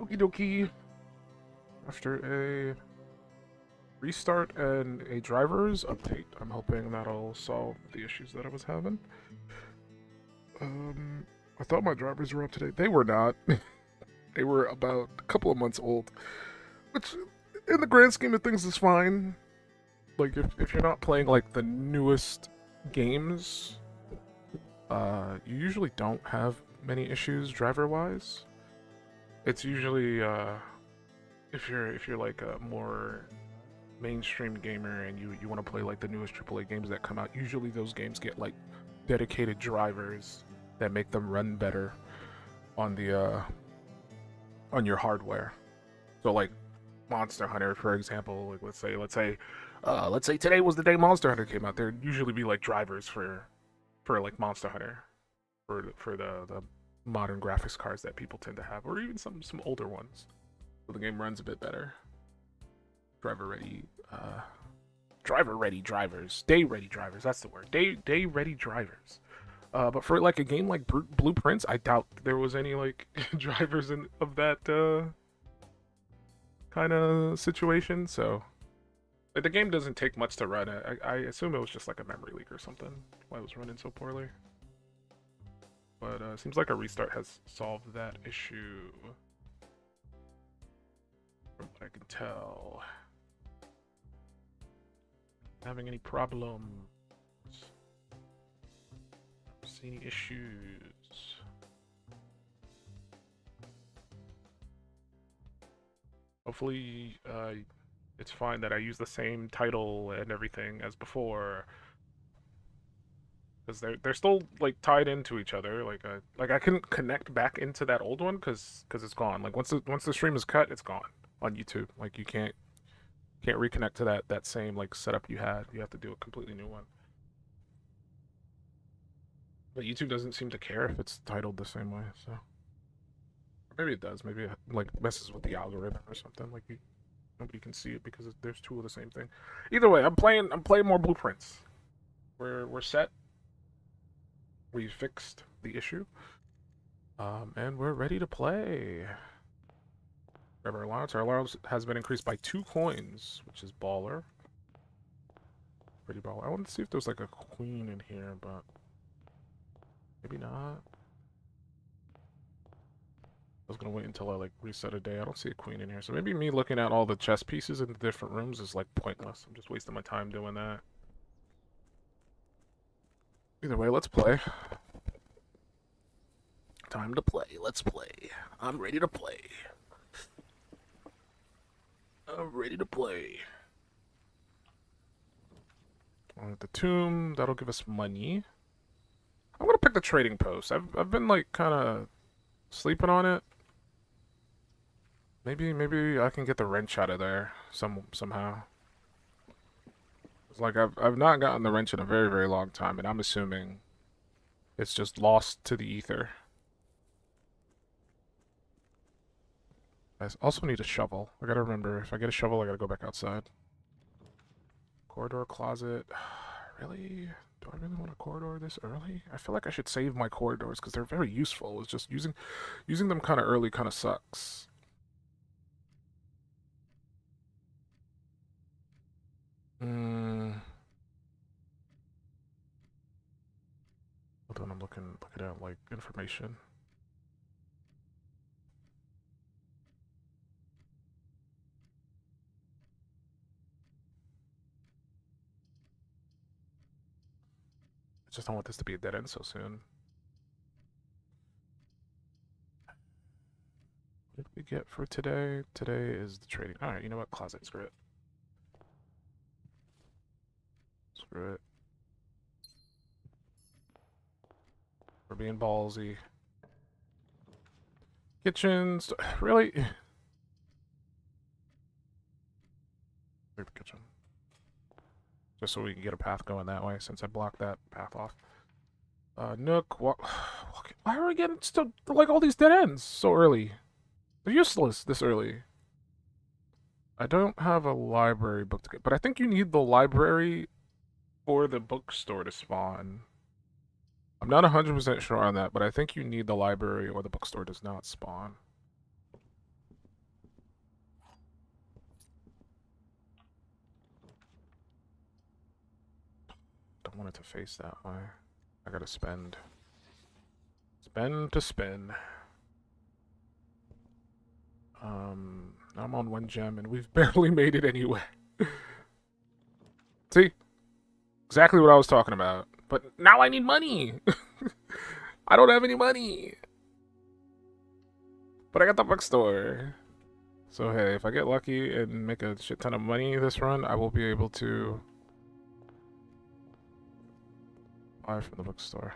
Okie dokie. After a restart and a driver's update, I'm hoping that'll solve the issues that I was having. I thought my drivers were up to date. They were not. They were about a couple of months old, which, in the grand scheme of things, is fine. Like, if you're not playing, like, the newest games, you usually don't have many issues driver-wise. It's usually, if you're like a more mainstream gamer and you want to play like the newest AAA games that come out, usually those games get like dedicated drivers that make them run better on the on your hardware. So like Monster Hunter, for example, like let's say today was the day Monster Hunter came out. There'd usually be like drivers for like Monster Hunter for the modern graphics cards that people tend to have, or even some older ones, so the game runs a bit better. Driver ready, driver ready drivers, day ready drivers. That's the word. Day ready drivers. But for like a game like Blueprints, I doubt there was any like drivers of that kind of situation. So like, the game doesn't take much to run. I assume it was just like a memory leak or something why it was running so poorly. But seems like a restart has solved that issue, from what I can tell. Having any problems? See any issues? Hopefully, it's fine that I use the same title and everything as before, because they're still like tied into each other. Like I couldn't connect back into that old one because it's gone. Like once the stream is cut, it's gone on YouTube. Like you can't reconnect to that same like setup you had. You have to do a completely new one. But YouTube doesn't seem to care if it's titled the same way. So or maybe it does. Maybe it like messes with the algorithm or something. Like nobody can see it because there's two of the same thing. Either way, I'm playing more blueprints. We're set. We fixed the issue. And we're ready to play. Grab our allowance. Our allowance has been increased by 2 coins, which is baller. Pretty baller. I want to see if there's like a queen in here, but maybe not. I was gonna wait until I like reset a day. I don't see a queen in here, so maybe me looking at all the chess pieces in the different rooms is like pointless. I'm just wasting my time doing that. Either way, let's play. Time to play. Let's play. I'm ready to play. I'm ready to play. On the tomb, that'll give us money. I'm gonna pick the trading post. I've been like kind of sleeping on it. Maybe I can get the wrench out of there somehow. It's like I've not gotten the wrench in a very long time, and I'm assuming it's just lost to the ether. I also need a shovel. I gotta remember, if I get a shovel, I gotta go back outside. Corridor, closet. Really? Do I really want a corridor this early? I feel like I should save my corridors because they're very useful. It's just using them kind of early kind of sucks. Hmm. Hold on, I'm looking at like information. I just don't want this to be a dead end so soon. What did we get for today? Today is the trading. All right, you know what? Closet. Screw it. Screw it. We're being ballsy. Kitchens. Really? Leave the kitchen. Just so we can get a path going that way, since I blocked that path off. Nook. Why are we getting still like all these dead ends so early? They're useless this early. I don't have a library book to get, but I think you need the library for the bookstore to spawn. I'm not 100% sure on that, but I think you need the library or the bookstore does not spawn. want it to face that way. I gotta spend. Spend to spin. I'm on 1 gem and we've barely made it anywhere. See? Exactly what I was talking about. But now I need money! I don't have any money! But I got the bookstore. So hey, if I get lucky and make a shit ton of money this run, I will be able to buy from the bookstore.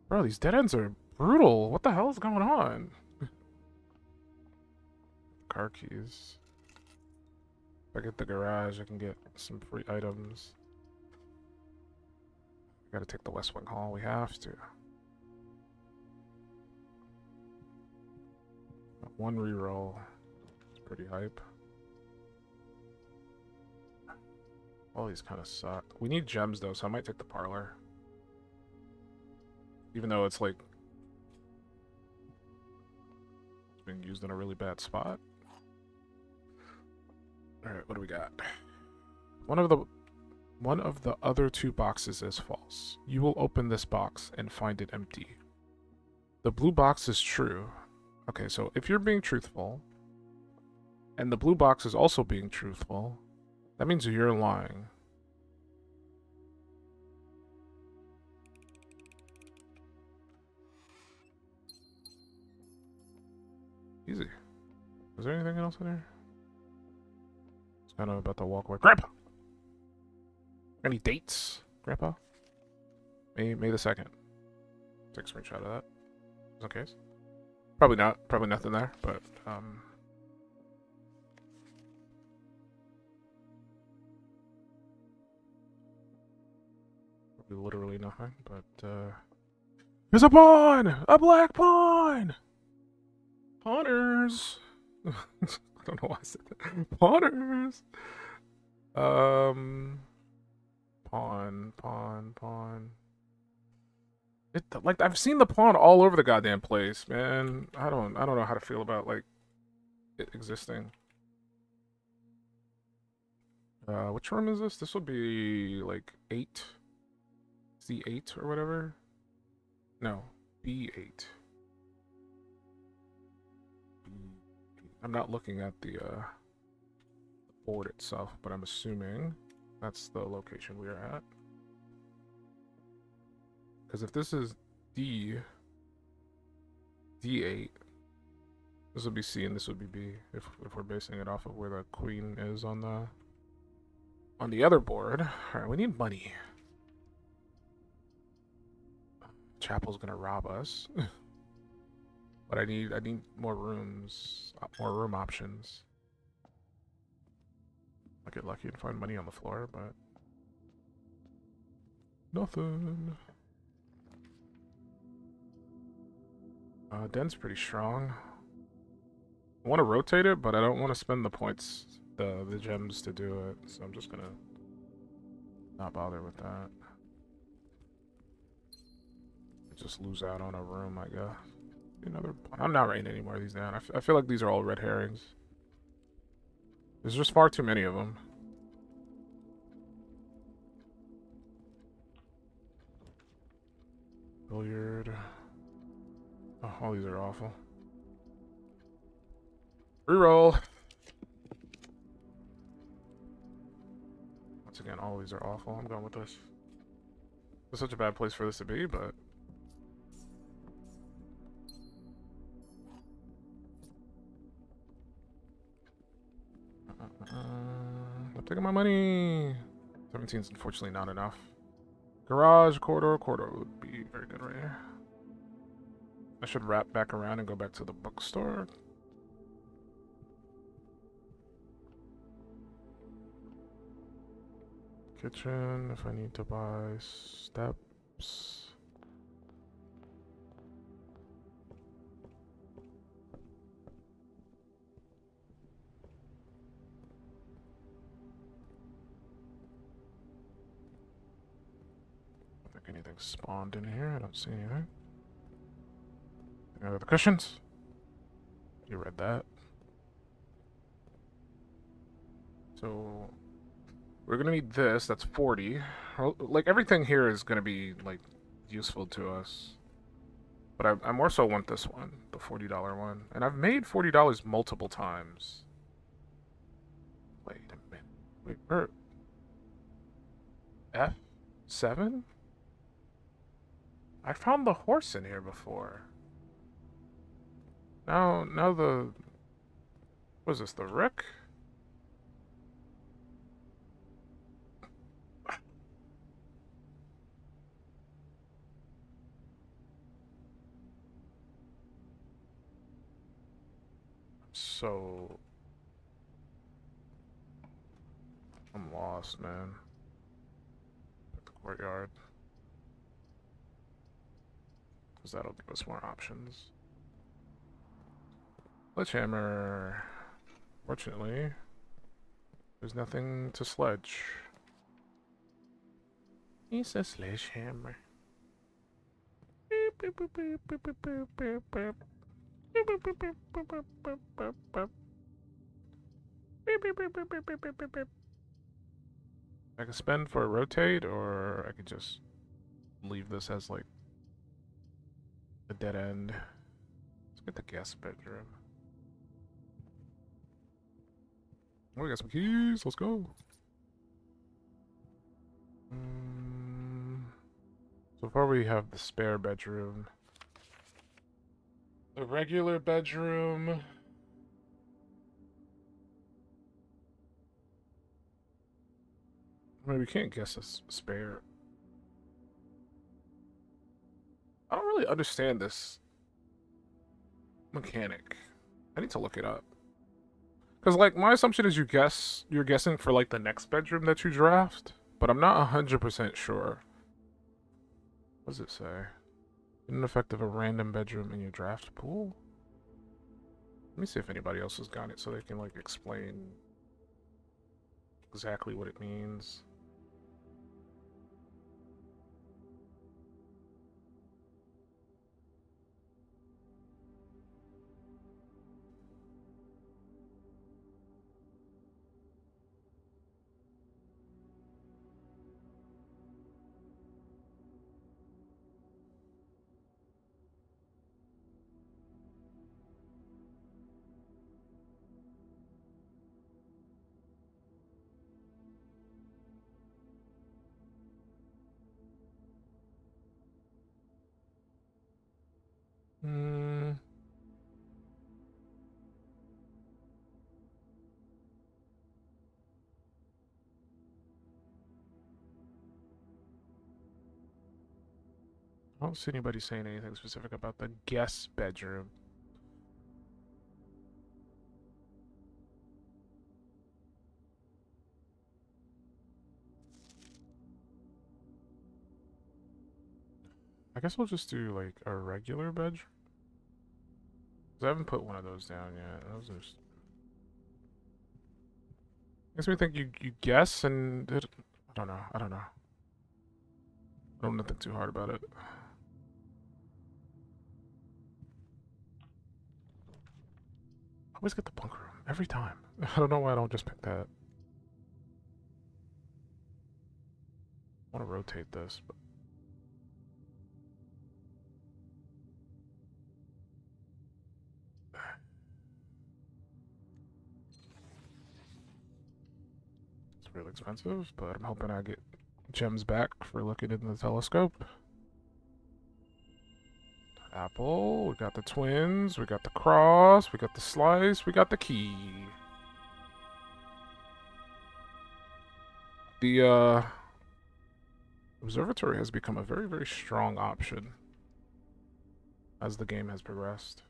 Bro, these dead ends are brutal. What the hell is going on? Car keys. If I get the garage, I can get some free items. Gotta take the West Wing Hall, we have to. One reroll. It's pretty hype. All these kind of suck. We need gems though, so I might take the parlor. Even though it's like it's being used in a really bad spot. Alright, what do we got? One of the other 2 boxes is false. You will open this box and find it empty. The blue box is true. Okay, so if you're being truthful, and the blue box is also being truthful, that means you're lying. Easy. Is there anything else in there? It's kind of about to walk away. Grandpa! Any dates, Grandpa? May the 2nd. Take a screenshot of that. Just in case. Probably not. Probably nothing there, but probably literally nothing, but there's a pawn! A black pawn! Pawners! I don't know why I said that. Pawners! Pawn. Like I've seen the pawn all over the goddamn place, man. I don't know how to feel about like it existing. Which room is this? This would be like 8. C8 or whatever. No, B8. I'm not looking at the board itself, but I'm assuming that's the location we are at. Because if this is D8, this would be C and this would be B. If we're basing it off of where the queen is on the other board. All right, we need money. Chapel's gonna rob us, but I need more rooms, more room options. I get lucky and find money on the floor, but nothing. Den's pretty strong. I want to rotate it, but I don't want to spend the points, the gems to do it, so I'm just gonna not bother with that. Just lose out on a room, I guess. I'm not writing any more of these down. I feel like these are all red herrings. There's just far too many of them. Billiard. Oh, all these are awful. Reroll. Once again, all these are awful. I'm going with this. It's such a bad place for this to be, but I'm taking my money. 17 is unfortunately not enough. Garage, corridor would be very good right here. I should wrap back around and go back to the bookstore. Kitchen, if I need to buy steps. I don't think anything spawned in here. I don't see anything. The cushions? You read that. So We're gonna need this. That's 40. Like everything here is gonna be like useful to us. But I more so want this one, the $40 one, and I've made $40 multiple times. Wait a minute. Wait, where? F7? I found the horse in here before. Now the... What is this, the Rook? So... I'm lost, man. At the courtyard. Because that'll give us more options. Sledgehammer. Fortunately, there's nothing to sledge. It's a sledgehammer. I can spend for a rotate, or I could just leave this as like a dead end. Let's get the guest bedroom. Oh, we got some keys. Let's go. So far we have the spare bedroom. The regular bedroom. I mean, we can't guess a spare. I don't really understand this mechanic. I need to look it up. Because, like, my assumption is you're guessing for, like, the next bedroom that you draft, but I'm not 100% sure. What does it say? An effect of a random bedroom in your draft pool? Let me see if anybody else has got it so they can, like, explain exactly what it means. Hmm. I don't see anybody saying anything specific about the guest bedroom. I guess we'll just do, like, a regular bedroom. Because I haven't put one of those down yet. Those are just... Makes me think you guess and... I don't know. I don't think too hard about it. I always get the bunk room. Every time. I don't know why I don't just pick that. I want to rotate this, but... It's really expensive, but I'm hoping I get gems back for looking in the telescope. Apple, we got the twins, we got the cross, we got the slice, we got the key. The observatory has become a very, very strong option as the game has progressed.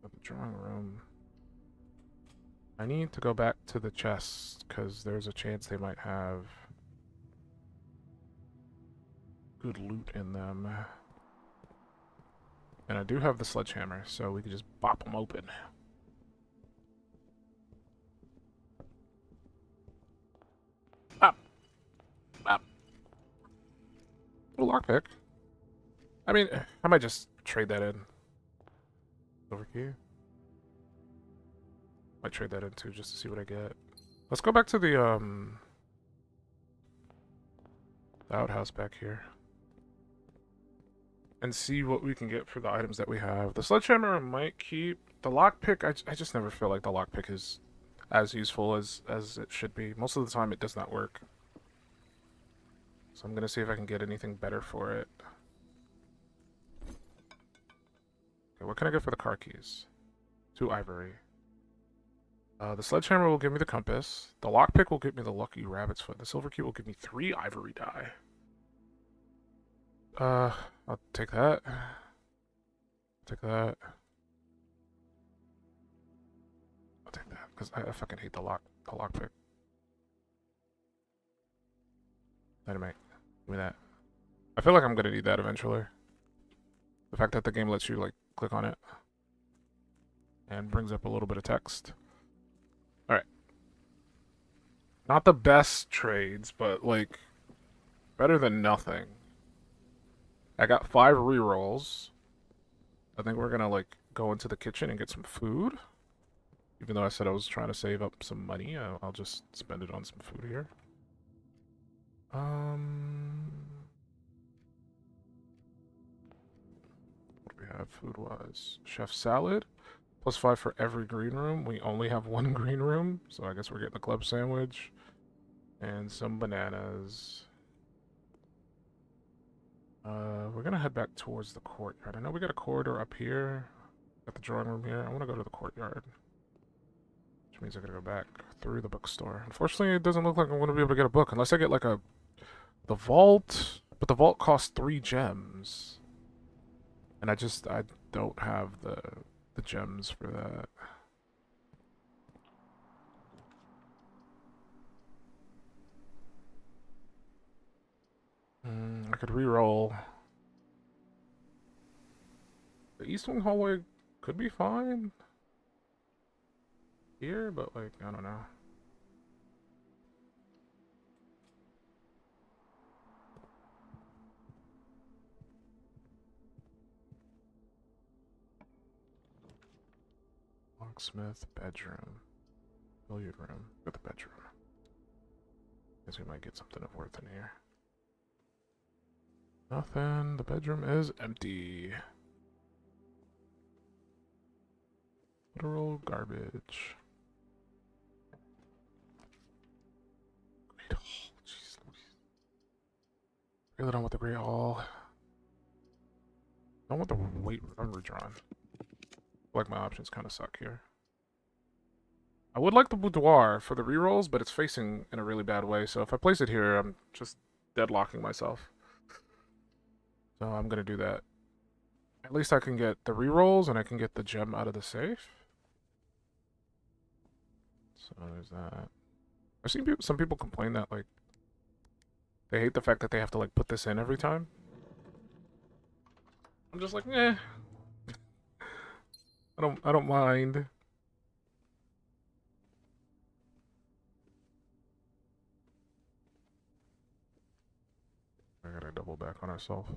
But the drawing room... I need to go back to the chest, because there's a chance they might have good loot in them. And I do have the sledgehammer, so we could just bop them open. Bop! Bop! Little lockpick. I mean, I might just trade that in. Over here. Might trade that in too, just to see what I get. Let's go back to the outhouse back here. And see what we can get for the items that we have. The sledgehammer I might keep. The lockpick, I just never feel like the lockpick is as useful as it should be. Most of the time it does not work. So I'm gonna see if I can get anything better for it. Okay, what can I get for the car keys? 2 ivory. The sledgehammer will give me the compass. The lockpick will give me the lucky rabbit's foot. The silver key will give me 3 ivory die. I'll take that. Take that. I'll take that because I fucking hate the lockpick. Dynamite. Give me that. I feel like I'm gonna need that eventually. The fact that the game lets you like click on it and brings up a little bit of text. All right. Not the best trades, but like better than nothing. I got 5 rerolls. I think we're gonna like go into the kitchen and get some food. Even though I said I was trying to save up some money, I'll just spend it on some food here. What do we have food-wise? Chef salad, +5 for every green room. We only have 1 green room, so I guess we're getting a club sandwich and some bananas. We're gonna head back towards the courtyard. I know we got a corridor up here. Got the drawing room here. I want to go to the courtyard. Which means I gotta go back through the bookstore. Unfortunately, it doesn't look like I'm gonna be able to get a book unless I get like the vault. But the vault costs 3 gems. And I don't have the gems for that. I could re-roll. The east wing hallway could be fine here, but like, I don't know. Locksmith, bedroom, billiard room. Got the bedroom. Guess we might get something of worth in here. Nothing. The bedroom is empty. Literal garbage. Great hall. Jeez Louise. Really don't want the great hall. I don't want the weight redrawn. Like my options kind of suck here. I would like the boudoir for the rerolls, but it's facing in a really bad way. So if I place it here, I'm just deadlocking myself. So I'm gonna do that. At least I can get the rerolls and I can get the gem out of the safe. So there's that. I've seen some people complain that like they hate the fact that they have to like put this in every time. I'm just like, eh. I don't mind. I gotta double back on ourselves.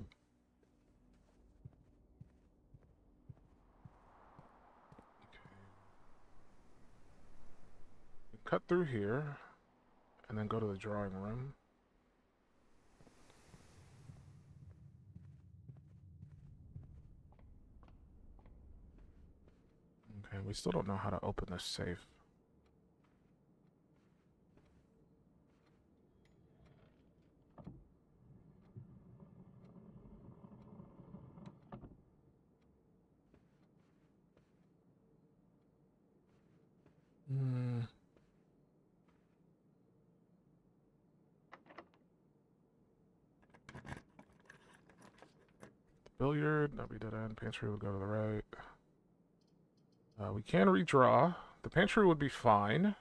Cut through here, and then go to the drawing room. Okay, we still don't know how to open this safe. Billiard, that'll be dead end. Pantry would go to the right. We can redraw. The pantry would be fine.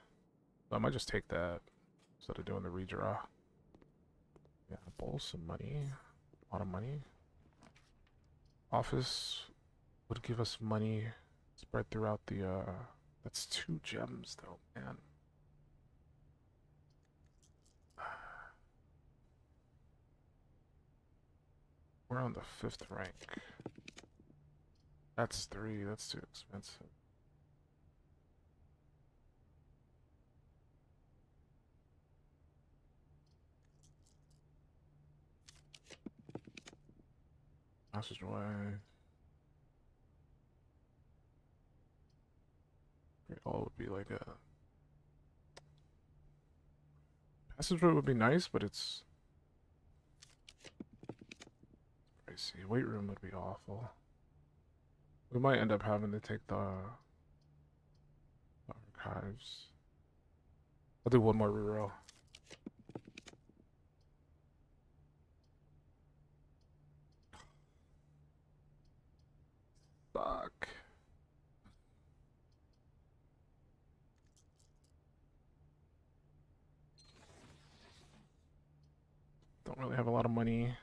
So I might just take that instead of doing the redraw. Yeah, bowl some money. A lot of money. Office would give us money spread throughout the, that's 2 gems though, man. We're on the 5th rank. That's 3, that's too expensive. Passageway. It all would be like a passageway would be nice, but it's pricey. Weight room would be awful. We might end up having to take the archives. I'll do one more reroll. Fuck. Don't really have a lot of money.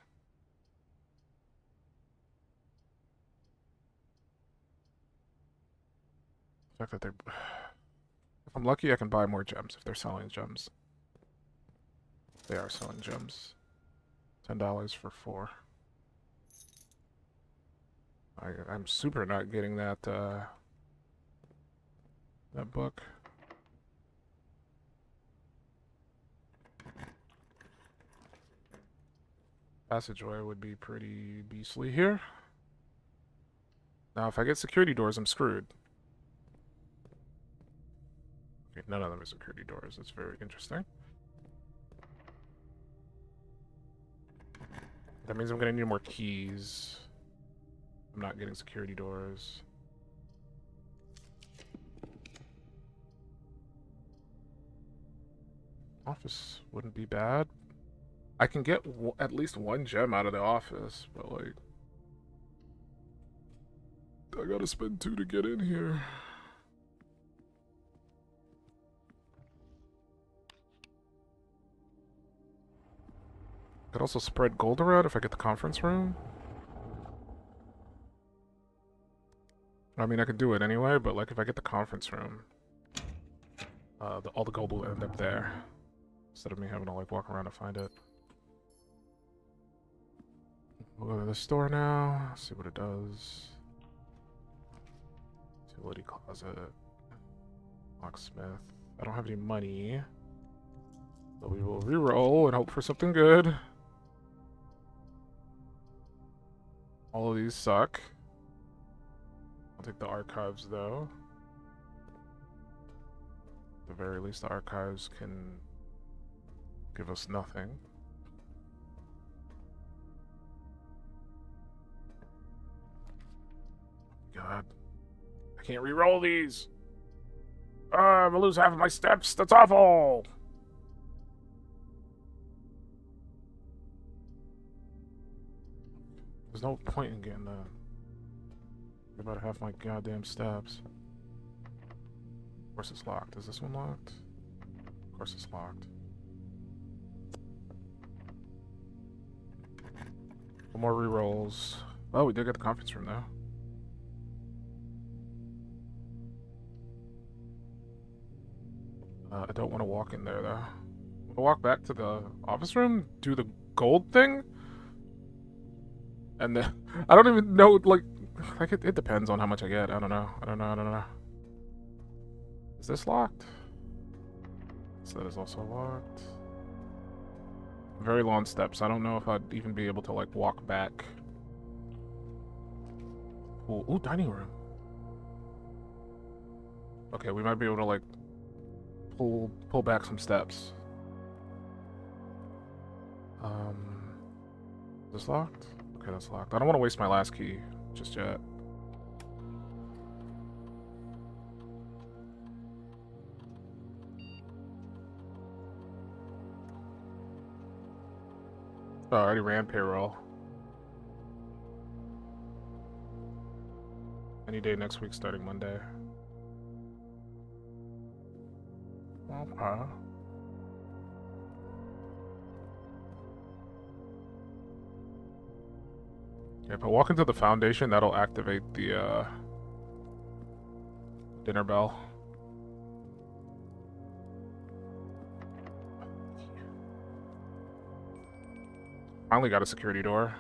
The fact that they're... If I'm lucky, I can buy more gems if they're selling gems. They are selling gems. $10 for 4. I'm super not getting that that book. Passageway would be pretty beastly here. Now, if I get security doors, I'm screwed. Okay, none of them are security doors. That's very interesting. That means I'm gonna need more keys. I'm not getting security doors. Office wouldn't be bad. I can get at least one gem out of the office, but like... I gotta spend 2 to get in here. Could also spread gold around if I get the conference room. I mean, I could do it anyway, but like if I get the conference room, all the gold will end up there instead of me having to like walk around to find it. We'll go to the store now, see what it does. Utility closet, locksmith. I don't have any money, so we will re-roll and hope for something good. All of these suck. I'll take the archives though. At the very least, the archives can give us nothing. God. I can't re-roll these! I'm gonna lose half of my steps! That's awful! There's no point in getting that. I'm about half my goddamn steps. Of course it's locked. Is this one locked? Of course it's locked. One more re-rolls. Oh, we did get the conference room though. I don't want to walk in there though. I'm gonna walk back to the office room, do the gold thing, and then I don't even know. Like it depends on how much I get. I don't know. Is this locked? So that is also locked. Very long steps. I don't know if I'd even be able to like walk back. Ooh, dining room. Okay, we might be able to like pull back some steps. Is this locked? Okay, that's locked. I don't want to waste my last key just yet. Oh, I already ran payroll. Any day next week starting Monday. Okay. Yeah, if I walk into the foundation, that'll activate the dinner bell. Finally got a security door.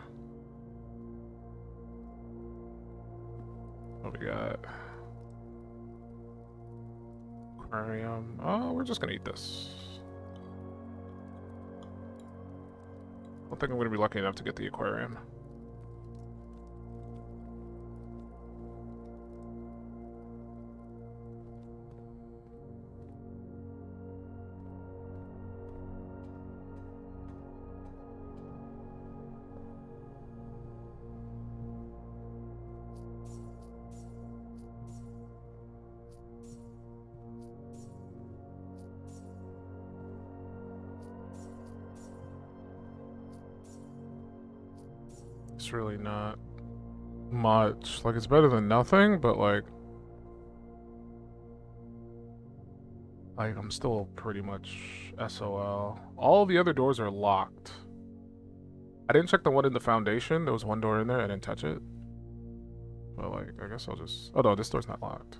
What we got? Aquarium. Oh, we're just gonna eat this. I don't think I'm gonna be lucky enough to get the aquarium. It's really not much. Like, it's better than nothing, but like I'm still pretty much SOL. All the other doors are locked. I didn't check the one in the foundation. There was one door in there. I didn't touch it. But like, I guess I'll just... Oh no, this door's not locked.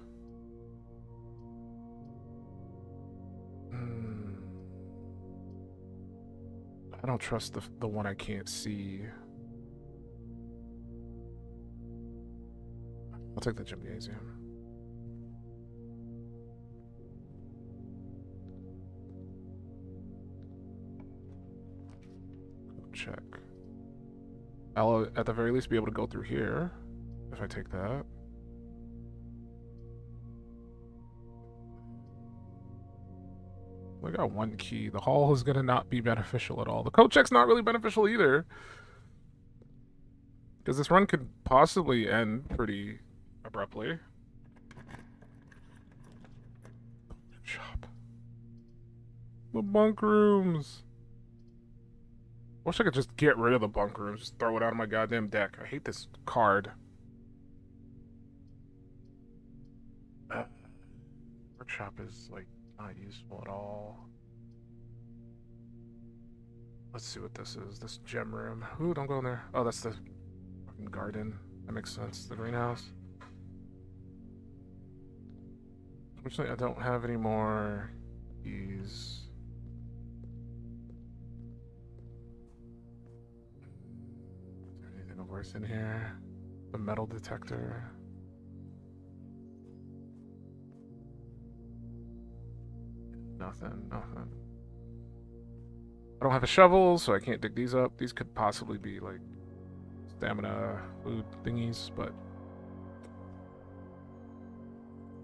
I don't trust the one I can't see. I'll take the gymnasium. Check. I'll at the very least be able to go through here if I take that. We got one key. The hall is gonna not be beneficial at all. The code check's not really beneficial either, because this run could possibly end pretty abruptly. Shop. The bunk rooms. Wish I could just get rid of the bunk rooms. Just throw it out of my goddamn deck. I hate this card. Workshop is, like, not useful at all. Let's see what this is. This gem room. Ooh, don't go in there. Oh, that's the fucking garden. That makes sense. The greenhouse. Unfortunately, I don't have any more keys. Is there anything worse in here? The metal detector. Nothing. I don't have a shovel, so I can't dig these up. These could possibly be, like, stamina food thingies, but...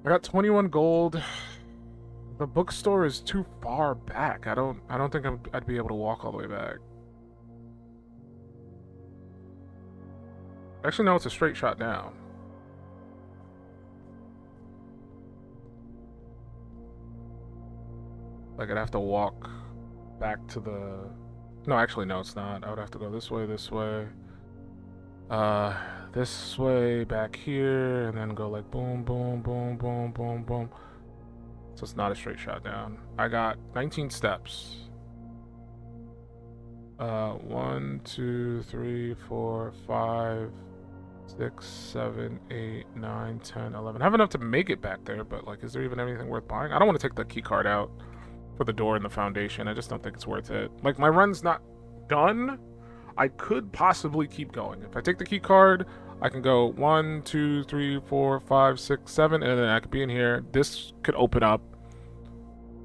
I got 21 gold. The bookstore is too far back. I don't think I'd be able to walk all the way back. Actually, no, it's a straight shot down. Like, I'd have to walk back to the... No, actually, no, it's not. I would have to go this way, this way, back here, and then go like boom, boom, boom, boom, boom, boom. So it's not a straight shot down. I got 19 steps. 1, 2, 3, 4, 5, 6, 7, 8, 9, 10, 11. I have enough to make it back there, but like, is there even anything worth buying? I don't want to take the key card out for the door in the foundation. I just don't think it's worth it. Like, my run's not done. I could possibly keep going. If I take the key card, I can go 1, 2, 3, 4, 5, 6, 7, and then I could be in here. This could open up.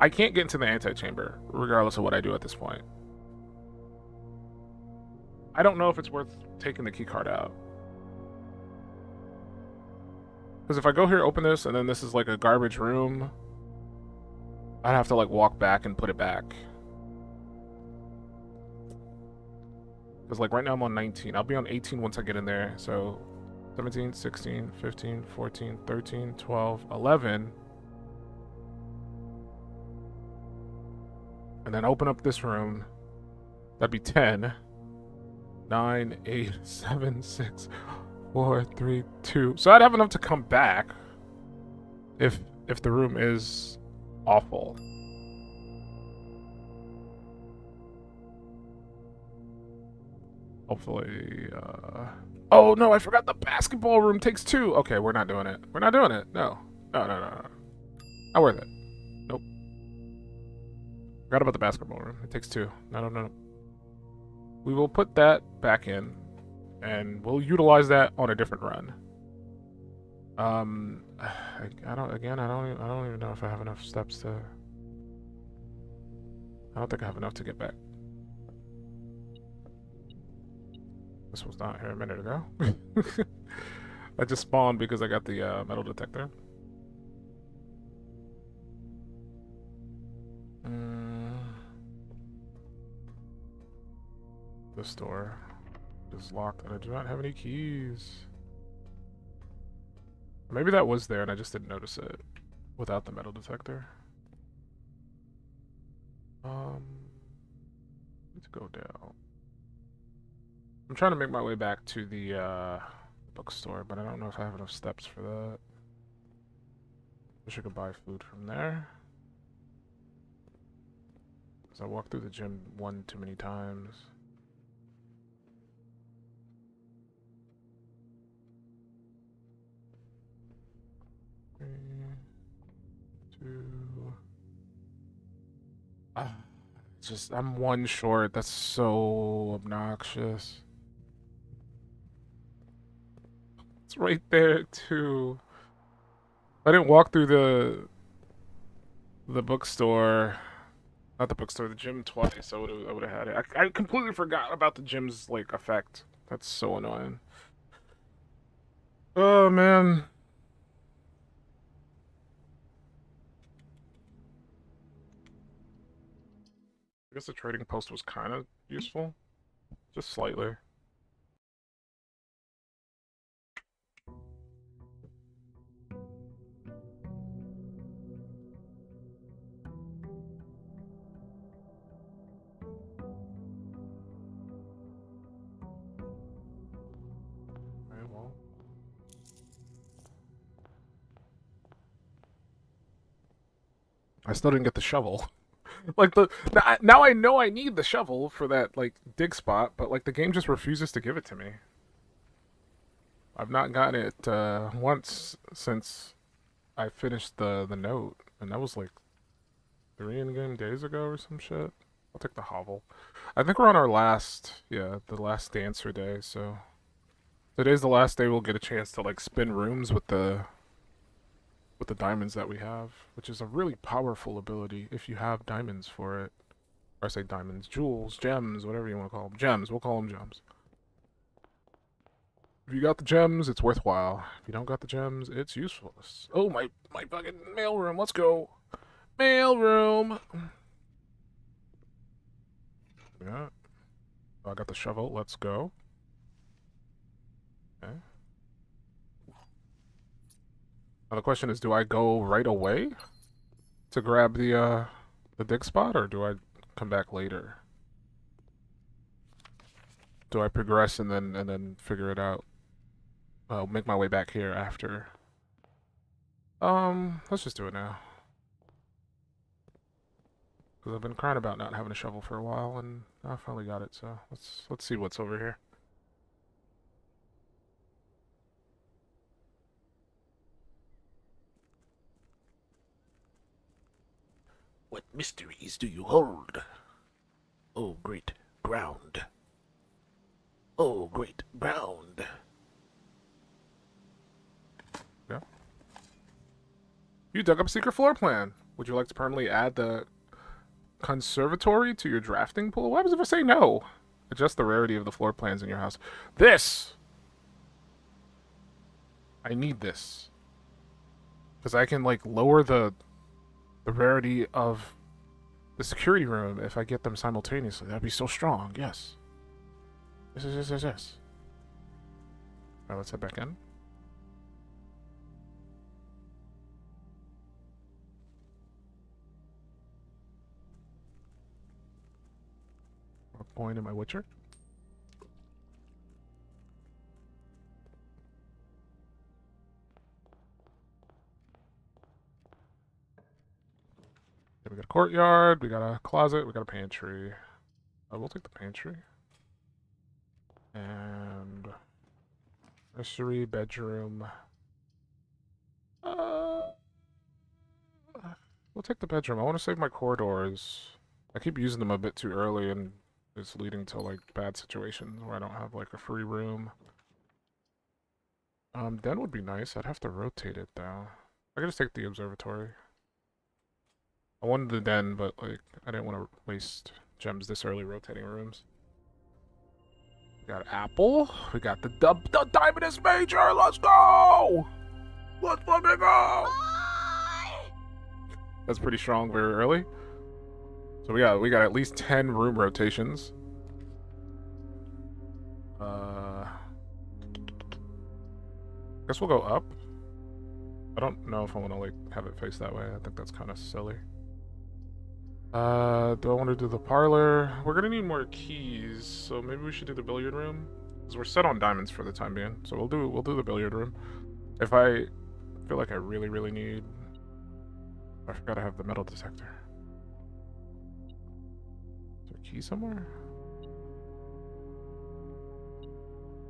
I can't get into the antechamber, regardless of what I do at this point. I don't know if it's worth taking the key card out. Because if I go here, open this, and then this is like a garbage room, I'd have to like walk back and put it back. Because like right now I'm on 19. I'll be on 18 once I get in there. So 17, 16, 15, 14, 13, 12, 11. And then open up this room. That'd be 10. 9, 8, 7, 6, 4, 3, 2. So I'd have enough to come back if the room is awful. Hopefully, oh no, I forgot the basketball room takes 2. Okay, we're not doing it. We're not doing it. No. No. Not worth it. Nope. Forgot about the basketball room. It takes 2. No. We will put that back in, and we'll utilize that on a different run. I don't even know if I have enough steps to... I don't think I have enough to get back. This was not here a minute ago. I just spawned because I got the metal detector. This door is locked and I do not have any keys. Maybe that was there and I just didn't notice it without the metal detector. Let's go down. I'm trying to make my way back to the bookstore, but I don't know if I have enough steps for that. Wish I could buy food from there. Because I walked through the gym one too many times. Three, two. Ah, just I'm one short. That's so obnoxious. It's right there too. I didn't walk through the bookstore, not the bookstore, the gym twice. I would have had it. I completely forgot about the gym's like effect. That's so annoying. Oh man. I guess the trading post was kind of useful, just slightly. Okay, well. I still didn't get the shovel. Like now I know I need the shovel for that like dig spot, but like the game just refuses to give it to me. I've not gotten it once since I finished the note, and that was like 3 in-game days ago or some shit. I'll take the hovel. I think we're on our last, yeah, the last dancer day. So today's the last day we'll get a chance to like spin rooms with the diamonds that we have, which is a really powerful ability if you have diamonds for it. Or I say diamonds, jewels, gems, whatever you want to call them. Gems, we'll call them gems. If you got the gems, it's worthwhile. If you don't got the gems, it's useless. Oh, my fucking mailroom, let's go. Mailroom. Yeah. Oh, I got the shovel, let's go. Okay. Now the question is, do I go right away to grab the dig spot, or do I come back later? Do I progress and then figure it out? I'll make my way back here after. Let's just do it now. Because I've been crying about not having a shovel for a while, and I finally got it. So let's see what's over here. What mysteries do you hold? Oh, great ground. Oh, great ground. Yeah. You dug up a secret floor plan. Would you like to permanently add the conservatory to your drafting pool? What happens if I say no? Adjust the rarity of the floor plans in your house. This! I need this. Because I can, like, lower the rarity of the security room if I get them simultaneously. That'd be so strong, yes. Yes. Alright, let's head back in. A point in my Witcher. Okay, we got a courtyard, we got a closet, we got a pantry. We'll take the pantry. And nursery, bedroom. Uh, we'll take the bedroom. I want to save my corridors. I keep using them a bit too early, and it's leading to like bad situations where I don't have like a free room. Den would be nice. I'd have to rotate it though. I could just take the observatory. I wanted the den, but like I didn't want to waste gems this early rotating rooms. We got apple. We got the diamond is major. Let's go. Let's fucking go. That's pretty strong very early. So we got at least 10 room rotations. Guess we'll go up. I don't know if I want to like have it face that way. I think that's kind of silly. Do I want to do the parlor? We're gonna need more keys, so maybe we should do the billiard room. Because we're set on diamonds for the time being. So we'll do the billiard room. If I feel like I really, really need... I forgot I have the metal detector. Is there a key somewhere?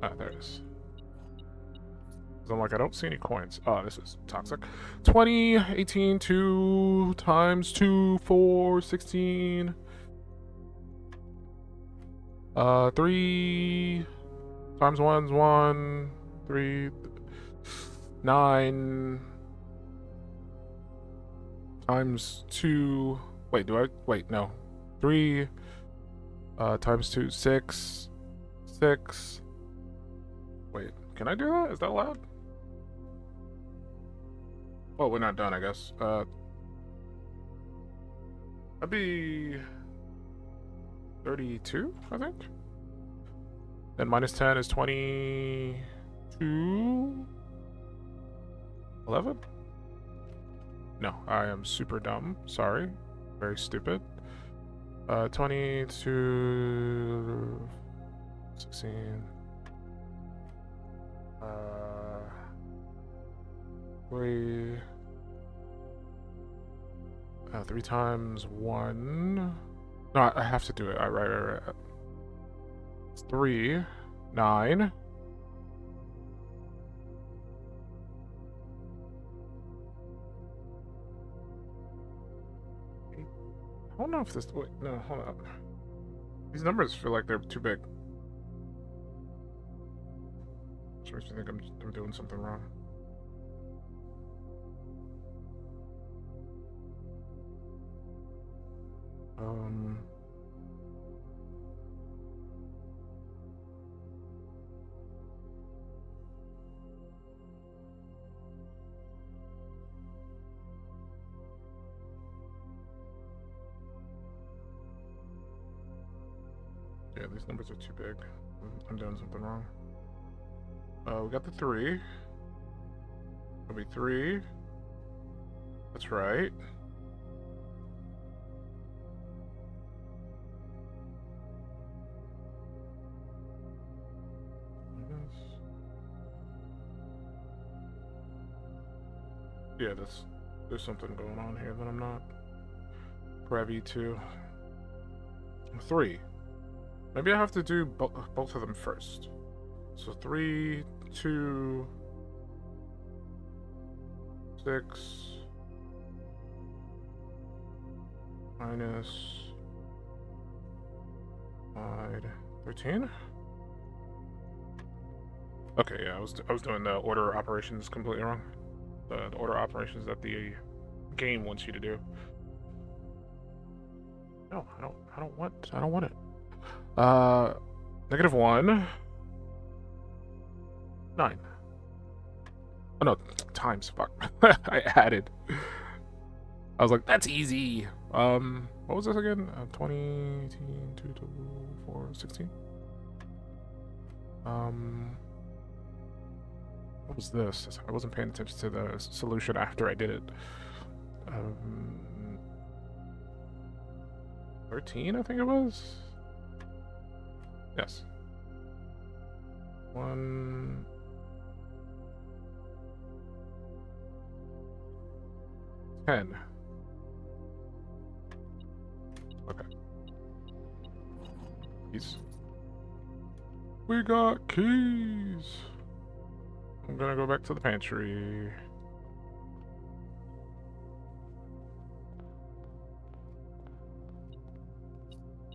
Ah, there it is. I'm like, I don't see any coins. Oh, this is toxic. 20, 18, 2 times 2, 4, 16. 3 times 1 is 1. 3, 9 times 2. Wait, do I? Wait, no. 3 times 2, 6. 6. Wait, can I do that? Is that allowed? Well, we're not done, I guess. That'd be 32, I think. Then minus 10 is 22. 11? No, I am super dumb. Sorry. Very stupid. 22. 16. 3. 3 times 1. No, I have to do it. Right. It's 3. 9. I don't know if this... Wait, no, hold up. These numbers feel like they're too big. Which makes me think I'm doing something wrong. Yeah, these numbers are too big. I'm doing something wrong. We got the 3. It'll be 3. That's right. Yeah, there's something going on here that I'm not privy to. 3. Maybe I have to do both of them first. So 3, 2, 6, minus 5, 13. Okay, yeah, I was doing the order operations completely wrong. The order operations that the game wants you to do. No, I don't want it. -1. 9. Oh no, times. Fuck. I added. I was like, that's easy. What was this again? 20, 18, 2, 2, 4, 16. What was this? I wasn't paying attention to the solution after I did it. 13, I think it was. Yes. 1. 10. Okay. Keys. We got keys. I'm gonna go back to the pantry.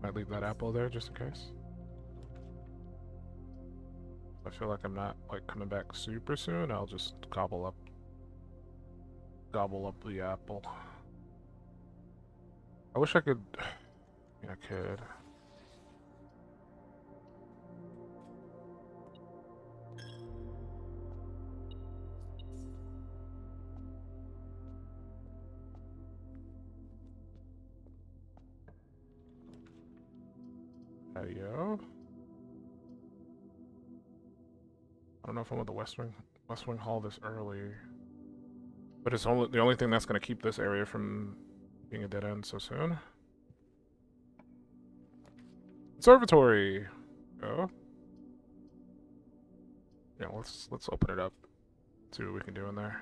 Might leave that apple there just in case. I feel like I'm not like coming back super soon. I'll just gobble up the apple. I wish I could. I mean, I could. Patio. I don't know if I'm at the West Wing Hall this early, but it's the only thing that's gonna keep this area from being a dead end so soon. Conservatory. Oh. Yeah, let's open it up. See what we can do in there.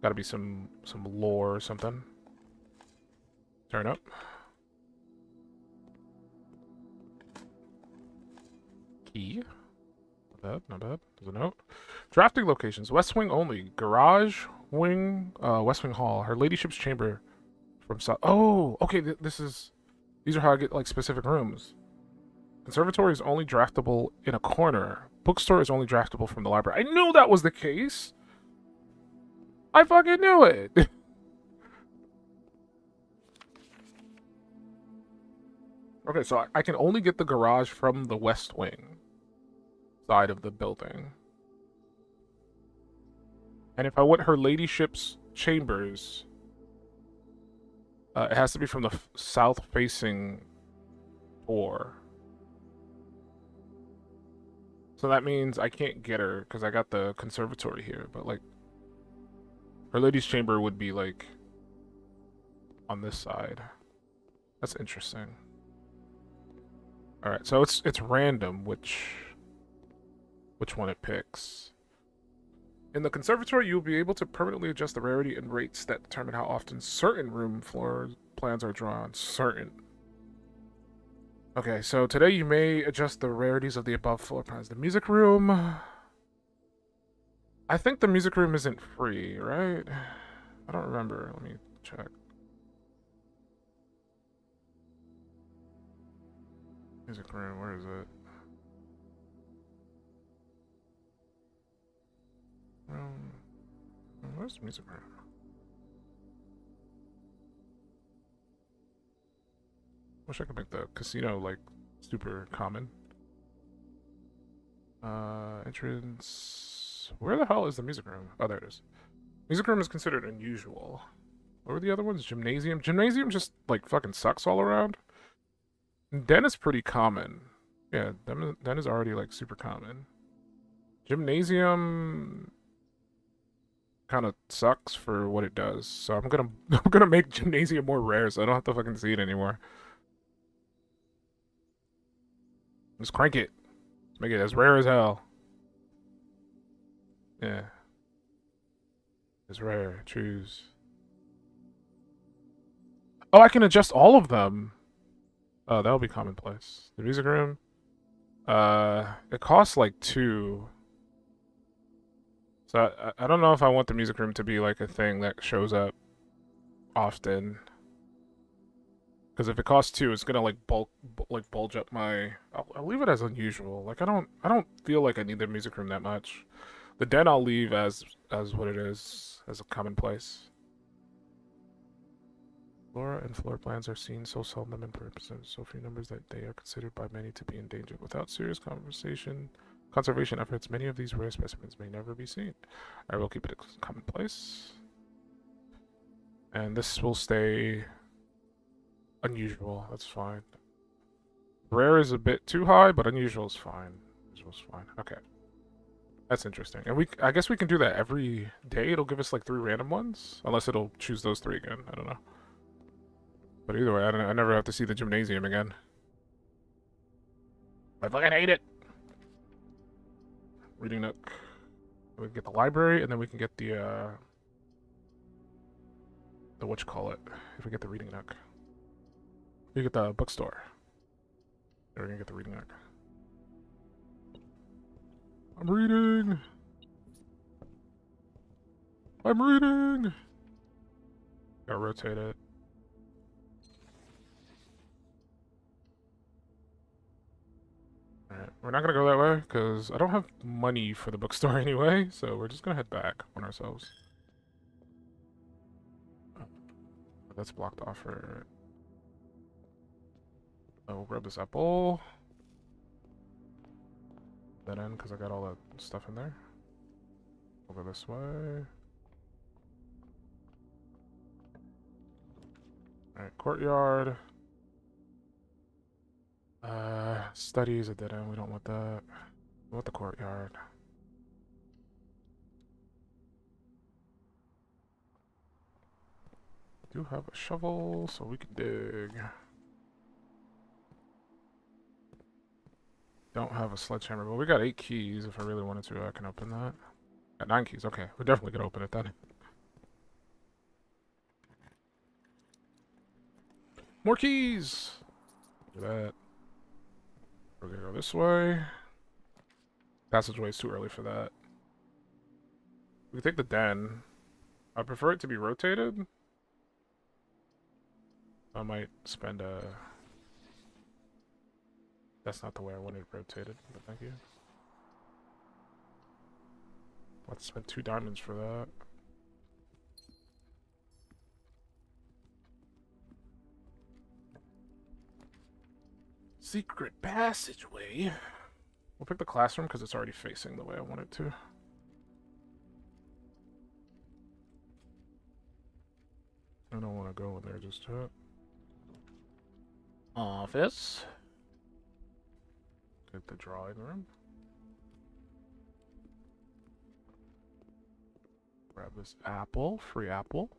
Gotta be some lore or something. Turn up. Key. Not bad, not bad. There's a note. Drafting locations. West Wing only. Garage, wing, West Wing Hall. Her ladyship's chamber from south. Oh, okay, this is... These are how I get, like, specific rooms. Conservatory is only draftable in a corner. Bookstore is only draftable from the library. I knew that was the case! I fucking knew it! Okay, so I can only get the garage from the West Wing side of the building. And if I want her ladyship's chambers, it has to be from the south-facing door. So that means I can't get her because I got the conservatory here. But, like, her lady's chamber would be, like, on this side. That's interesting. Alright, so it's random which one it picks. In the conservatory, you'll be able to permanently adjust the rarity and rates that determine how often certain room floor plans are drawn. Certain. Okay, so today you may adjust the rarities of the above floor plans. The music room... I think the music room isn't free, right? I don't remember. Let me check. Music room, where is it? Where's the music room? Wish I could make the casino, like, super common. Entrance... Where the hell is the music room? Oh, there it is. Music room is considered unusual. What were the other ones? Gymnasium? Gymnasium just, like, fucking sucks all around. And den is pretty common. Yeah, den is already, like, super common. Gymnasium kind of sucks for what it does. So I'm gonna make Gymnasium more rare so I don't have to fucking see it anymore. Just crank it. Let's make it as rare as hell. Yeah. It's rare. Choose. Oh, I can adjust all of them. Oh, that'll be commonplace. The music room. It costs like 2. So I don't know if I want the music room to be like a thing that shows up often. Because if it costs 2, it's gonna like bulge up my. I'll leave it as unusual. Like I don't feel like I need the music room that much. The den I'll leave as what it is, as a commonplace. Flora and floor plans are seen so seldom and represent so few numbers that they are considered by many to be endangered. Without serious conservation efforts, many of these rare specimens may never be seen. I will keep it a commonplace. And this will stay unusual. That's fine. Rare is a bit too high, but unusual is fine. Unusual is fine. Okay. That's interesting. And I guess we can do that every day. It'll give us like 3 random ones. Unless it'll choose those 3 again. I don't know. But either way, I never have to see the gymnasium again. I fucking hate it! Reading nook. We can get the library, and then we can get the whatchamacallit, if we get the reading nook. We get the bookstore. Then we're gonna get the reading nook. I'm reading! I'm reading! Gotta rotate it. Alright, we're not gonna go that way, because I don't have money for the bookstore anyway, so we're just gonna head back on ourselves. That's blocked off for... Oh, we'll grab this apple. That in, because I got all that stuff in there. We'll go this way. Alright, courtyard. Studies, a dead end. We don't want that. We want the courtyard. We do have a shovel, so we can dig. don't have a sledgehammer, but we got 8 keys. If I really wanted to, I can open that. Got 9 keys. Okay, we're definitely gonna open it then. More keys! Look at that. We're gonna go this way. Passageway is too early for that. We can take the den. I prefer it to be rotated. I might spend a... That's not the way I wanted it rotated, but thank you. Let's spend 2 diamonds for that. Secret passageway. We'll pick the classroom because it's already facing the way I want it to. I don't want to go in there just yet. Office. Get the drawing room. Grab this apple. Free apple.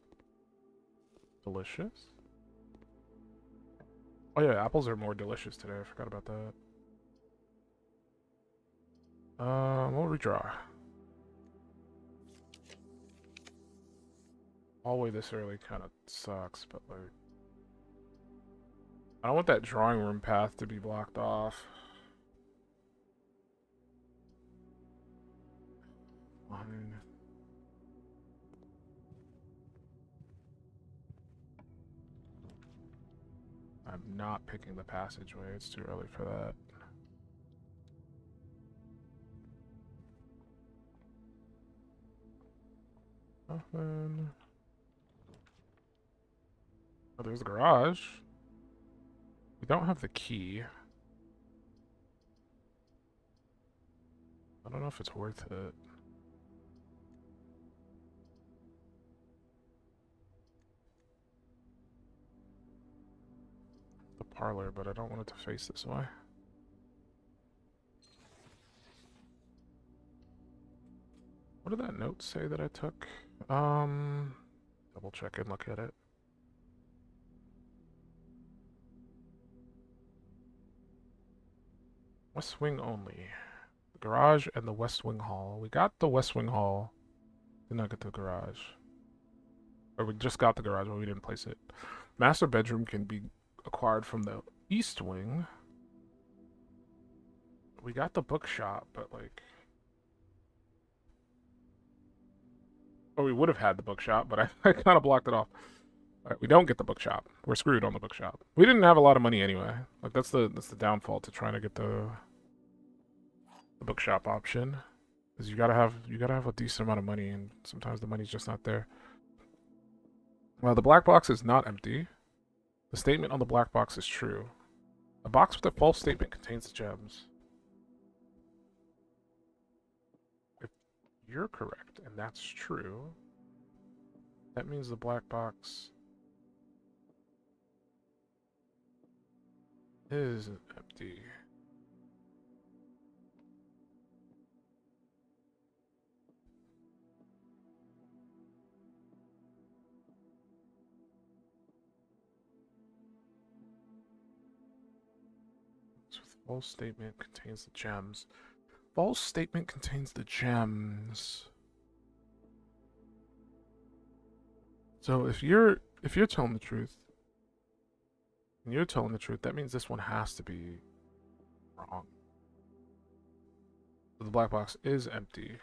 Delicious. Oh yeah, apples are more delicious today. I forgot about that. We'll redraw. Hallway this early kind of sucks, but like... I don't want that drawing room path to be blocked off. Fine. I'm not picking the passageway. It's too early for that. Nothing. Oh, there's the garage. We don't have the key. I don't know if it's worth it. The parlor, but I don't want it to face this way. What did that note say that I took? Double check and look at it. West wing only. The garage and the west wing hall. We got the west wing hall. Did not get the garage. Or we just got the garage, but we didn't place it. Master bedroom can be acquired from the east wing. We got the bookshop, but like... Or we would have had the bookshop, but I kind of blocked it off. Alright, we don't get the bookshop. We're screwed on the bookshop. We didn't have a lot of money anyway. Like that's the downfall to trying to get the bookshop option. Is you gotta have a decent amount of money, and sometimes the money's just not there. Well, the black box is not empty. The statement on the black box is true. A box with a false statement contains the gems. If you're correct, and that's true, that means the black box is empty. False statement contains the gems. False statement contains the gems. So if you're telling the truth, and you're telling the truth, that means this one has to be wrong. So the black box is empty.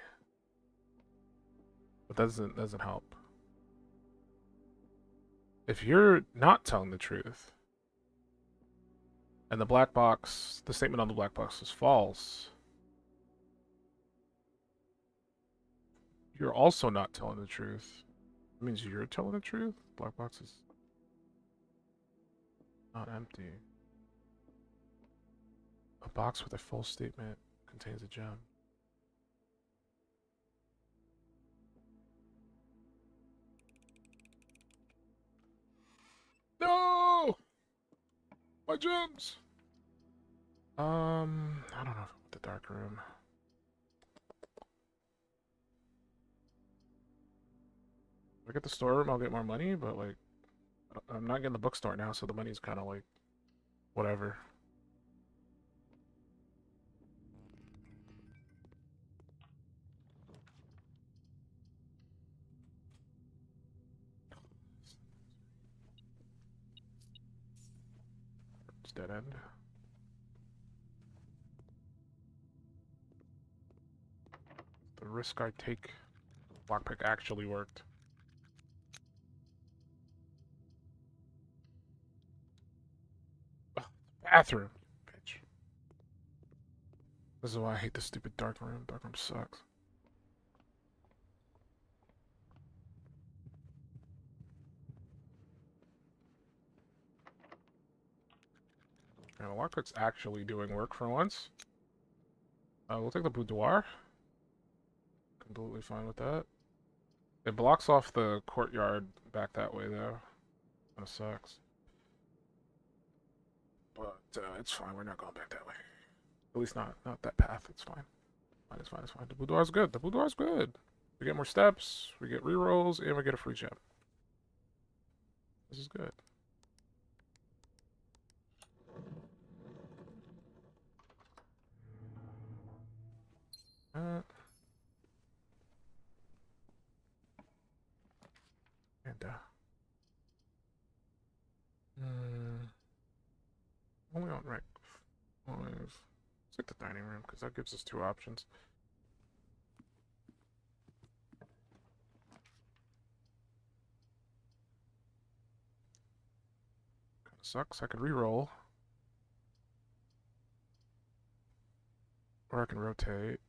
But that doesn't help. If you're not telling the truth, and the black box, the statement on the black box is false, you're also not telling the truth. It means you're telling the truth. Black box is not empty. A box with a false statement contains a gem. No! My gems! I don't know if I want the dark room. If I get the storeroom, I'll get more money, but like, I'm not getting the bookstore now, so the money's kind of like, whatever. First dead end. The risk I take. Lockpick actually worked. Ugh, bathroom. Bitch. This is why I hate this stupid dark room. Dark room sucks. And the lockpick's actually doing work for once. We'll take the boudoir. Completely fine with that. It blocks off the courtyard back that way, though. Kinda sucks. But it's fine. We're not going back that way. At least not that path. It's fine. Fine, it's fine, it's fine. The boudoir's good. The boudoir's good. We get more steps, we get rerolls, and we get a free gem. This is good. And only on rank 5. Let's take the dining room because that gives us 2 options. Kinda sucks. I could reroll, or I can rotate.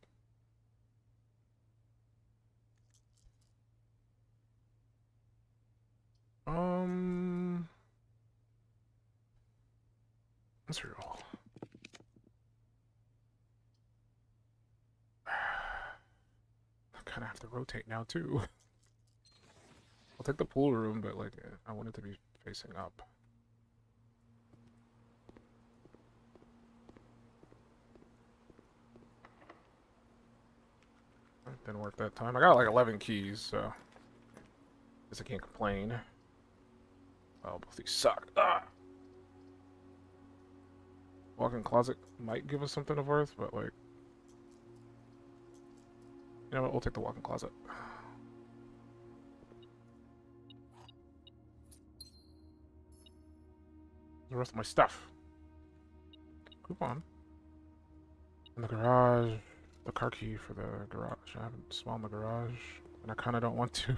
Let's reroll. I kind of have to rotate now too. I'll take the pool room, but like I want it to be facing up. It didn't work that time. I got like 11 keys, so I guess I can't complain. Well, both these suck. Ah! Walk-in closet might give us something of worth, but like, you know what? We'll take the walk-in closet. The rest of my stuff. Coupon. In the garage. The car key for the garage. I haven't smelled the garage, and I kind of don't want to.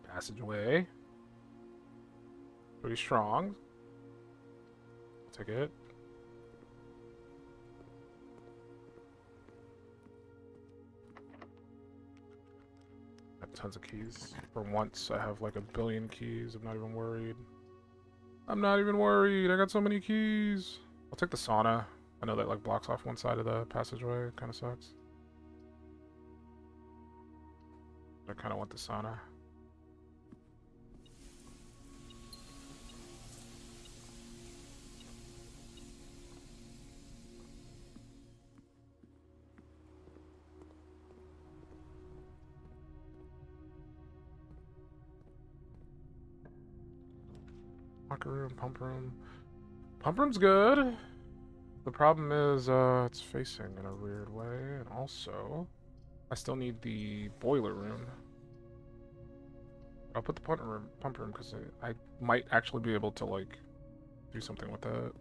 Passageway. Pretty strong. I'll take it. I have tons of keys. For once, I have like 1 billion keys. I'm not even worried. I'm not even worried. I got so many keys. I'll take the sauna. I know that like blocks off one side of the passageway. Kind of sucks. I kind of want the sauna. Locker room, pump room. Pump room's good. The problem is, it's facing in a weird way, and also, I still need the boiler room. I'll put the pump room because I might actually be able to like do something with that.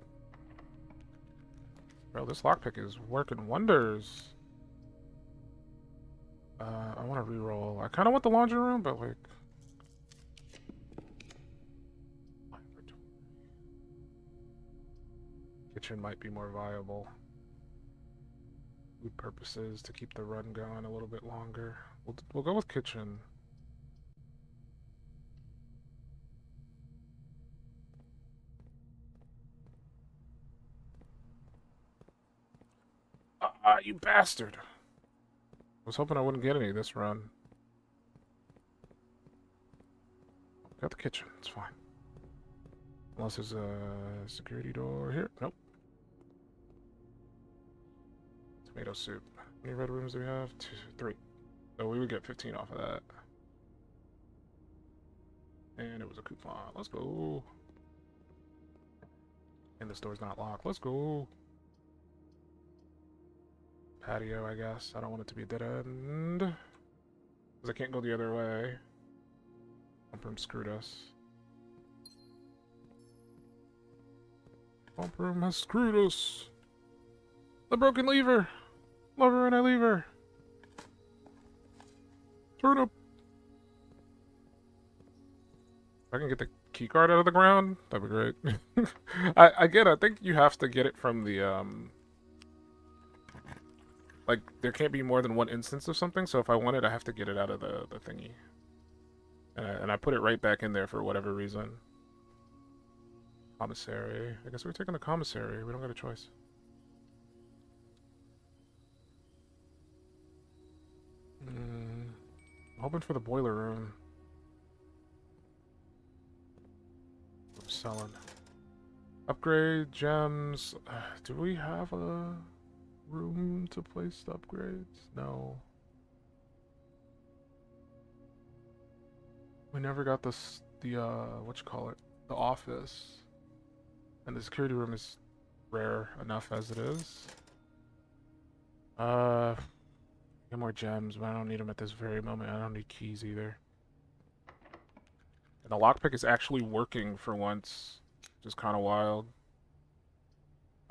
Bro, this lockpick is working wonders. I want to reroll. I kind of want the laundry room, but like. Kitchen might be more viable. Food purposes to keep the run going a little bit longer. We'll go with kitchen. Ah, you bastard! I was hoping I wouldn't get any this run. Got the kitchen, it's fine. Unless there's a security door here. Nope. Tomato soup. How many red rooms do we have? 2, 3. So we would get 15 off of that. And it was a coupon. Let's go. And the store's not locked. Let's go. Patio, I guess. I don't want it to be a dead end. Because I can't go the other way. Pump room screwed us. Pump room has screwed us. The broken lever. Lever and I lever. Turn up. If I can get the key card out of the ground, that'd be great. I think you have to get it from the like there can't be more than one instance of something, so if I want it I have to get it out of the thingy. And I put it right back in there for whatever reason. Commissary. I guess we're taking the commissary. We don't got a choice. Hoping for the boiler room. I'm selling. Upgrade, gems. Do we have a room to place the upgrades? No. We never got the what you call it? The office. And the security room is rare enough as it is. Get more gems, but I don't need them at this very moment. I don't need keys either. And the lockpick is actually working for once, which is kind of wild.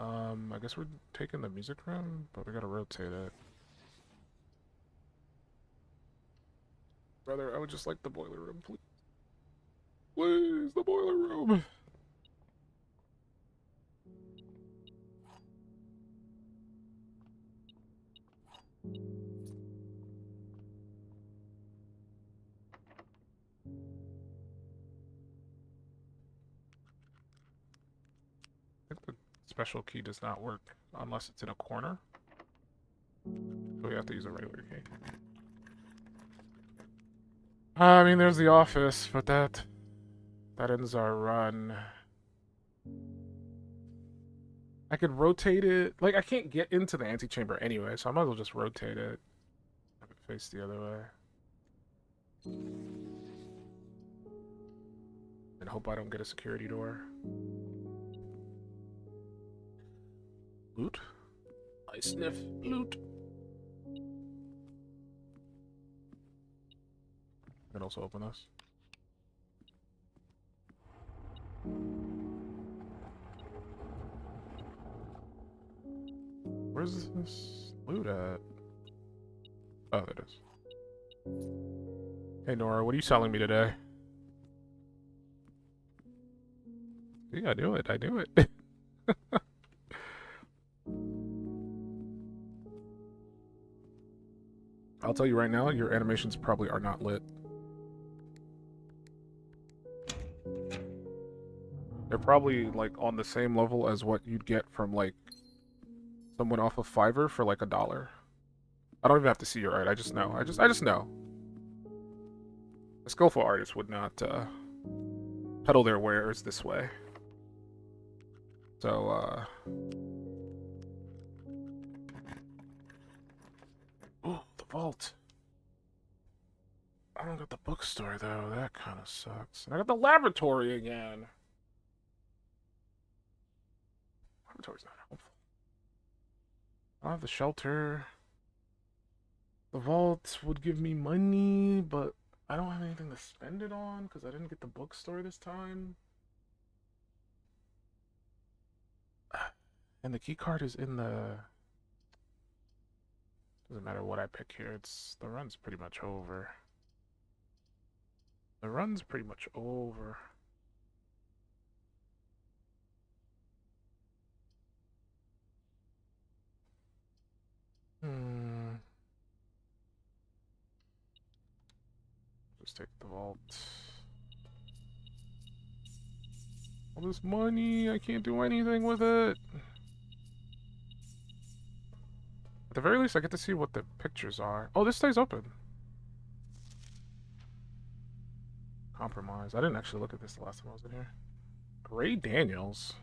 I guess we're taking the music room, but we gotta rotate it. Brother, I would just like the boiler room, please. Please, the boiler room. I think the special key does not work unless it's in a corner. So we have to use a regular key. I mean, there's the office, but that ends our run. I could rotate it. Like, I can't get into the antechamber anyway, so I might as well just rotate it. Have it face the other way. And hope I don't get a security door. Loot? I sniff loot. I can also open this. Where's this loot at? Oh, there it is. Hey Nora, what are you selling me today? See, I knew it. I knew it. I'll tell you right now, your animations probably are not lit. They're probably like on the same level as what you'd get from like someone off of Fiverr for like $1. I don't even have to see your art. I just know. I just know. A skillful artist would not peddle their wares this way. So oh, the vault. I don't got the bookstore though. That kind of sucks. And I got the laboratory again. Laboratory's not helpful. I have the shelter. The vault would give me money, but I don't have anything to spend it on because I didn't get the bookstore this time. And the key card is in the... Doesn't matter what I pick here. The run's pretty much over. The run's pretty much over. Just take the vault. All this money, I can't do anything with it. At the very least, I get to see what the pictures are. Oh, this stays open. Compromise. I didn't actually look at this the last time I was in here. Gray Daniels.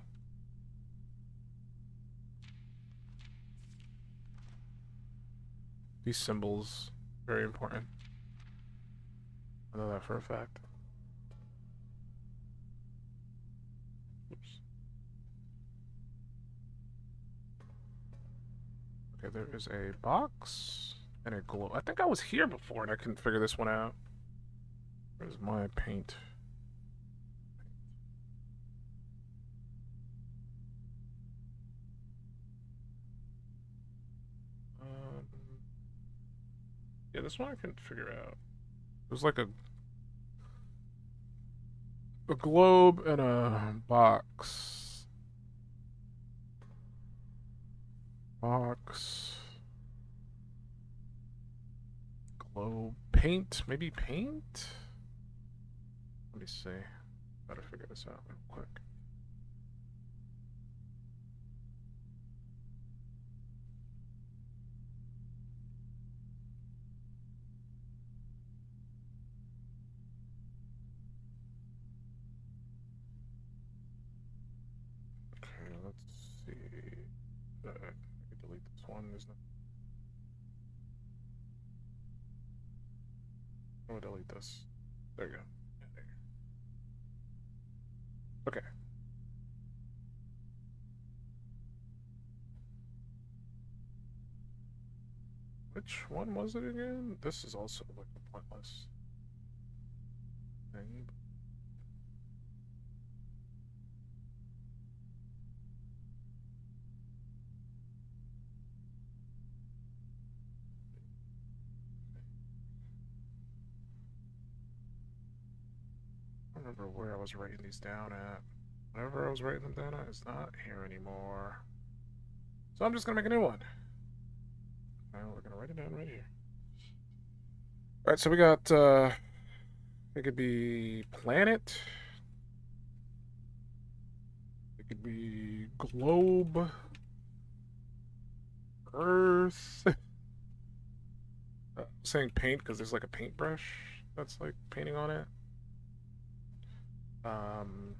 These symbols, very important. I know that for a fact. Oops. Okay, there is a box and a glow. I think I was here before and I couldn't figure this one out. Where's my paint? Yeah, this one I couldn't figure out. It was like a globe and a box. Box. Globe. Paint. Maybe paint? Let me see. Better figure this out real quick. Okay, let's see. I can delete this one. There's no. I'm gonna delete this. There you go. Yeah, there you go. Okay. Which one was it again? This is also like a pointless thing. I don't remember where I was writing these down at. Whenever I was writing them down at, it's not here anymore. So I'm just gonna make a new one. Now we're gonna write it down right here. Alright, so we got it could be planet. It could be globe. Earth. Saying paint because there's like a paintbrush that's like painting on it. Um,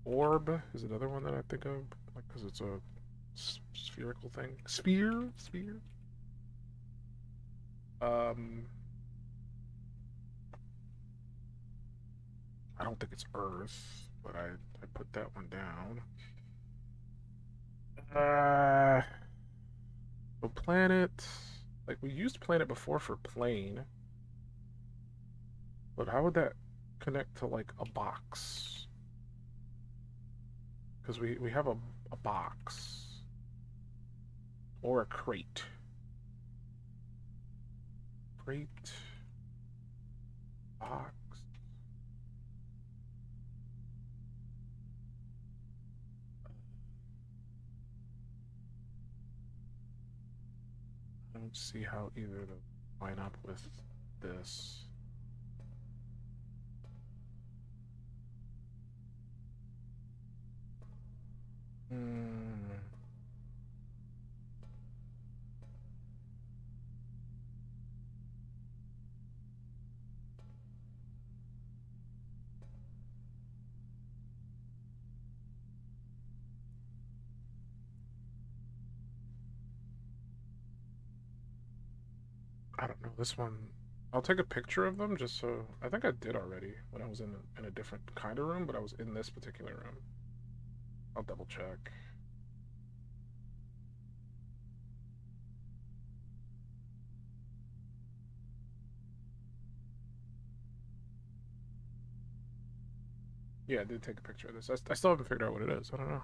Orb is another one that I think of, like because it's a spherical thing. Sphere. Um, I don't think it's Earth, but I put that one down. So planet, like we used planet before for plane, but how would that connect to like a box? Because we have a box or a crate. Crate, box. I don't see how either to line up with this. Hmm. I don't know. This one, I'll take a picture of them just so. I think I did already when I was in a different kind of room, but I was in this particular room. I'll double check. Yeah, I did take a picture of this. I still haven't figured out what it is. I don't know.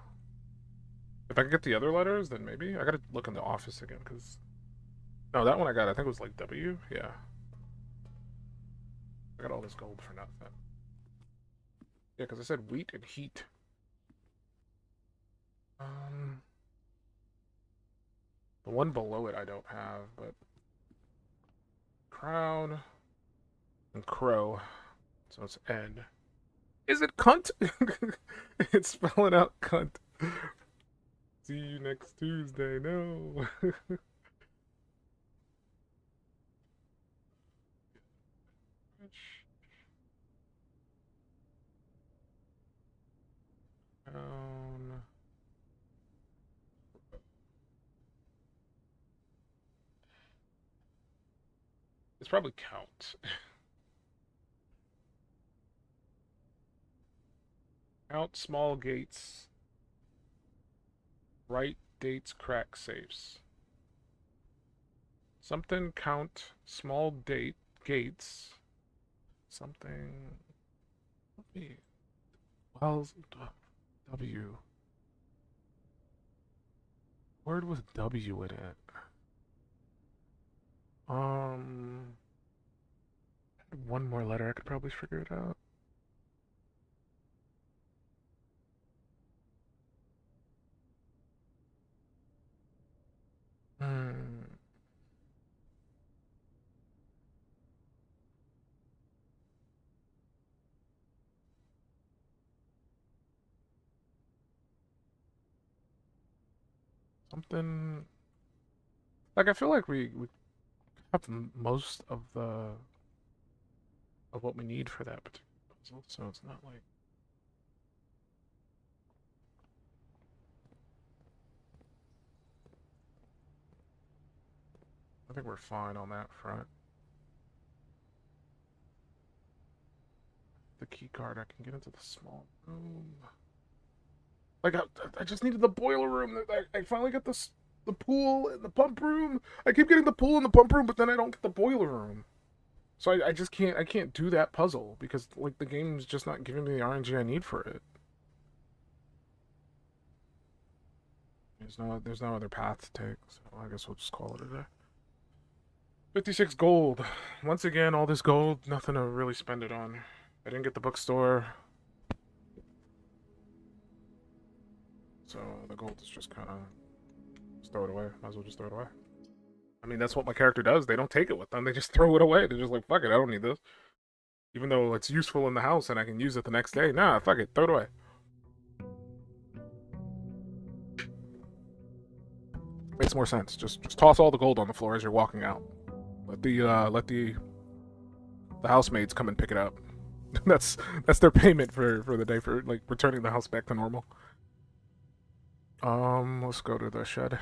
If I could get the other letters, then maybe. I gotta look in the office again because. No, that one I got. I think it was like W. Yeah. I got all this gold for nothing. Yeah, because I said wheat and heat. Um, the one below it I don't have, but crown and crow. So it's N. Is it cunt? It's spelling out cunt. See you next Tuesday. No. Crown. It's probably count. Count small gates. Write dates, crack safes. Something count small date gates. Something. Wells W. Word with W in it. Um, one more letter, I could probably figure it out. Hmm. Something like I feel like we have most of the of what we need for that particular puzzle, so it's not like I think we're fine on that front. The key card, I can get into the small room. Like I just needed the boiler room. I finally got the pool and the pump room. I keep getting the pool and the pump room, but then I don't get the boiler room. So I just can't do that puzzle because like the game's just not giving me the RNG I need for it. There's no other path to take, so I guess we'll just call it a day. 56 gold. Once again, all this gold, nothing to really spend it on. I didn't get the bookstore. So the gold is just kind of just throw it away. Might as well just throw it away. I mean, that's what my character does. They don't take it with them. They just throw it away. They're just like, fuck it, I don't need this. Even though it's useful in the house and I can use it the next day. Nah, fuck it, throw it away. Makes more sense. Just toss all the gold on the floor as you're walking out. Let the housemaids come and pick it up. that's their payment for the day for like returning the house back to normal. Let's go to the shed.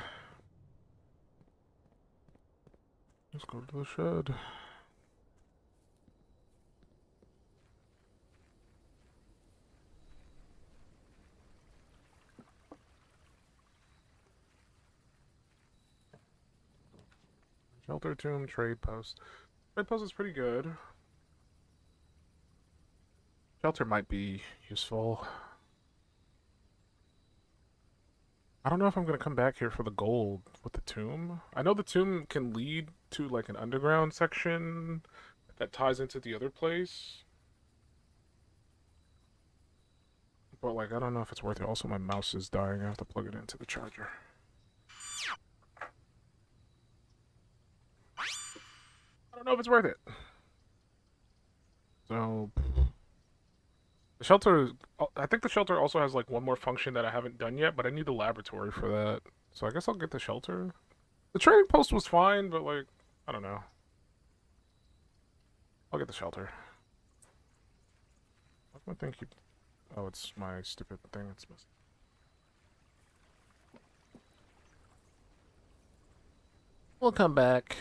Let's go to the shed. Shelter tomb, trade post. Trade post is pretty good. Shelter might be useful. I don't know if I'm gonna come back here for the gold with the tomb. I know the tomb can lead to like an underground section that ties into the other place. But like I don't know if it's worth it. Also my mouse is dying. I have to plug it into the charger. I don't know if it's worth it. So the shelter, I think the shelter also has like one more function that I haven't done yet, but I need the laboratory for that. So I guess I'll get the shelter. The trading post was fine, but like, I don't know. I'll get the shelter. What's my thing keep? Oh, it's my stupid thing. It's missing. We'll come back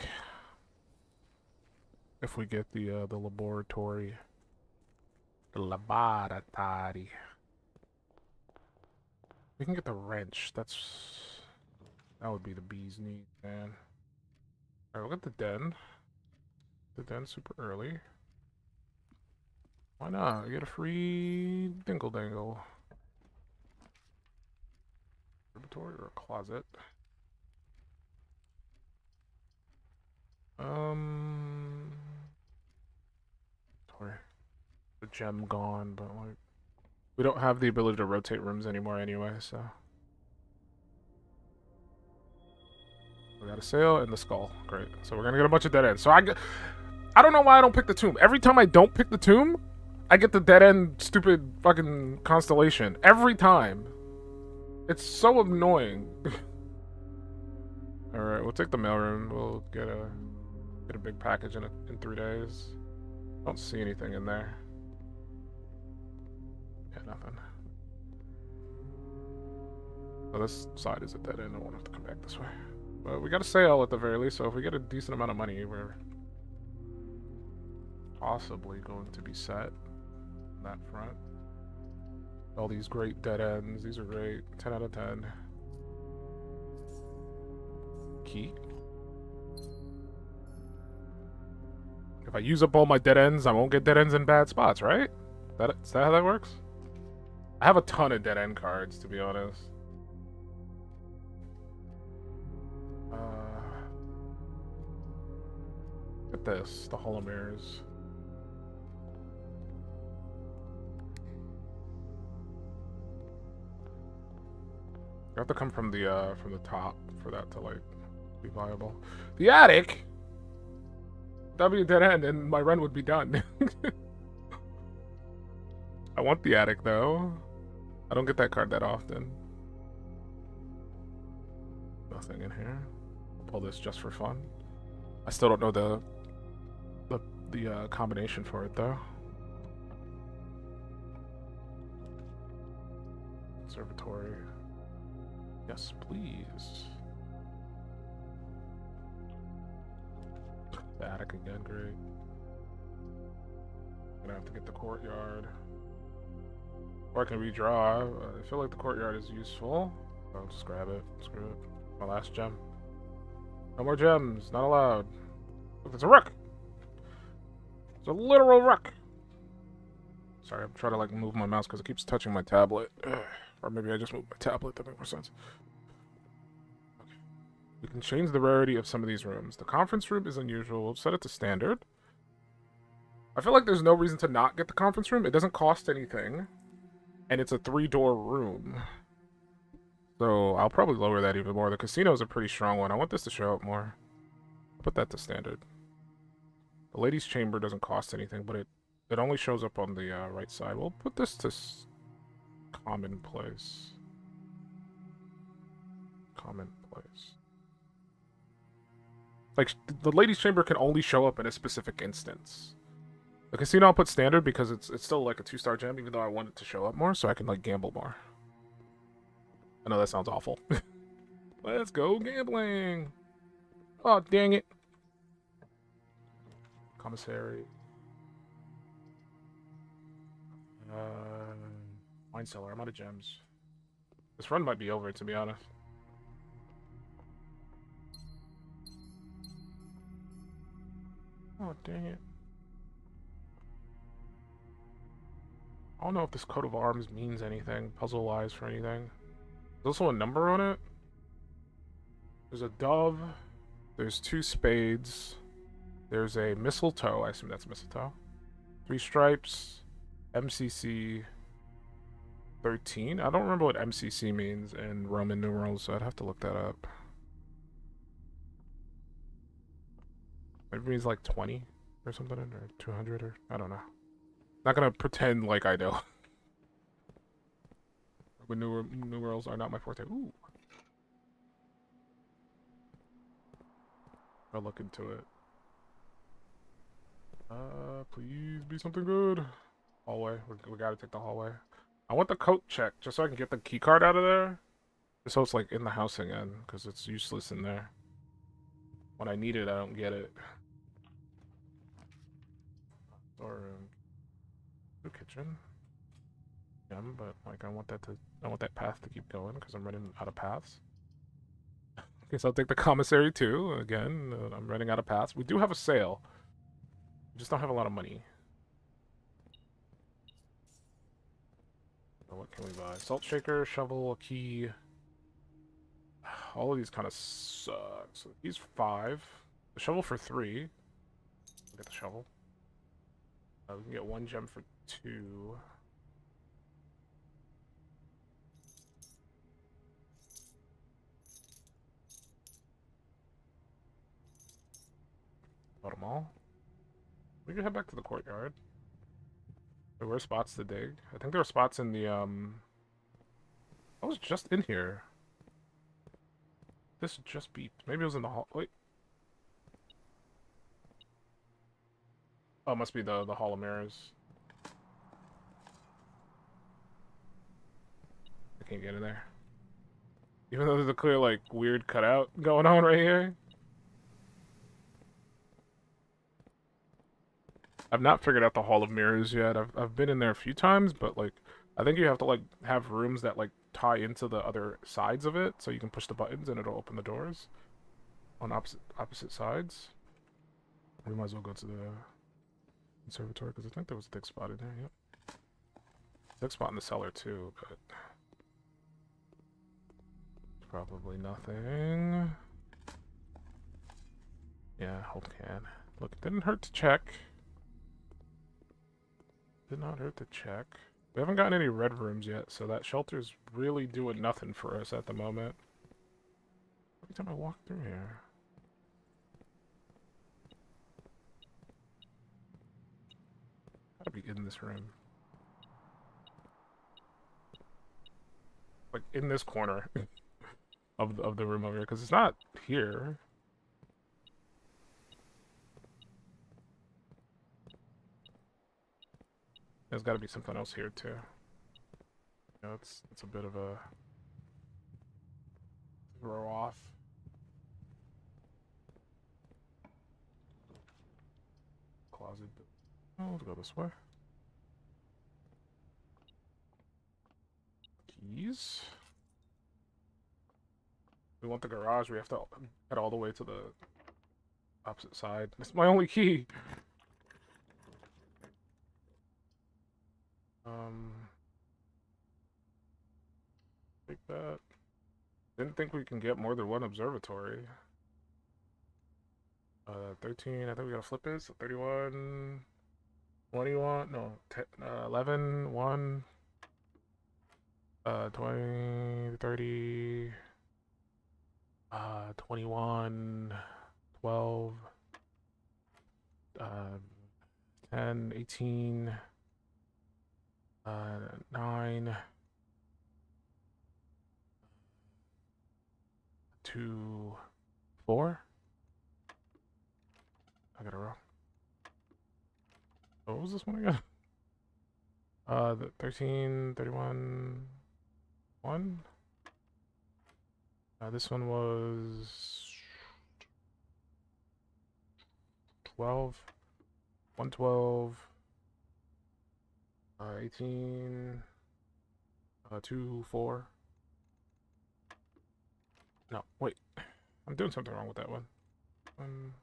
if we get the laboratory. The laboratory. We can get the wrench. That would be the bee's knees, man. Alright, we'll get the den. The den super early. Why not? You get a free dingle dangle. Laboratory or a closet? Sorry. The gem gone, but like we don't have the ability to rotate rooms anymore anyway, so we got a sail and the skull. Great. So we're gonna get a bunch of dead ends. So I don't know why I don't pick the tomb. Every time I don't pick the tomb, I get the dead end stupid fucking constellation. Every time. It's so annoying. Alright, we'll take the mailroom. We'll get a big package in 3 days. Don't see anything in there. Yeah, nothing. Oh, this side is a dead end. I won't have to come back this way. But we got a sale at the very least, so if we get a decent amount of money, we're possibly going to be set on that front. All these great dead ends. These are great. 10 out of 10. Key. If I use up all my dead ends, I won't get dead ends in bad spots, right? Is that how that works? I have a ton of dead end cards, to be honest. this, the Hall of Mirrors. You have to come from the top for that to like be viable. The attic. That'd be a dead end, and my run would be done. I want the attic though. I don't get that card that often. Nothing in here. I'll pull this just for fun. I still don't know the combination for it though. Observatory. Yes, please. The attic again, great. Gonna have to get the courtyard. Or I can redraw. I feel like the courtyard is useful. I'll just grab it. Screw it. My last gem. No more gems. Not allowed. Look, there's a rook! It's a literal rook! Sorry, I'm trying to like move my mouse because it keeps touching my tablet. Ugh. Or maybe I just moved my tablet. That makes more sense. Okay. We can change the rarity of some of these rooms. The conference room is unusual. We'll set it to standard. I feel like there's no reason to not get the conference room. It doesn't cost anything. And it's a 3-door room. So I'll probably lower that even more. The casino is a pretty strong one. I want this to show up more. I'll put that to standard. The ladies' chamber doesn't cost anything, but it only shows up on the right side. We'll put this to commonplace. Commonplace. Like, the ladies' chamber can only show up in a specific instance. The casino I'll put standard because it's still like a 2-star gem, even though I want it to show up more, so I can like gamble more. I know that sounds awful. Let's go gambling! Oh, dang it. Commissary. Wine cellar. I'm out of gems. This run might be over, to be honest. Oh, dang it. I don't know if this coat of arms means anything, puzzle-wise, for anything. There's also a number on it. There's a dove. There's 2 spades. There's a mistletoe. I assume that's mistletoe. 3 stripes. MCC 13. I don't remember what MCC means in Roman numerals, so I'd have to look that up. Maybe it means like 20 or something, or 200, or I don't know. Not gonna pretend like I know. Roman numerals are not my forte. Ooh. I'll look into it. Please be something good. Hallway. We gotta take the hallway. I want the coat check just so I can get the key card out of there. Just so it's like in the house again, because it's useless in there. When I need it, I don't get it. Or the kitchen. Yeah, but like I want that path to keep going because I'm running out of paths. Okay, so I'll take the commissary too. Again, I'm running out of paths. We do have a sale. We just don't have a lot of money. So what can we buy? Salt shaker, shovel, a key. All of these kind of suck. So he's 5. The shovel for 3. Get the shovel. We can get 1 gem for 2. Bought them all. We can head back to the courtyard. There were spots to dig. I think there were spots in the, I was just in here. This just beeped. Maybe it was in the hall. Wait. Oh, it must be the Hall of Mirrors. I can't get in there. Even though there's a clear, like, weird cutout going on right here. I've not figured out the Hall of Mirrors yet. I've been in there a few times, but, like, I think you have to, like, have rooms that, like, tie into the other sides of it, so you can push the buttons and it'll open the doors on opposite sides. We might as well go to the conservatory, because I think there was a thick spot in there, yep. Thick spot in the cellar, too, but... probably nothing. Yeah, hold can. Look, it didn't hurt to check. Did not hurt to check. We haven't gotten any red rooms yet, so that shelter's really doing nothing for us at the moment. Every time I walk through here. Gotta be in this room. Like, in this corner of the room over here, because it's not here. There's got to be something else here too. You know, it's a bit of a throw off. Closet. Oh, let's go this way. Keys. We want the garage. We have to head all the way to the opposite side. It's my only key. Take that. Didn't think we can get more than one observatory. 13, I think we gotta flip it, so 31, 21, no, 10, 11, 1, 20, 30, 21, 12, 10, 18, 9, 2, 4. I got it wrong. Oh, what was this one again? The 13, 31, 1. This one was 12, 112, 18, 2, 4. No, wait. I'm doing something wrong with that one. 1,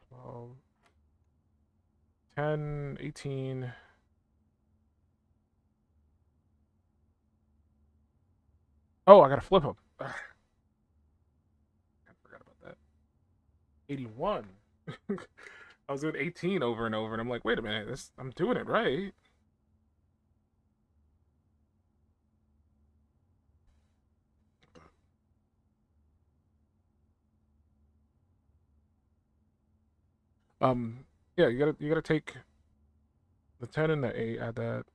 12, 10, 18. Oh, I gotta flip them. I forgot about that. 81. I was doing 18 over and over, and I'm like, wait a minute, I'm doing it right. Yeah, you gotta take the 10 and the 8, add that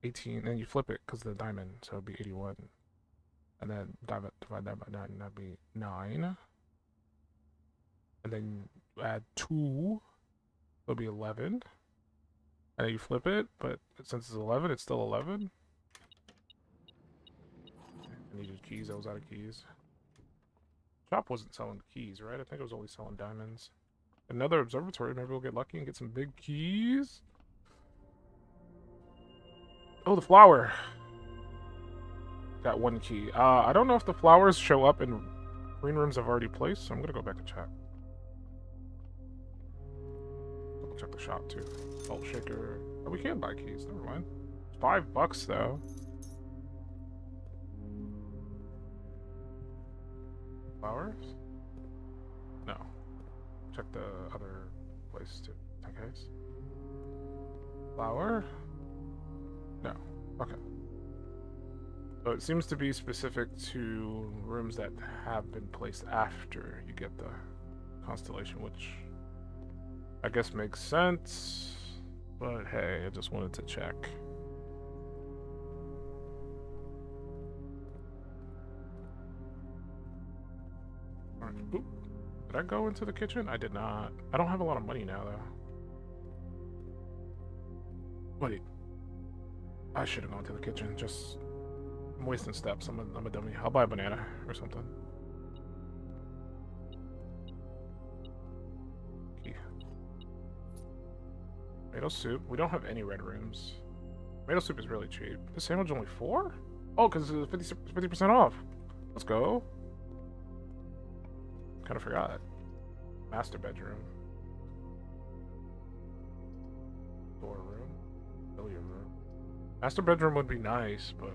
18, and you flip it because of the diamond, so it'd be 81. And then divide that by 9, that'd be 9. And then add 2, it'll be 11. And then you flip it, but since it's 11, it's still 11. I needed keys, I was out of keys. Shop wasn't selling keys, right? I think it was only selling diamonds. Another observatory, maybe we'll get lucky and get some big keys. Oh, the flower. Got 1 key. I don't know if the flowers show up in green rooms I've already placed, so I'm gonna go back and check. Double check the shop too. Salt shaker. Oh, we can buy keys. Never mind. It's $5 though. Flowers? No. Check the other place too. Okay. Flower? No. Okay. So it seems to be specific to rooms that have been placed after you get the constellation, which I guess makes sense. But hey, I just wanted to check. Alright. Oop. Did I go into the kitchen? I did not. I don't have a lot of money now, though. Wait. I should have gone to the kitchen. Just... I'm wasting steps. I'm a dummy. I'll buy a banana or something. Key. Tomato soup. We don't have any red rooms. Tomato soup is really cheap. This sandwich is only 4? Oh, because it's 50% off. Let's go. Kind of forgot. Master bedroom. Door room. Billiard room. Master bedroom would be nice, but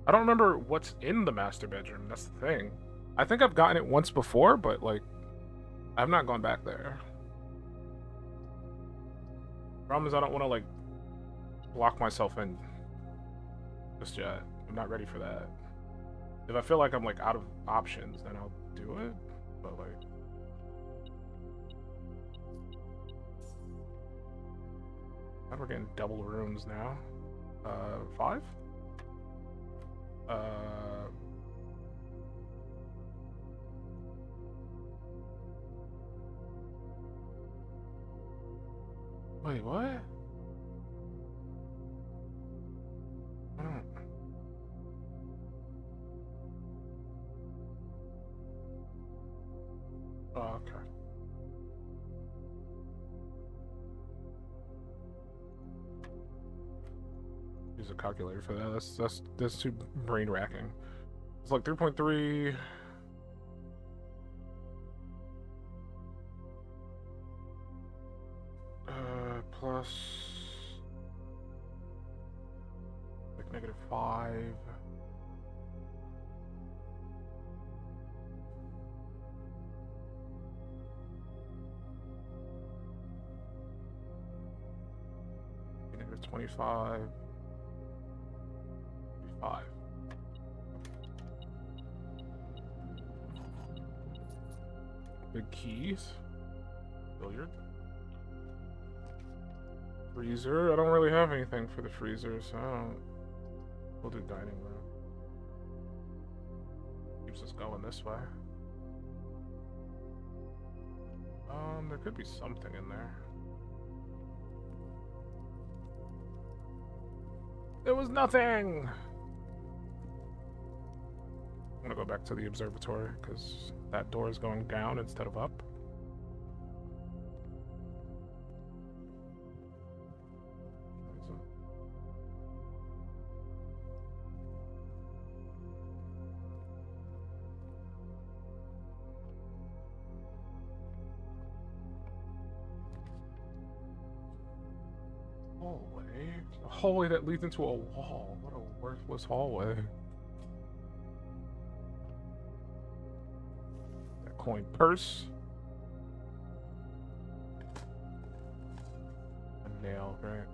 I don't remember what's in the master bedroom. That's the thing. I think I've gotten it once before, but like I've not gone back there. Problem is I don't want to like lock myself in just yet. I'm not ready for that. If I feel like I'm like out of options, then I'll do it. But like, now we're getting double rooms now. 5? Wait, what? I don't. Oh, okay. Use a calculator for that. That's too brain racking. It's like 3.3. Plus like -5. -25. 5. Big keys. Billiard. Freezer. I don't really have anything for the freezer, so we'll do dining room. Keeps us going this way. There could be something in there. There was nothing! I'm gonna go back to the observatory, because that door is going down instead of up. A hallway that leads into a wall. What a worthless hallway. That coin purse. A nail, right?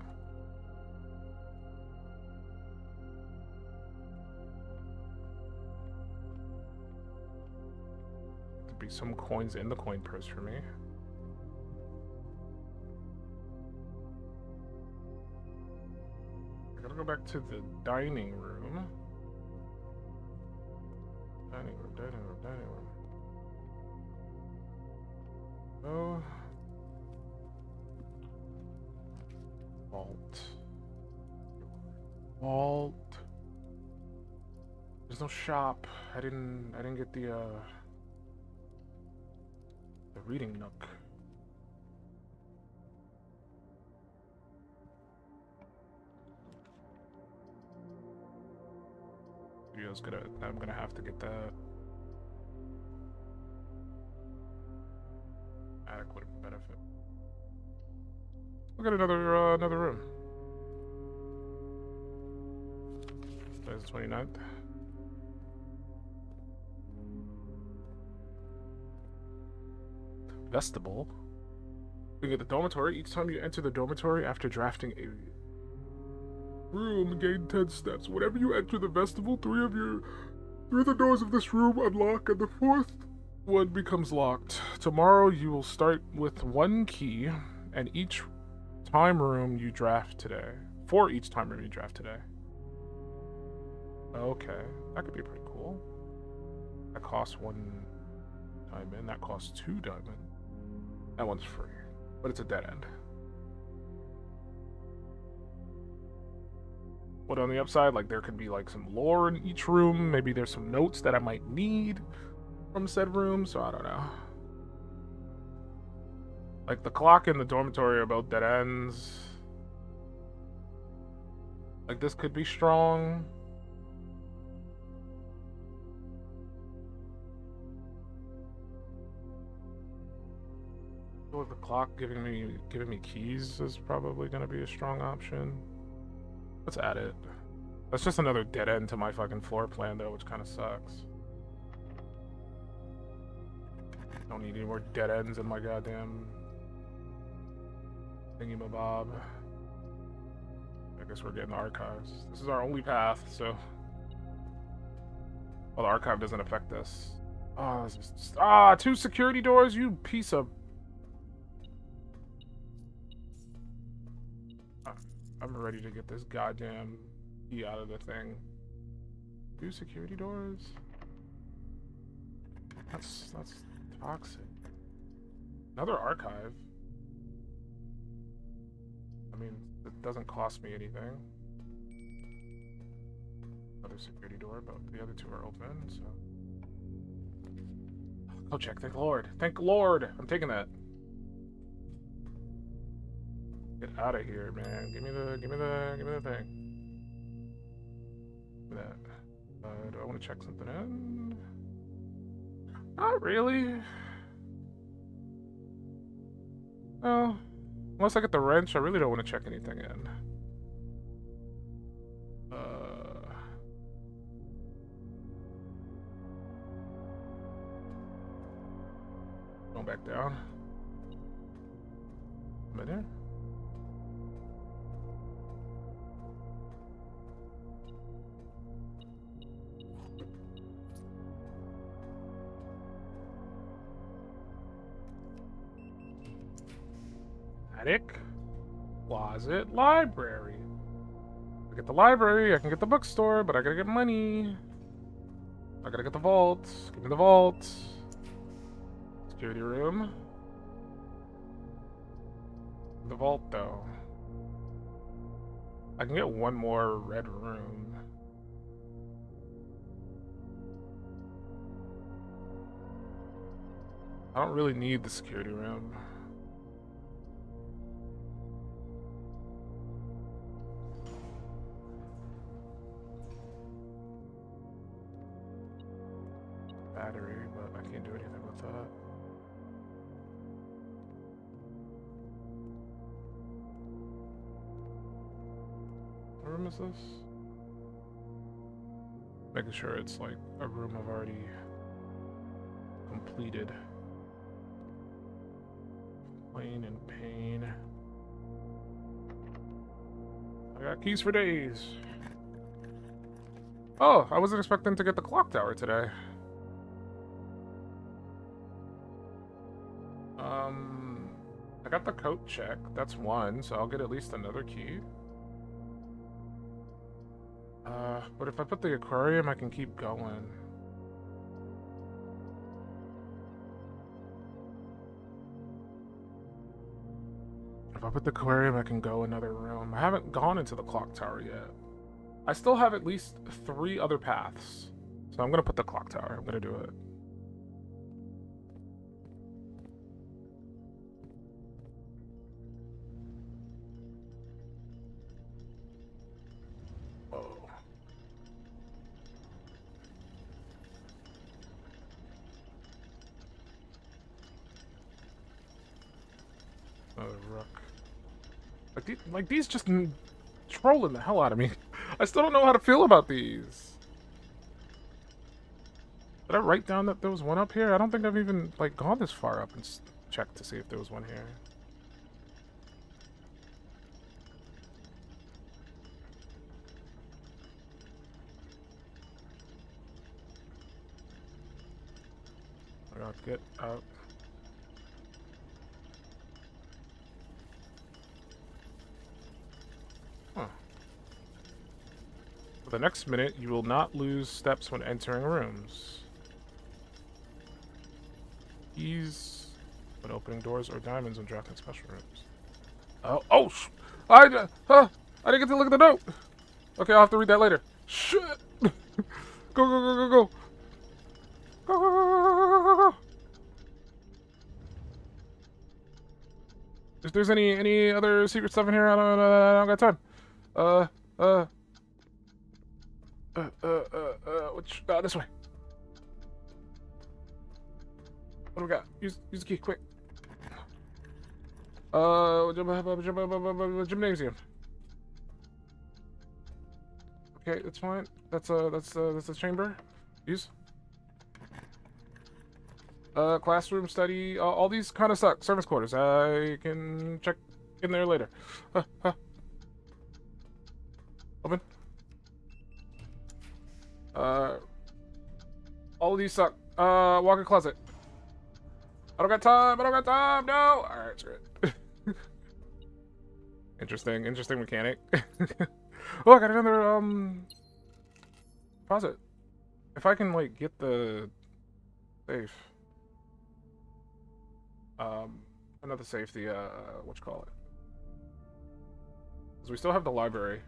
There'd be some coins in the coin purse for me. Go back to the dining room. Dining room. Oh. Vault. There's no shop. I didn't get the reading nook. I'm gonna have to get that. Adequate benefit. We'll get another room. Today's the 29th. Vestibule. We get the dormitory. Each time you enter the dormitory after drafting a room, gain 10 steps. Whenever you enter the vestibule, three of the doors of this room unlock, and the fourth one becomes locked. Tomorrow, you will start with 1 key, and each time room you draft today. For each time room you draft today. Okay, that could be pretty cool. That costs 1 diamond. That costs 2 diamond. That one's free, but it's a dead end. But on the upside, like, there could be like some lore in each room. Maybe there's some notes that I might need from said room, so I don't know. Like, the clock in the dormitory are about dead ends. Like, this could be strong. I feel like the clock giving me keys is probably gonna be a strong option. Let's add it. That's just another dead end to my fucking floor plan, though, which kind of sucks. Don't need any more dead ends in my goddamn Thingy-mabob. I guess we're getting the archives. This is our only path, so... Well, the archive doesn't affect us. Oh, this is just... Ah, 2 security doors, you piece of... I'm ready to get this goddamn key out of the thing. 2 security doors? That's toxic. Another archive. I mean, it doesn't cost me anything. Another security door, but the other 2 are open, so... Oh, check. Thank Lord. Thank Lord! I'm taking that. Get out of here, man. Give me the thing. Give me that. Do I want to check something in? Not really. Oh. Unless I get the wrench, I really don't want to check anything in. Going back down. Am I there? Attic, closet, library. I get the library, I can get the bookstore, but I gotta get money. I gotta get the vault. Give me the vault. Security room. The vault, though. I can get one more red room. I don't really need the security room. Battery, but I can't do anything with that. What room is this? Making sure it's like a room I've already completed. Plain and pain. I got keys for days. Oh, I wasn't expecting to get the clock tower today. I got the coat check. That's 1, so I'll get at least another key. But if I put the aquarium, I can keep going. If I put the aquarium, I can go another room. I haven't gone into the clock tower yet. I still have at least 3 other paths. So I'm gonna put the clock tower. I'm gonna do it. Another rook. Like these just trolling the hell out of me. I still don't know how to feel about these. Did I write down that there was one up here? I don't think I've even like gone this far up and checked to see if there was one here. I gotta get out. Huh. For the next minute, you will not lose steps when entering rooms. Keys when opening doors or diamonds when drafting special rooms. I didn't get to look at the note. Okay, I'll have to read that later. Shit! Go, go, go, go, go. Go, go, go, go, go, go, go. If there's any other secret stuff in here, I don't got time. Which, this way. What do we got? Use the key, quick. Gymnasium. Okay, that's fine. That's the chamber. Use. Classroom, study, all these kind of stuff. Service quarters. I can check in there later. Open. All of these suck. Walk in closet. I don't got time. I don't got time. No. All right, screw it. Interesting mechanic. Oh, I got another deposit. If I can like get the safe, another safe, the what you call it? Because we still have the library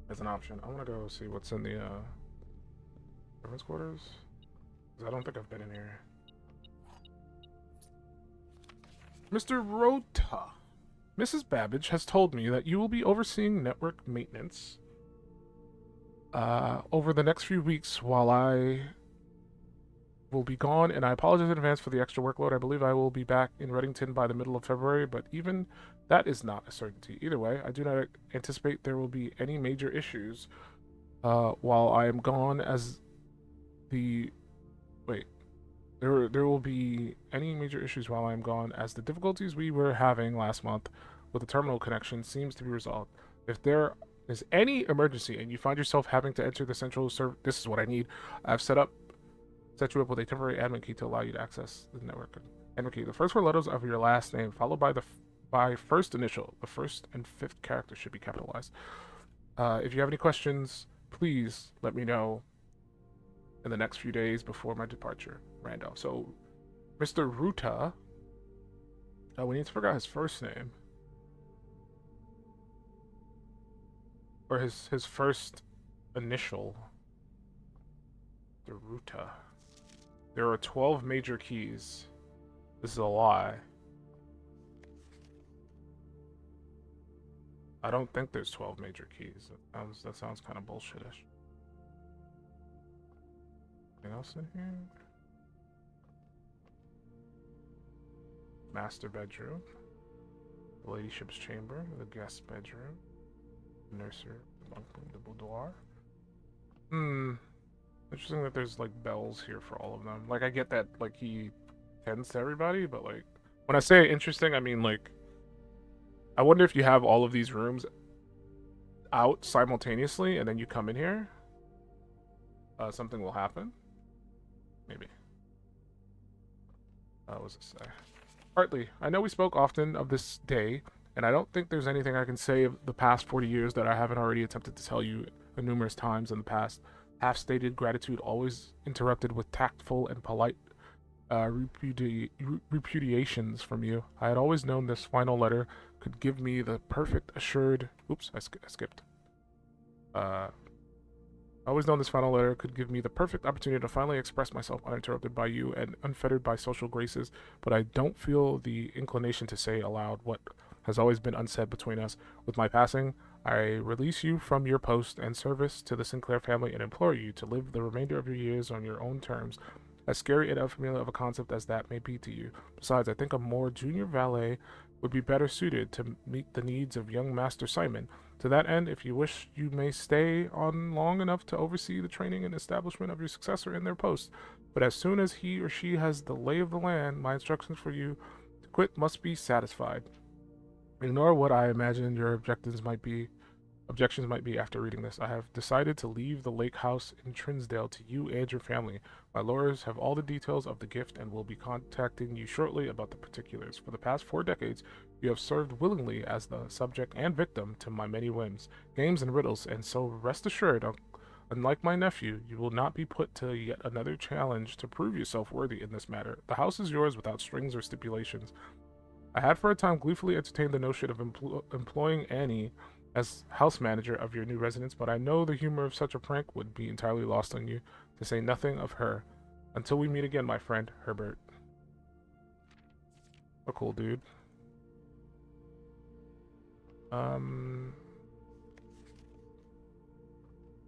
as an option. I want to go see what's in the servants' quarters. Because I don't think I've been in here. Mr. Rota, Mrs. Babbage has told me that you will be overseeing network maintenance over the next few weeks while I will be gone, and I apologize in advance for the extra workload. I believe I will be back in Reddington by the middle of February, but even that is not a certainty. Either way, I do not anticipate there will be any major issues while I am gone as the... Wait. There will be any major issues while I am gone, as the difficulties we were having last month with the terminal connection seems to be resolved. If there is any emergency and you find yourself having to enter the central server, this is what I need. I've set you up with a temporary admin key to allow you to access the network. Admin key. The first four letters of your last name, followed by first initial. The first and fifth character should be capitalized. If you have any questions, please let me know in the next few days before my departure. Randolph. So, Mr. Ruta. We need to figure out his first name. Or his first initial. Mr. Ruta. There are 12 major keys. This is a lie. I don't think there's 12 major keys. That sounds kind of bullshitish. Anything else in here? Master bedroom, the ladyship's chamber, the guest bedroom, the nursery, the bunk room, the boudoir. Interesting that there's like bells here for all of them. Like I get that like he tends to everybody, but like when I say interesting, I mean like I wonder if you have all of these rooms out simultaneously and then you come in here, something will happen. Maybe. What was it say? Partly, I know we spoke often of this day, and I don't think there's anything I can say of the past 40 years that I haven't already attempted to tell you numerous times in the past. Half-stated gratitude always interrupted with tactful and polite repudiations from you. I had always known this final letter could give me the perfect assured... Oops, I skipped. I always known this final letter could give me the perfect opportunity to finally express myself uninterrupted by you and unfettered by social graces, but I don't feel the inclination to say aloud what has always been unsaid between us. With my passing, I release you from your post and service to the Sinclair family and implore you to live the remainder of your years on your own terms, as scary and unfamiliar of a concept as that may be to you. Besides, I think a more junior valet would be better suited to meet the needs of young Master Simon. To that end, if you wish, you may stay on long enough to oversee the training and establishment of your successor in their post. But as soon as he or she has the lay of the land, my instructions for you to quit must be satisfied. Ignore what I imagine your objections might be after reading this. I have decided to leave the lake house in Trinsdale to you and your family. My lawyers have all the details of the gift and will be contacting you shortly about the particulars. For the past 4 decades, you have served willingly as the subject and victim to my many whims, games, and riddles, and so rest assured, unlike my nephew, you will not be put to yet another challenge to prove yourself worthy in this matter. The house is yours without strings or stipulations. I had for a time gleefully entertained the notion of employing Annie as house manager of your new residence, but I know the humor of such a prank would be entirely lost on you, to say nothing of her. Until we meet again, my friend, Herbert. A cool dude.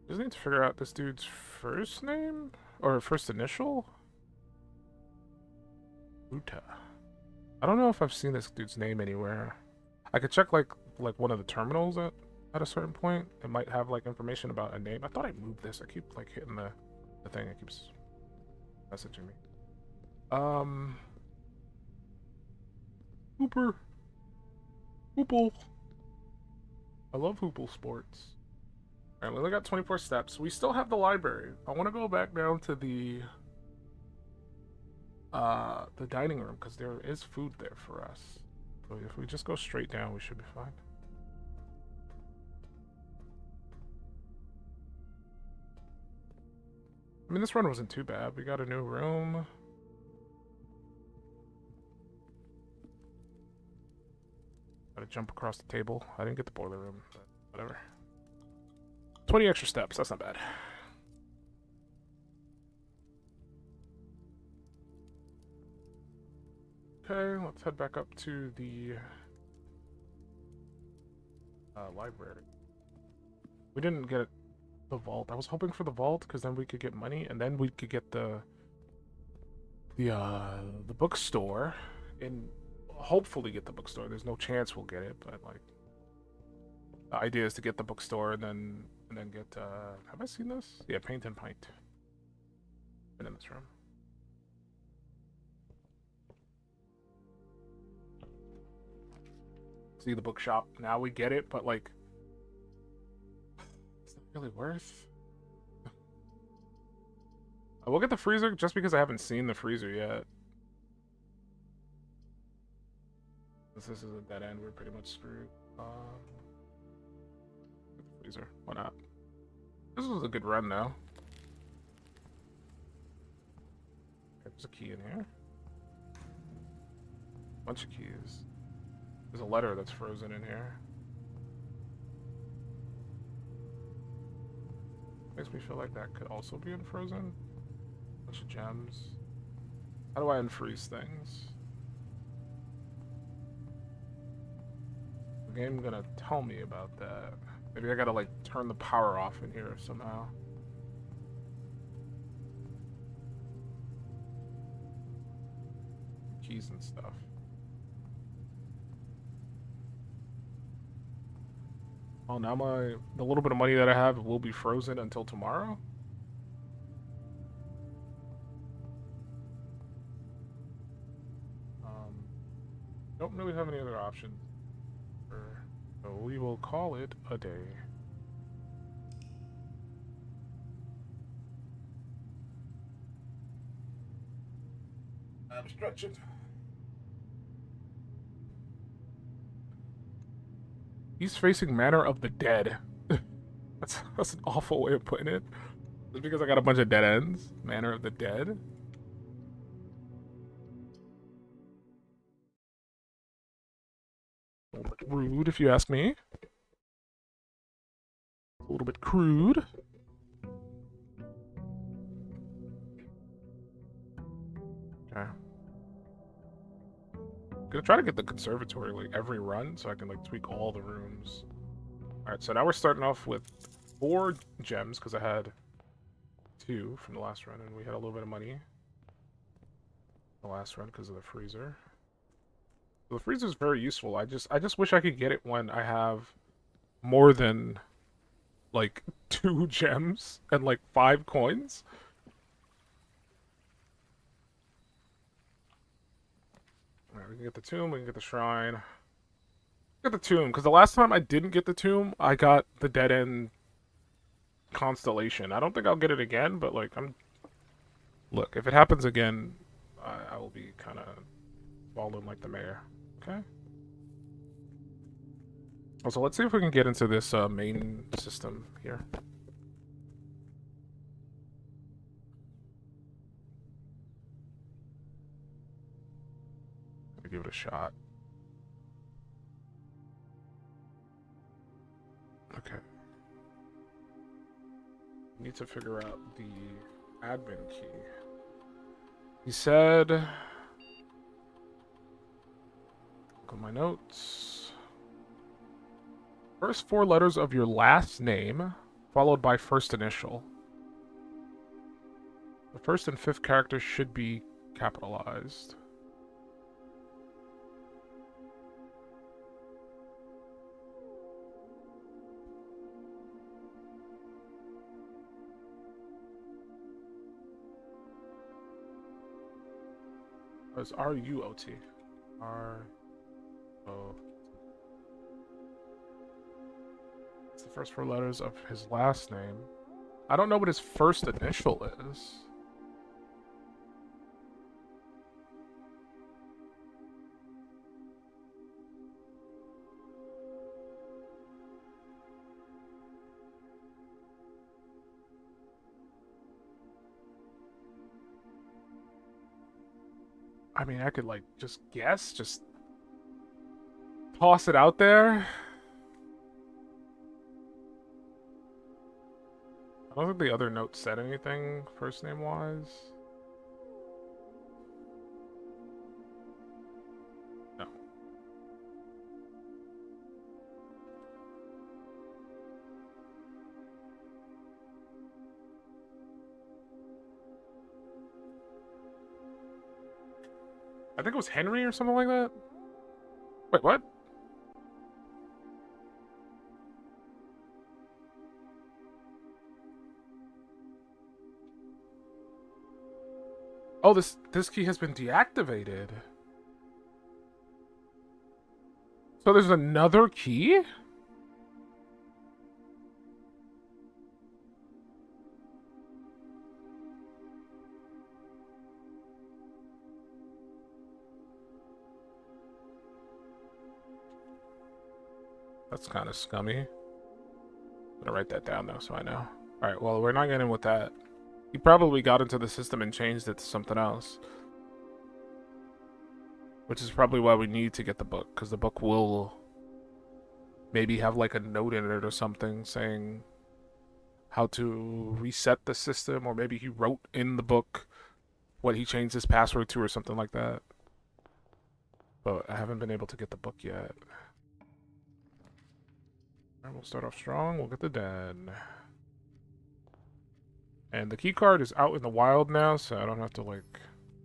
Just need to figure out this dude's first name? Or first initial? Uta. I don't know if I've seen this dude's name anywhere. I could check like one of the terminals at a certain point. It might have like information about a name. I thought I moved this. I keep like hitting the thing. It keeps messaging me. Cooper. Hoople. I love Hoople sports. Alright, we only got 24 steps. We still have the library. I want to go back down to the dining room because there is food there for us. So if we just go straight down, we should be fine. I mean, this run wasn't too bad. We got a new room. Gotta jump across the table. I didn't get the boiler room, but whatever. 20 extra steps. That's not bad. Okay, let's head back up to the library. We didn't get the vault. I was hoping for the vault because then we could get money, and then we could get the bookstore, and hopefully get the bookstore. There's no chance we'll get it, but like the idea is to get the bookstore and then get. Have I seen this? Yeah, Paint and Pint. Been in this room. See the bookshop. Now we get it, but like, it's not really worth. I will get the freezer just because I haven't seen the freezer yet. Since this is a dead end, we're pretty much screwed. Get the freezer. Why not? This was a good run, though. Okay, there's a key in here. Bunch of keys. There's a letter that's frozen in here. Makes me feel like that could also be unfrozen. Bunch of gems. How do I unfreeze things? The game gonna tell me about that. Maybe I gotta like turn the power off in here somehow. Keys and stuff. Oh, now the little bit of money that I have will be frozen until tomorrow? Don't really have any other options. So we will call it a day. I'm stretching. He's facing Manor of the Dead. That's an awful way of putting it. Just because I got a bunch of dead ends. Manor of the Dead. A little bit rude, if you ask me. A little bit crude. Okay. Gonna try to get the conservatory like every run so I can like tweak all the rooms. Alright, so now we're starting off with 4 gems because I had 2 from the last run and we had a little bit of money the last run because of the freezer. So the freezer is very useful. I just wish I could get it when I have more than like 2 gems and like 5 coins. Alright, we can get the tomb, we can get the shrine. Get the tomb, because the last time I didn't get the tomb, I got the dead end constellation. I don't think I'll get it again, but like look, if it happens again, I will be kind of falling like the mayor. Okay. Also, let's see if we can get into this main system here. Give it a shot. Okay. Need to figure out the admin key. He said... Look at my notes. First 4 letters of your last name, followed by first initial. The first and 5th characters should be capitalized. It's R-U-O-T. R-O... first four letters of his last name. I don't know what his first initial is. I mean, I could, like, just guess, just toss it out there. I don't think the other note said anything first name wise. No. I think it was Henry or something like that. Wait, what? Oh, this key has been deactivated. So there's another key? That's kind of scummy. I'm gonna write that down though, so I know. Alright, well, we're not getting with that. He probably got into the system and changed it to something else. Which is probably why we need to get the book, because the book will maybe have like a note in it or something saying how to reset the system, or maybe he wrote in the book what he changed his password to or something like that. But I haven't been able to get the book yet. Alright, we'll start off strong. We'll get the den. And the key card is out in the wild now, so I don't have to, like,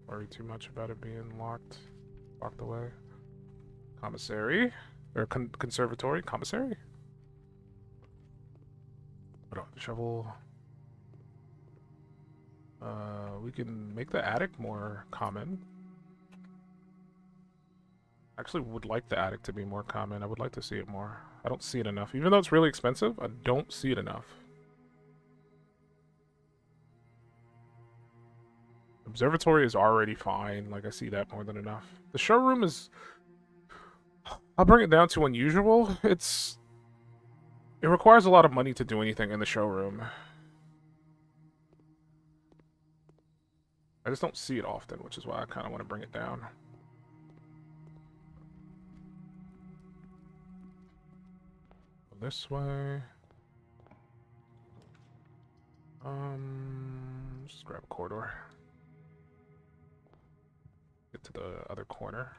worry too much about it being locked away. Commissary. Or conservatory. Commissary? Put on the shovel. We can make the attic more common. Actually would like the attic to be more common. I would like to see it more. I don't see it enough. Even though it's really expensive, I don't see it enough. Observatory is already fine. Like, I see that more than enough. The showroom is... I'll bring it down to unusual. It requires a lot of money to do anything in the showroom. I just don't see it often, which is why I kind of want to bring it down. This way. Just grab a corridor. Get to the other corner.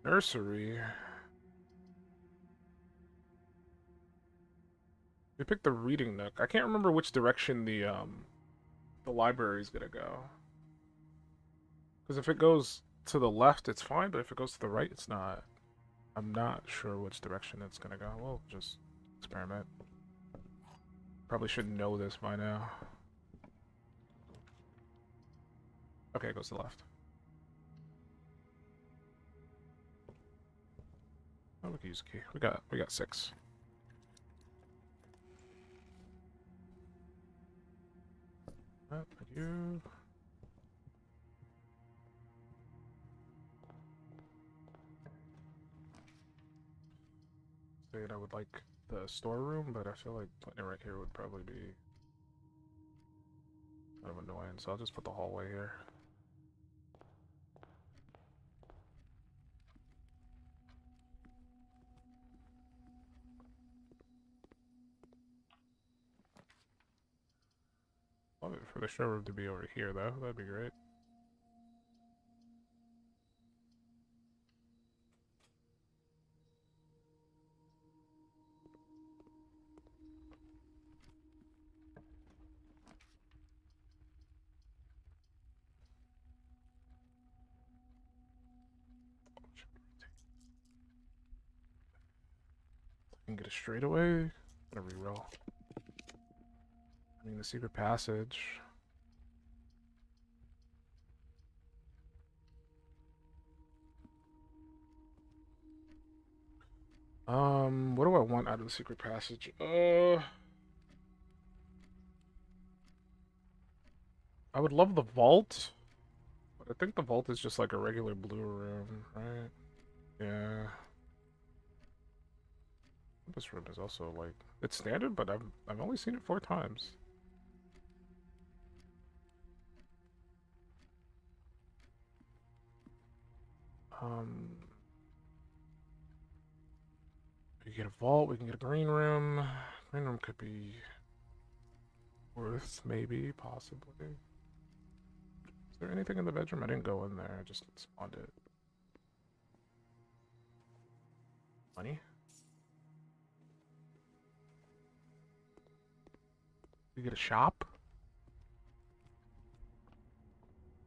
Nursery. We picked the reading nook. I can't remember which direction the library is gonna go. Because if it goes to the left, it's fine, but if it goes to the right, it's not. I'm not sure which direction it's gonna go. We'll just experiment. Probably should know this by now. Okay, it goes to the left. Oh, we can use a key. We got 6. Thank you. Saying I would like the storeroom, but I feel like putting it right here would probably be kind of annoying, so I'll just put the hallway here. Love it for the showroom to be over here, though. That'd be great. Can get a straightaway. Gonna reroll. I mean, the secret passage. What do I want out of the secret passage? I would love the vault, but I think the vault is just like a regular blue room, right? Yeah. This room is also like it's standard, but I've only seen it 4 times. Um, we can get a vault. We can get a green room. Green room could be worth maybe, possibly. Is there anything in the bedroom? I didn't go in there. I just spawned it. Money. We get a shop.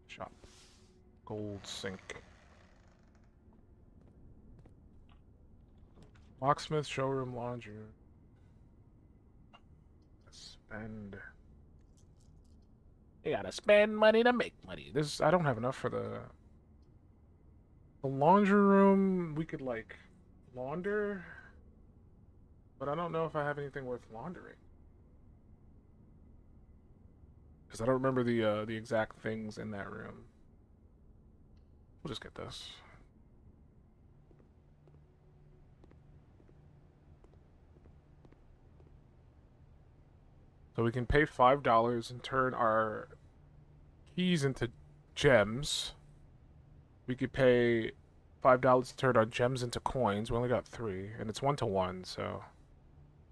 Shop. Gold sink. Locksmith, showroom, laundry. Spend. You gotta spend money to make money. This I don't have enough for the laundry room. We could like launder, but I don't know if I have anything worth laundering because I don't remember the exact things in that room. We'll just get this. So we can pay $5 and turn our keys into gems. We could pay $5 to turn our gems into coins. We only got 3, and it's 1-to-1, so.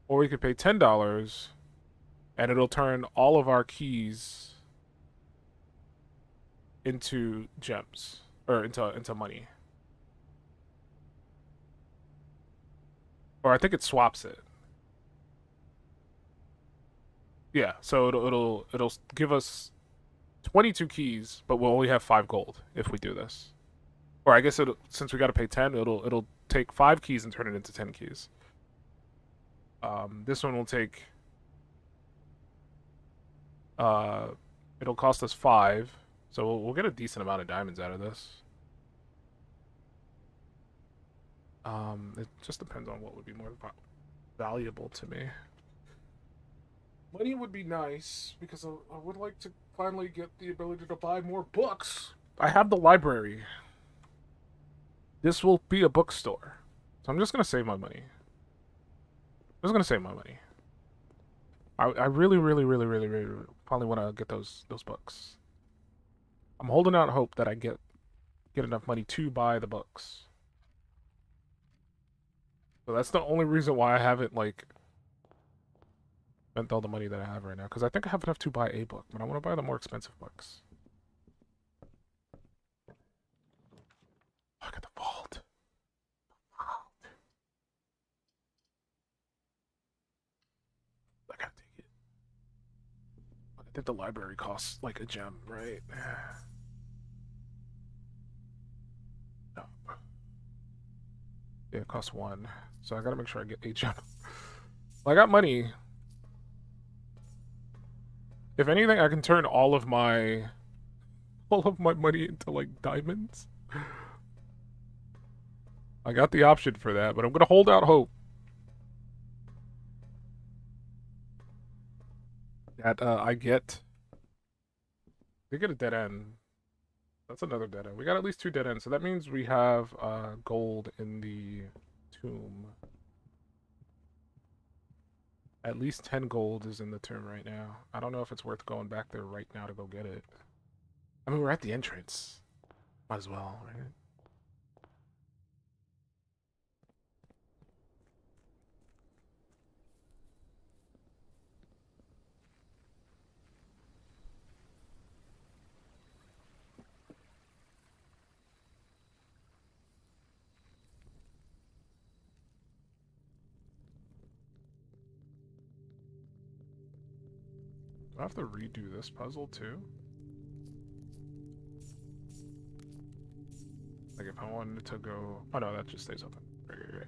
Or we could pay $10, and it'll turn all of our keys into gems or into money. Or I think it swaps it. Yeah, so it'll give us 22 keys, but we'll only have 5 gold if we do this. Or I guess since we got to pay 10, it'll take 5 keys and turn it into 10 keys. This one will take it'll cost us 5, so we'll get a decent amount of diamonds out of this. It just depends on what would be more valuable to me. Money would be nice because I would like to finally get the ability to buy more books. I have the library. This will be a bookstore. So I'm just gonna save my money. I'm just gonna save my money. I really, really, really, really, really probably want to get those books. I'm holding out hope that I get enough money to buy the books. So that's the only reason why I haven't like spent all the money that I have right now. Because I think I have enough to buy a book, but I want to buy the more expensive books. Look at the vault. I gotta take it. I think the library costs like a gem, right? No. Yeah, it costs 1. So I gotta make sure I get a gem. Well, I got money. If anything, I can turn all of my money into like diamonds. I got the option for that, but I'm gonna hold out hope that I get a dead end. That's another dead end. We got at least 2 dead ends, so that means we have gold in the tomb. At least 10 gold is in the tomb right now. I don't know if it's worth going back there right now to go get it. I mean, we're at the entrance. Might as well, right? Do I have to redo this puzzle too? Like if I wanted to go... Oh no, that just stays open. Right.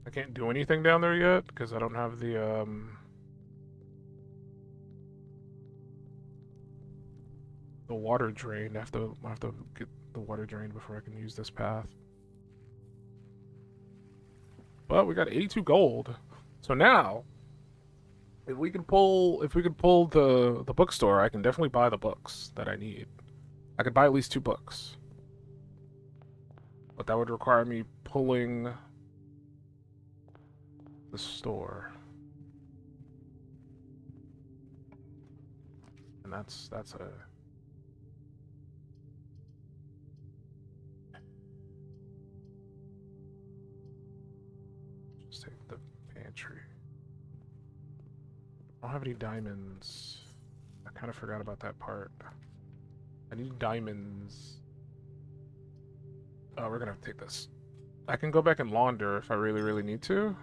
I can't do anything down there yet because I don't have the water drain. I have to get the water drain before I can use this path. But we got 82 gold. So now, if we can pull the bookstore, I can definitely buy the books that I need. I could buy at least 2 books. But that would require me pulling the store. And that's a just take the pantry. I don't have any diamonds. I kind of forgot about that part. I need diamonds. Oh, we're gonna have to take this. I can go back and launder if I really, really need to.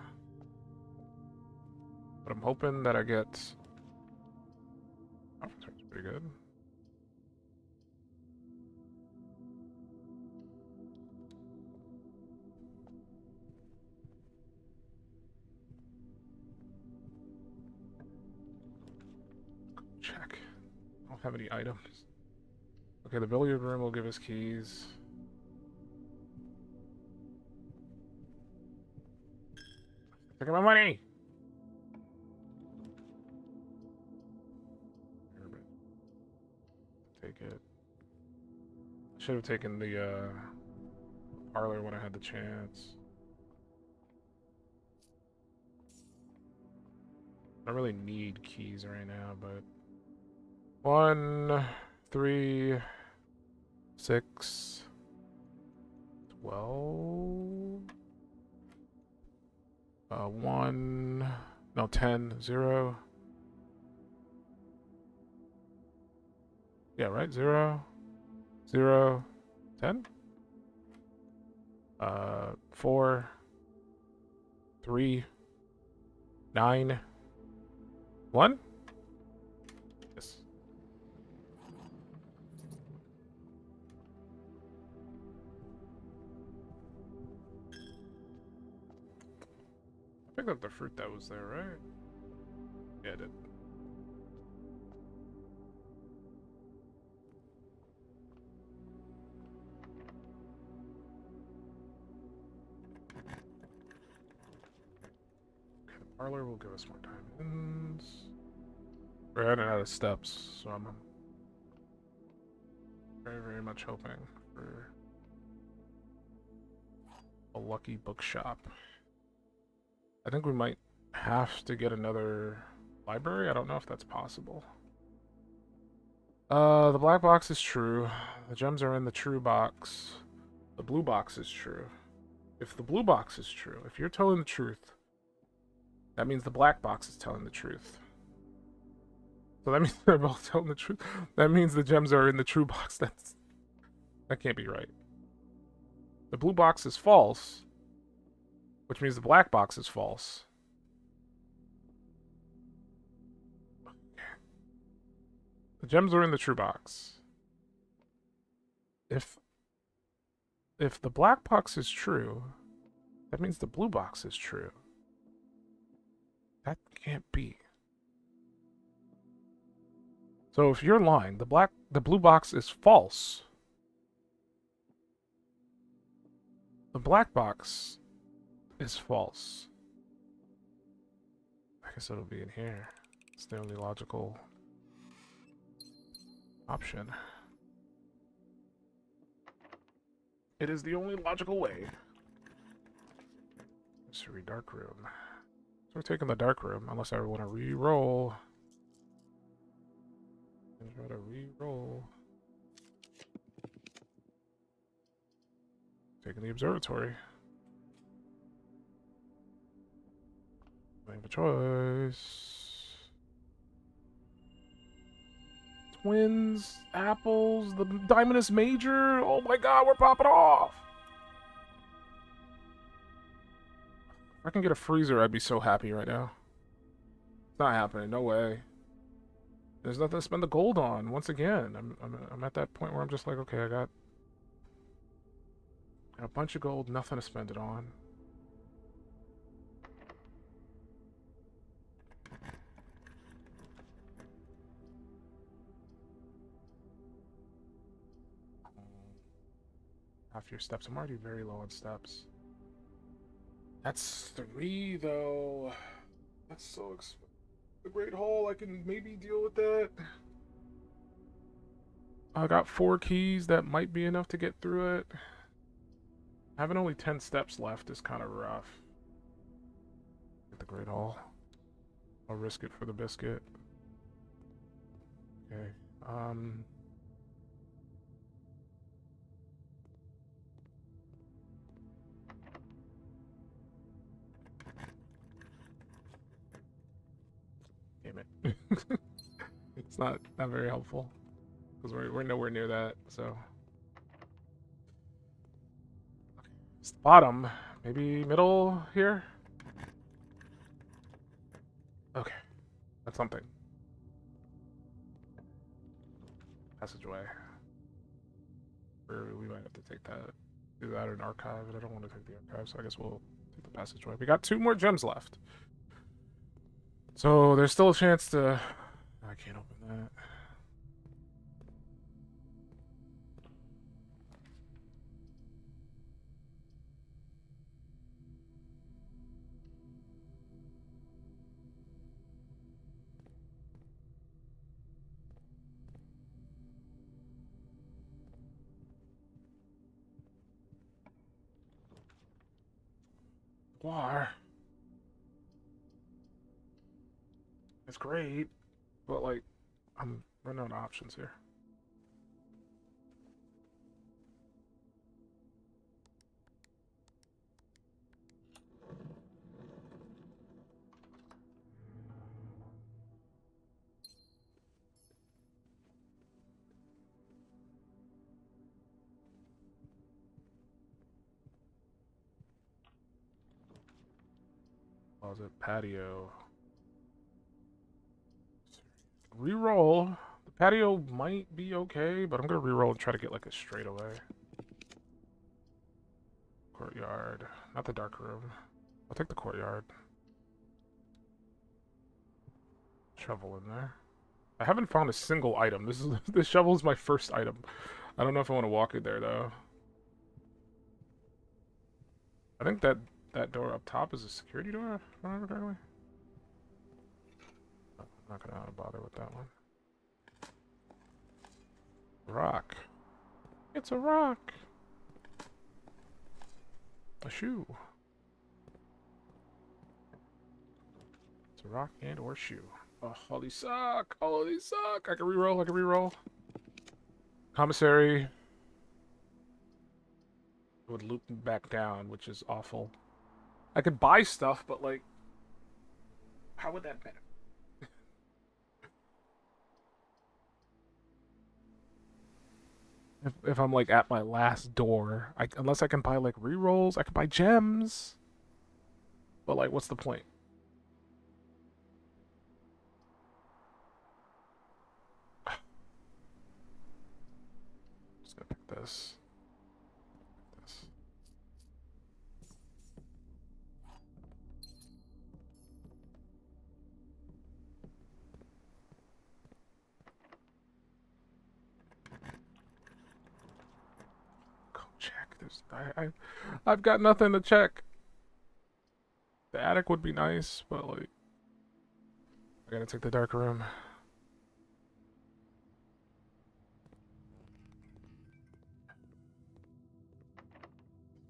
But I'm hoping that I get... Oh, that's pretty good. Check. I don't have any items. Okay, the billiard room will give us keys. Look at my money! Take it. Should have taken the parlor when I had the chance. I don't really need keys right now, but 1, 3, 6, 12. 1, no, 10, 0. Yeah, right? 0, 0, 10. 4, 3, 9, 1. Yes. I picked up the fruit that was there, right? Yeah, I did. Okay, the parlor will give us more diamonds. We're running out of steps, so I'm very, very much hoping for a lucky bookshop. I think we might have to get another library. I don't know if that's possible. The black box is true. The gems are in the true box. The blue box is true. If the blue box is true, if you're telling the truth, that means the black box is telling the truth. So that means they're both telling the truth. That means the gems are in the true box. That can't be right. The blue box is false, which means the black box is false. The gems are in the true box. If the black box is true, that means the blue box is true. That can't be. So if you're lying, the blue box is false. The black box is false. I guess it'll be in here. It's the only logical option. It is the only logical way. Mystery dark room. So we're taking the dark room, unless I want to re-roll. Try to re-roll. Taking the observatory. I have a choice. Twins, apples, the Diamondus Major. Oh my god, we're popping off! If I can get a freezer, I'd be so happy right now. It's not happening, no way. There's nothing to spend the gold on. Once again, I'm at that point where I'm just like, okay, I got a bunch of gold, nothing to spend it on. Half your steps. I'm already very low on steps. That's 3, though. That's so expensive. The Great Hall, I can maybe deal with that. I got 4 keys. That might be enough to get through it. Having only 10 steps left is kind of rough. Get the Great Hall. I'll risk it for the biscuit. Okay. Damn it. It's not very helpful. Because we're nowhere near that, so. It's the bottom. Maybe middle here? Okay. That's something. Passageway. Or we might have to take that. Do that in archive, but I don't want to take the archive, so I guess we'll take the passageway. We got 2 more gems left. So there's still a chance to... I can't open that. War. It's great, but like, I'm running out of options here. Closet, patio. Reroll. The patio might be okay, but I'm gonna reroll and try to get like a straightaway. Courtyard. Not the dark room. I'll take the courtyard. Shovel in there. I haven't found a single item. This shovel is my first item. I don't know if I want to walk in there though. I think that door up top is a security door, if I remember correctly. I'm not gonna bother with that one. Rock. It's a rock. A shoe. It's a rock and or shoe. Oh, all these suck. All of these suck. I can reroll. I can reroll. Commissary. It would loop me back down, which is awful. I could buy stuff, but like, how would that benefit? If I'm like at my last door, unless I can buy like rerolls, I can buy gems. But like, what's the point? Just gonna pick this. This. Go check this. I've got nothing to check. The attic would be nice, but like, I gotta take the dark room.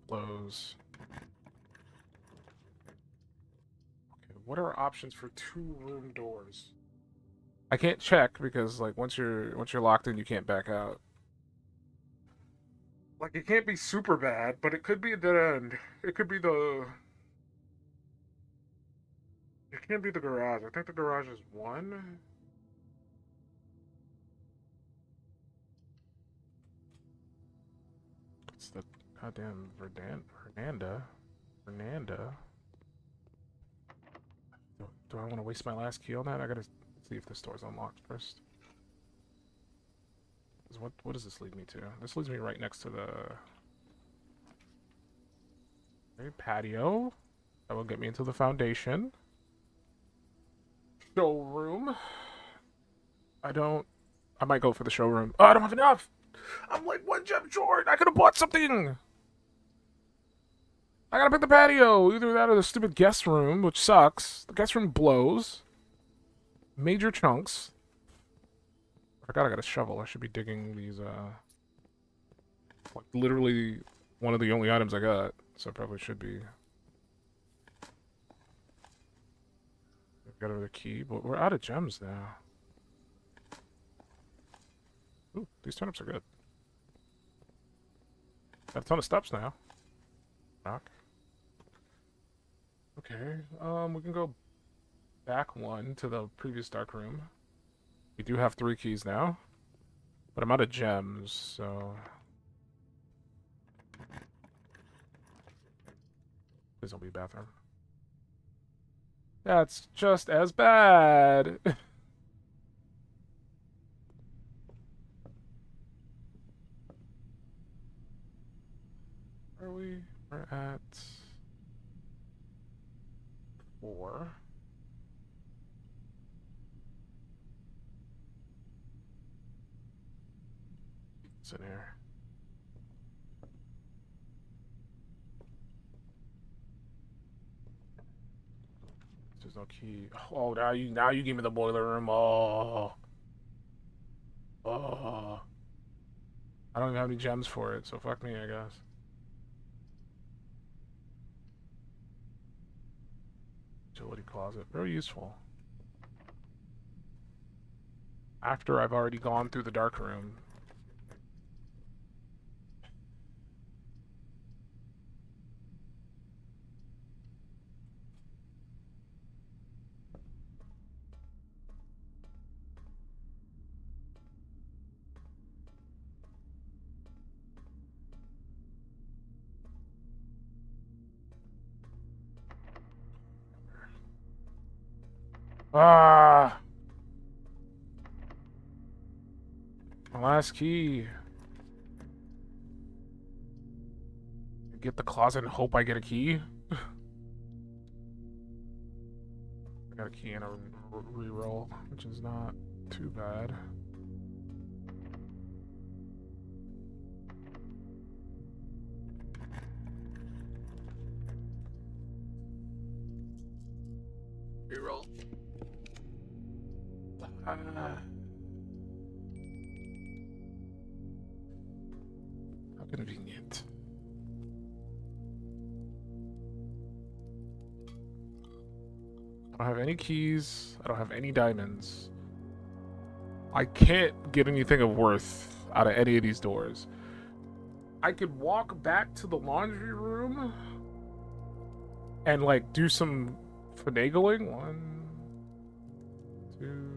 Close. Okay, what are options for 2-room doors? I can't check because like once you're locked in, you can't back out. Like it can't be super bad, but it could be a dead end. It could be the. It can't be the garage. I think the garage is 1. It's the goddamn Fernanda. Do I want to waste my last key on that? I gotta see if this door's unlocked first. What does this lead me to? This leads me right next to the patio. That will get me into the foundation. Showroom. I might go for the showroom. Oh, I don't have enough! I'm like 1 gem short! I could have bought something! I gotta pick the patio. Either that or the stupid guest room, which sucks. The guest room blows. Major chunks. I forgot I got a shovel. I should be digging these, like, literally one of the only items I got. So I probably should be. I've got another key, but we're out of gems now. Ooh, these turnips are good. Got a ton of steps now. Knock. Okay, we can go back one to the previous dark room. We do have 3 keys now, but I'm out of gems, so... Please don't be a bathroom. That's just as bad! Where are we? We're at... 4. What's in here? There's no key. Oh, now you give me the boiler room. Oh. Oh. I don't even have any gems for it, so fuck me, I guess. Utility closet. Very useful. After I've already gone through the dark room. Ah! My last key. Get the closet and hope I get a key. I got a key and a reroll, which is not too bad. Reroll. How convenient. I don't have any keys. I don't have any diamonds. I can't get anything of worth out of any of these doors. I could walk back to the laundry room and, like, do some finagling. 1, 2...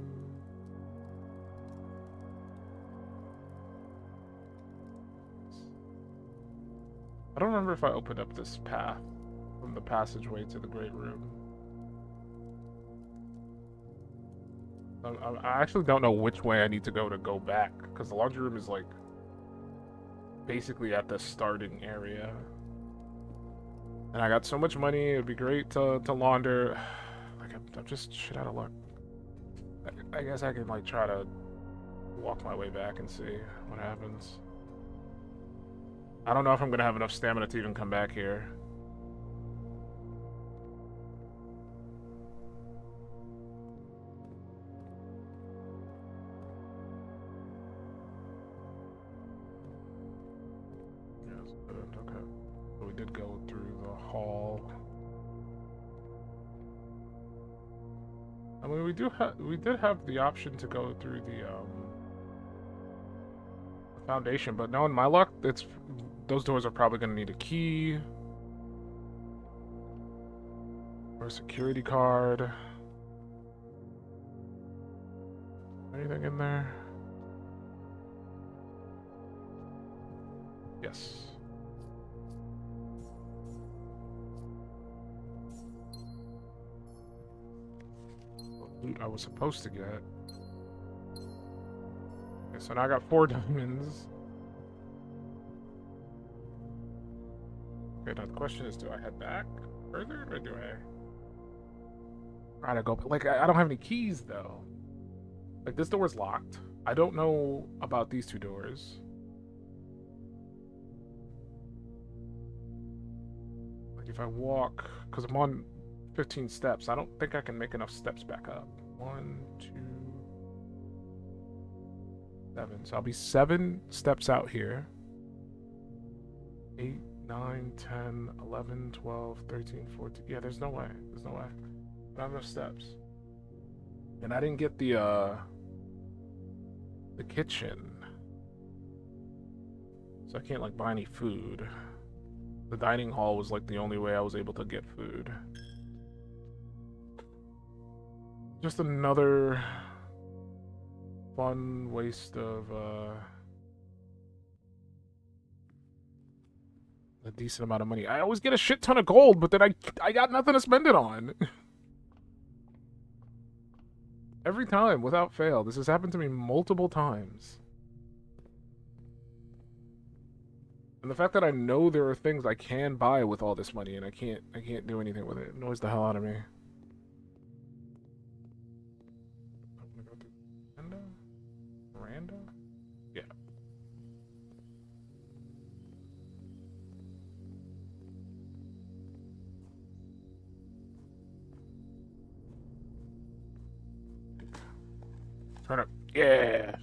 I don't remember if I opened up this path from the passageway to the great room. I actually don't know which way I need to go back, because the laundry room is, like, basically at the starting area. And I got so much money, it would be great to launder. Like, I'm just shit out of luck. I guess I can, like, try to walk my way back and see what happens. I don't know if I'm gonna have enough stamina to even come back here. Yes, okay. So we did go through the hall. I mean, we did have the option to go through the foundation, but knowing my luck, those doors are probably going to need a key or a security card. Anything in there? Yes. Loot I was supposed to get. Okay, so now I got 4 diamonds. Okay, now the question is, do I head back further, or do I try to go? Like, I don't have any keys, though. Like, this door's locked. I don't know about these 2 doors. If I walk, because I'm on 15 steps, I don't think I can make enough steps back up. 1, 2, 7. So I'll be 7 steps out here. 8, 9, 10, 11, 12, 13, 14. Yeah, there's no way. There's no way. I don't have enough steps. And I didn't get the kitchen. So I can't, like, buy any food. The dining hall was, like, the only way I was able to get food. Just another fun waste of, a decent amount of money. I always get a shit ton of gold, but then I got nothing to spend it on. Every time, without fail. This has happened to me multiple times. And the fact that I know there are things I can buy with all this money and I can't do anything with it annoys the hell out of me. I'm gonna go through Miranda? Miranda? Yeah. Turn up. Yeah.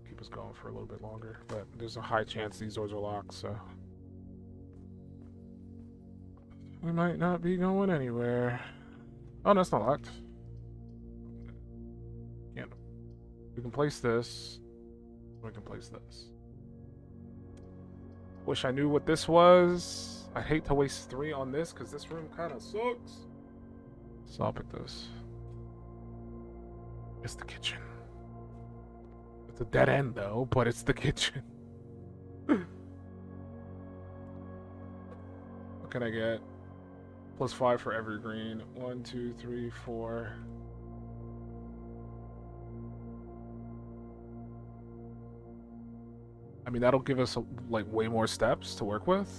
Keep us going for a little bit longer, but there's a high chance these doors are locked, so we might not be going anywhere. Oh, no, it's not locked. Yeah. We can place this. We can place this. Wish I knew what this was. I'd hate to waste 3 on this because this room kind of sucks. So I'll pick this. It's the kitchen. It's a dead end though, but it's the kitchen. What can I get? +5 for evergreen. 1, 2, 3, 4. I mean, that'll give us like way more steps to work with.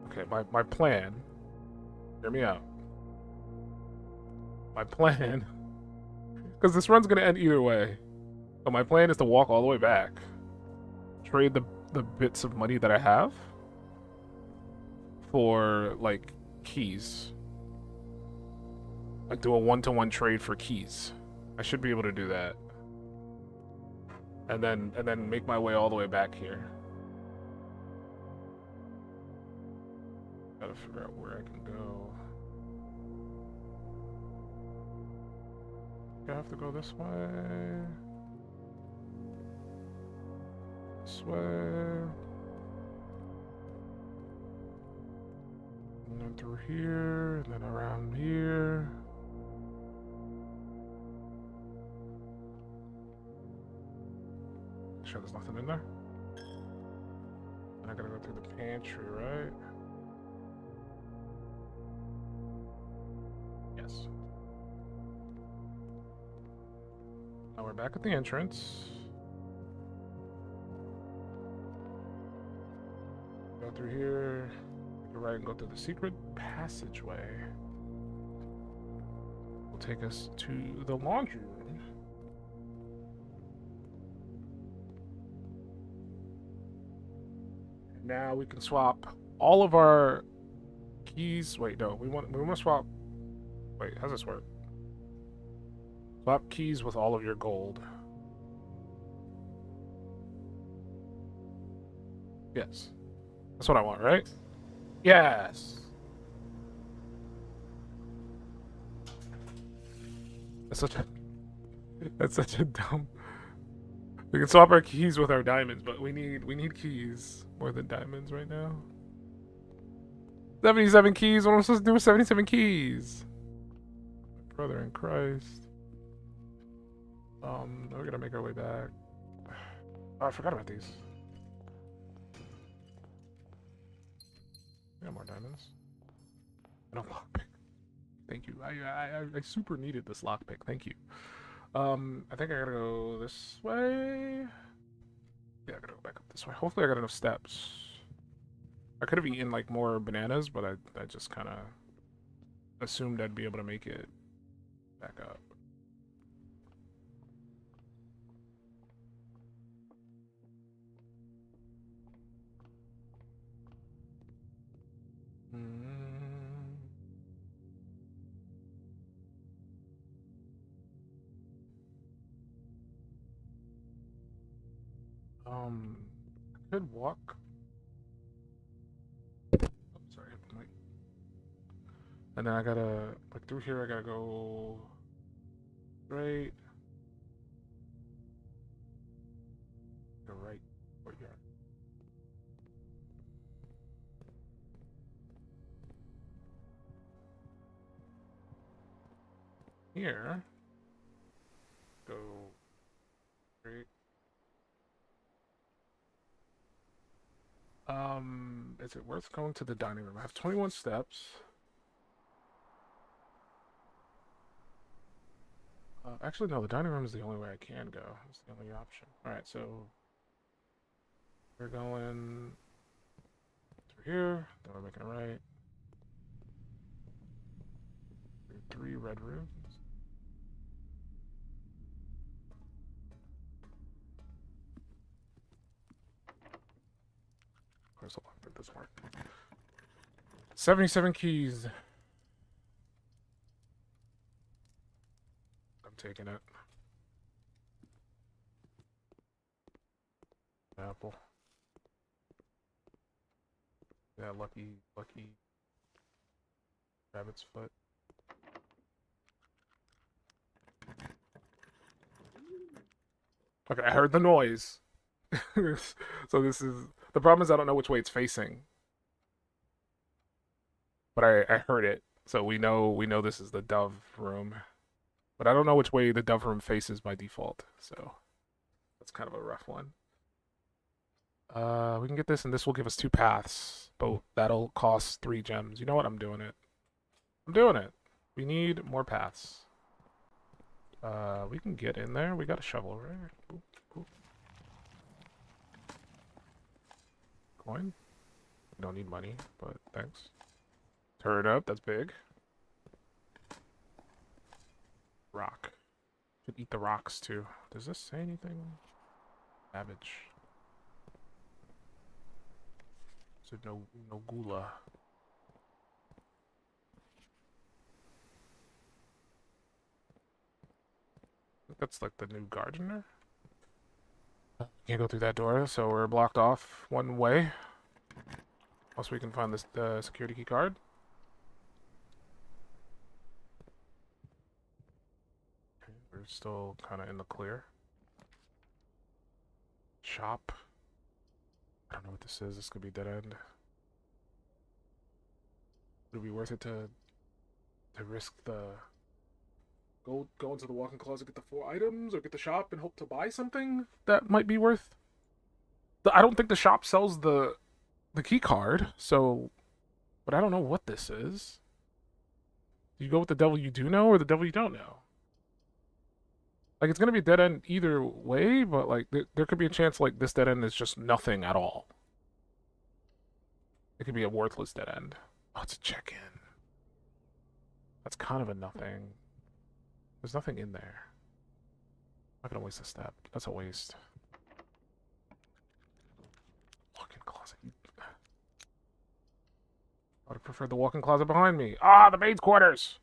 Okay, my plan. Hear me out. My plan, because this run's gonna end either way, but my plan is to walk all the way back, trade the bits of money that I have for like keys, like do a 1-to-1 trade for keys. I should be able to do that, and then make my way all the way back here. Gotta figure out where I can go. I have to go this way. This way. And then through here, and then around here. Sure there's nothing in there? And I gotta go through the pantry, right? Yes. Now we're back at the entrance. Go through here, go right and go through the secret passageway. Will take us to the laundry room. And now we can swap all of our keys. Wait, no, we want to swap. Wait, how's this work? Swap keys with all of your gold. Yes. That's what I want, right? Yes! That's such a dumb... We can swap our keys with our diamonds, but we need keys more than diamonds right now. 77 keys? What am I supposed to do with 77 keys? My brother in Christ. We're gonna make our way back. Oh, I forgot about these. I got more diamonds. And a lockpick. Thank you. I super needed this lockpick. Thank you. I think I gotta go this way. Yeah, I gotta go back up this way. Hopefully I got enough steps. I could have eaten like more bananas, but I just kind of assumed I'd be able to make it back up. I could walk. Oh, sorry, hit the mic. And then I gotta, like, through here, I gotta go straight. Go right. Courtyard. Here. Go straight. Is it worth going to the dining room? I have 21 steps. Actually, no, the dining room is the only way I can go. It's the only option. Alright, so we're going through here, then we're making a right. Through 3 red rooms. Of course, I'll make this work. 77 keys. I'm taking it. Apple. Yeah, lucky rabbit's foot. Okay, I heard the noise. So this is the problem is I don't know which way it's facing. But I heard it. So we know this is the dove room. But I don't know which way the dove room faces by default. So that's kind of a rough one. We can get this and this will give us 2 paths. But that'll cost 3 gems. You know what? I'm doing it. I'm doing it. We need more paths. We can get in there. We got a shovel, right? Boop, boop. Coin? We don't need money, but thanks. Turn up, that's big. Rock. Should eat the rocks too. Does this say anything? Savage. So no gula. I think that's like the new gardener. Can't go through that door, so we're blocked off one way. Unless we can find this security key card. Okay, we're still kind of in the clear. Shop. I don't know what this is. This could be dead end. Would it be worth it to risk the go into the walk-in closet, get the 4 items, or get the shop and hope to buy something that might be worth? I don't think the shop sells the key card, so, but I don't know what this is. Do you go with the devil you do know or the devil you don't know? Like, it's gonna be a dead end either way, but like there could be a chance like this dead end is just nothing at all. It could be a worthless dead end. Oh, it's a check-in. That's kind of a nothing. There's nothing in there. I'm not gonna waste a step. That's a waste. Walk-in closet. I would have preferred the walk-in closet behind me. Ah, the maid's quarters!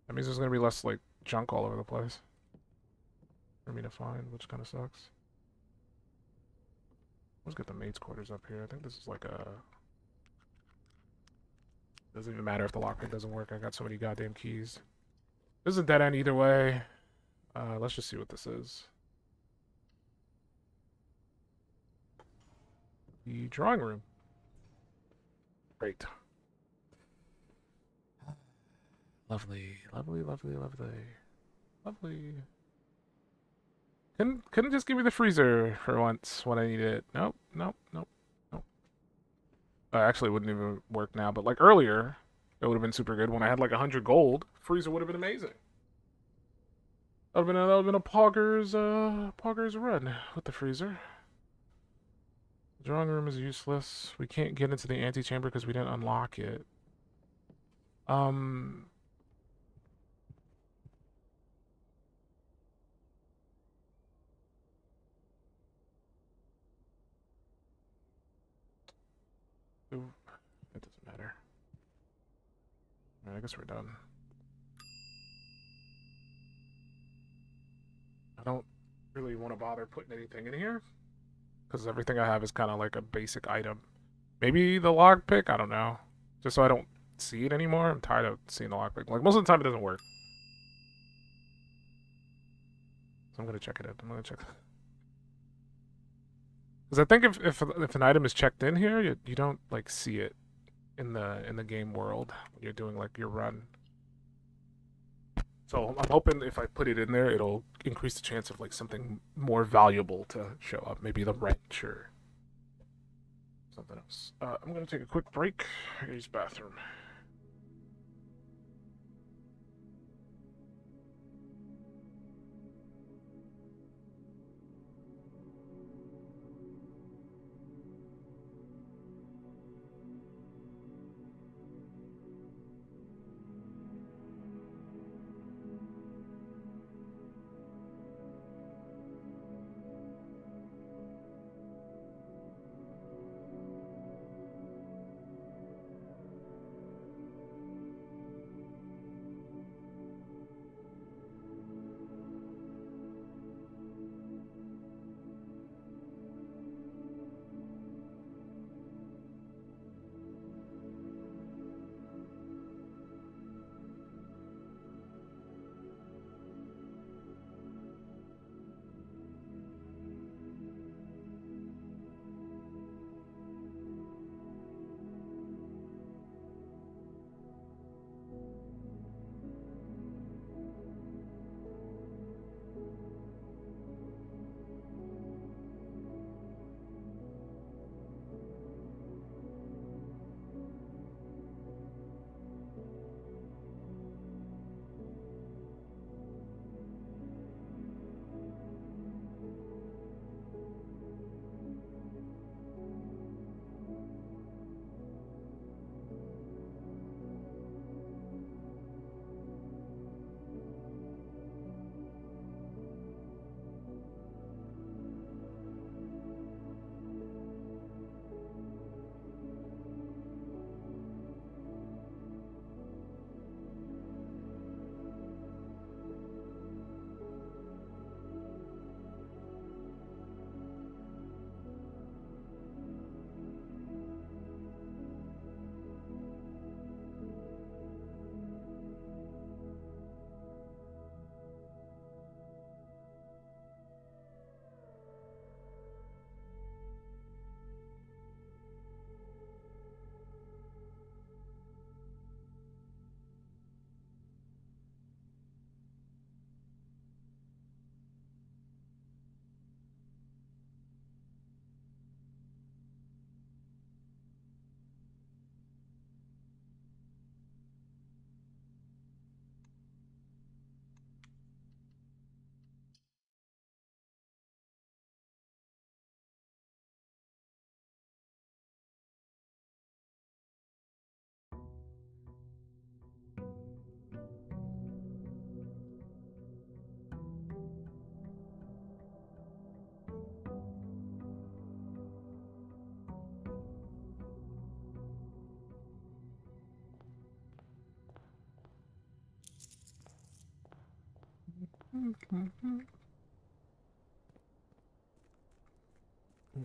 That means there's gonna be less, like, junk all over the place for me to find, which kind of sucks. Let's get the maid's quarters up here. I think this is like a... Doesn't even matter if the lockpick doesn't work. I got so many goddamn keys. This is a dead end either way. Let's just see what this is. The drawing room. Great. Lovely, lovely, lovely, lovely. Lovely. Couldn't just give me the freezer for once when I need it. Nope, nope, nope, nope. Actually, it wouldn't even work now, but like earlier, it would have been super good. When I had like 100 gold, freezer would have been amazing. That would have been a Poggers run with the freezer. The drawing room is useless. We can't get into the antechamber because we didn't unlock it. Ooh, it doesn't matter. Alright, I guess we're done. really want to bother putting anything in here because everything I have is kind of like a basic item. Maybe the lockpick, I don't know. Just so I don't see it anymore. I'm tired of seeing the lockpick. Like most of the time, it doesn't work. So I'm gonna check it out. I'm gonna check. Because I think if an item is checked in here, you don't like see it in the game world when you're doing like your run. So I'm hoping if I put it in there, it'll increase the chance of like something more valuable to show up. Maybe the wrench or something else. I'm gonna take a quick break. I gotta use the bathroom.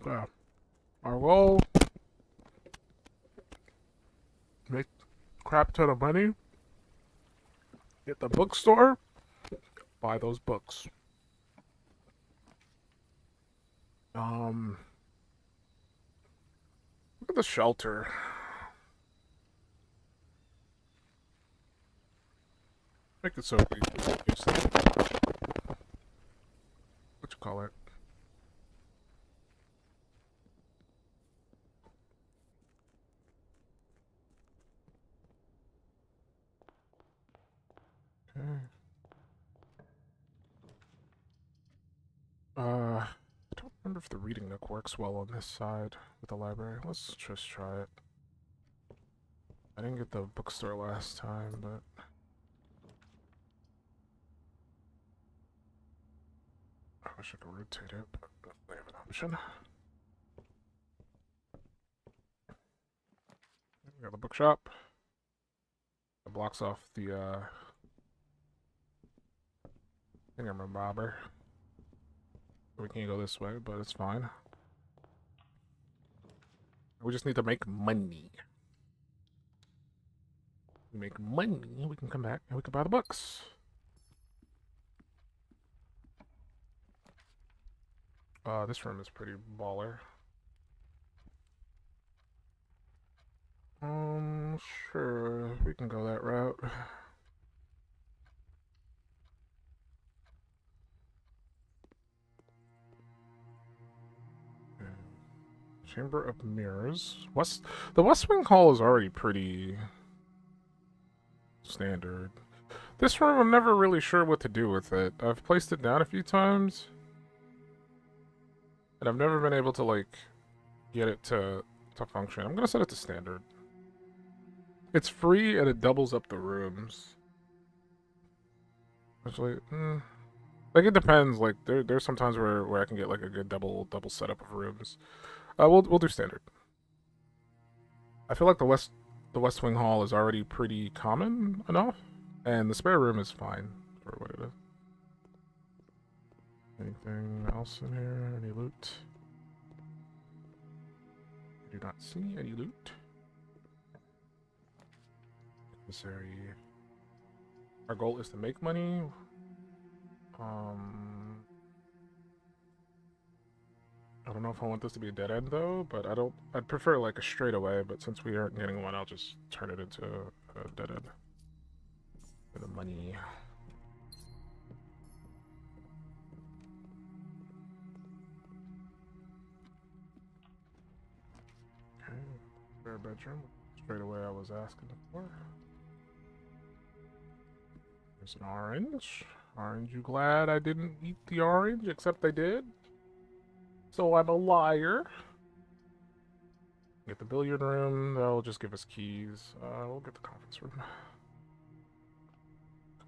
Okay. I will make crap ton of money. Get the bookstore. Buy those books. Look at the shelter. Make it so easy. What you call it? Okay. I don't remember if the reading nook works well on this side with the library. Let's just try it. I didn't get the bookstore last time, but I wish I could rotate it, but they have an option. We got the bookshop. It blocks off the thingamabobber. We can't go this way, but it's fine. We just need to make money. We make money, we can come back and we can buy the books. This room is pretty baller. Sure, we can go that route. Chamber of Mirrors. The West Wing Hall is already pretty standard. This room, I'm never really sure what to do with it. I've placed it down a few times, and I've never been able to, like, get it to function. I'm gonna set it to standard. It's free, and it doubles up the rooms. Actually, like, it depends. Like, there's some times where I can get, like, a good double setup of rooms. We'll do standard. I feel like the West Wing Hall is already pretty common enough, and the spare room is fine for what it is. Anything else in here? Any loot? I do not see any loot. Necessary. Our goal is to make money. I don't know if I want this to be a dead end though, but I'd prefer like a straightaway, but since we aren't getting one, I'll just turn it into a dead end. For the money. Okay, spare bedroom. Straight away I was asking for. There's an orange. Aren't you glad I didn't eat the orange, except I did? So I'm a liar. Get the billiard room. That'll just give us keys. We'll get the conference room.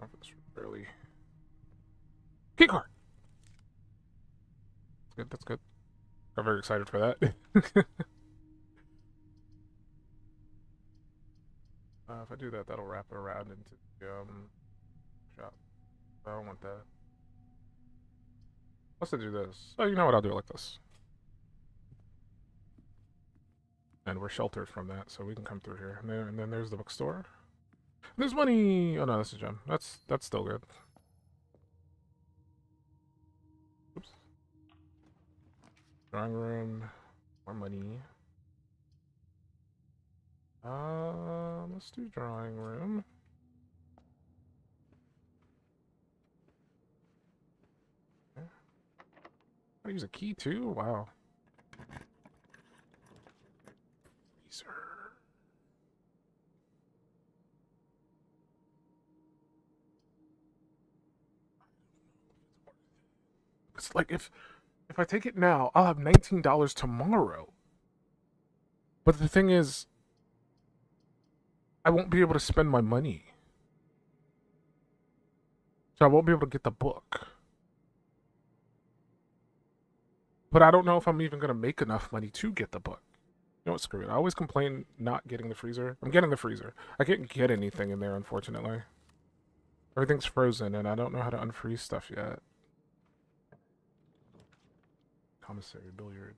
Conference room, barely. Key card! That's good, that's good. I'm very excited for that. If I do that, that'll wrap it around into the shop. I don't want that. Let's do this. Oh, you know what? I'll do it like this. And we're sheltered from that, so we can come through here. And then there's the bookstore. There's money. Oh no, that's a gem. That's still good. Oops. Drawing room. More money. Let's do drawing room. Okay. I use a key too? Wow. Freezer. It's like if I take it now, I'll have $19 tomorrow. But the thing is, I won't be able to spend my money. So I won't be able to get the book. But I don't know if I'm even going to make enough money to get the book. You know what, screw it. I always complain not getting the freezer. I'm getting the freezer. I can't get anything in there, unfortunately. Everything's frozen, and I don't know how to unfreeze stuff yet. Commissary, billiard.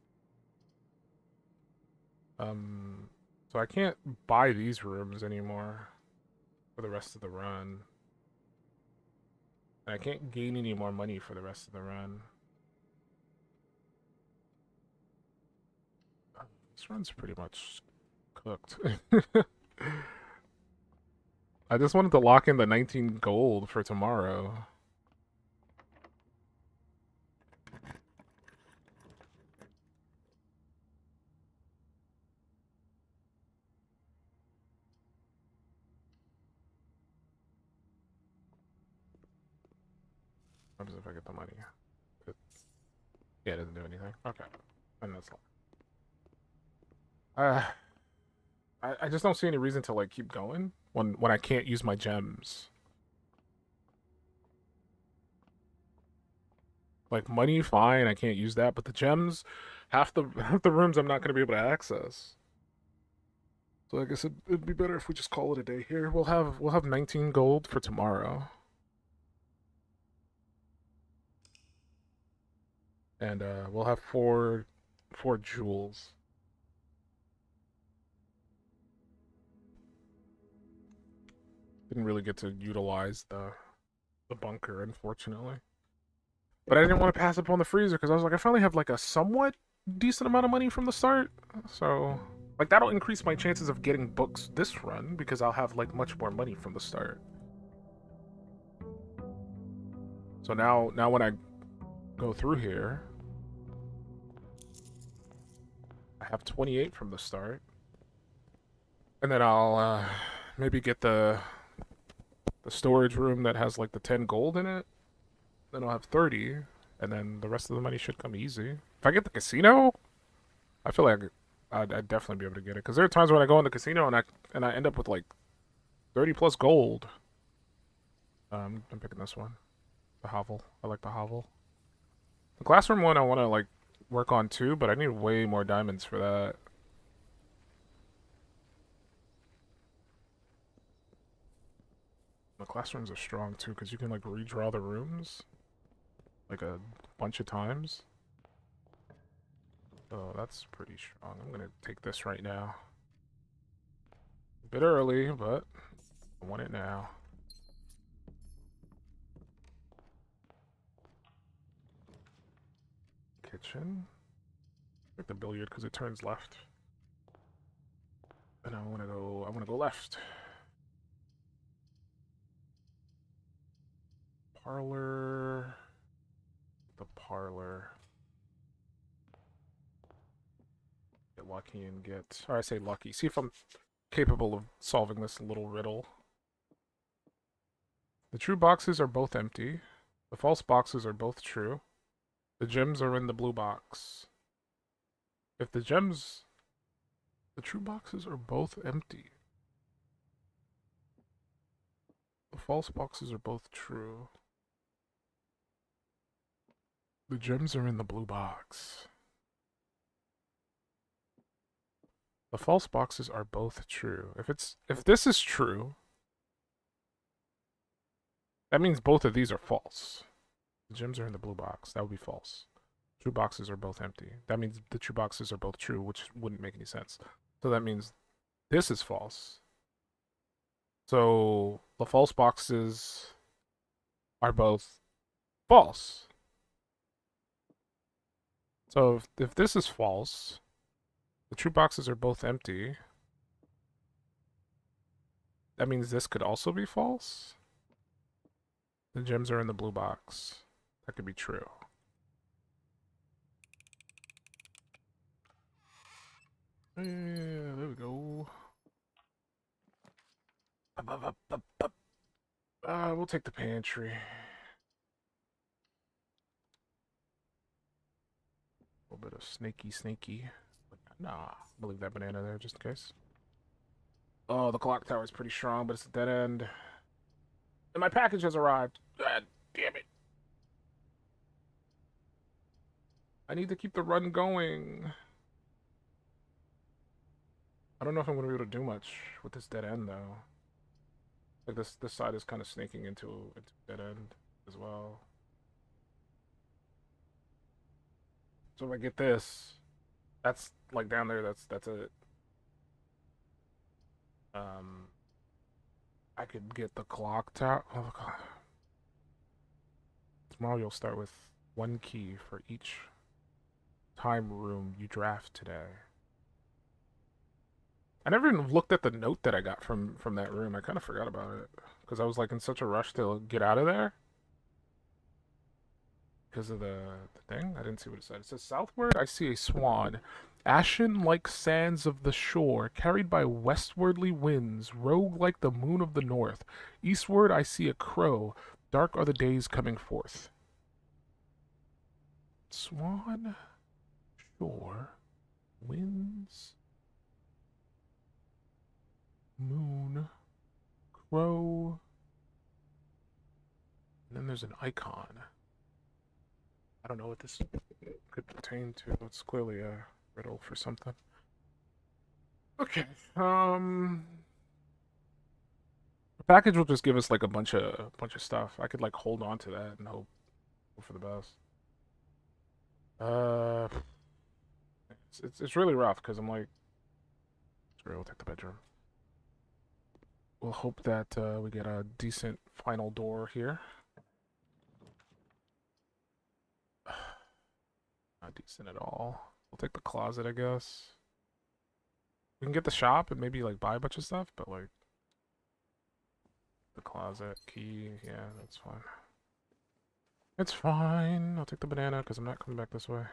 So I can't buy these rooms anymore for the rest of the run. And I can't gain any more money for the rest of the run. This run's pretty much cooked. I just wanted to lock in the 19 gold for tomorrow. What happens if I get the money? Yeah, it doesn't do anything. Okay. And that's all. I just don't see any reason to like keep going when I can't use my gems. Like money, fine, I can't use that, but the gems, half the rooms I'm not gonna be able to access. So I guess it'd be better if we just call it a day here. We'll have 19 gold for tomorrow. And we'll have four jewels. Didn't really get to utilize the bunker, unfortunately. But I didn't want to pass up on the freezer because I was like, I finally have like a somewhat decent amount of money from the start. So like that'll increase my chances of getting books this run because I'll have like much more money from the start. So now when I go through here, I have 28 from the start. And then I'll maybe get the storage room that has like the 10 gold in it. Then I'll have 30, and then the rest of the money should come easy. If I get the casino, I feel like I'd definitely be able to get it. Because there are times when I go in the casino and I end up with like 30 plus gold. I'm picking this one, the hovel. I like the hovel. The classroom one I want to like work on too, but I need way more diamonds for that. The classrooms are strong too because you can like redraw the rooms like a bunch of times. Oh, that's pretty strong. I'm gonna take this right now. A bit early, but I want it now. Kitchen. Pick the billiard because it turns left. And I wanna go left. Parlor. The parlor. Get lucky and get, or I say lucky. See if I'm capable of solving this little riddle. The true boxes are both empty. The false boxes are both true. The gems are in the blue box. If the true boxes are both empty. The false boxes are both true. The gems are in the blue box. The false boxes are both true. If this is true, that means both of these are false. The gems are in the blue box. That would be false. True boxes are both empty. That means the true boxes are both true, which wouldn't make any sense. So that means this is false. So the false boxes are both false. So if this is false, the true boxes are both empty. That means this could also be false. The gems are in the blue box. That could be true. Yeah, there we go. We'll take the pantry. A little bit of snaky. Nah, I'll leave that banana there just in case. Oh, the clock tower is pretty strong, but it's a dead end. And my package has arrived. God damn it. I need to keep the run going. I don't know if I'm going to be able to do much with this dead end, though. Like, this side is kind of snaking into dead end as well. So if I get this, that's, like, down there, that's it. I could get the clock tower. Oh, God. Tomorrow you'll start with 1 key for each time room you draft today. I never even looked at the note that I got from that room. I kind of forgot about it because I was like in such a rush to get out of there because of the thing. I didn't see what it said. It says southward I see a swan, ashen like sands of the shore, carried by westwardly winds, rogue like the moon of the north. Eastward I see a crow, dark are the days coming forth. Swan, shore, winds, moon, crow, and then there's an icon. I don't know what this could pertain to. It's clearly a riddle for something. Okay. The package will just give us like a bunch of stuff. I could like hold on to that and hope for the best. Uh, it's really rough because I'm like, screw it, we'll take the bedroom. We'll hope that we get a decent final door here. Not decent at all. We'll take the closet, I guess. We can get the shop and maybe like buy a bunch of stuff, but like the closet key, yeah, that's fine. It's fine. I'll take the banana because I'm not coming back this way.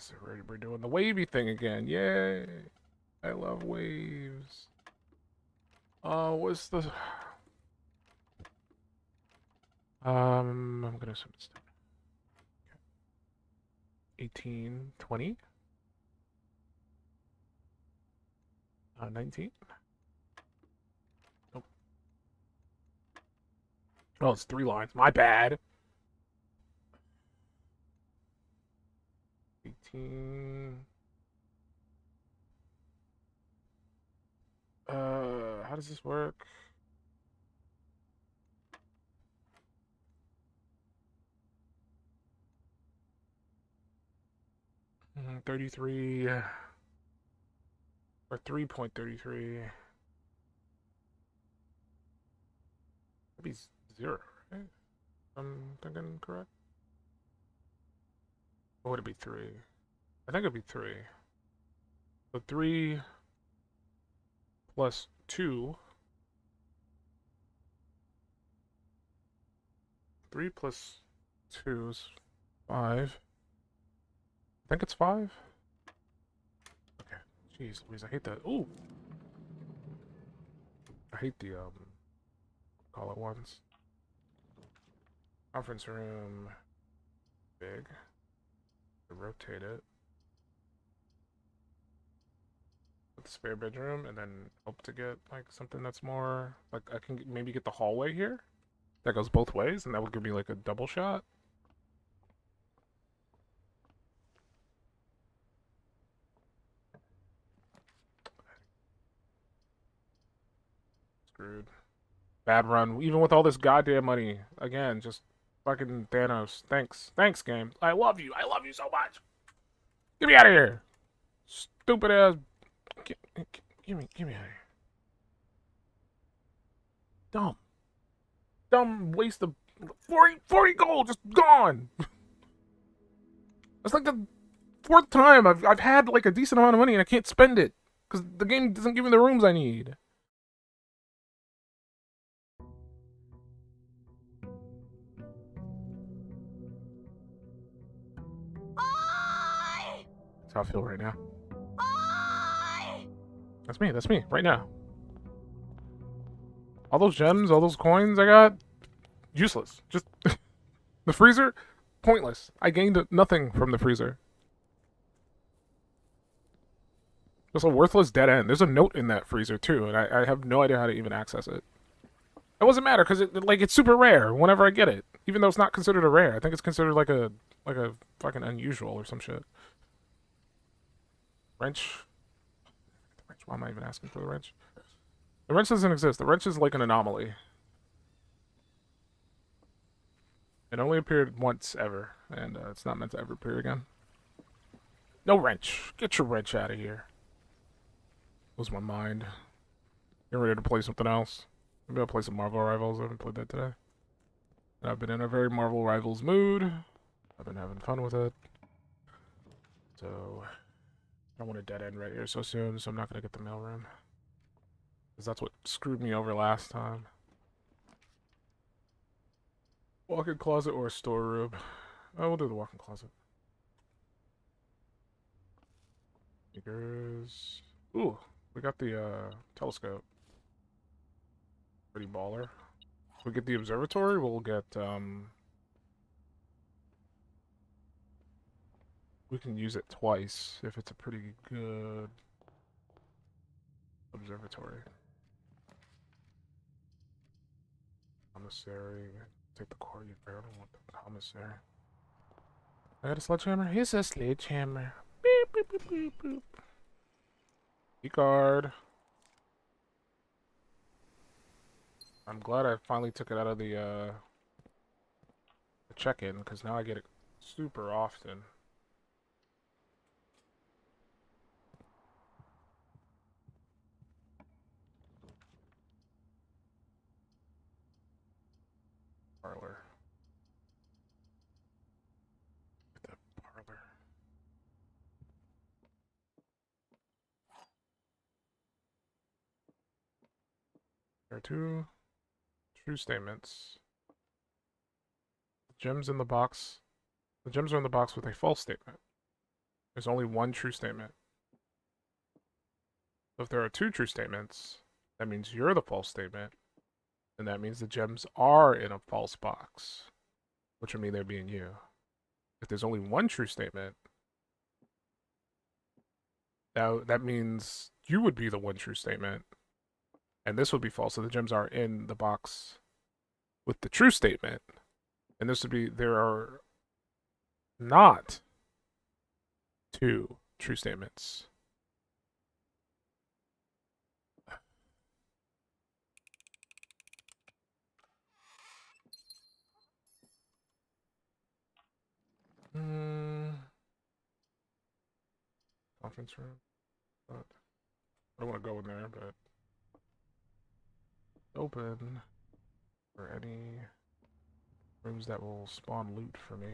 So we're doing the wavy thing again. Yay! I love waves. What's the... I'm gonna assume it's 18, 20? 19? Nope. Oh, it's 3 lines. My bad. 18. How does this work? Mm, 33 or 3.33. That'd be 0, right? I'm thinking correct. Or would it be 3? I think it'd be 3. So 3 plus 2. 3 plus 2 is 5. I think it's 5. Okay. Jeez Louise, I hate that. Ooh! I hate the, call it ones. Conference room. Big. Rotate it. Put the spare bedroom, and then hope to get, like, something that's more... Like, I can maybe get the hallway here. That goes both ways, and that would give me, like, a double shot. Screwed. Bad run. Even with all this goddamn money. Again, just fucking Thanos. Thanks. Thanks, game. I love you. I love you so much. Get me out of here. Stupid ass. Get me out of here. Dumb. Dumb waste of 40 gold. Just gone. That's like the 4th time I've had like a decent amount of money and I can't spend it. Because the game doesn't give me the rooms I need. That's how I feel right now. That's me. That's me. Right now. All those gems, all those coins I got, useless. Just the freezer, pointless. I gained nothing from the freezer. Just a worthless dead end. There's a note in that freezer too, and I have no idea how to even access it. It doesn't matter because it's super rare whenever I get it, even though it's not considered a rare. I think it's considered like a fucking unusual or some shit. Wrench. Why am I even asking for the wrench? The wrench doesn't exist. The wrench is like an anomaly. It only appeared once ever, and it's not meant to ever appear again. No wrench. Get your wrench out of here. Lose my mind. Get ready to play something else. Maybe I'll play some Marvel Rivals. I haven't played that today. And I've been in a very Marvel Rivals mood. I've been having fun with it. So, I don't want a dead end right here so soon, so I'm not going to get the mailroom. Because that's what screwed me over last time. Walk-in closet or a storeroom? Oh, we'll do the walk-in closet. Figures. Ooh, we got the telescope. Pretty baller. If we get the observatory, we'll get we can use it twice if it's a pretty good observatory. Commissary. Take the core. I don't want the commissary. I got a sledgehammer. Here's a sledgehammer. Beep, beep, beep, beep, beep. Key card. I'm glad I finally took it out of the check-in, because now I get it super often. Parlor. Get the parlor. There are two true statements. Gems in the box. The gems are in the box with a false statement. There's only one true statement. So if there are two true statements, that means you're the false statement, and that means the gems are in a false box, which would mean they're being you. If there's only one true statement, that means you would be the one true statement, and this would be false. So the gems are in the box with the true statement, and this would be there are not two true statements. Conference room. But I don't want to go in there, but open for any rooms that will spawn loot for me.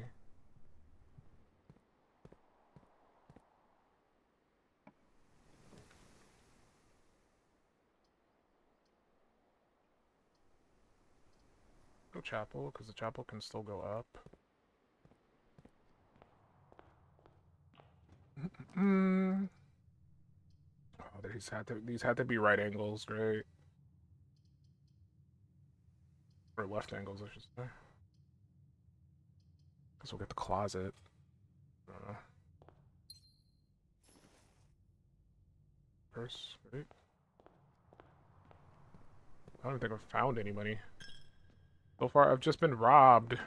Go chapel, because the chapel can still go up. Oh, these had to be right angles, great. Or left angles, I should say. Guess we'll get the closet. I don't know. Purse, great. I don't think I've found any money. So far, I've just been robbed.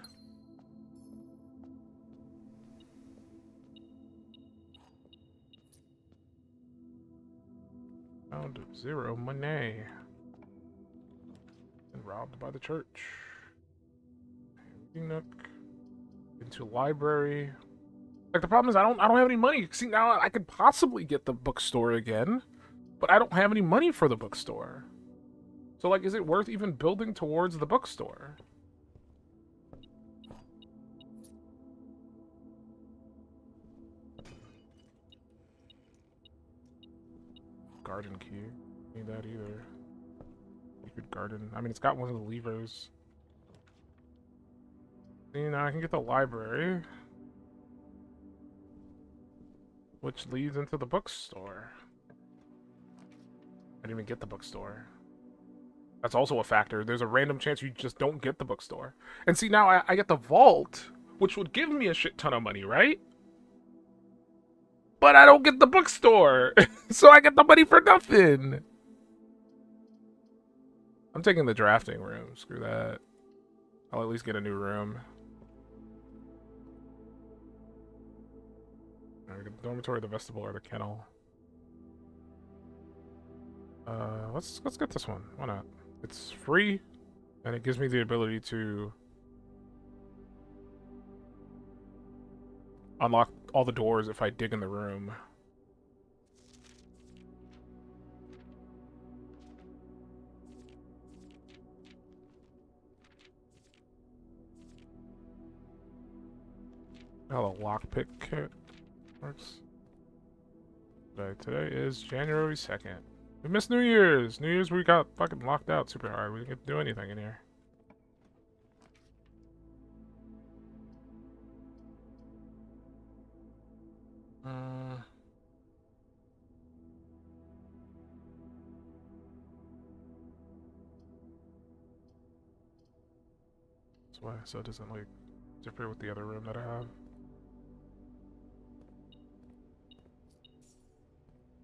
Found zero money. Been robbed by the church. Nook. Into library. Like the problem is I don't have any money. See, now I could possibly get the bookstore again, but I don't have any money for the bookstore. So like, is it worth even building towards the bookstore? Garden key. Need that either. Secret garden. I mean, it's got one of the levers. You know, I can get the library, which leads into the bookstore. I didn't even get the bookstore. That's also a factor. There's a random chance you just don't get the bookstore. And see, now I get the vault, which would give me a shit ton of money, right? But I don't get the bookstore. So I get the money for nothing. I'm taking the drafting room. Screw that. I'll at least get a new room. Alright, the dormitory, the vestibule, or the kennel. Let's get this one. Why not? It's free, and it gives me the ability to unlock all the doors if I dig in the room. How the lockpick kit works. Today is January 2nd. We missed New Year's! New Year's we got fucking locked out super hard. We didn't get to do anything in here. That's why, so it doesn't like interfere with the other room that I have.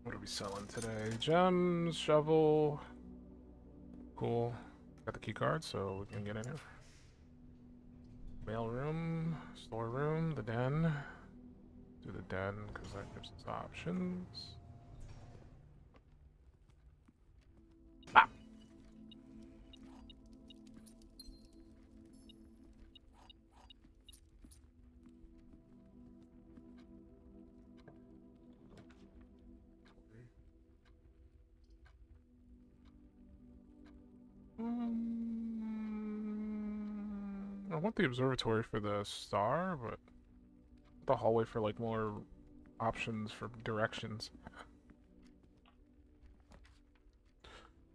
What are we selling today? Gems, shovel. Cool. Got the key card, so we can get in here. Mail room, store room, the den. Do the den, because that gives us options. Ah! want the observatory for the star, but the hallway for like more options for directions.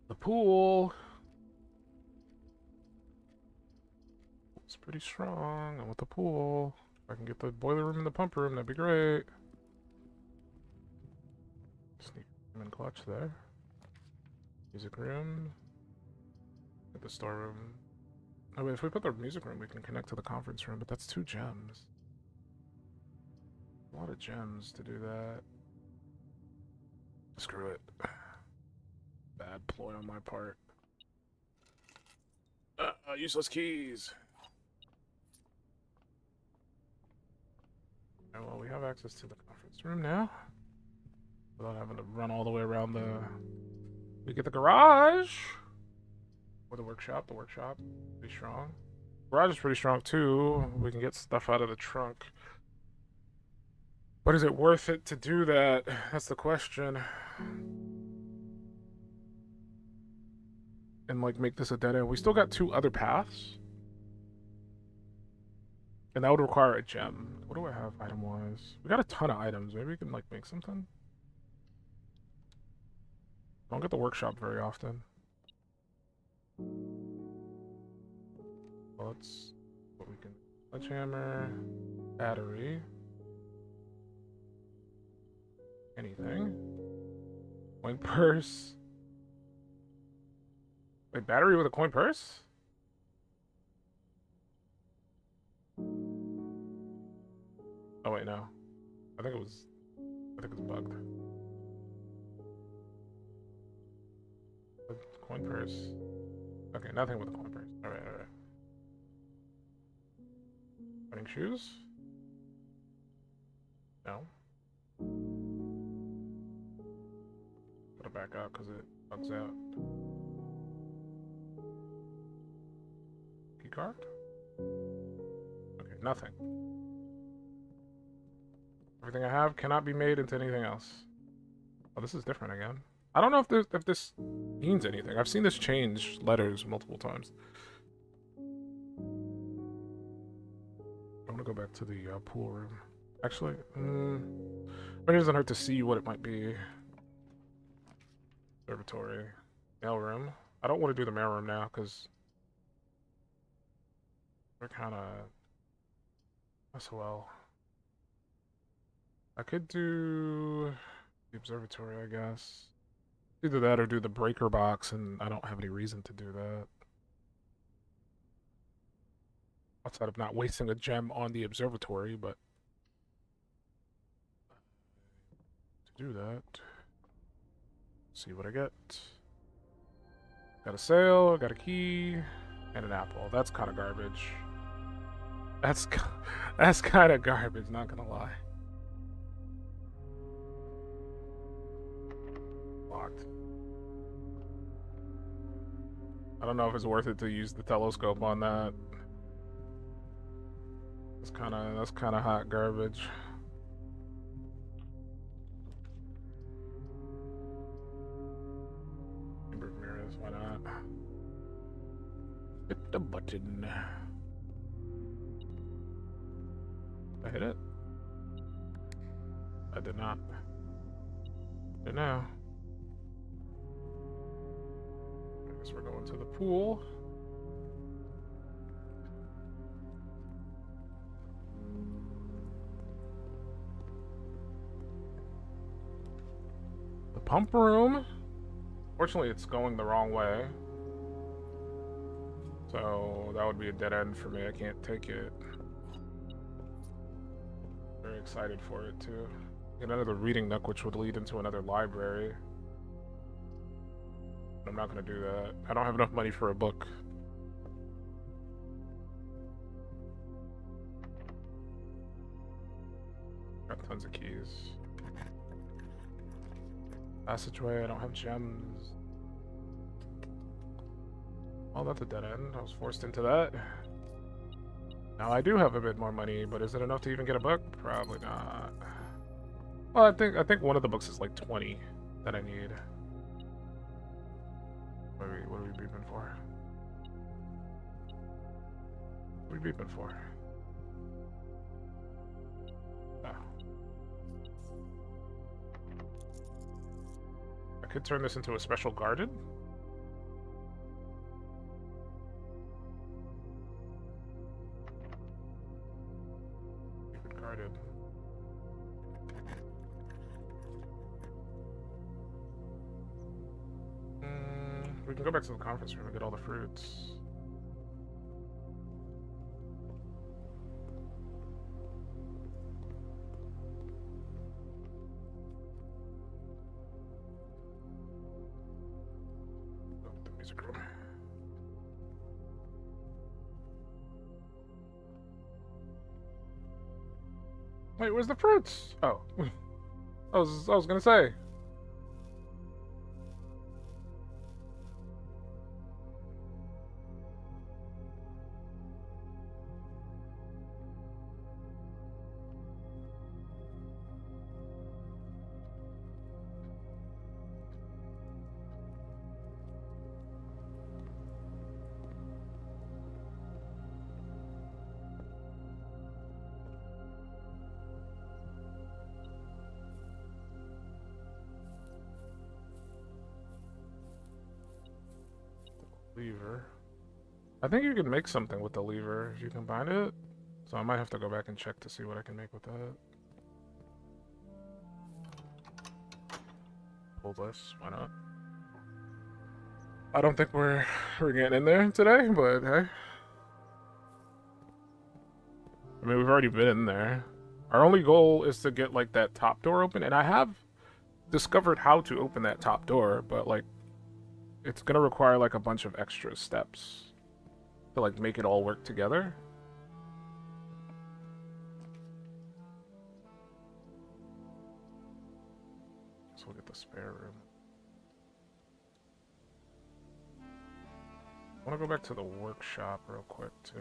The pool. It's pretty strong. I want the pool. If I can get the boiler room and the pump room, that'd be great. Sneak room and clutch there. Music room. Get the storeroom. Oh, wait, if we put the music room, we can connect to the conference room, but that's 2 gems. A lot of gems to do that. Screw it. Bad ploy on my part. Useless keys. Oh, well, we have access to the conference room now. Without having to run all the way around the... We get the garage! Or the workshop. The workshop. Pretty strong. Garage is pretty strong, too. We can get stuff out of the trunk. But is it worth it to do that? That's the question. And, like, make this a dead end. We still got 2 other paths. And that would require a gem. What do I have item-wise? We got a ton of items. Maybe we can, like, make something? I don't get the workshop very often. Well, let's... What we can... Sledgehammer... Battery... Anything? Coin purse... Wait, battery with a coin purse? Oh wait, no. I think it's bugged. A coin purse. Okay, nothing with a coin purse. Alright, alright. Running shoes? No. Put it back up because it bugs out. Key card? Okay, nothing. Everything I have cannot be made into anything else. Oh, this is different again. I don't know if this means anything. I've seen this change letters multiple times. I want to go back to the pool room. Actually, it doesn't hurt to see what it might be. Observatory. Mail room. I don't want to do the mail room now because we're kind of SOL. I could do the observatory, I guess. Either that or do the breaker box, and I don't have any reason to do that. Outside of not wasting a gem on the observatory, but... To do that... See what I get. Got a sale, got a key, and an apple. That's kind of garbage. That's kind of garbage, not gonna lie. Locked. I don't know if it's worth it to use the telescope on that. That's kind of hot garbage. Chamber of Mirrors, why not? Hit the button. Did I hit it? I did not. Did now. I guess we're going to the pool. The pump room. Fortunately, it's going the wrong way. So that would be a dead end for me. I can't take it. Very excited for it too. Get another reading nook, which would lead into another library. I'm not gonna do that. I don't have enough money for a book. Got tons of keys. Passageway, I don't have gems. Oh, that's a dead end. I was forced into that. Now I do have a bit more money, but is it enough to even get a book? Probably not. Well, I think one of the books is like 20 that I need. What are we beeping for? What are we beeping for? Oh. I could turn this into a special garden? Secret garden. We can go back to the conference room and get all the fruits. Oh, the music room. Wait, where's the fruits? Oh. I was gonna say. Lever. I think you can make something with the lever if you combine it. So I might have to go back and check to see what I can make with that. Pull this, why not? I don't think we're getting in there today, but hey. I mean, we've already been in there. Our only goal is to get like that top door open, and I have discovered how to open that top door, but like it's gonna require like a bunch of extra steps to like make it all work together. So we'll get the spare room. I want to go back to the workshop real quick too.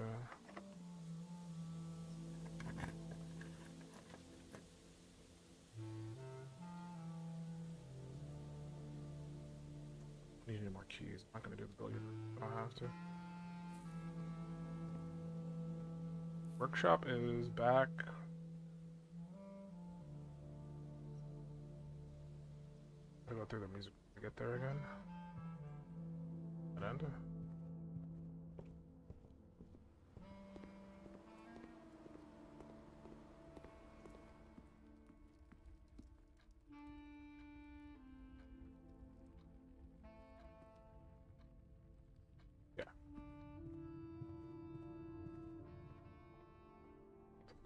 Need any more keys? I'm not gonna do the billiard. I don't have to. Workshop is back. I go through the music to get there again. That end.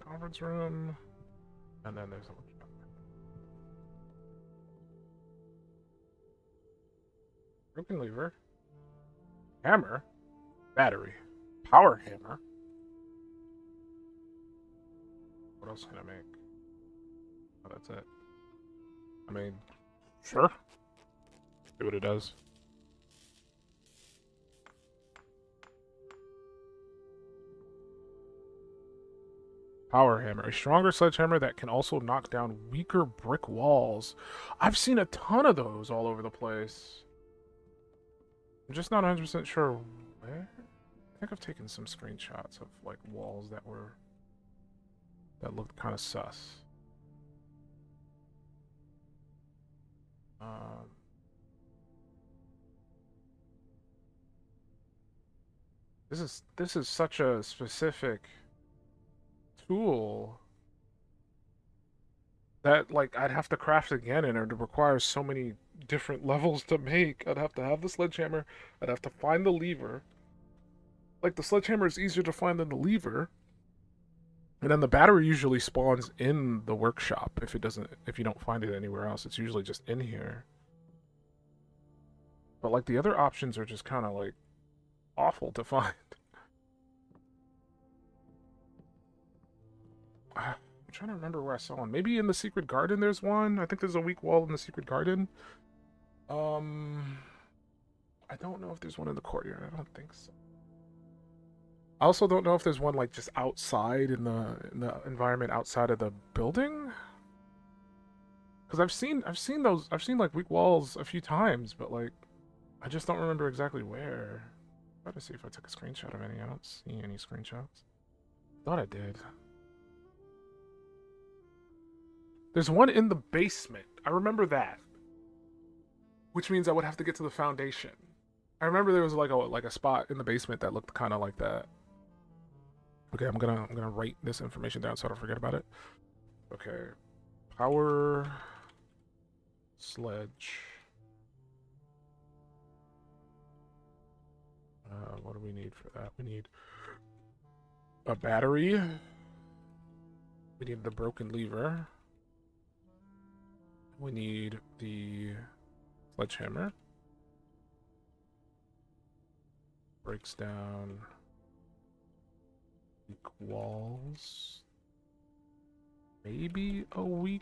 Conference room, and then there's a workshop. Broken lever, hammer, battery, power hammer. What else can I make? Oh, that's it. I mean, sure. See what it does. Power hammer, a stronger sledgehammer that can also knock down weaker brick walls. I've seen a ton of those all over the place. I'm just not 100% sure where. I think I've taken some screenshots of like walls that looked kind of sus. This is such a specific tool that like I'd have to craft again, and it requires so many different levels to make. I'd have to have the sledgehammer, I'd have to find the lever. Like the sledgehammer is easier to find than the lever. And then the battery usually spawns in the workshop if you don't find it anywhere else. It's usually just in here. But like the other options are just kind of like awful to find. I'm trying to remember where I saw one. Maybe in the secret garden there's one. I think there's a weak wall in the secret garden. I don't know if there's one in the courtyard. I don't think so. I also don't know if there's one like just outside in the environment outside of the building. Because I've seen like weak walls a few times, but like I just don't remember exactly where. Try to see if I took a screenshot of any. I don't see any screenshots. Thought I did. There's one in the basement. I remember that. Which means I would have to get to the foundation. I remember there was like a spot in the basement that looked kind of like that. Okay, I'm gonna write this information down so I don't forget about it. Okay, power sledge. What do we need for that? We need a battery. We need the broken lever. We need the sledgehammer. Breaks down weak walls. Maybe a weak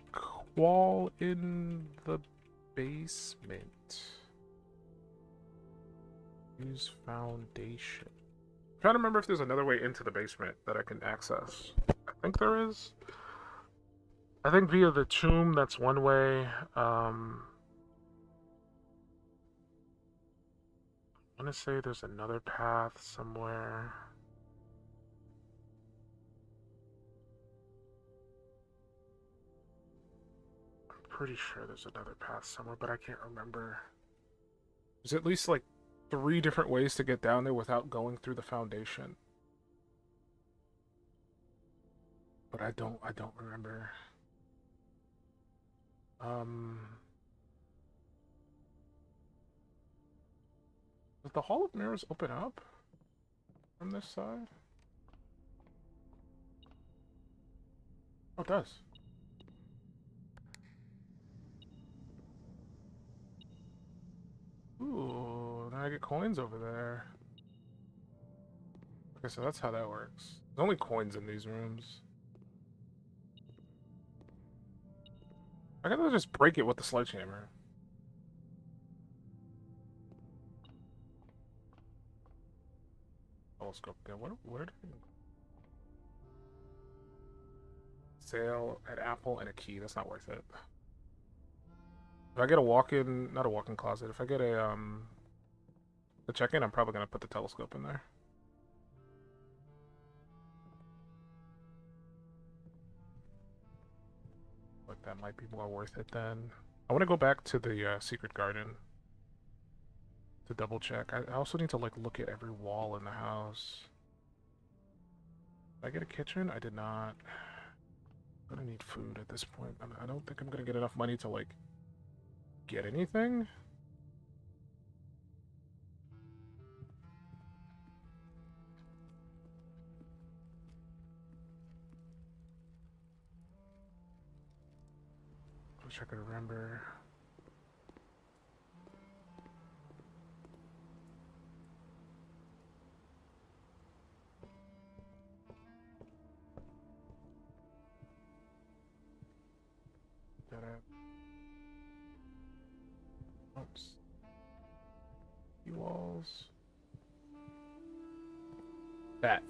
wall in the basement. Use foundation. I'm trying to remember if there's another way into the basement that I can access. I think there is. I think via the tomb, that's one way. I want to say there's another path somewhere. I'm pretty sure there's another path somewhere, but I can't remember. There's at least like 3 different ways to get down there without going through the foundation. But I don't remember. Does the Hall of Mirrors open up from this side? Oh, it does. Ooh, now I get coins over there. Okay, so that's how that works. There's only coins in these rooms. I gotta just break it with the sledgehammer. Telescope again. Where did Sale at Apple and a key. That's not worth it. If I get a walk-in, not a walk-in closet. If I get a check-in, I'm probably gonna put the telescope in there. But that might be more worth it then. I want to go back to the secret garden to double check. I also need to like look at every wall in the house. Did I get a kitchen? I did not. I'm gonna need food at this point. I don't think I'm gonna get enough money to like get anything. Wish I could remember. Did it? Oops. Walls. That.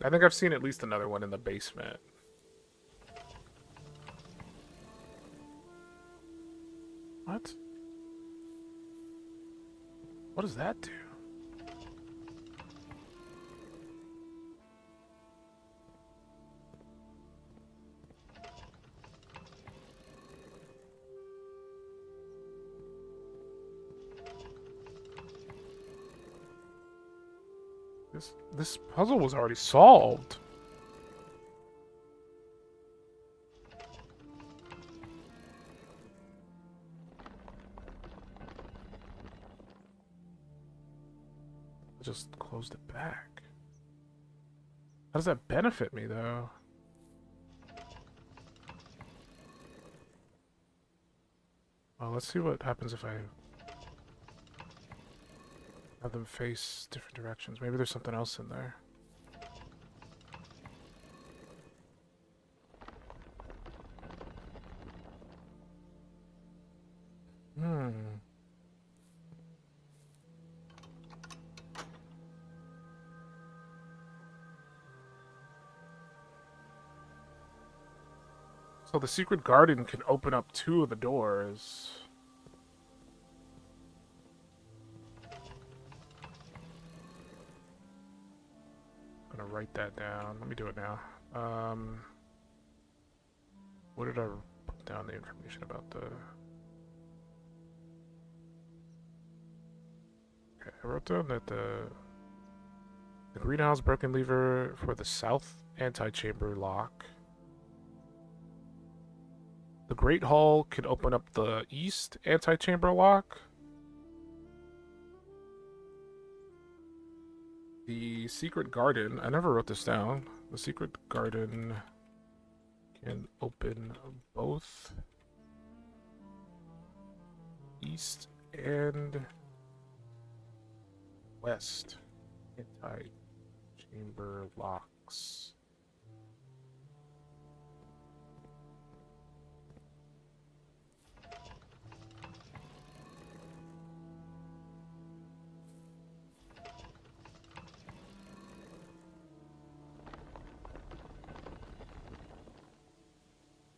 I think I've seen at least another one in the basement. What? What does that do? This puzzle was already solved. I just closed it back. How does that benefit me, though? Well, let's see what happens if I have them face different directions. Maybe there's something else in there. So the secret garden can open up 2 of the doors. write that down. Let me do it now. What did I put down the information about the... Okay, I wrote down that the greenhouse broken lever for the south antechamber lock. The Great Hall can open up the east antechamber lock. The secret garden, I never wrote this down. The secret garden can open both east and west anti-chamber locks.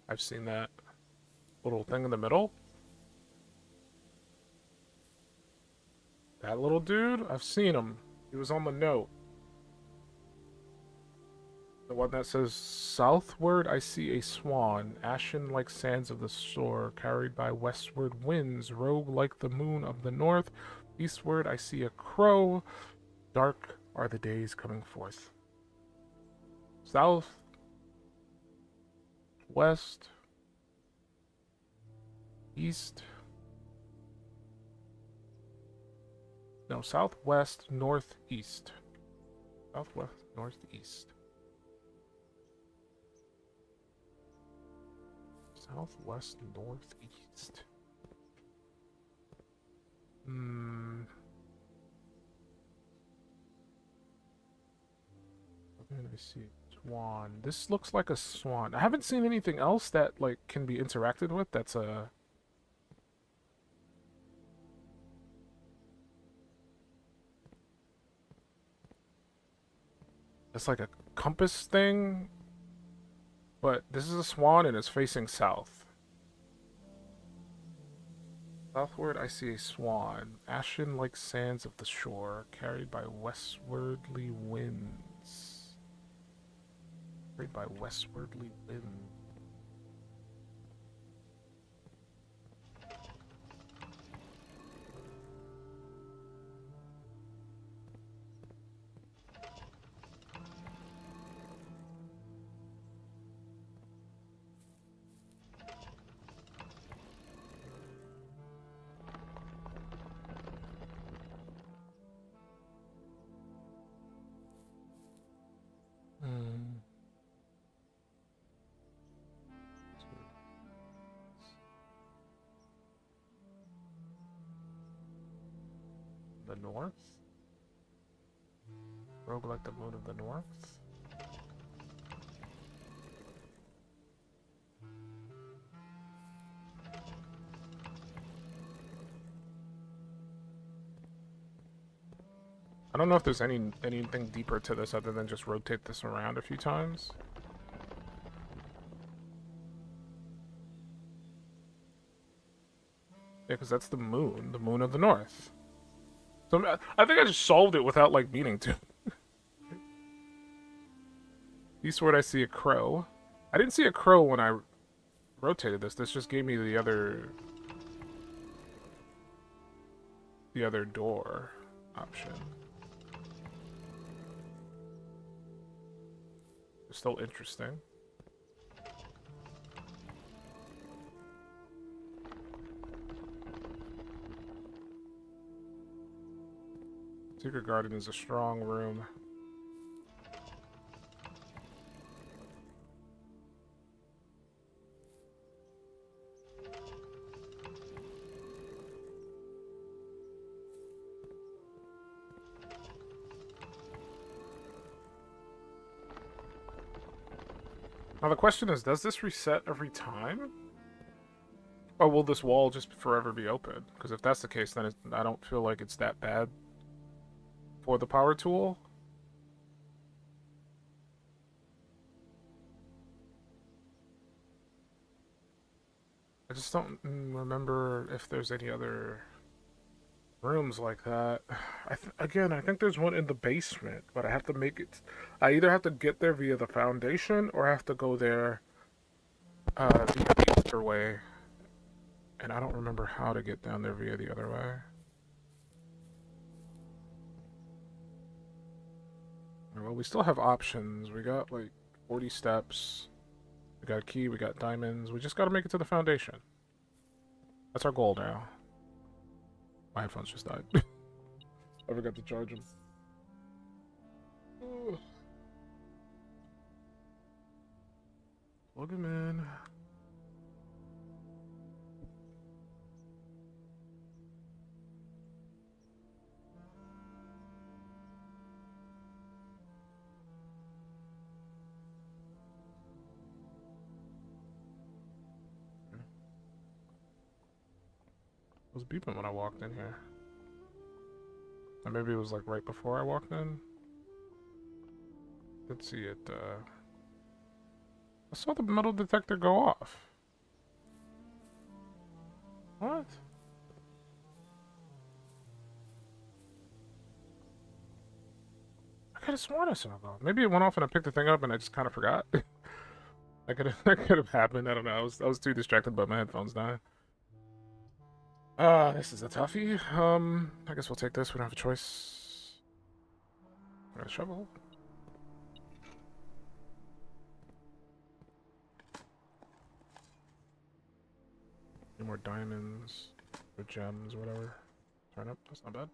I've seen that little thing in the middle. That little dude, I've seen him. He was on the note. The one that says, "Southward I see a swan, ashen like sands of the shore, carried by westward winds, rogue like the moon of the north. Eastward I see a crow, dark are the days coming forth." South, west, east. No, southwest, northeast. Southwest, northeast. Southwest, northeast. And I see swan. This looks like a swan. I haven't seen anything else that like can be interacted with. That's a... It's like a compass thing, but this is a swan and it's facing south. Southward I see a swan, ashen like sands of the shore, carried by westwardly winds. Carried by westwardly winds. The north? Rogue like the moon of the north? I don't know if there's anything deeper to this other than just rotate this around a few times. Yeah, because that's the moon of the north. So I think I just solved it without like meaning to. Eastward I see a crow. I didn't see a crow when I rotated this. This just gave me the other door option. It's still interesting. Secret Garden is a strong room. Now the question is, does this reset every time? Or will this wall just forever be open? Because if that's the case, then I don't feel like it's that bad for the power tool. I just don't remember if there's any other rooms like that. Again, I think there's one in the basement, but I have to make it. I either have to get there via the foundation or I have to go there via the other way. And I don't remember how to get down there via the other way. Well, we still have options. We got like 40 steps. We got a key, we got diamonds. We just gotta make it to the foundation. That's our goal now. My headphones just died. I forgot to charge them. Plug them in. It was beeping when I walked in here. Or maybe it was like right before I walked in. Let's see it. I saw the metal detector go off. What? I could have sworn I saw it go. Maybe it went off and I picked the thing up and I just kind of forgot. That could have happened. I don't know. I was too distracted by my headphones dying. This is a toughie. I guess we'll take this. We don't have a choice. Got a shovel. Any more diamonds or gems, whatever. Turn up. That's not bad.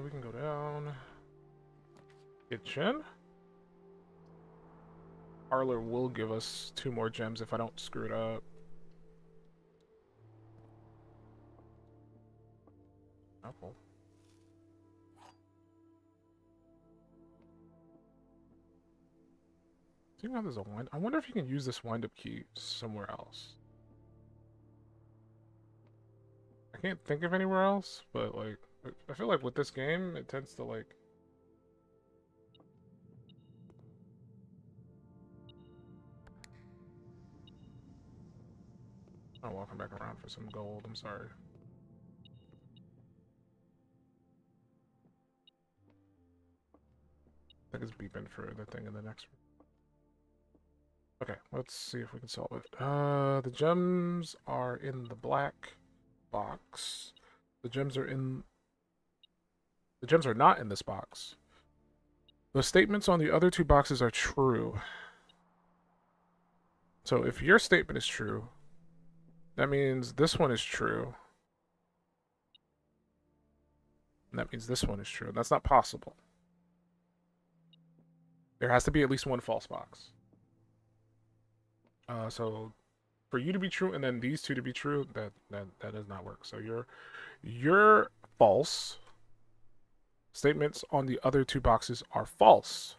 We can go down. Kitchen. Parlor will give us 2 more gems if I don't screw it up. Apple. Do you know there's a wind? I wonder if you can use this wind-up key somewhere else. I can't think of anywhere else, but like, I feel like with this game, it tends to like. I'm walking back around for some gold. I'm sorry. I think it's beeping for the thing in the next room. Okay, let's see if we can solve it. The gems are in the black box. The gems are not in this box. The statements on the other 2 boxes are true. So if your statement is true, that means this one is true. And that means this one is true. That's not possible. There has to be at least one false box. So for you to be true and then these 2 to be true, that does not work. So your false statements on the other 2 boxes are false.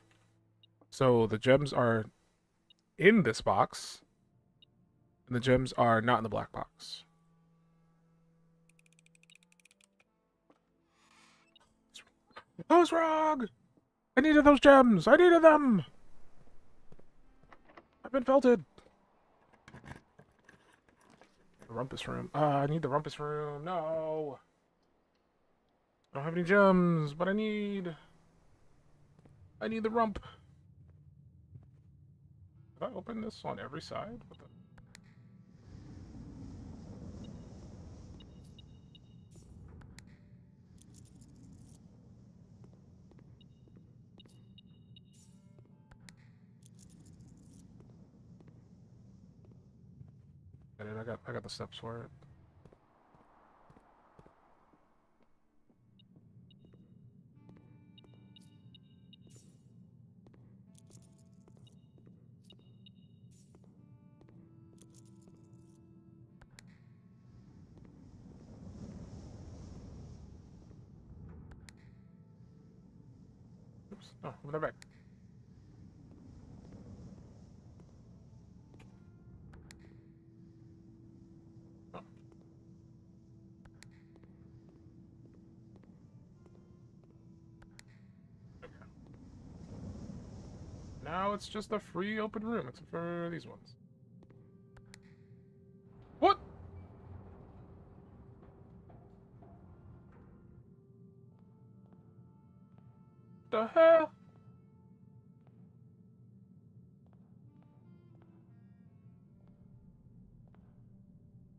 So the gems are in this box, and the gems are not in the black box. I was wrong! I needed those gems! I needed them! I've been felted! The rumpus room. I need the rumpus room. No! I don't have any gems, but I need the rump. Did I open this on every side? What the... I got the steps for it. Oops. Oh, they're back. Oh. Okay. Now it's just a free open room, except for these ones. What? the hell?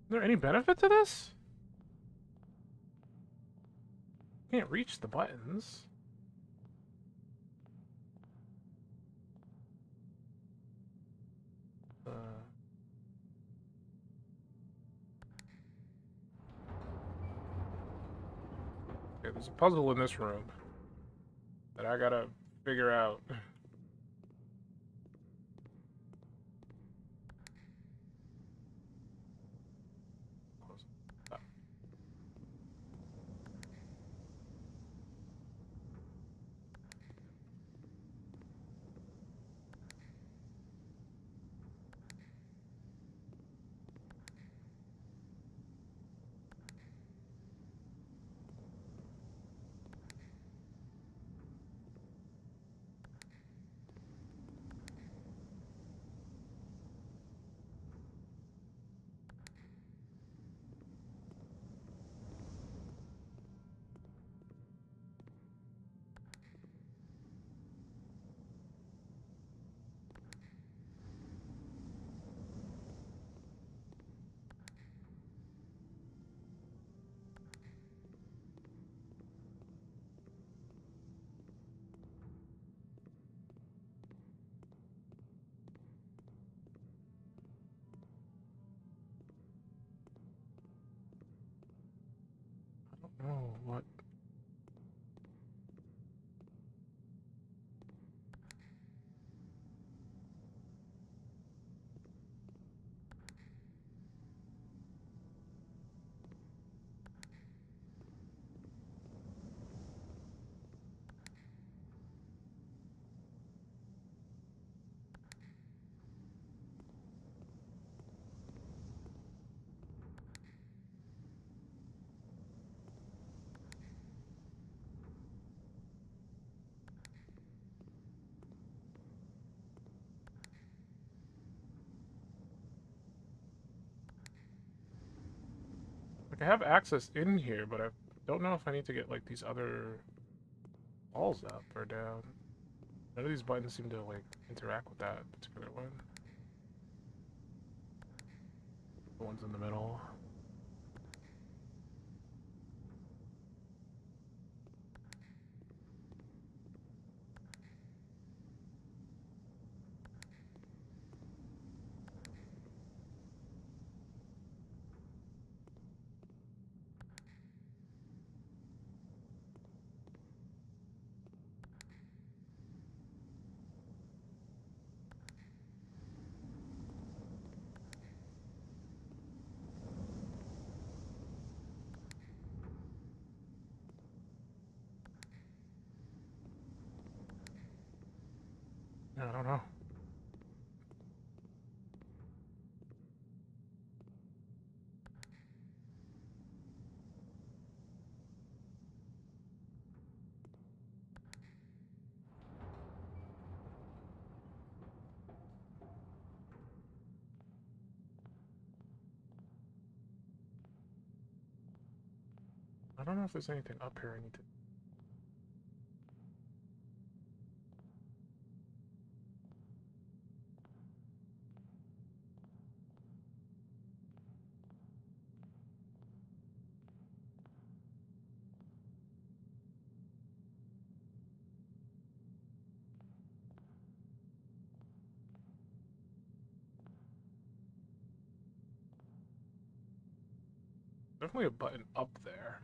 Is there any benefit to this? Can't reach the buttons. Okay, there's a puzzle in this room that I gotta figure out. Oh, what? Like, I have access in here, but I don't know if I need to get, like, these other walls up or down. None of these buttons seem to, like, interact with that particular one. The ones in the middle. I don't know. I don't know if there's anything up here I need to... Definitely a button up there.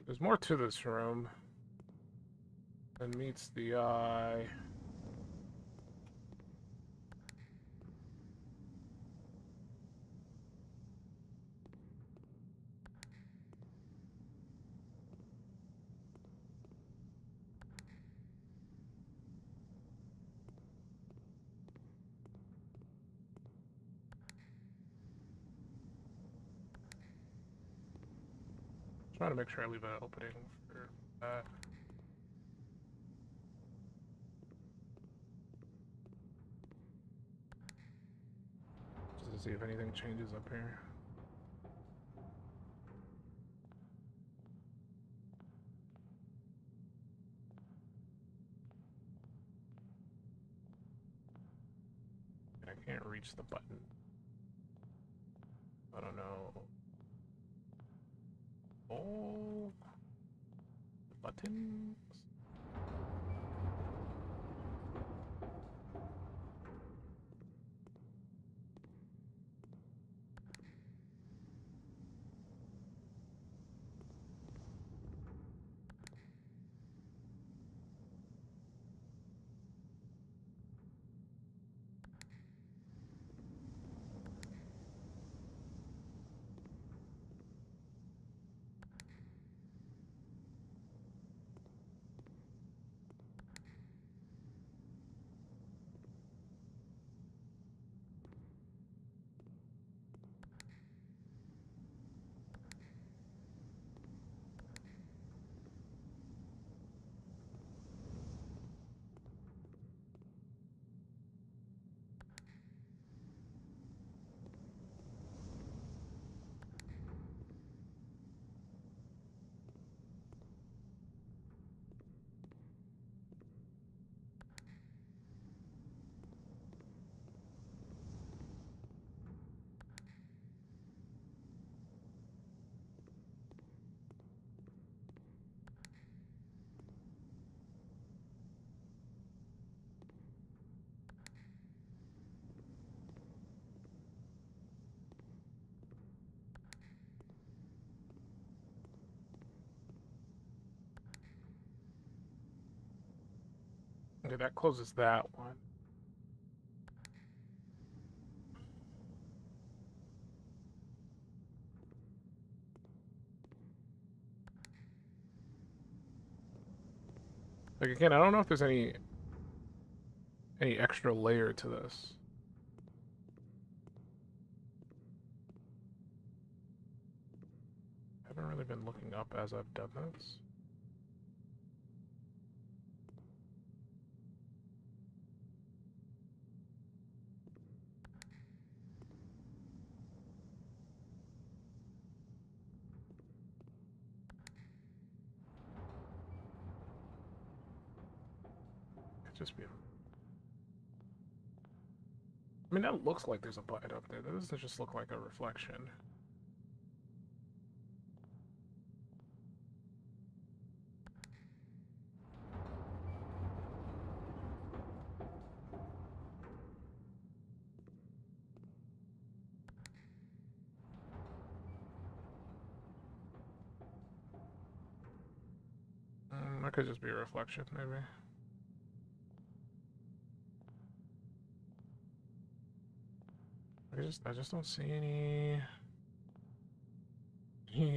There's more to this room than meets the eye. Trying to make sure I leave an opening for that. This See if anything changes up here. I can't reach the button. I don't know. Oh, the buttons. Okay, that closes that one. Like again, I don't know if there's any extra layer to this. I haven't really been looking up as I've done this. Could just be. I mean, that looks like there's a button up there. That doesn't just look like a reflection. That could just be a reflection, maybe. I just don't see any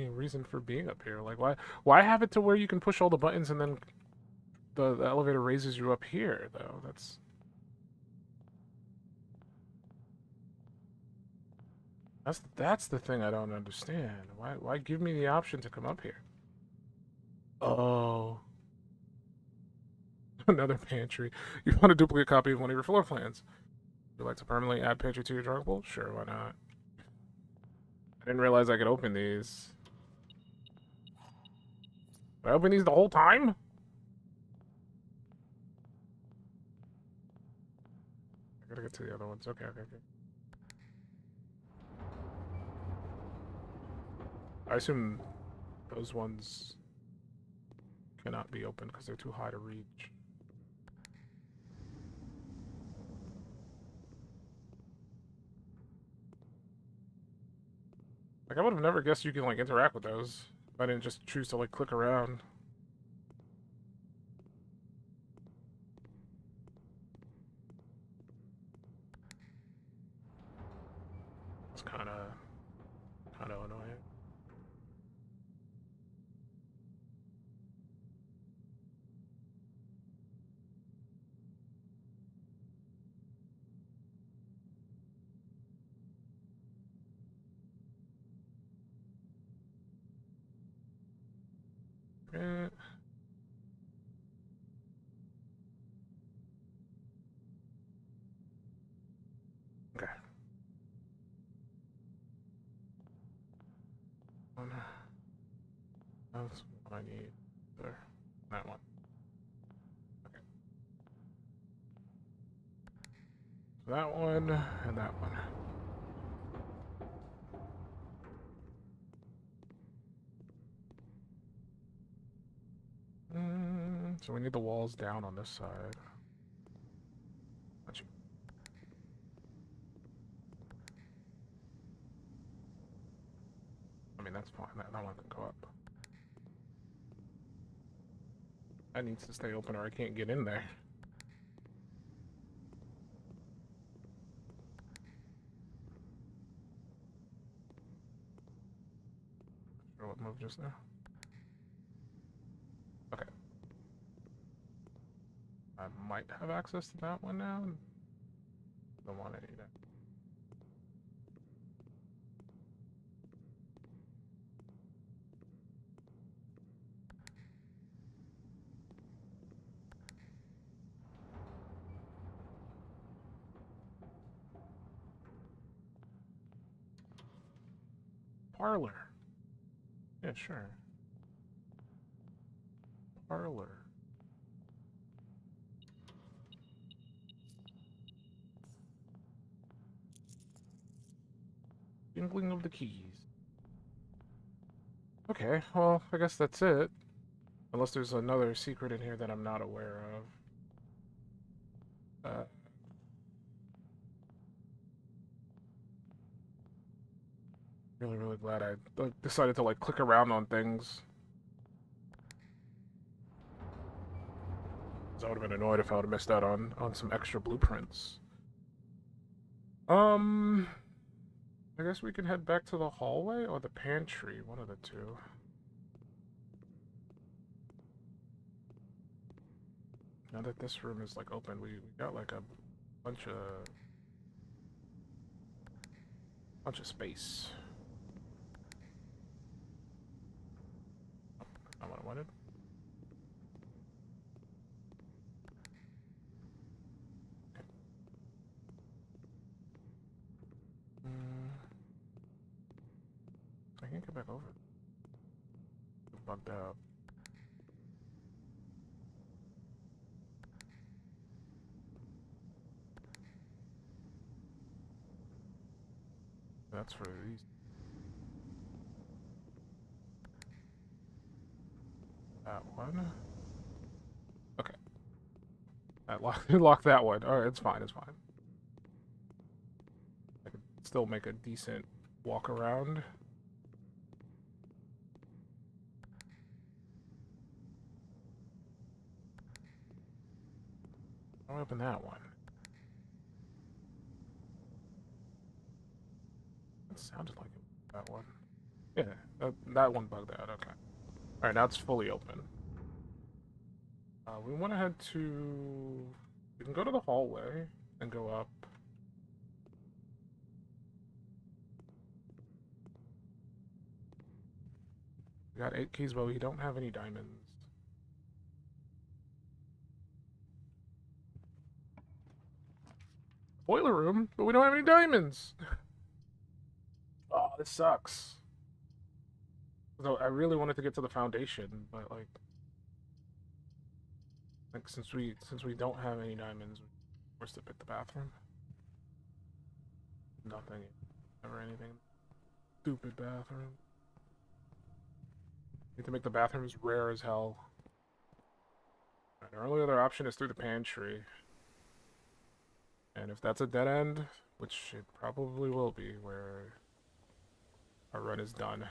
reason for being up here. Like, why have it to where you can push all the buttons and then the elevator raises you up here, though? That's the thing I don't understand. Why give me the option to come up here? Oh. Another pantry. You found a duplicate copy of one of your floor plans. Would you like to permanently add pantry to your drawing pool? Sure, why not? I didn't realize I could open these. Did I open these the whole time? I gotta get to the other ones. Okay. I assume those ones cannot be opened because they're too high to reach. Like, I would have never guessed you can, like, interact with those if I didn't just choose to, like, click around. It's kind of annoying. Eh. Okay. That's what I need. There. That one. Okay. So that one and that one. So we need the walls down on this side. Not you. I mean, that's fine. That one can go up. That needs to stay open or I can't get in there. Not sure what moved just now. Okay. I might have access to that one now. Don't want any of that. Parlor. Yeah, sure. Parlor. Jingling of the keys. Okay, well, I guess that's it. Unless there's another secret in here that I'm not aware of. Really, really glad I decided to like click around on things. 'Cause I would have been annoyed if I would have missed out on some extra blueprints. I guess we can head back to the hallway or the pantry, one of the two. Now that this room is like open, we got like a bunch of space. Oh, not what I wanted. Okay. I can't get back over. It's bugged out. That's for these. That one. Okay. That locked that one. Alright, it's fine, it's fine. I could still make a decent walk around. I'll open that one. It sounded like it, that one. Yeah, that one bugged out, okay. Alright, now it's fully open. We want to head to... We can go to the hallway and go up. We got 8 keys, but we don't have any diamonds. Boiler room, but we don't have any diamonds! Oh, this sucks. So I really wanted to get to the foundation, but like since we don't have any diamonds, we're forced to pick the bathroom. Nothing, never anything. Stupid bathroom. Need to make the bathrooms rare as hell. Our only other option is through the pantry. And if that's a dead end, which it probably will be, where our run is done.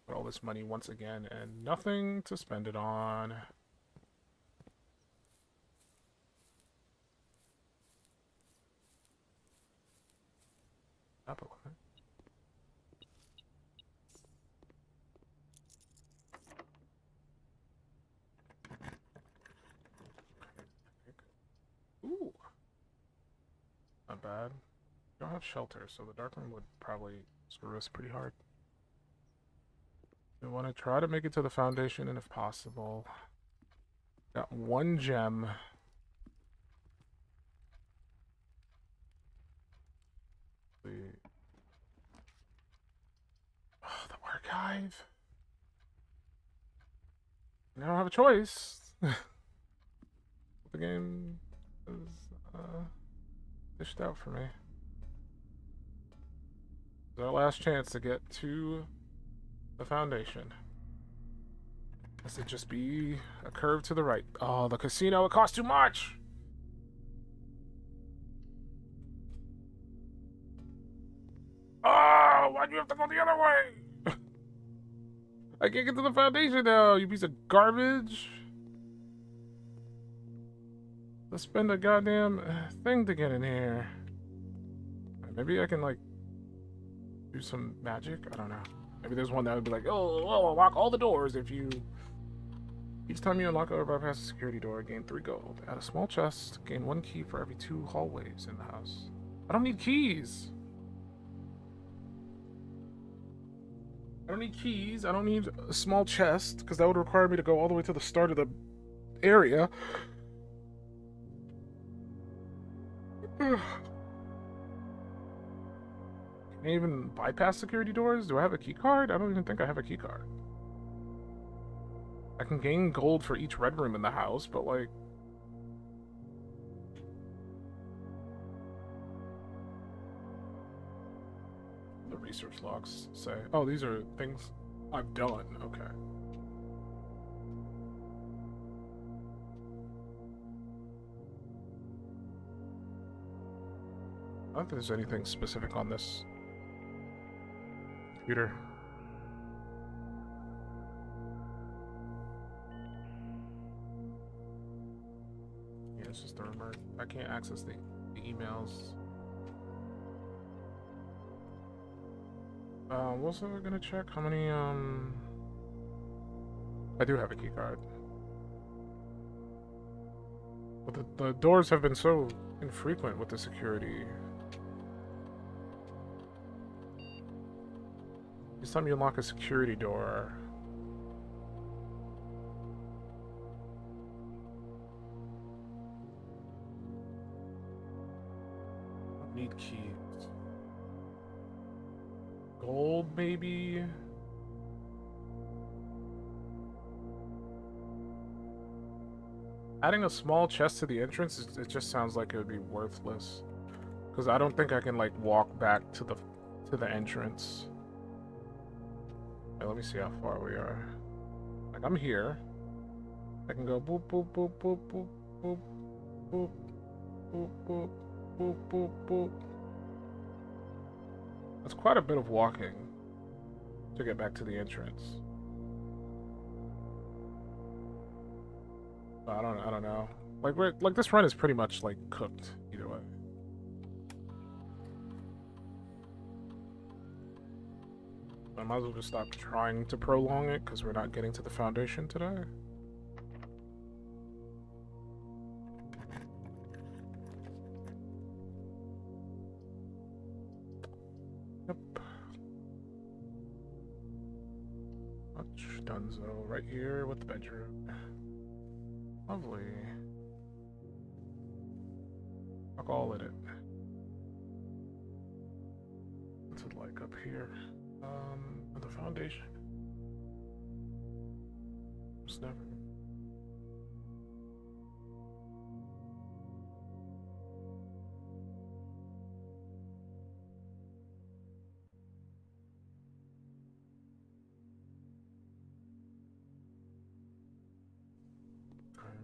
Put all this money once again and nothing to spend it on. Up it with it. Ooh. Not bad. We don't have shelter, so the dark room would probably screw us pretty hard. We want to try to make it to the foundation, and if possible, got 1 gem. alive. I don't have a choice. The game is dished out for me. It's our last chance to get to the foundation. Must it just be a curve to the right? Oh, the casino, it costs too much! Oh, why'd you have to go the other way? I can't get to the foundation now, you piece of garbage. Let's spend a goddamn thing to get in here. Maybe I can, like, do some magic? I don't know. Maybe there's one that would be like, oh, unlock all the doors if you... Each time you unlock or bypass a security door, gain 3 gold. Add a small chest, gain 1 key for every 2 hallways in the house. I don't need keys! I don't need keys, I don't need a small chest, because that would require me to go all the way to the start of the area. Can I even bypass security doors? Do I have a key card? I don't even think I have a key card. I can gain gold for each red room in the house, but like... The research logs say... Oh, these are things I've done. Okay. I don't think there's anything specific on this computer. Yeah, it's just the remote. I can't access the emails. Also gonna check how many, I do have a key card. But the doors have been so infrequent with the security. Each time you unlock a security door... I don't need keys. Gold, maybe? Adding a small chest to the entrance, it just sounds like it would be worthless. Because I don't think I can, like, walk back to the entrance. Right, let me see how far we are. Like, I'm here. I can go boop, boop, boop, boop, boop, boop, boop, boop, boop, boop, boop, boop. That's quite a bit of walking to get back to the entrance. I don't know. Like this run is pretty much like cooked either way. I might as well just stop trying to prolong it because we're not getting to the foundation today. Yep. Much donezo right here with the bedroom. Lovely. Fuck all in it. What's it like up here? The foundation. It's never.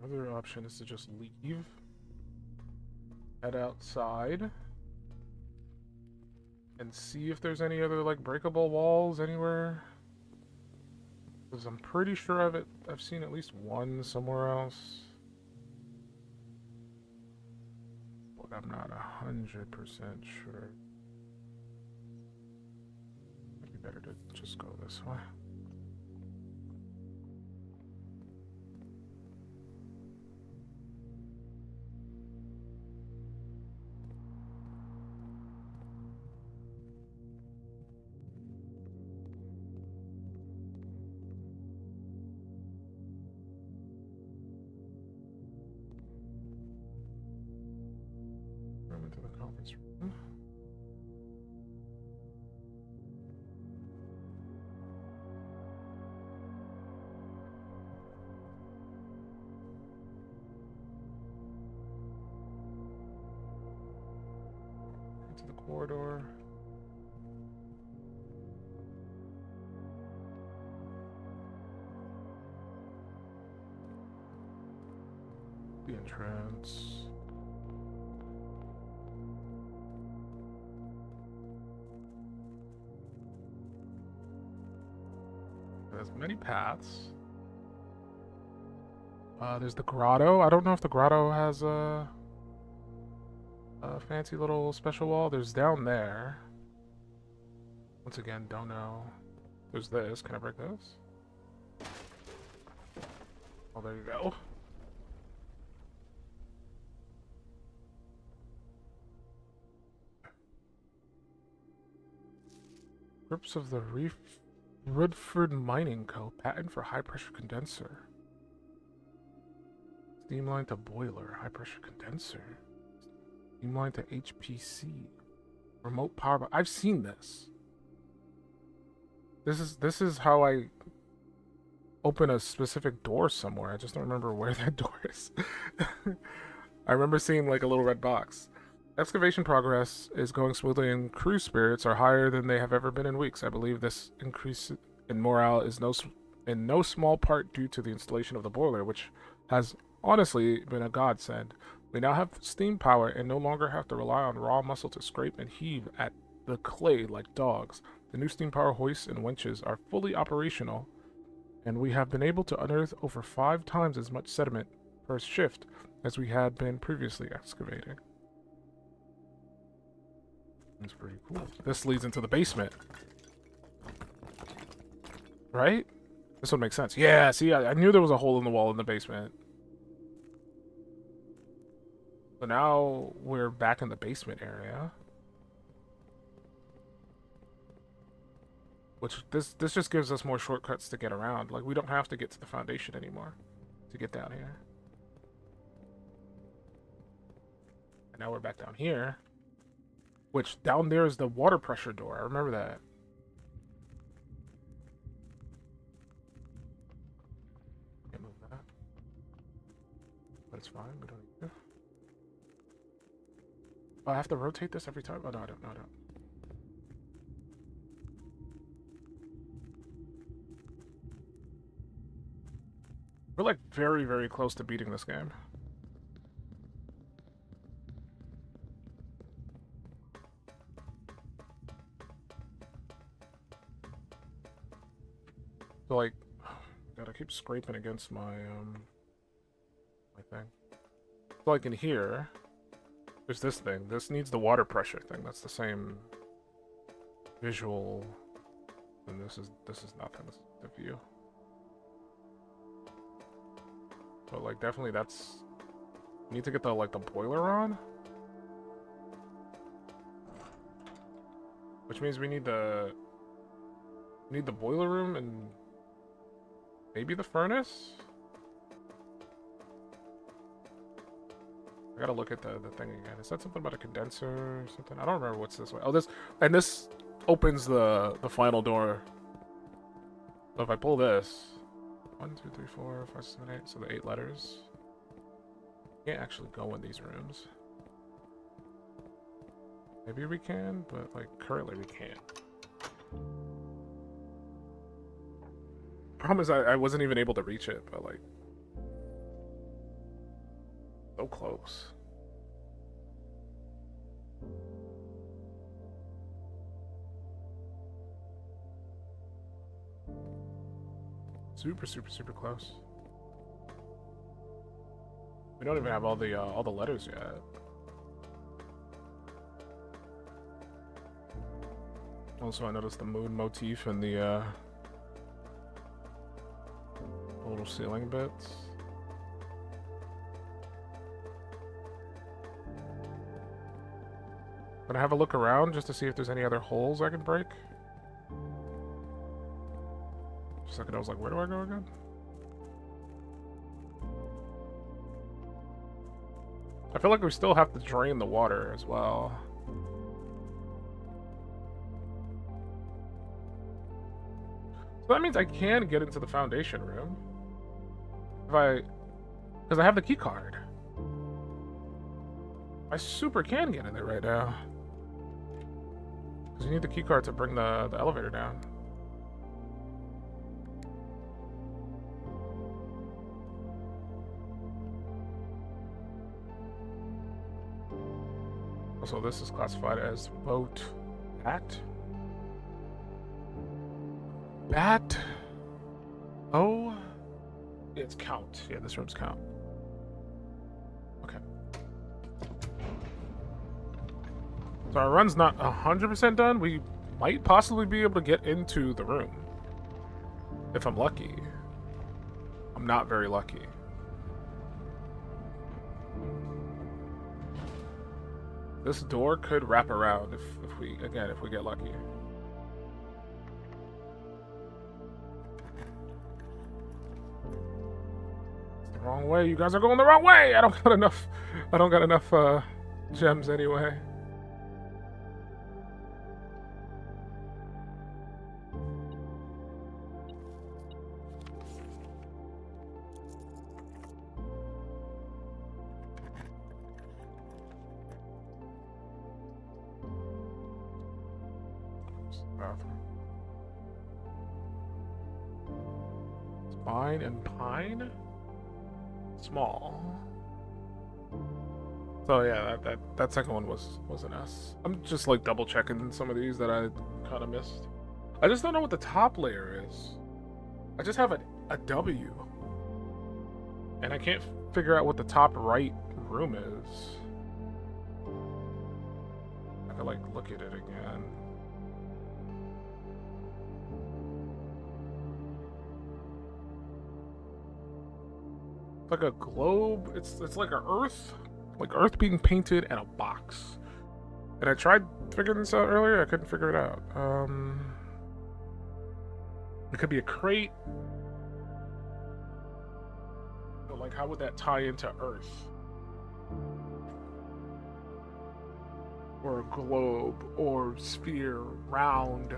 Another option is to just leave. Head outside. And see if there's any other, like, breakable walls anywhere. Because I'm pretty sure I've seen at least one somewhere else. But I'm not 100% sure. Maybe better to just go this way. Into the conference room. I entrance. There's many paths. There's the grotto. I don't know if the grotto has a fancy little special wall. There's down there. Once again, don't know. There's this. Can I break this? Oh, there you go. Grips of the Rudford Mining Co. Patent for high pressure condenser. Steam line to boiler. High pressure condenser. Steam line to HPC. Remote power. I've seen this. This is how I open a specific door somewhere. I just don't remember where that door is. I remember seeing like a little red box. Excavation progress is going smoothly and crew spirits are higher than they have ever been in weeks. I believe this increase in morale is in no small part due to the installation of the boiler, which has honestly been a godsend. We now have steam power and no longer have to rely on raw muscle to scrape and heave at the clay like dogs. The new steam power hoists and winches are fully operational, and we have been able to unearth over 5 times as much sediment per shift as we had been previously excavating. That's pretty cool. This leads into the basement. Right? This would make sense. Yeah, see, I knew there was a hole in the wall in the basement. So now we're back in the basement area. Which, this just gives us more shortcuts to get around. Like, we don't have to get to the foundation anymore to get down here. And now we're back down here. Which, down there is the water pressure door. I remember that. Can't move that. But it's fine. We don't need to. Oh, I have to rotate this every time? Oh, no, I don't. No, I don't. We're like very, very close to beating this game. So like, God, I keep scraping against my thing. So like in here, there's this thing. This needs the water pressure thing. That's the same visual. And this is nothing. This is the view. But like definitely that's need to get the like the boiler on. Which means we need the boiler room and maybe the furnace? I gotta look at the thing again. Is that something about a condenser or something? I don't remember what's this way. Oh, this opens the final door. So if I pull this, 1, 2, 3, 4, 5, 6, 7, 8. So the 8 letters. Can't actually go in these rooms. Maybe we can, but like currently we can't. Problem is I wasn't even able to reach it, but like so close. Super, super, super close. We don't even have all the letters yet. Also, I noticed the moon motif in the little ceiling bits. Gonna have a look around just to see if there's any other holes I can break. For a second, I was like, where do I go again? I feel like we still have to drain the water as well. So that means I can get into the foundation room. Because I have the key card. I super can get in there right now. Because you need the key card to bring the elevator down. Also, this is classified as vote bat. Bat. Oh. It's count. Yeah, this room's count. Okay. So our run's not 100% done. We might possibly be able to get into the room. If I'm lucky. I'm not very lucky. This door could wrap around if we get lucky. It's the wrong way. You guys are going the wrong way. I don't got enough gems anyway. Bathroom. Spine and pine? Small. So yeah, that second one was an S. I'm just like double checking some of these that I kind of missed. I just don't know what the top layer is. I just have a W. And I can't figure out what the top right room is. I could like look at it again. Like a globe. It's like an earth, like earth being painted in a box. And I tried figuring this out earlier. I couldn't figure it out. It could be a crate. But like, how would that tie into earth? Or a globe, or sphere, round.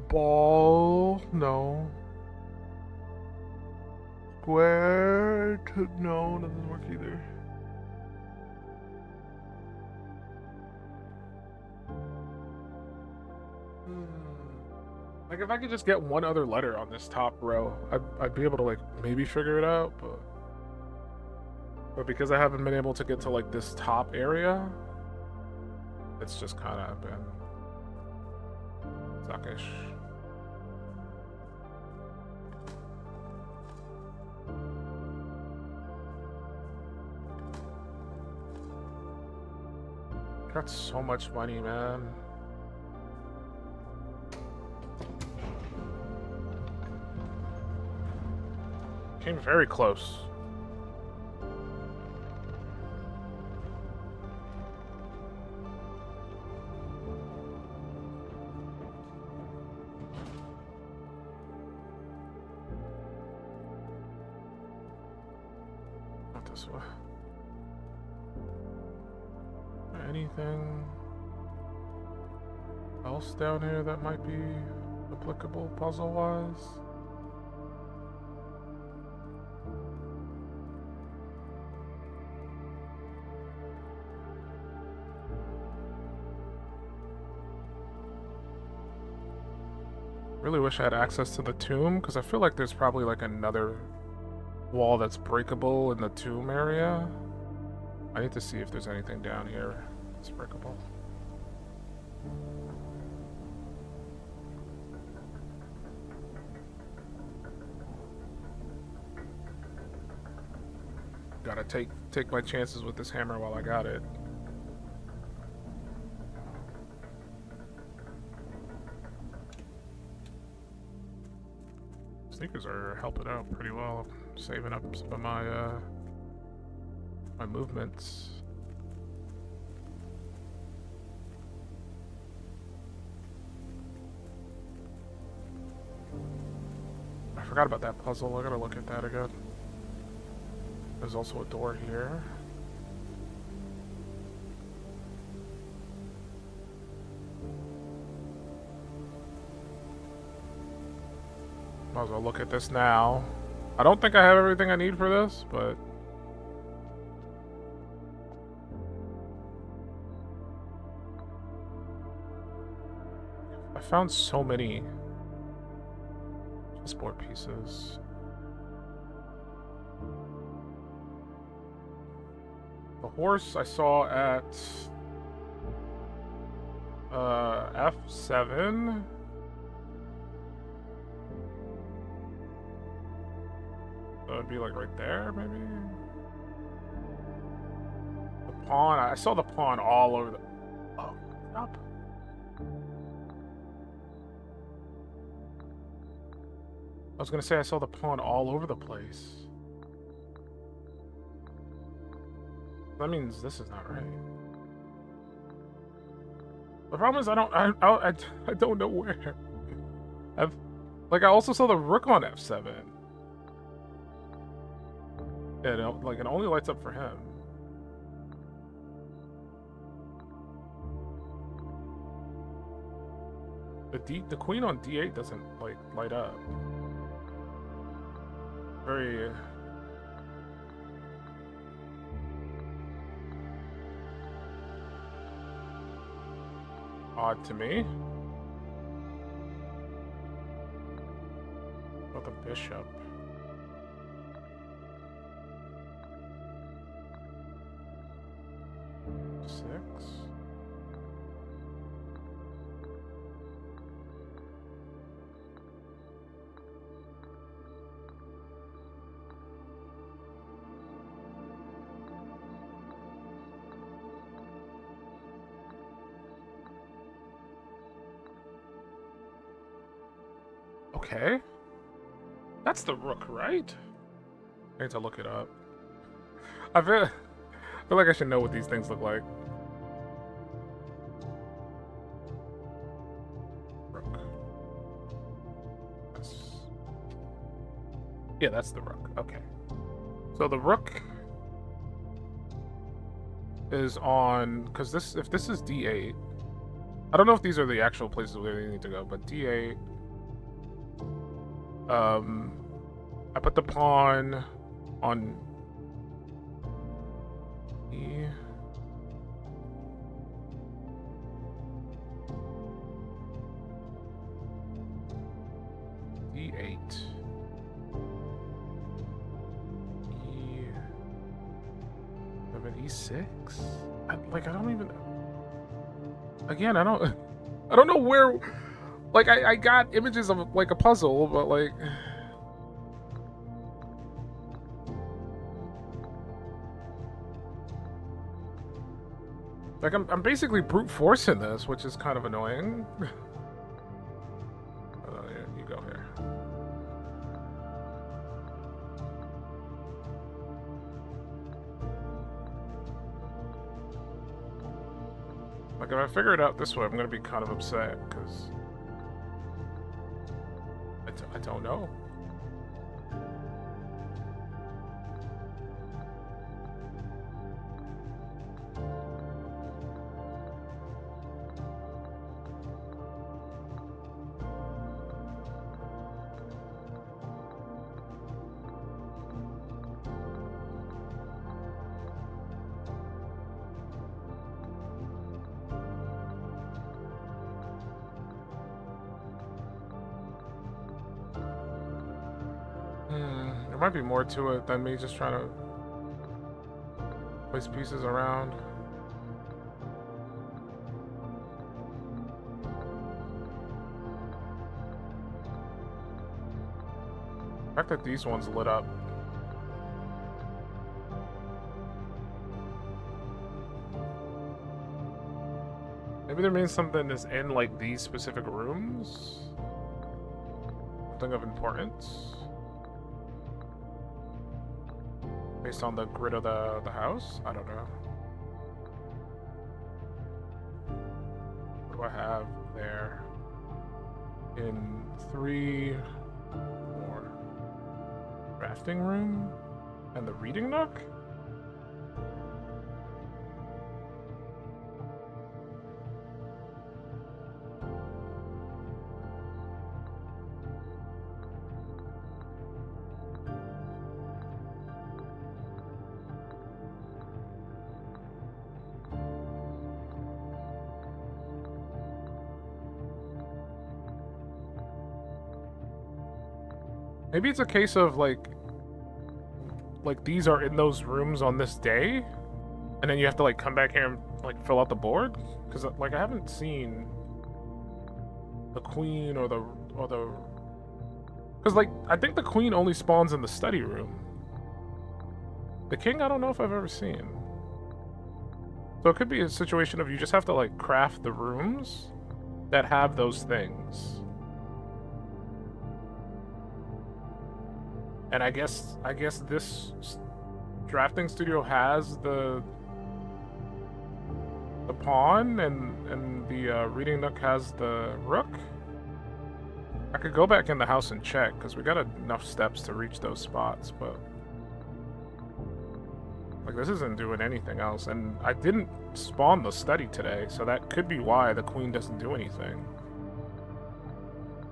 Ball, no. Square, no, doesn't work either. Like if I could just get one other letter on this top row, I'd be able to like maybe figure it out, but because I haven't been able to get to like this top area, it's just kind of been suckish. Got so much money, man. Came very close. Not this way. Anything else down here that might be applicable puzzle-wise? Really wish I had access to the tomb, because I feel like there's probably like another wall that's breakable in the tomb area. I need to see if there's anything down here that's breakable. Gotta take my chances with this hammer while I got it. Sneakers are helping out pretty well, saving up some of my my movements. I forgot about that puzzle. I gotta look at that again. There's also a door here. Might as well look at this now. I don't think I have everything I need for this, but I found so many chessboard pieces. horse I saw at F7. So it'd be like right there, maybe. The pawn. I saw the pawn all over the. Oh, up. I was gonna say I saw the pawn all over the place. That means this is not right. The problem is I don't know where. I also saw the rook on F7. Yeah, it only lights up for him. The queen on D8 doesn't light up. Very odd to me. About the bishop. Six. Okay. That's the rook, right? I need to look it up. I feel like I should know what these things look like. Rook. Yeah, that's the rook. Okay. So the rook is on, because if this is D8, I don't know if these are the actual places where we need to go, but D8. I put the pawn on E. D8. E. 7, E6? I don't even... Again, I don't know where... Like, I got images of, like, a puzzle, but, like... Like, I'm basically brute forcing this, which is kind of annoying. Yeah, you go here. Like, if I figure it out this way, I'm gonna be kind of upset, because... I don't know. There might be more to it than me just trying to place pieces around. The fact that these ones lit up. Maybe there means something is in, like, these specific rooms? Something of importance? Based on the grid of the house? I don't know. What do I have there? In 3, 4. Drafting room? And the reading nook? Maybe it's a case of, like these are in those rooms on this day? And then you have to like come back here and like fill out the board? Because like I haven't seen the queen or the because like I think the queen only spawns in the study room. The king I don't know if I've ever seen. So it could be a situation of you just have to like craft the rooms that have those things. And I guess this drafting studio has the pawn, and the reading nook has the rook. I could go back in the house and check because we got enough steps to reach those spots, but like this isn't doing anything else. And I didn't spawn the study today, so that could be why the queen doesn't do anything.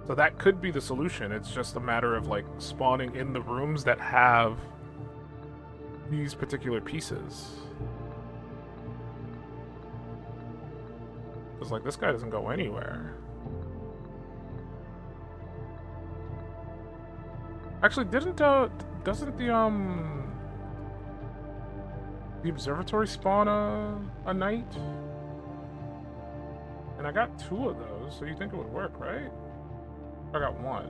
So that could be the solution. It's just a matter of like spawning in the rooms that have these particular pieces. Because like this guy doesn't go anywhere. Actually, doesn't the observatory spawn a knight? And I got 2 of those, so you think it would work, right? I got 1. I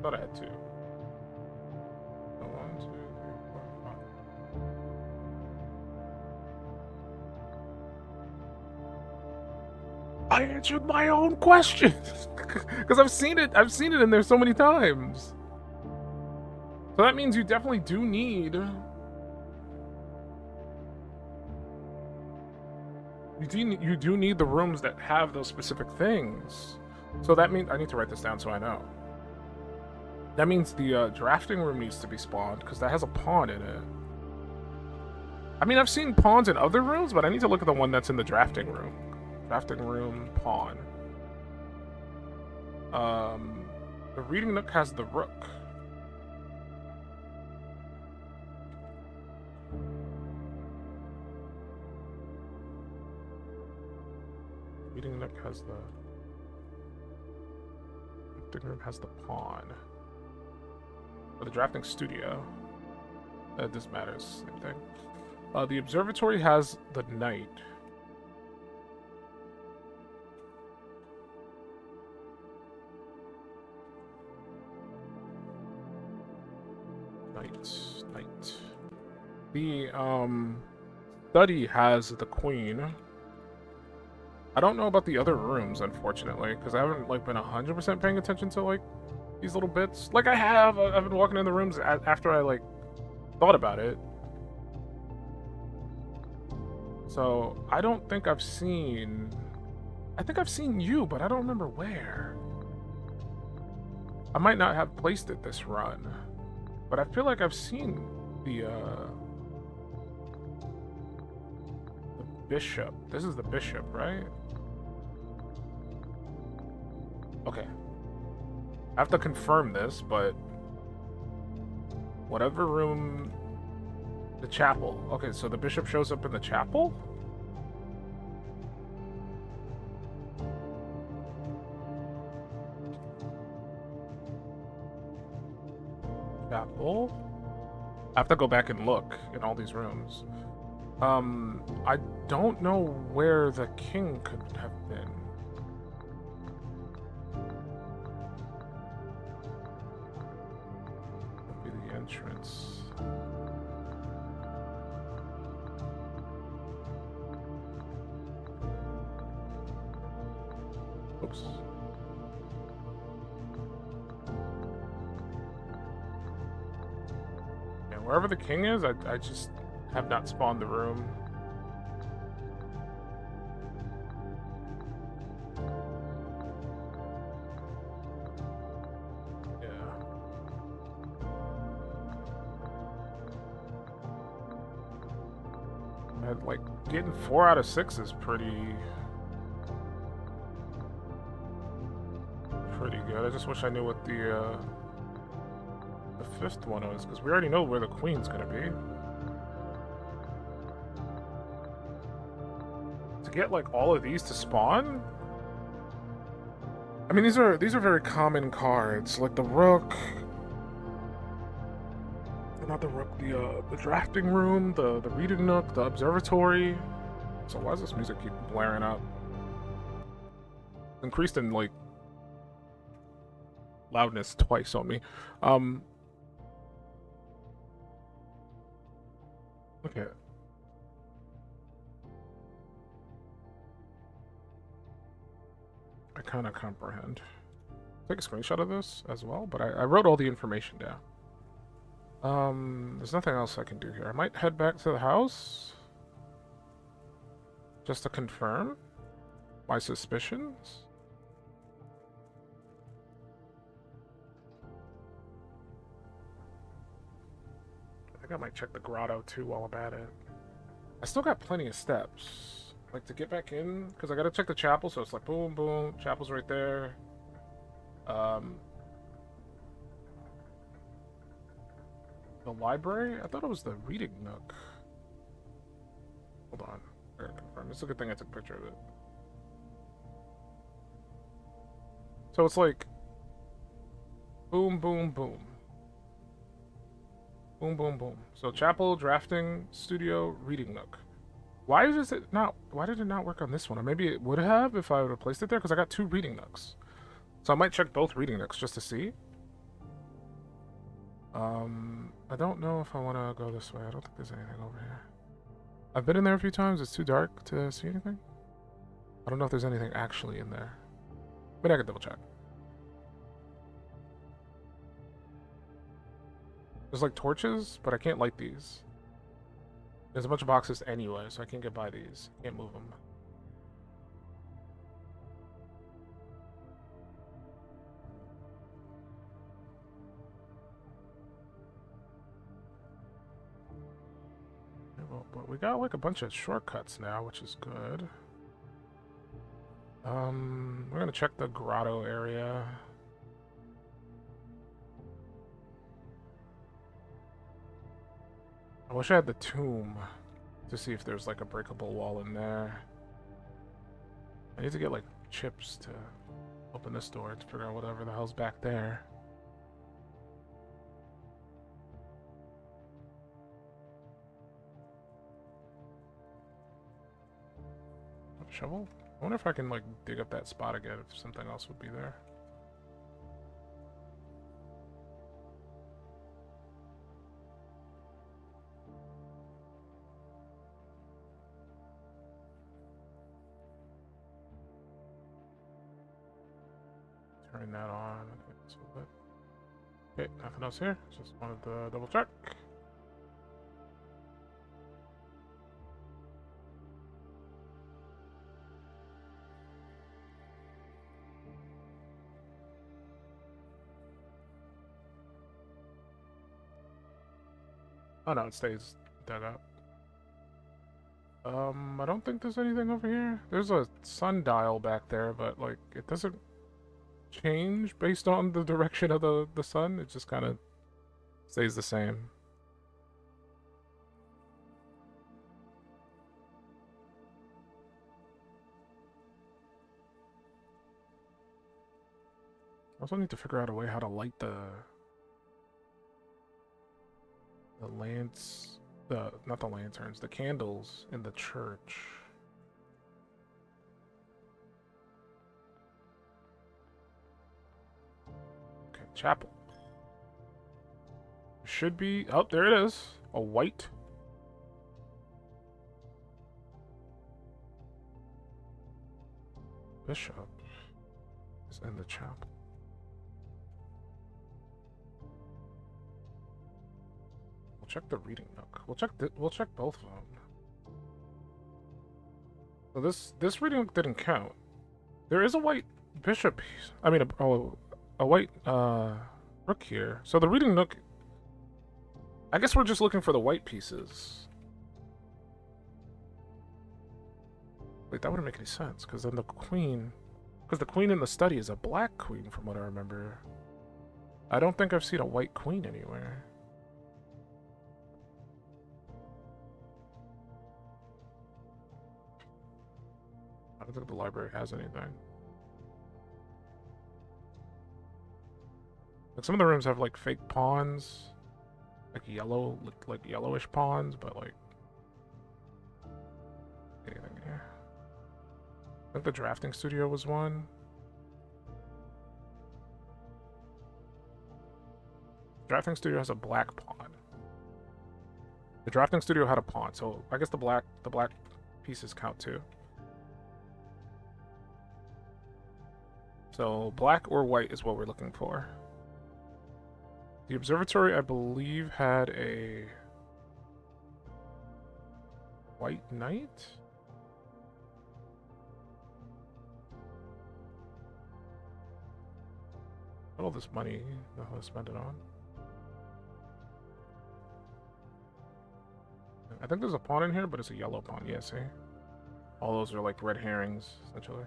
thought I had 2. So 1, 2, 3, 4, 5. I answered my own question because I've seen it in there so many times. So that means you definitely do need. You do need the rooms that have those specific things. So that means I need to write this down so I know. That means the drafting room needs to be spawned because that has a pawn in it. I mean, I've seen pawns in other rooms, but I need to look at the one that's in the drafting room. Drafting room pawn. The reading nook has the rook. Reading nook has the. Drafting room has the pawn. Or the drafting studio. This matters. Same thing. The observatory has the knight. Knight. The study has the queen. I don't know about the other rooms, unfortunately, because I haven't like been 100% paying attention to like these little bits. Like I have, I've been walking in the rooms after I like thought about it. So I don't think I've seen. I think I've seen you, but I don't remember where. I might not have placed it this run, but I feel like I've seen the bishop. This is the bishop, right? Okay. I have to confirm this, but whatever room, the chapel. Okay, so the bishop shows up in the chapel? Chapel? I have to go back and look in all these rooms. I don't know where the king could have been. That'd be the entrance. Oops. Yeah, wherever the king is, I just have not spawned the room. Yeah. Like getting 4 out of 6 is pretty good. I just wish I knew what the 5th one was, because we already know where the queen's gonna be. To get like all of these to spawn, I mean these are very common cards, like the rook, Checking out the drafting room, the reading nook, the observatory. So why does this music keep blaring up? Increased in like loudness twice on me. Okay. I kind of comprehend. Take a screenshot of this as well, but I wrote all the information down. There's nothing else I can do here. I might head back to the house just to confirm my suspicions. I think I might check the grotto too while I'm at it. I still got plenty of steps. Like to get back in, because I gotta check the chapel, so it's like boom, boom, chapel's right there. The library? I thought it was the reading nook. Hold on. I gotta confirm. It's a good thing I took a picture of it. So it's like boom, boom, boom. Boom, boom, boom. So chapel, drafting, studio, reading nook. Why did it not work on this one? Or maybe it would have if I would have placed it there, because I got 2 reading nooks. So I might check both reading nooks just to see. I don't know if I want to go this way. I don't think there's anything over here. I've been in there a few times. It's too dark to see anything. I don't know if there's anything actually in there. But I can double check. There's like torches, but I can't light these. There's a bunch of boxes anyway, so I can't get by these. Can't move them. But we got like a bunch of shortcuts now, which is good. We're gonna check the grotto area. I wish I had the tomb to see if there's like a breakable wall in there. I need to get like chips to open this door to figure out whatever the hell's back there. Shovel? I wonder if I can like dig up that spot again if something else would be there. Turn that on. Okay, nothing else here. Just wanted to double check. Oh no, it stays dug up. I don't think there's anything over here. There's a sundial back there, but like it doesn't change based on the direction of the sun. It just kind of stays the same. I also need to figure out a way how to light the lance, not the lanterns, the candles in the church. Okay, chapel. Should be, oh, there it is. A white. Bishop is in the chapel. We'll check the reading nook. We'll check both of them. So this reading nook didn't count. There is a white bishop. I mean, a white rook here. So the reading nook. I guess we're just looking for the white pieces. Wait, that wouldn't make any sense, because then the queen in the study is a black queen, from what I remember. I don't think I've seen a white queen anywhere. I don't think the library has anything. Like some of the rooms have like fake pawns like yellow, like yellowish pawns, but like anything here. I think the drafting studio was one. Drafting studio has a black pawn. The drafting studio had a pawn, so I guess the black pieces count too. So black or white is what we're looking for. The observatory, I believe, had a white knight. All this money, I'll spend it on. I think there's a pawn in here, but it's a yellow pawn. Yeah, see? All those are like red herrings, essentially.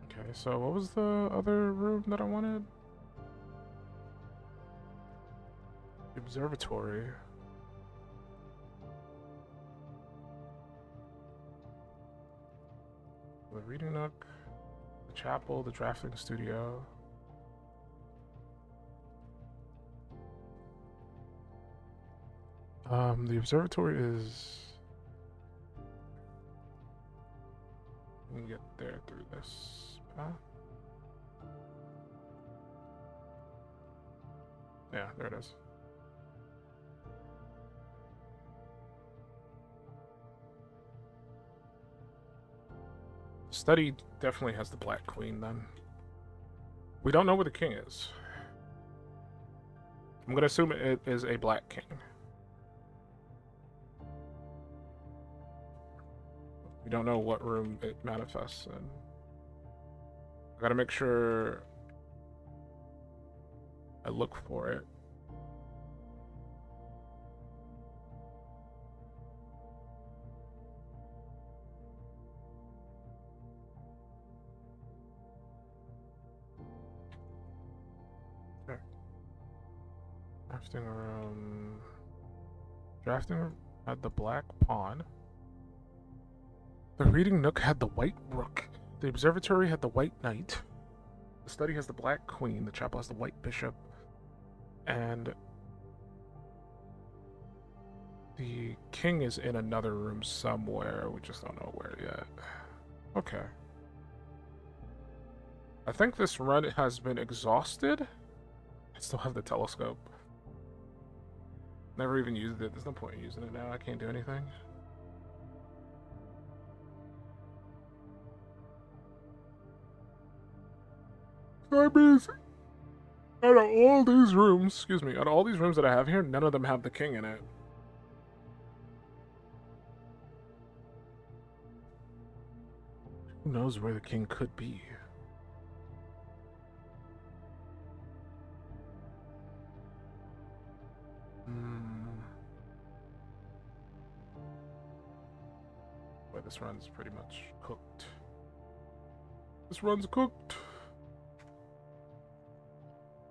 Okay, so what was the other room that I wanted? The observatory. The reading nook, the chapel, the drafting studio. The observatory is... We can get there through this path. Yeah, there it is. Study definitely has the Black Queen, then. We don't know where the king is. I'm gonna assume it is a Black King. We don't know what room it manifests in. I gotta make sure I look for it. Okay. Drafting room. Drafting room had the black pawn. The reading nook had the white rook. The observatory had the white knight. The study has the black queen. The chapel has the white bishop. And the king is in another room somewhere. We just don't know where yet. Okay. I think this run has been exhausted. I still have the telescope. Never even used it. There's no point in using it now. I can't do anything. That means out of all these rooms, excuse me, out of all these rooms that I have here, none of them have the king in it. Who knows where the king could be? Boy, this run's pretty much cooked. This run's cooked.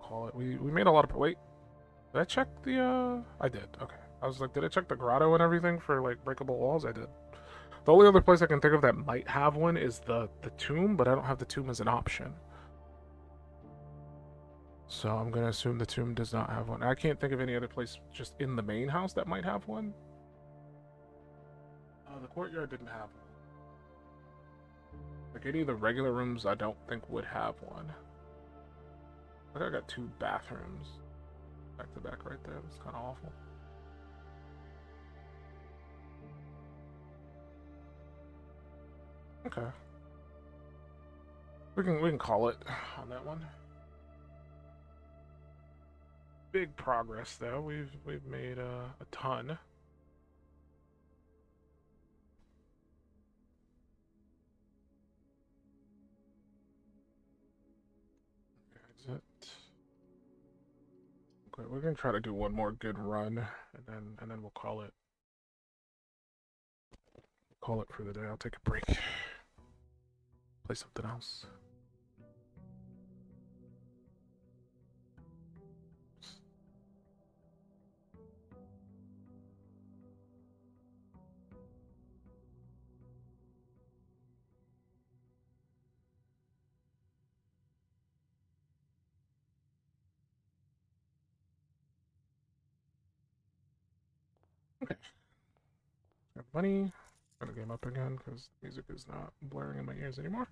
Call it. We made a lot of... Wait. Did I check the, I did. Okay. I was like, did I check the grotto and everything for, like, breakable walls? I did. The only other place I can think of that might have one is the tomb, but I don't have the tomb as an option. So I'm gonna assume the tomb does not have one. I can't think of any other place just in the main house that might have one. The courtyard didn't have one. Like any of the regular rooms I don't think would have one. I think I got 2 bathrooms back to back right there. That's kind of awful. Okay. We can call it on that one. Big progress though. We've made a ton. Exit. Okay, we're gonna try to do one more good run, and then we'll call it. Call it for the day. I'll take a break. Play something else. Got money. Turn the game up again because music is not blaring in my ears anymore.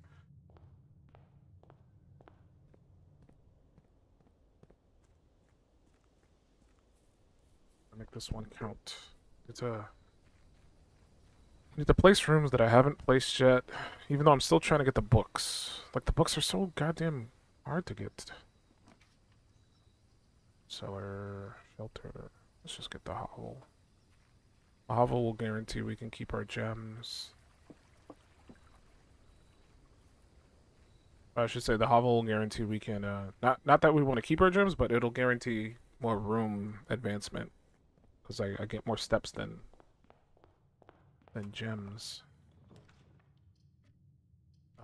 I'll make this one count. It's a. I need to place rooms that I haven't placed yet, even though I'm still trying to get the books. Like, the books are so goddamn hard to get. Cellar, shelter. Let's just get the hovel. The hovel will guarantee we can keep our gems. I should say the hovel will guarantee we can, not that we want to keep our gems, but it'll guarantee more room advancement. Because I get more steps than gems.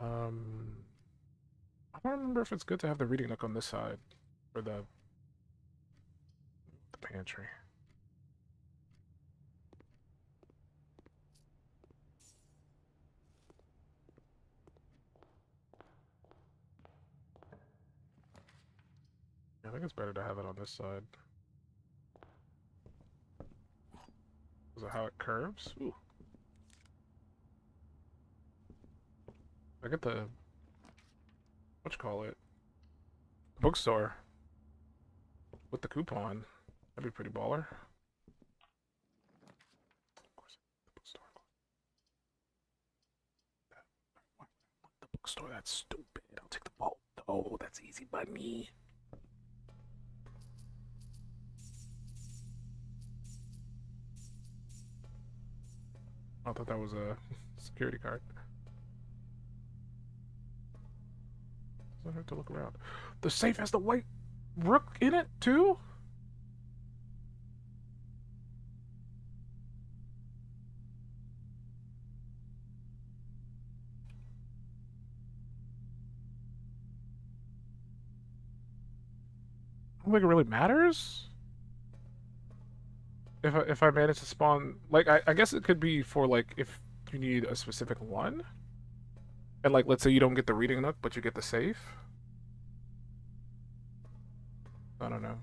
I don't remember if it's good to have the reading nook on this side. Or the pantry. I think it's better to have it on this side. Is it how it curves? Ooh. I get the the bookstore with the coupon. That'd be pretty baller. Of course, the bookstore. The bookstore, that's stupid. I'll take the vault. Oh, that's easy by me. I thought that was a security card. Doesn't hurt to look around. The safe has the white rook in it too? I don't think it really matters. If I manage to spawn, like, I guess it could be for, like, if you need a specific one. And, like, let's say you don't get the reading nook, but you get the safe. I don't know.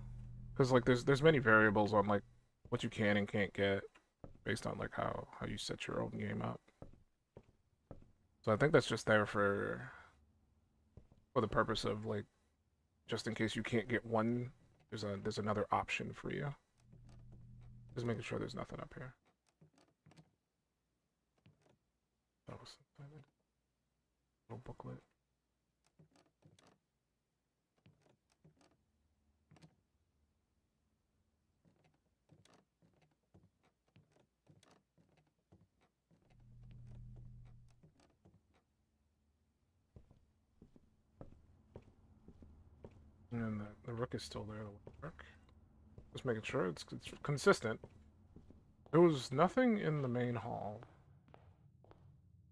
Because, like, there's many variables on, like, what you can and can't get based on, like, how you set your own game up. So I think that's just there for the purpose of, like, just in case you can't get one, there's another option for you. Just making sure there's nothing up here. That was something. Little booklet. And the rook is still there. The rook. Just making sure it's consistent. There was nothing in the main hall.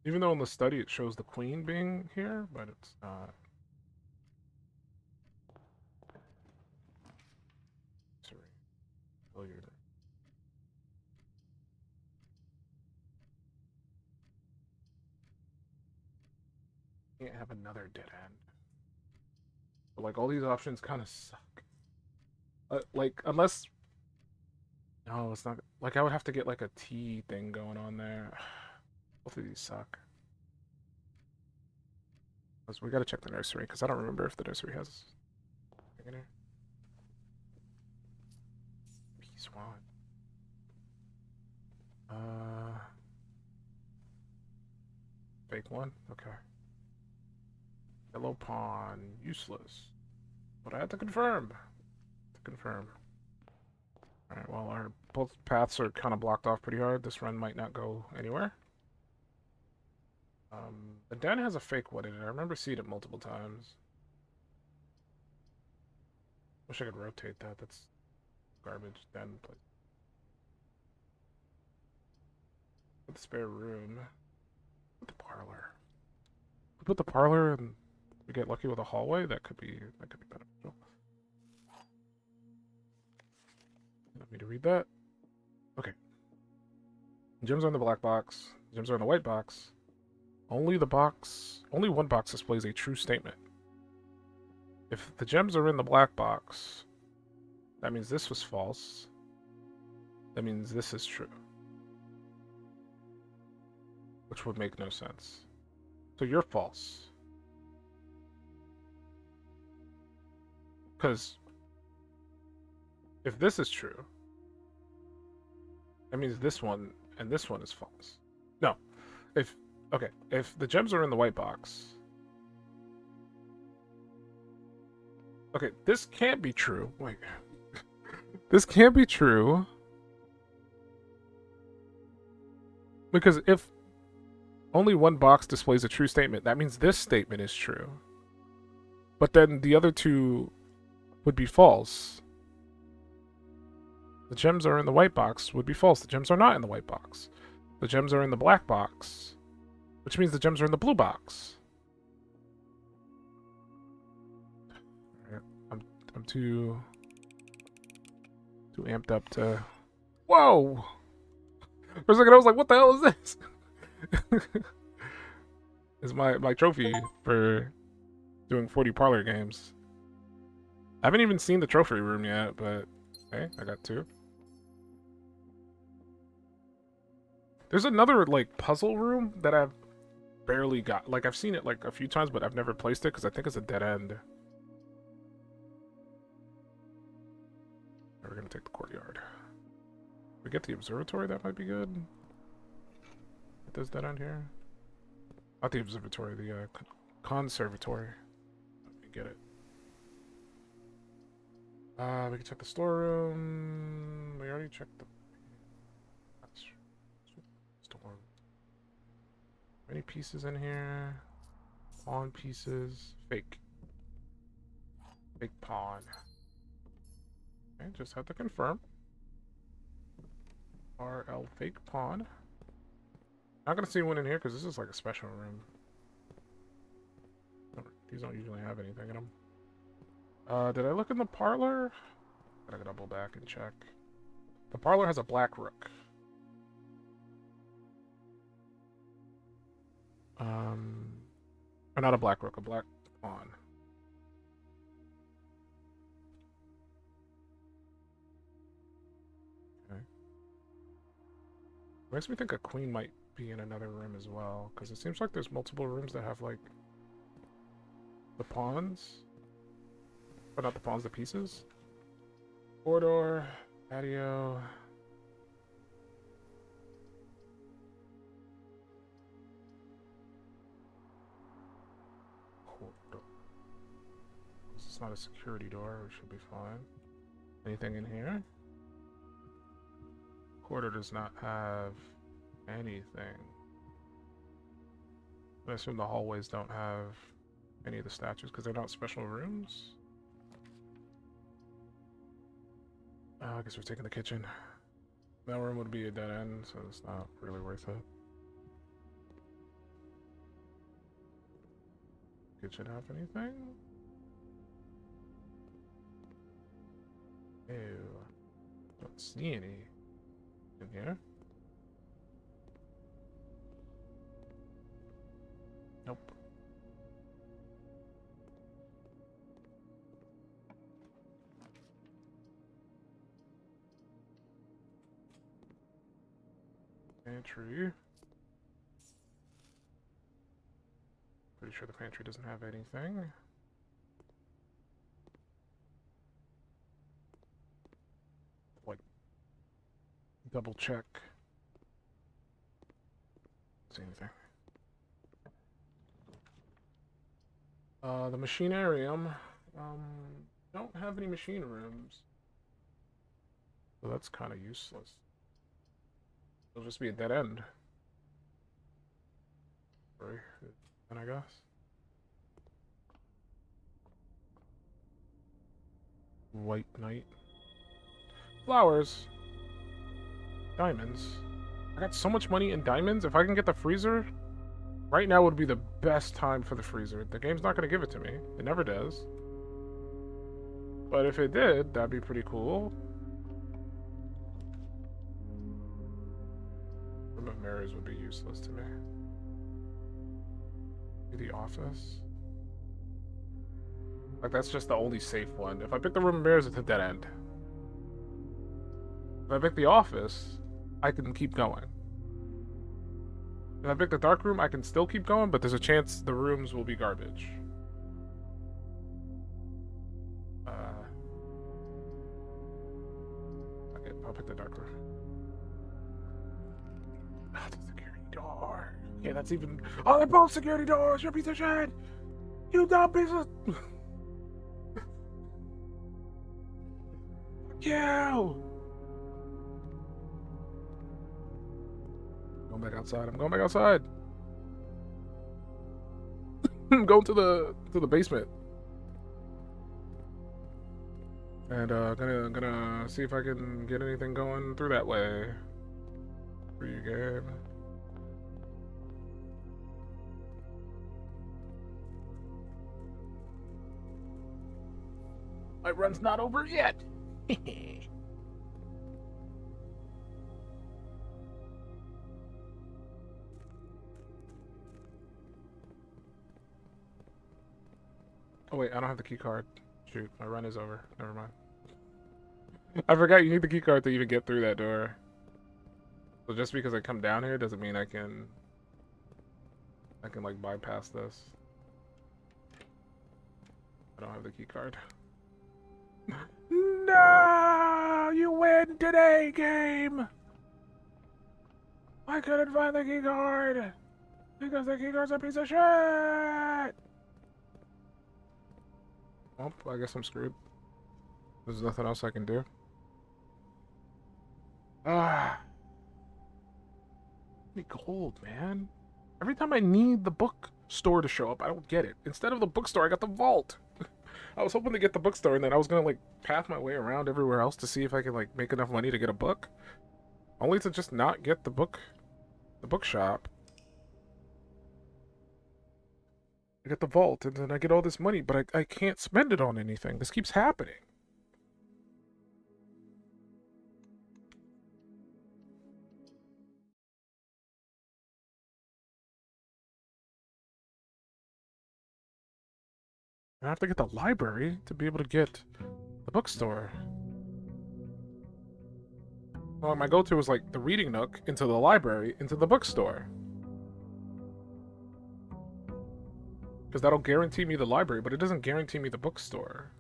Even though in the study it shows the queen being here, but it's not. Sorry. Failure. Can't have another dead end. But, like, all these options kind of suck. Like, unless... No, it's not... Like, I would have to get, like, a T thing going on there. Both of these suck. We gotta check the nursery, because I don't remember if the nursery has... in here. Peace one. Fake one? Okay. Yellow pawn. Useless. But I have to confirm. Alright, well, our both paths are kind of blocked off pretty hard. This run might not go anywhere. The den has a fake one in it. I remember seeing it multiple times. Wish I could rotate that. That's garbage. Den place. Put the spare room. Put the parlor. We put the parlor and we get lucky with a hallway. That could be beneficial. Want me to read that? Okay. Gems are in the black box. Gems are in the white box. Only one box displays a true statement. If the gems are in the black box, that means this was false. That means this is true. which would make no sense. So you're false. Because if this is true, that means this one and this one is false. No. If the gems are in the white box. Okay, this can't be true. Wait. This can't be true. Because if only one box displays a true statement, that means this statement is true. But then the other two would be false. The gems are in the white box would be false. The gems are not in the white box. The gems are in the black box, which means the gems are in the blue box. I'm too amped up to. Whoa! For a second, I was like, "What the hell is this?" It's my trophy for doing 40 parlor games. I haven't even seen the trophy room yet, but hey, I got 2. There's another like puzzle room that I've barely got. Like I've seen it like a few times, but I've never placed it because I think it's a dead end. We're gonna take the courtyard. If we get the observatory, that might be good. Get this dead end here. Not the observatory, the conservatory. Let me get it. We can check the storeroom. We already checked the store. Any pieces in here? Pawn pieces. Fake. Fake pawn. Okay, just have to confirm. RL fake pawn. Not gonna see one in here because this is like a special room. These don't usually have anything in them. Did I look in the parlor? Gotta double back and check. The parlor has a black rook. Or not a black rook, a black pawn. Okay. Makes me think a queen might be in another room as well, because it seems like there's multiple rooms that have like the pawns. But not the pawns, the pieces. Corridor, patio. Corridor. This is not a security door, we should be fine. Anything in here? Corridor does not have anything. I assume the hallways don't have any of the statues because they're not special rooms. I guess we're taking the kitchen. That room would be a dead end, so it's not really worth it. Kitchen have anything? Ew. Don't see any in here. Nope. Pantry. Pretty sure the pantry doesn't have anything. Like, double check. See anything? The machinarium. Don't have any machine rooms. So that's kind of useless. It'll just be a dead end. Sorry, then I guess. White knight. Flowers. Diamonds. I got so much money in diamonds. If I can get the freezer, right now would be the best time for the freezer. The game's not going to give it to me. It never does. But if it did, that'd be pretty cool. Room of mirrors would be useless to me. The office. Like, that's just the only safe one. If I pick the room of mirrors, it's a dead end. If I pick the office, I can keep going. If I pick the dark room, I can still keep going, but there's a chance the rooms will be garbage. Okay, I'll pick the dark room. Ah, the security door. Okay, that's even. Oh, they're both security doors. You're a piece of shit. You dumb piece of. Fuck you. Going back outside. I'm going back outside. I'm going to the basement. And gonna see if I can get anything going through that way. For you, game. My run's not over yet. Oh wait, I don't have the key card. Shoot, my run is over. Never mind. I forgot you need the key card to even get through that door. So just because I come down here doesn't mean I can like bypass this. I don't have the key card. No, you win today, game. I couldn't find the key card because the key card's a piece of shit. Well, I guess I'm screwed. There's nothing else I can do. Ah. Me gold, man. Every time I need the bookstore to show up, I don't get it. Instead of the bookstore, I got the vault. I was hoping to get the bookstore, and then I was gonna like path my way around everywhere else to see if I could like make enough money to get a book. Only to just not get the bookshop. I get the vault, and then I get all this money, but I can't spend it on anything. This keeps happening. I have to get the library to be able to get the bookstore. Well, my go-to is like the reading nook, into the library, into the bookstore. Because that'll guarantee me the library, but it doesn't guarantee me the bookstore.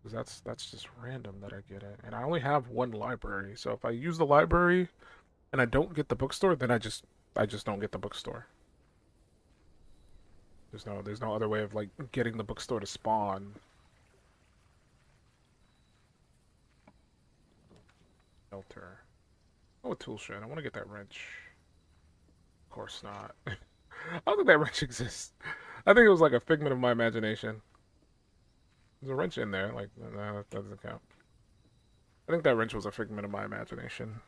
Because that's just random that I get it. And I only have one library, so if I use the library and I don't get the bookstore, then I just don't get the bookstore. There's no other way of like getting the bookstore to spawn. Filter. Oh, a tool shed. I want to get that wrench. Of course not. I don't think that wrench exists. I think it was like a figment of my imagination. There's a wrench in there. Like, no, that doesn't count. I think that wrench was a figment of my imagination.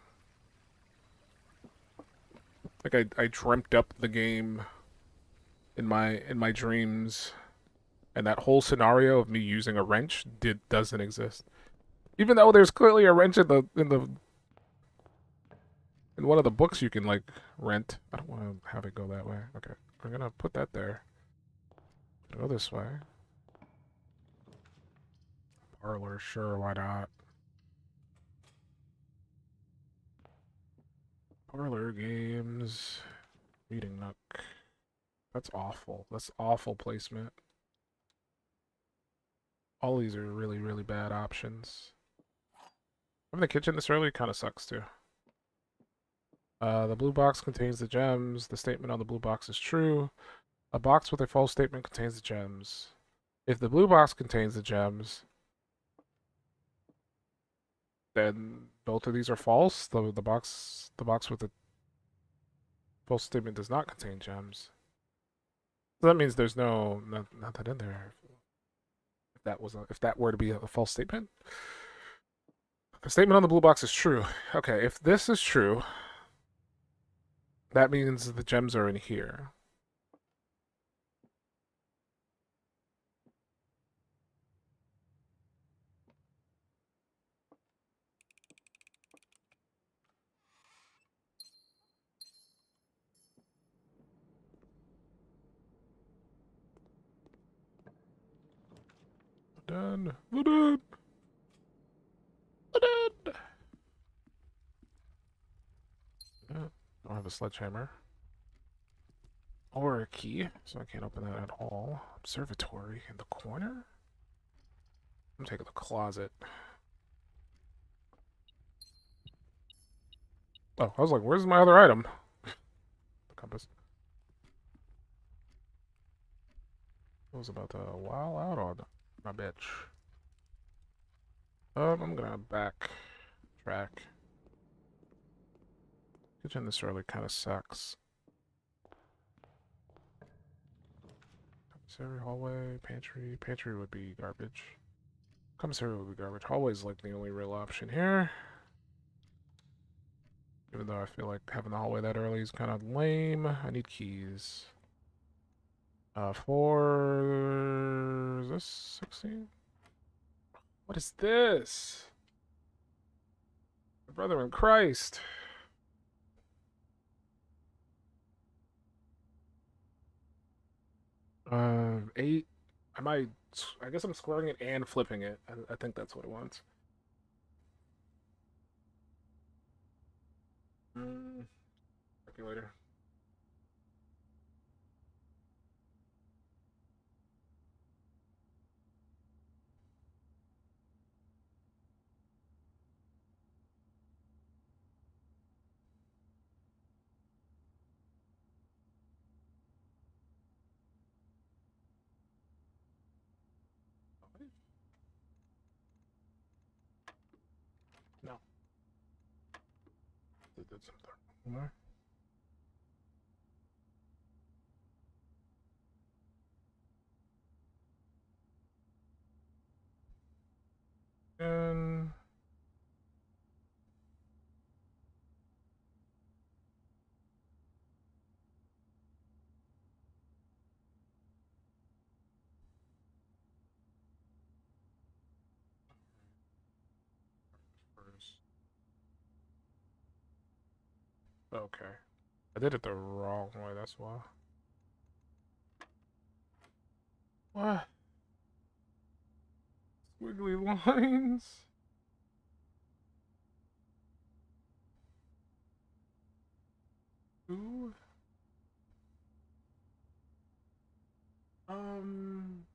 Like I dreamt up the game in my dreams, and that whole scenario of me using a wrench doesn't exist. Even though there's clearly a wrench in one of the books you can like rent. I don't want to have it go that way. Okay, we're gonna put that there. Go this way. Parlor, sure, why not? Parlor games, reading nook. That's awful. That's awful placement. All these are really, really bad options. Having the kitchen this early kind of sucks too. The blue box contains the gems. The statement on the blue box is true. A box with a false statement contains the gems. If the blue box contains the gems, then both of these are false. The box with the false statement does not contain gems. So that means there's nothing in there. If that were to be a false statement, the statement on the blue box is true. Okay, if this is true, that means the gems are in here. Done. We're done. We're done. sledgehammer. Or a key, so I can't open that at all. Observatory in the corner? I'm taking the closet. Oh, I was like, where's my other item? The compass. I was about to wow out on my bitch. I'm gonna backtrack. Kitchen this early kind of sucks. Commissary, hallway, pantry. Pantry would be garbage. Commissary would be garbage. Hallway's like the only real option here. Even though I feel like having the hallway that early is kind of lame. I need keys. Is this 16? What is this? My brother in Christ. Eight. I guess I'm squaring it and flipping it. I think that's what it wants. Calculator. No. They did something there. And okay. I did it the wrong way, that's why. What? Squiggly lines? Who? Um...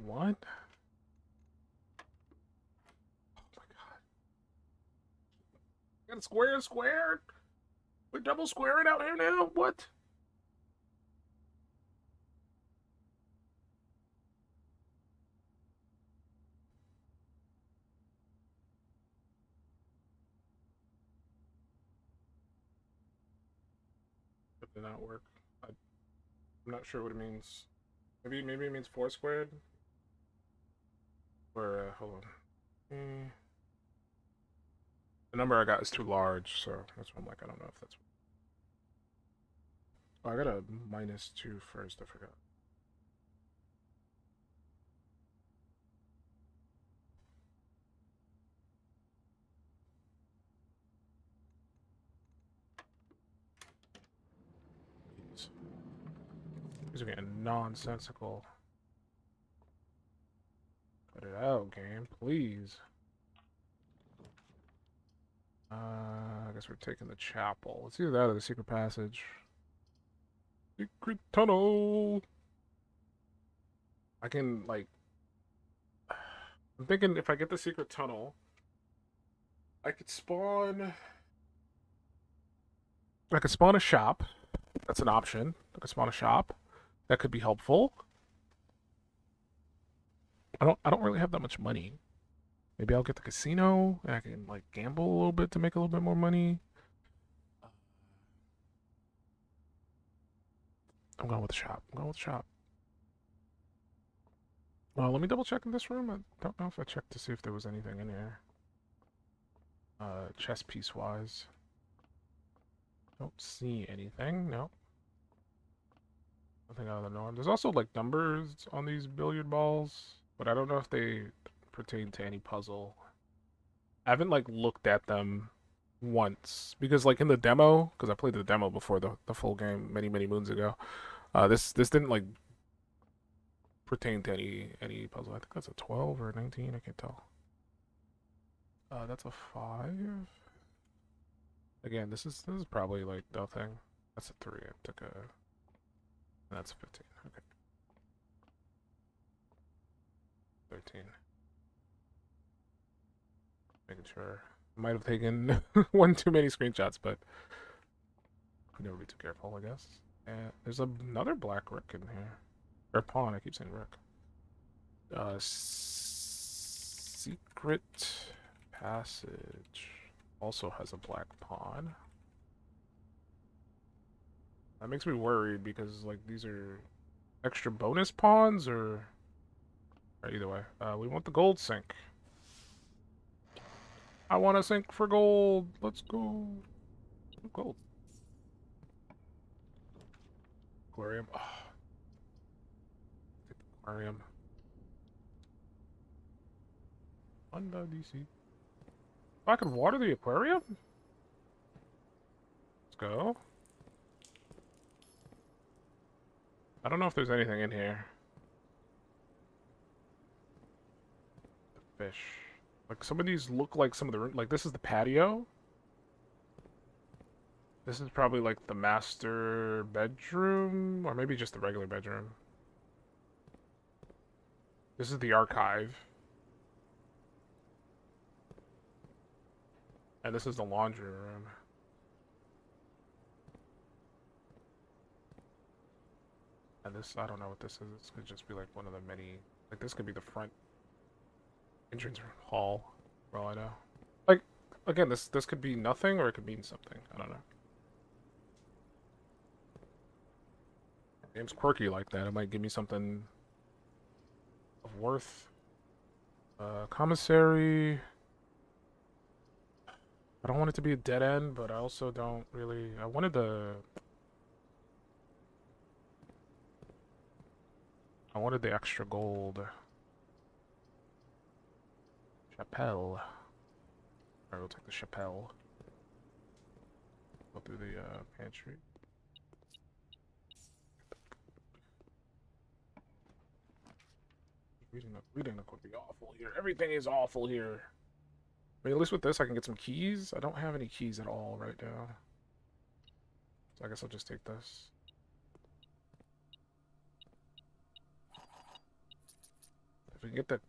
What? Oh my god. Got squared? We're double squaring out here now? What? That did not work. I'm not sure what it means. Maybe it means 4 squared? Or, hold on. The number I got is too large, so that's why I'm like, I don't know if that's... Oh, I got a -2 first, I forgot. These are getting nonsensical. Cut it out, game, please. I guess we're taking the chapel. Let's either that or the secret passage. Secret tunnel! I can, like... I'm thinking if I get the secret tunnel, I could spawn... I could spawn a shop. That's an option. I could spawn a shop. That could be helpful. I don't really have that much money. Maybe I'll get the casino and I can like gamble a little bit to make a little bit more money. I'm going with the shop. Well, let me double check in this room. I don't know if I checked to see if there was anything in here. Chess piece wise. Don't see anything. No. Nothing out of the norm. There's also like numbers on these billiard balls, but I don't know if they pertain to any puzzle. I haven't like looked at them once because like in the demo, because I played the demo before the full game many moons ago. This didn't like pertain to any puzzle. I think that's a 12 or a 19. I can't tell. That's a 5. Again, this is probably like nothing. That's a 3. I took a. That's a 15. Okay. 13. Making sure. Might have taken one too many screenshots, but could never be too careful, I guess. And there's another black Rick in here. Or pawn, I keep saying Rick. Secret Passage also has a black pawn. That makes me worried because, like, these are extra bonus pawns or either way. We want the gold sink. I want to sink for gold. Let's go. Gold. Aquarium. Oh. Aquarium. Under DC. Oh, I can water the aquarium? Let's go. I don't know if there's anything in here. The fish. Like, some of these look like some of the... Like, this is the patio. This is probably, like, the master bedroom. Or maybe just the regular bedroom. This is the archive. And this is the laundry room. And this, I don't know what this is. This could just be, like, one of the many... Like, this could be the front entrance hall, for all I know. Like, again, this could be nothing, or it could mean something. I don't know. Game's quirky like that. It might give me something of worth. Commissary. I don't want it to be a dead end, but I also don't really... I wanted the extra gold. Chapelle. Alright, we'll take the chapelle. Go through the pantry. Reading would be awful here. Everything is awful here. I mean, at least with this I can get some keys. I don't have any keys at all right now. So I guess I'll just take this. If we can get that...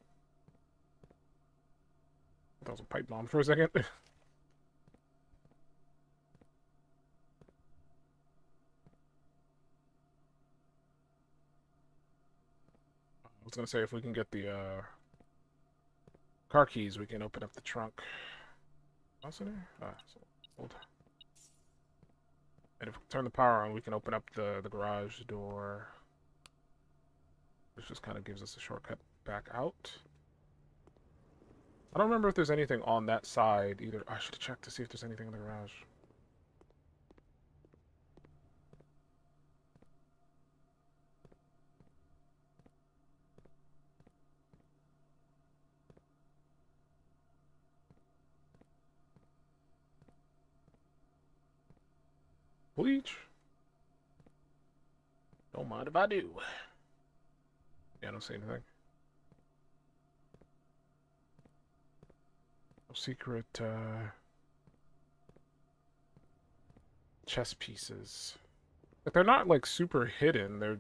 That was a pipe bomb for a second. I was gonna say, if we can get the car keys, we can open up the trunk. What's in there? Ah, so old. And if we turn the power on, we can open up the garage door. Which just kind of gives us a shortcut back out. I don't remember if there's anything on that side either. I should have checked to see if there's anything in the garage. Bleach? Don't mind if I do. Yeah, I don't see anything. No secret, chess pieces. But they're not, like, super hidden. They're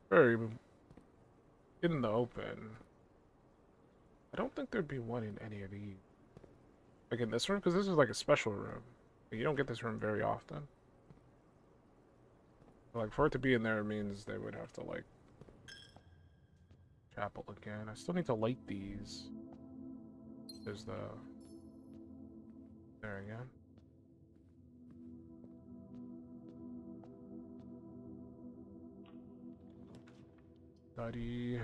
very in the open. I don't think there'd be one in any of these. Like in this room? Because this is, like, a special room. You don't get this room very often. Like, for it to be in there means they would have to, like, chapel again. I still need to light these. There's the... There again. Study.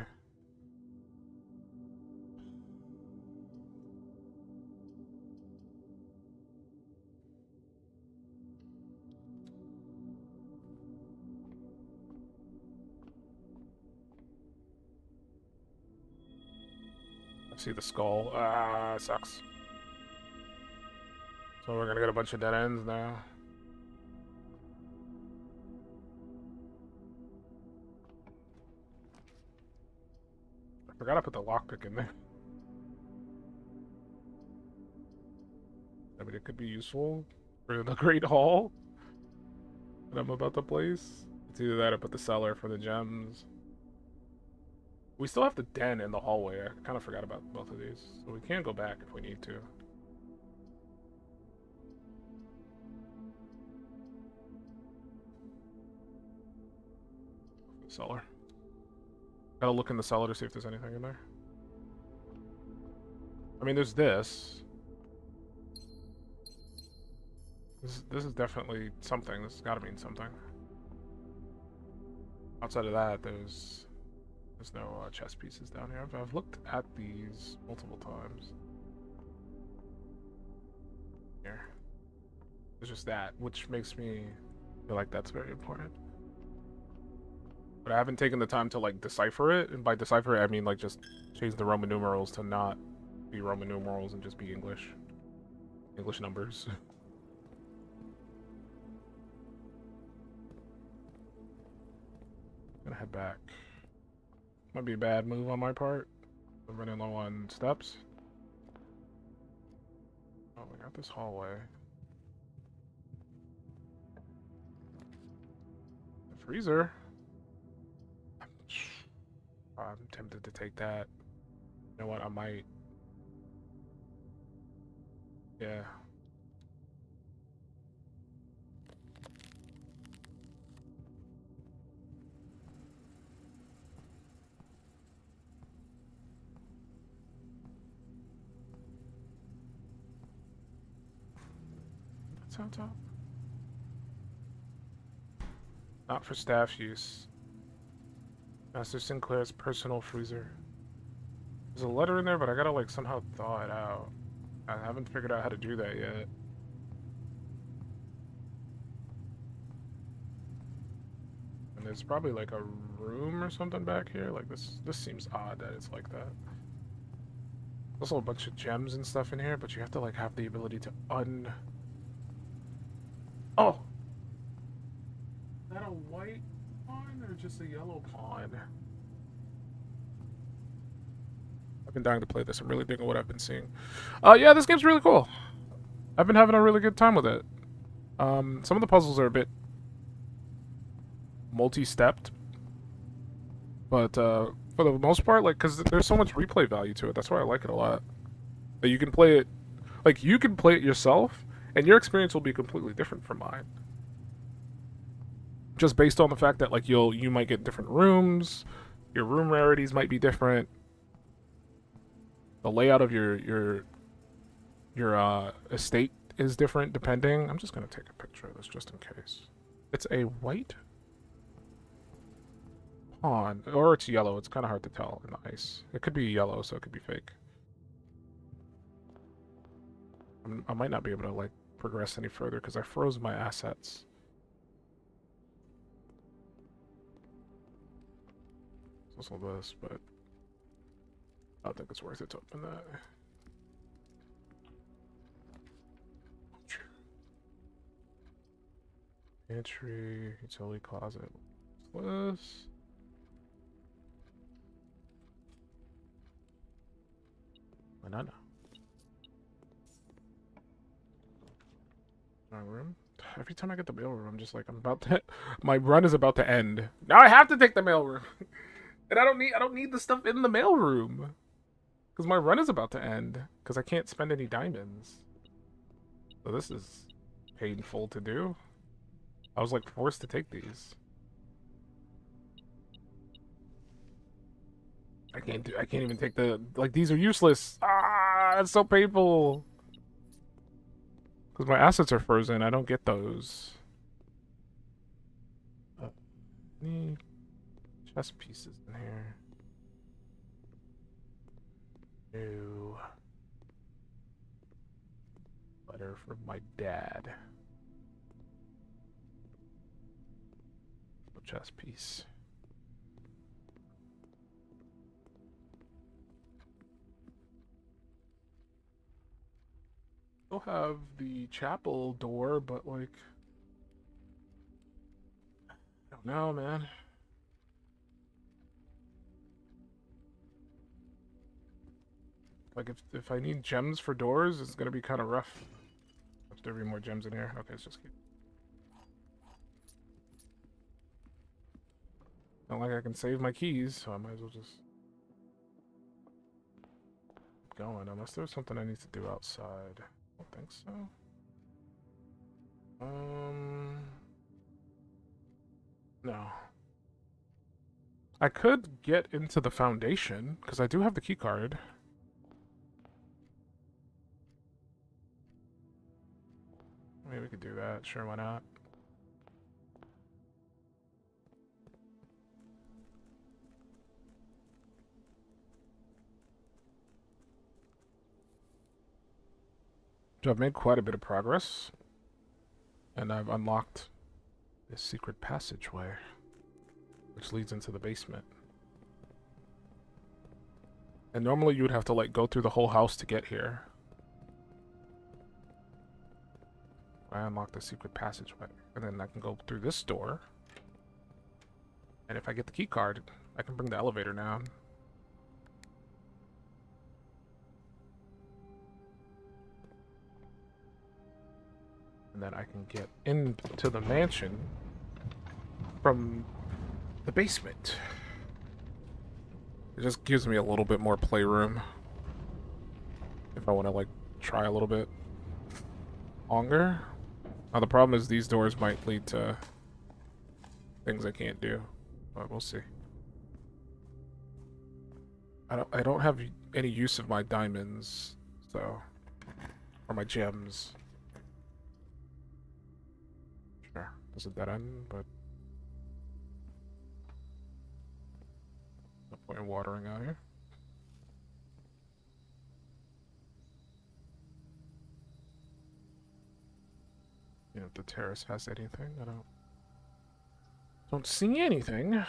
I see the skull. Ah, sucks. So we're gonna get a bunch of dead ends now. Forgot I put the lockpick in there. I mean, it could be useful for the Great Hall that I'm about to place. It's either that or put the cellar for the gems. We still have the den in the hallway. I kind of forgot about both of these. So we can go back if we need to. Cellar. Gotta look in the cellar to see if there's anything in there. I mean, there's this. This is definitely something. This has got to mean something. Outside of that, there's no chess pieces down here. I've looked at these multiple times. Here. There's just that, which makes me feel like that's very important. But I haven't taken the time to like decipher it, and by decipher it I mean like just change the Roman numerals to not be Roman numerals and just be English numbers. Gonna head back. Might be a bad move on my part. I'm running low on steps. Oh, we got this hallway. The freezer. I'm tempted to take that. You know what? I might. Yeah. That's on top. Not for staff use. Master Sinclair's personal freezer. There's a letter in there, but I gotta like somehow thaw it out. I haven't figured out how to do that yet. And there's probably like a room or something back here. Like this seems odd that it's like that. There's also a bunch of gems and stuff in here, but you have to like have the ability to Oh! Is that a white pawn or just a yellow pawn? I've been dying to play this. I'm really digging what I've been seeing. Yeah, this game's really cool. I've been having a really good time with it. Some of the puzzles are a bit multi-stepped, but for the most part, like, because there's so much replay value to it. That's why I like it a lot. That you can play it, like, you can play it yourself, and your experience will be completely different from mine. Just based on the fact that, like, you might get different rooms, your room rarities might be different. The layout of your estate is different depending. I'm just gonna take a picture of this just in case. It's a white pawn, or it's yellow. It's kind of hard to tell in the ice. It could be yellow, so it could be fake. I might not be able to like progress any further because I froze my assets. There's also this, but I don't think it's worth it to open that. Pantry, utility closet. What's this? Banana. My room? Every time I get the mailroom, I'm just like, I'm about to. My run is about to end. Now I have to take the mailroom, and I don't need the stuff in the mailroom, because my run is about to end. Because I can't spend any diamonds. So this is painful to do. I was like forced to take these. I can't even take the, like, these are useless. Ah, it's so painful. Because my assets are frozen, I don't get those. Any chess pieces in here? No. Letter from my dad. No chess piece. Still have the chapel door, but like, I don't know, man. Like, if I need gems for doors, it's gonna be kind of rough. There's there be more gems in here? Okay, let's just keep. Not like I can save my keys, so I might as well just keep going. Unless there's something I need to do outside. I don't think so. No. I could get into the foundation, because I do have the key card. Maybe we could do that. Sure, why not? So I've made quite a bit of progress. And I've unlocked this secret passageway, which leads into the basement. And normally you would have to, like, go through the whole house to get here. I unlocked the secret passageway. And then I can go through this door. And if I get the key card, I can bring the elevator down. And then I can get into the mansion from the basement. It just gives me a little bit more playroom. If I want to, like, try a little bit longer. Now the problem is these doors might lead to things I can't do. But we'll see. I don't have any use of my diamonds, so, or my gems. Sure, there's a dead end, but no point in watering out here. You know, if the terrace has anything, I don't see anything.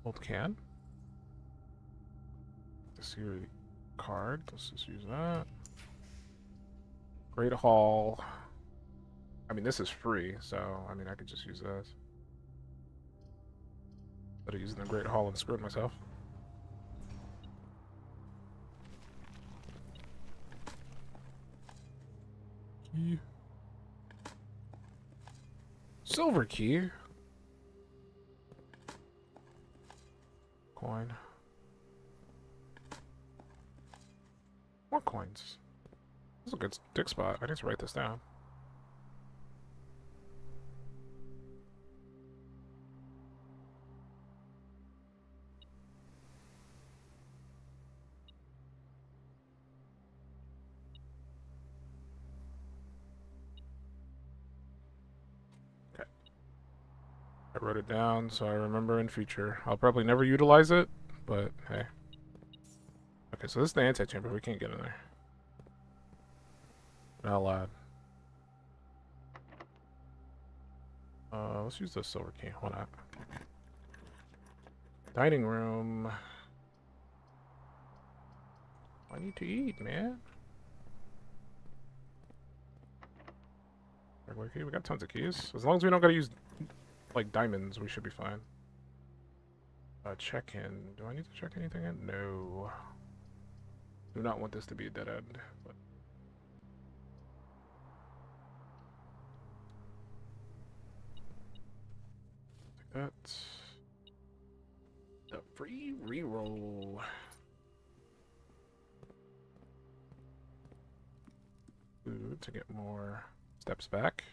Old can. The security card. Let's just use that. Great Hall. I mean, this is free, so I mean, I could just use this. Instead of using the Great Hall and screwing myself. Key. Silver key. Coin. More coins. This is a good stick spot. I need to write this down. I wrote it down so I remember in future. I'll probably never utilize it, but hey. Okay, so this is the antechamber. We can't get in there. Not allowed. Let's use the silver key. Why not? Dining room. I need to eat, man. Regular key. We got tons of keys. As long as we don't gotta use, like, diamonds, we should be fine. Check in. Do I need to check anything in? No. Do not want this to be a dead end. But like that. The free reroll. Ooh, to get more steps back.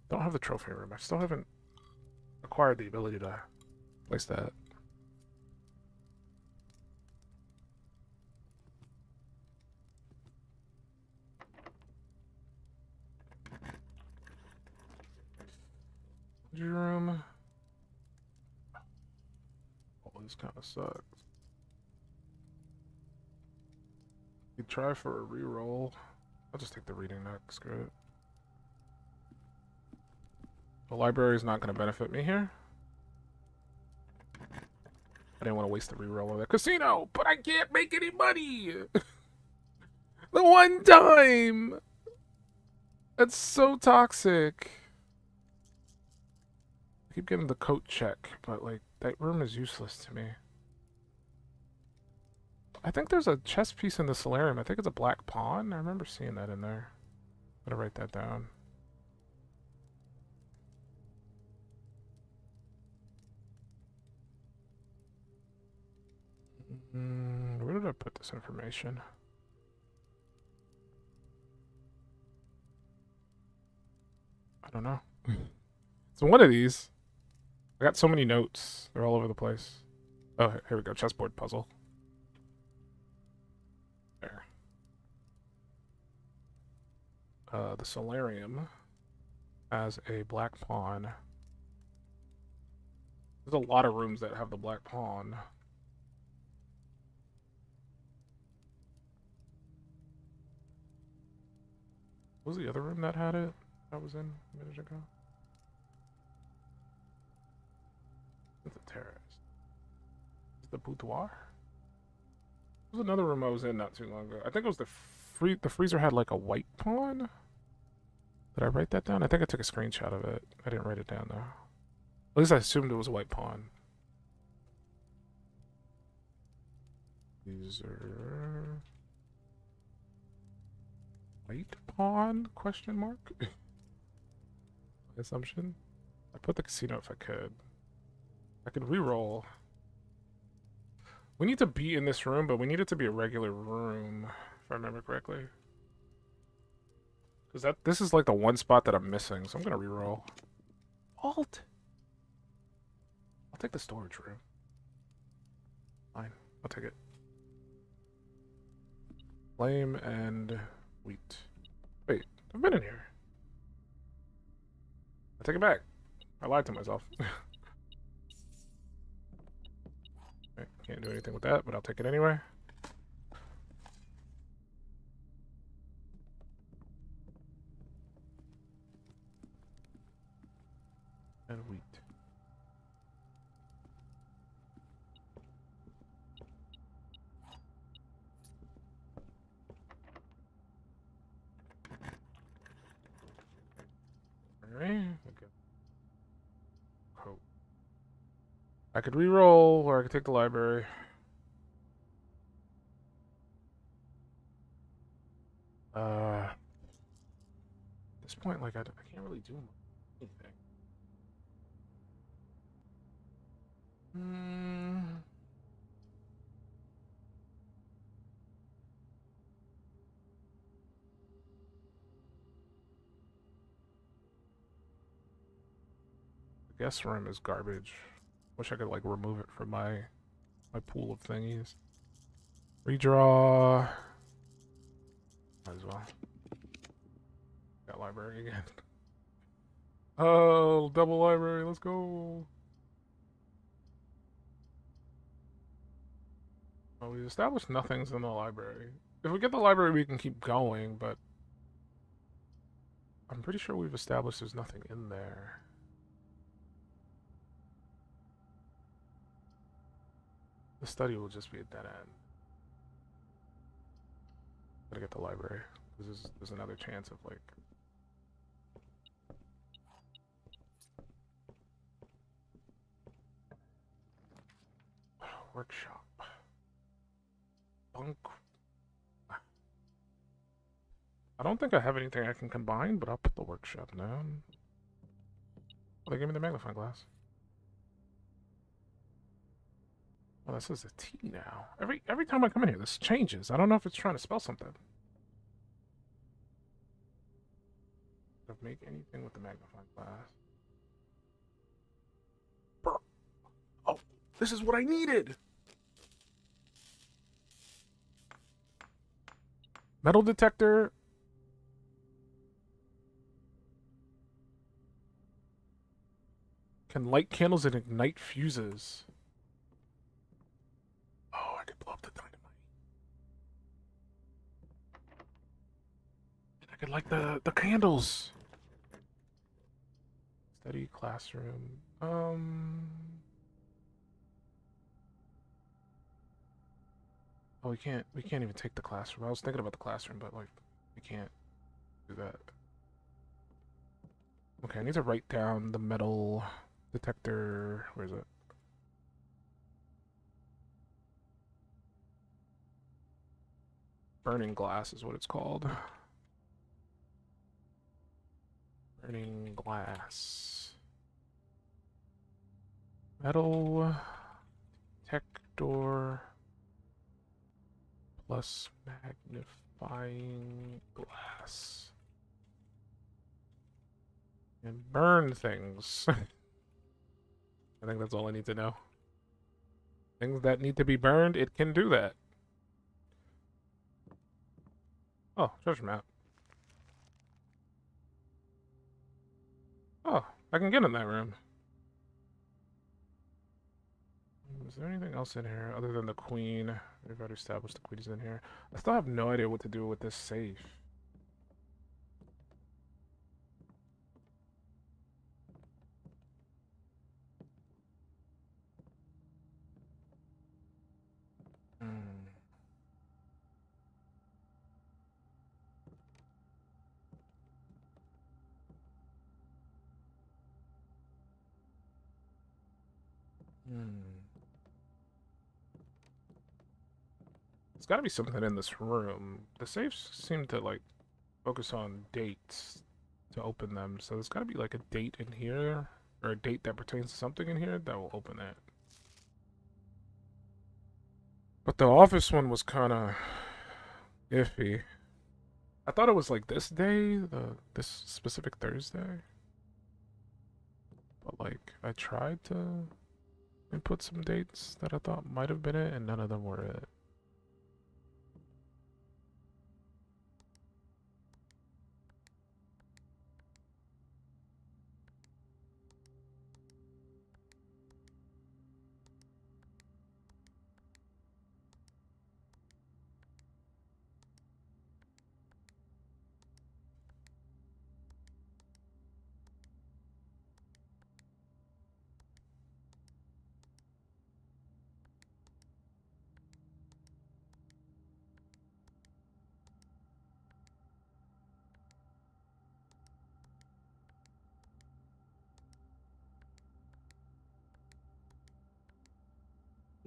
Don't have the trophy room. I still haven't acquired the ability to place that. Room. Oh, this kind of sucks. You try for a reroll. I'll just take the reading next. Screw it. The library is not going to benefit me here. I didn't want to waste the reroll of the casino, but I can't make any money. The one time. That's so toxic. keep getting the coat check, but like that room is useless to me. I think there's a chess piece in the solarium. I think it's a black pawn. I remember seeing that in there. Gotta write that down. Where did I put this information? I don't know. It's one of these. I got so many notes. They're all over the place. Oh, here we go. Chessboard puzzle. There. The solarium has a black pawn. There's a lot of rooms that have the black pawn. What was the other room that had it? I was in a minute ago. It's a terrace. It's the boudoir. There was another room I was in not too long ago. I think it was the freezer had like a white pawn. Did I write that down? I think I took a screenshot of it. I didn't write it down though. At least I assumed it was a white pawn. These are white pawn? Question mark. Assumption. I put the casino if I could. I could re-roll. We need to be in this room, but we need it to be a regular room, if I remember correctly. Because this is like the one spot that I'm missing, so I'm gonna re-roll. Alt! I'll take the storage room. Fine, I'll take it. Flame and wheat. Wait, I've been in here. I take it back. I lied to myself. Okay, can't do anything with that, but I'll take it anyway. And wheat. Alright, okay. Coat. I could re-roll, or I could take the library. At this point, like, I can't really do anything. The guest room is garbage. Wish I could, like, remove it from my pool of thingies. Redraw. Might as well. Got library again. Oh, double library, let's go. Well, we established nothing's in the library. If we get the library, we can keep going, but I'm pretty sure we've established there's nothing in there. The study will just be a dead end. Gotta get the library. There's another chance of, like... Workshop. Bunk. I don't think I have anything I can combine, but I'll put the workshop down. Oh, they gave me the magnifying glass. Oh, this is a T now. Every time I come in here, this changes. I don't know if it's trying to spell something. Don't make anything with the magnifying glass. Burr. Oh, this is what I needed! Metal detector. Can light candles and ignite fuses. Oh, I could blow up the dynamite. And I could light the candles. Study classroom. Oh, we can't even take the classroom. I was thinking about the classroom, but like we can't do that. Okay, I need to write down the metal detector. Where is it? Burning glass is what it's called. Burning glass. Metal detector plus magnifying glass. And burn things. I think that's all I need to know. Things that need to be burned, it can do that. Oh, treasure map. Oh, I can get in that room. Is there anything else in here other than the queen? We've already established the queen's in here. I still have no idea what to do with this safe. Hmm. Hmm. There's got to be something in this room. The safes seem to like focus on dates to open them, so there's got to be like a date in here or a date that pertains to something in here that will open it. But the office one was kind of iffy. I thought it was like this day, this specific Thursday. But like I tried to input some dates that I thought might have been it, and none of them were it.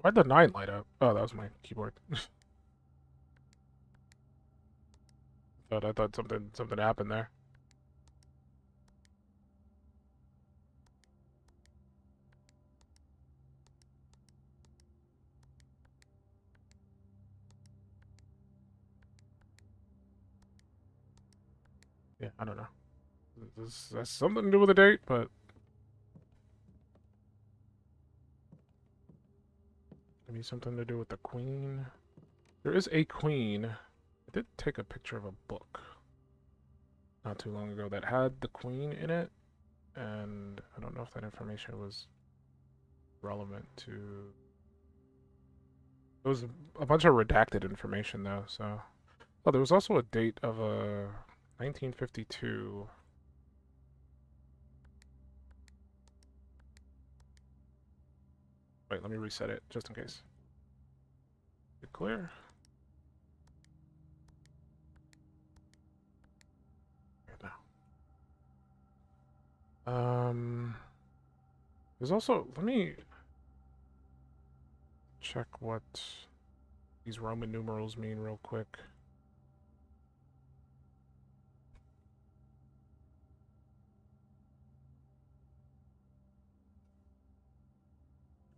Why'd the 9 light up? Oh, that was my keyboard. I thought something happened there. Yeah, I don't know. This has something to do with the date, but maybe something to do with the queen. There is a queen. I did take a picture of a book not too long ago that had the queen in it, and I don't know if that information was relevant to. It was a bunch of redacted information though, so. Oh, there was also a date of 1952. Wait, let me reset it just in case. Get clear. There's also, let me check what these Roman numerals mean real quick.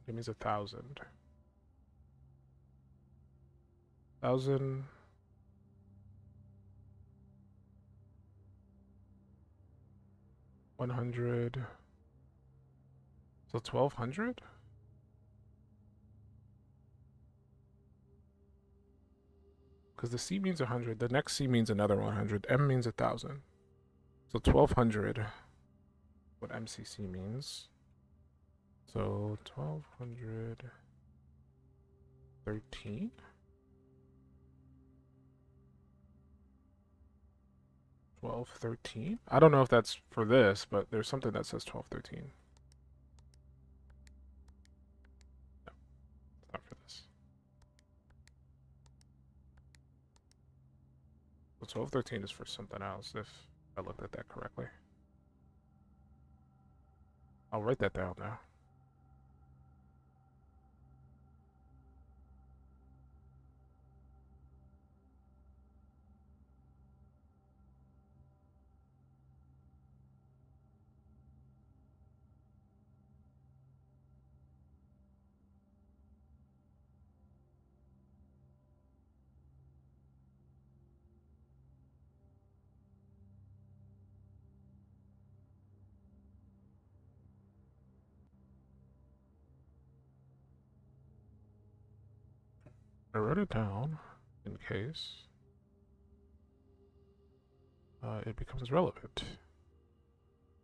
It means 1,000. 1,000. 100. So 1,200? Because the C means 100. The next C means another 100. M means 1,000. So 1,200. What MCC means. So 1,213? 1213? I don't know if that's for this, but there's something that says 1213. No, it's not for this. So 1213 is for something else, if I looked at that correctly. I'll write that down now. I wrote it down in case it becomes relevant.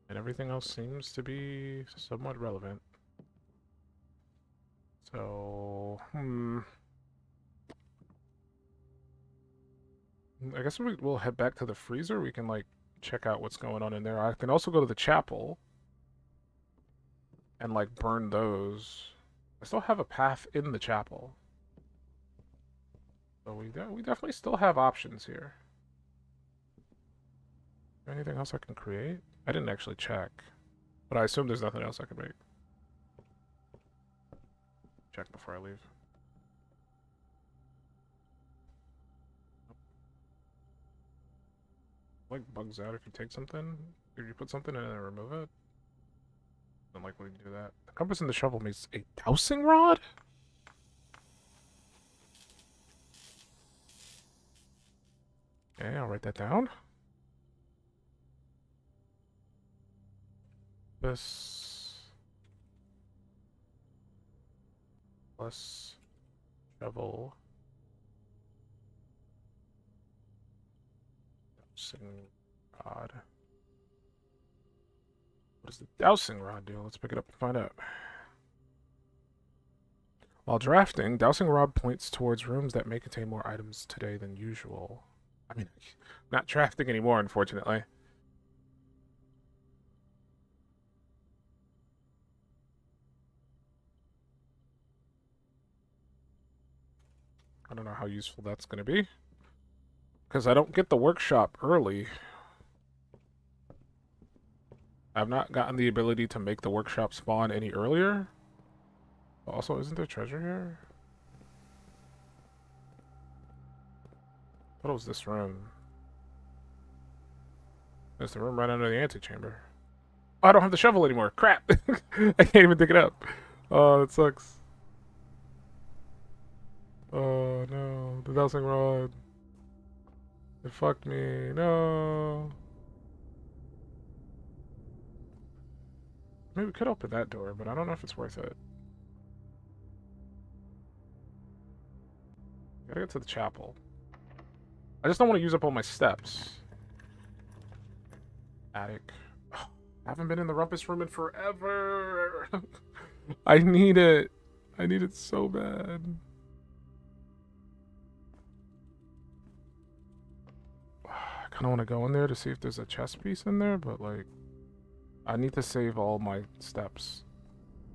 And everything else seems to be somewhat relevant. So, I guess we'll head back to the freezer. We can, like, check out what's going on in there. I can also go to the chapel and, like, burn those. I still have a path in the chapel. So we definitely still have options here. Anything else I can create? I didn't actually check, but I assume there's nothing else I can make. Check before I leave. Like bugs out if you take something. If you put something in and then remove it. Don't like when you do that. The compass and the shovel makes a dowsing rod? Okay, I'll write that down. This plus shovel. Dowsing rod. What does the dowsing rod do? Let's pick it up and find out. While drafting, dowsing rod points towards rooms that may contain more items today than usual. I mean, not drafting anymore, unfortunately. I don't know how useful that's going to be. Because I don't get the workshop early. I've not gotten the ability to make the workshop spawn any earlier. Also, isn't there treasure here? I thought it was this room. There's the room right under the antechamber. Oh, I don't have the shovel anymore. Crap! I can't even dig it up. Oh, that sucks. Oh, no. The dowsing rod. It fucked me. No. Maybe we could open that door, but I don't know if it's worth it. Gotta get to the chapel. I just don't want to use up all my steps. Attic. Oh, I haven't been in the rumpus room in forever. I need it. I need it so bad. I kind of want to go in there to see if there's a chest piece in there, but like, I need to save all my steps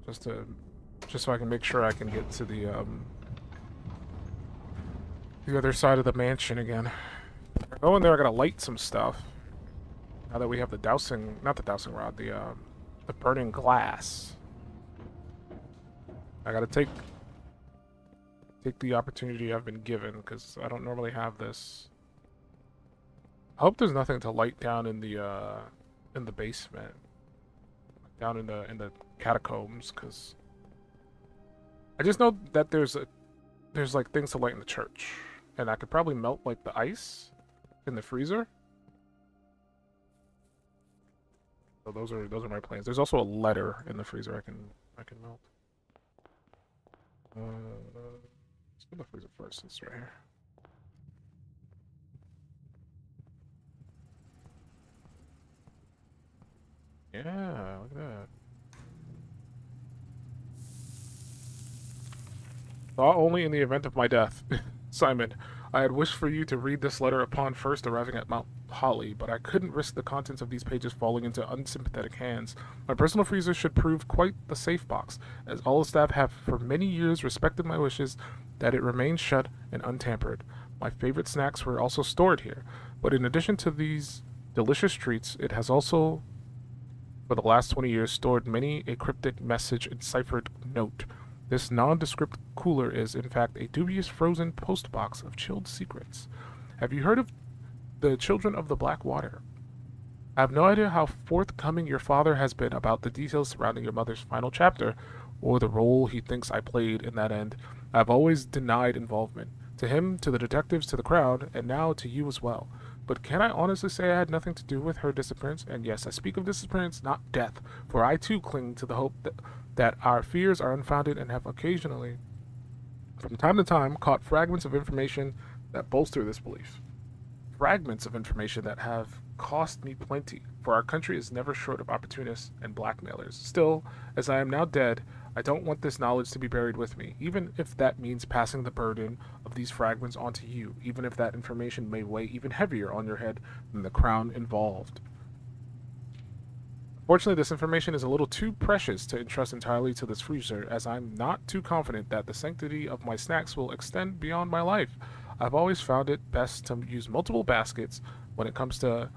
just so I can make sure I can get to the other side of the mansion again. Go in there, I gotta light some stuff. Now that we have the dowsing, not the dowsing rod, the burning glass. I gotta take the opportunity I've been given, because I don't normally have this. I hope there's nothing to light down in the basement. Down in the catacombs, because I just know that there's like things to light in the church. And I could probably melt like the ice in the freezer. So those are my plans. There's also a letter in the freezer I can melt. Let's go to the freezer first. It's right here. Yeah, look at that. Thought only in the event of my death. Simon, I had wished for you to read this letter upon first arriving at Mount Holly, but I couldn't risk the contents of these pages falling into unsympathetic hands. My personal freezer should prove quite the safe box, as all the staff have for many years respected my wishes that it remain shut and untampered. My favorite snacks were also stored here, but in addition to these delicious treats, it has also for the last 20 years stored many a cryptic message enciphered note. This nondescript cooler is, in fact, a dubious frozen postbox of chilled secrets. Have you heard of the Children of the Black Water? I have no idea how forthcoming your father has been about the details surrounding your mother's final chapter, or the role he thinks I played in that end. I have always denied involvement. To him, to the detectives, to the crowd, and now to you as well. But can I honestly say I had nothing to do with her disappearance? And yes, I speak of disappearance, not death, for I too cling to the hope that our fears are unfounded and have occasionally, from time to time, caught fragments of information that bolster this belief. Fragments of information that have cost me plenty, for our country is never short of opportunists and blackmailers. Still, as I am now dead, I don't want this knowledge to be buried with me, even if that means passing the burden of these fragments onto you, even if that information may weigh even heavier on your head than the crown involved. Fortunately, this information is a little too precious to entrust entirely to this freezer, as I'm not too confident that the sanctity of my snacks will extend beyond my life. I've always found it best to use multiple baskets when it comes to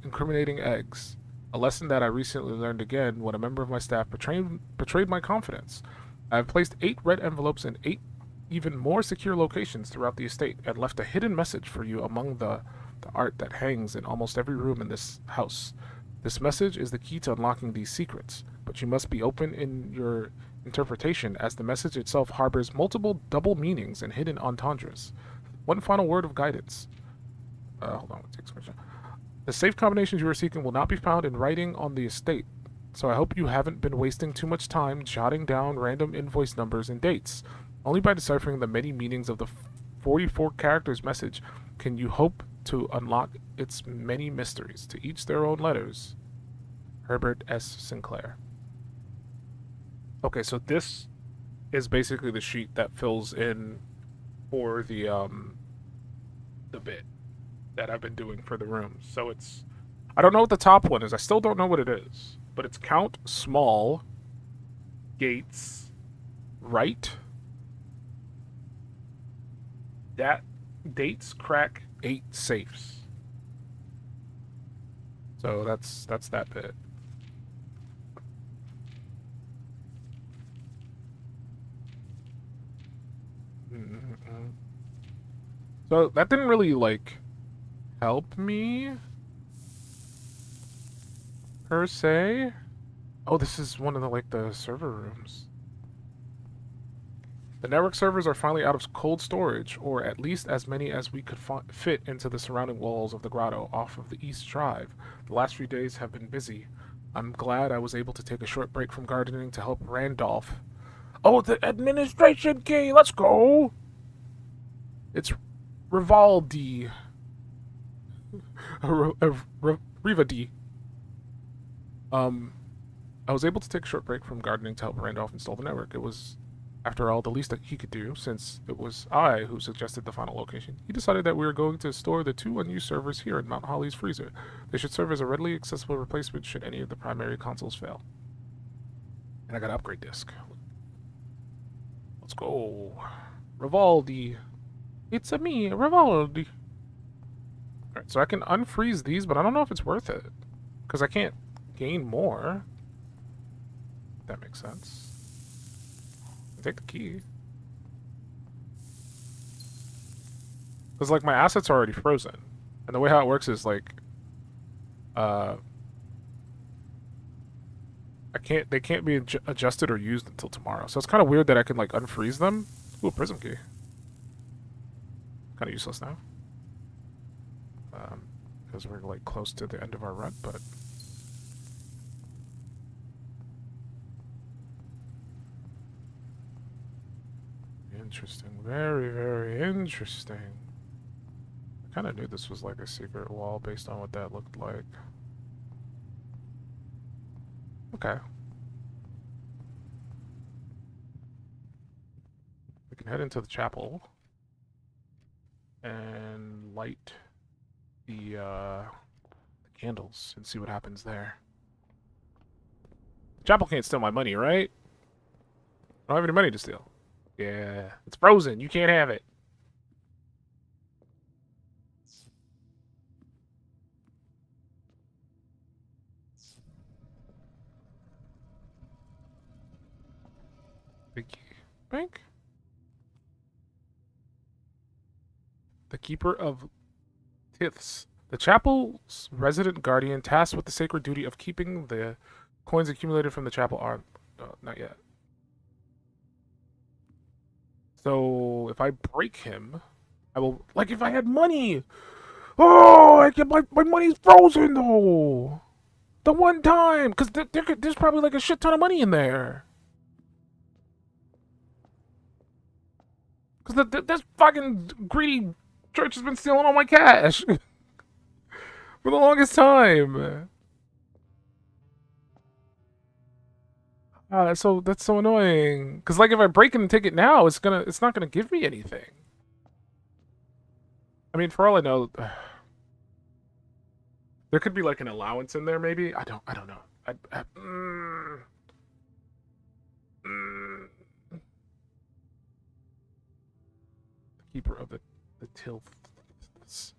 incriminating eggs, a lesson that I recently learned again when a member of my staff betrayed my confidence. I have placed 8 red envelopes in 8 even more secure locations throughout the estate and left a hidden message for you among the art that hangs in almost every room in this house. This message is the key to unlocking these secrets, but you must be open in your interpretation, as the message itself harbors multiple double meanings and hidden entendres. One final word of guidance. Hold on, it takes a The safe combinations you are seeking will not be found in writing on the estate, so I hope you haven't been wasting too much time jotting down random invoice numbers and dates. Only by deciphering the many meanings of the 44 characters message can you hope to unlock its many mysteries. To each their own letters. Herbert S. Sinclair. Okay, so this is basically the sheet that fills in for the bit that I've been doing for the rooms. So it's, I don't know what the top one is. I still don't know what it is, but it's count small gates right. That dates crack 8 safes. So that's that bit. So that didn't really like help me per se. Oh, this is one of the server rooms. The network servers are finally out of cold storage, or at least as many as we could fit into the surrounding walls of the grotto off of the East Drive. The last few days have been busy. I'm glad I was able to take a short break from gardening to help Randolph. Oh, the administration key! Let's go! It's Rivaldi. Rivadi. I was able to take a short break from gardening to help Randolph install the network. It was, after all, the least that he could do, since it was I who suggested the final location. He decided that we were going to store the 2 unused servers here in Mount Holly's freezer. They should serve as a readily accessible replacement should any of the primary consoles fail. And I got an upgrade disc. Let's go. Rivaldi. It's a me, Rivaldi. Alright, so I can unfreeze these, but I don't know if it's worth it. Because I can't gain more. If that makes sense. I'll take the key. Because, like, my assets are already frozen. And the way how it works is, like, they can't be adjusted or used until tomorrow. So it's kind of weird that I can, like, unfreeze them. Ooh, a prism key. Kind of useless now. Because we're, like, close to the end of our run, but... Interesting. Very, very interesting. I kind of knew this was, like, a secret wall based on what that looked like. Okay. We can head into the chapel and light the candles and see what happens there. Chapel can't steal my money, right? I don't have any money to steal. Yeah, it's frozen. You can't have it. bank? The Keeper of Tiths. The chapel's resident guardian tasked with the sacred duty of keeping the coins accumulated from the chapel are... not yet. So, if I break him, I will... Like, if I had money! Oh, I get my money's frozen, though! The one time! Because there's probably, like, a shit ton of money in there. Because this fucking greedy church has been stealing all my cash. For the longest time. So that's so annoying. Cause like if I break it and take it now, it's not gonna give me anything. I mean, for all I know, there could be like an allowance in there. Maybe I don't know. The keeper of the tilths.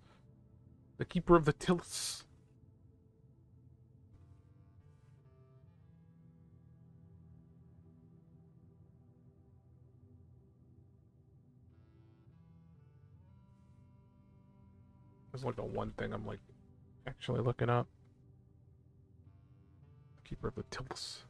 The keeper of the tilths. There's like the one thing I'm like actually looking up. Keeper of the tilts.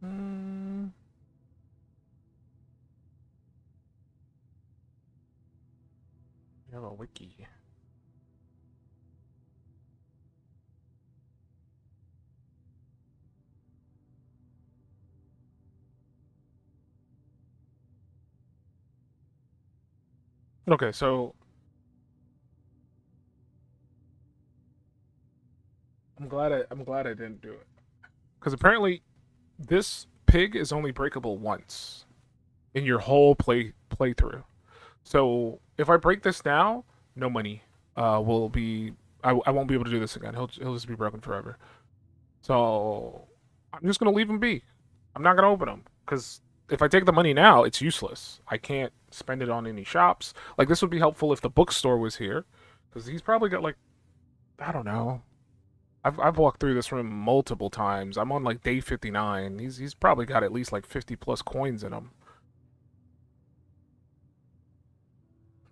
You have a wiki. Okay, so I'm glad I didn't do it. Because apparently this pig is only breakable once in your whole playthrough. So if I break this now, no money will be. I won't be able to do this again. He'll just be broken forever. So I'm just gonna leave him be. I'm not gonna open him because if I take the money now, it's useless. I can't spend it on any shops. Like this would be helpful if the bookstore was here, because he's probably got like I don't know. I've walked through this room multiple times. I'm on like day 59. He's probably got at least like 50 plus coins in him.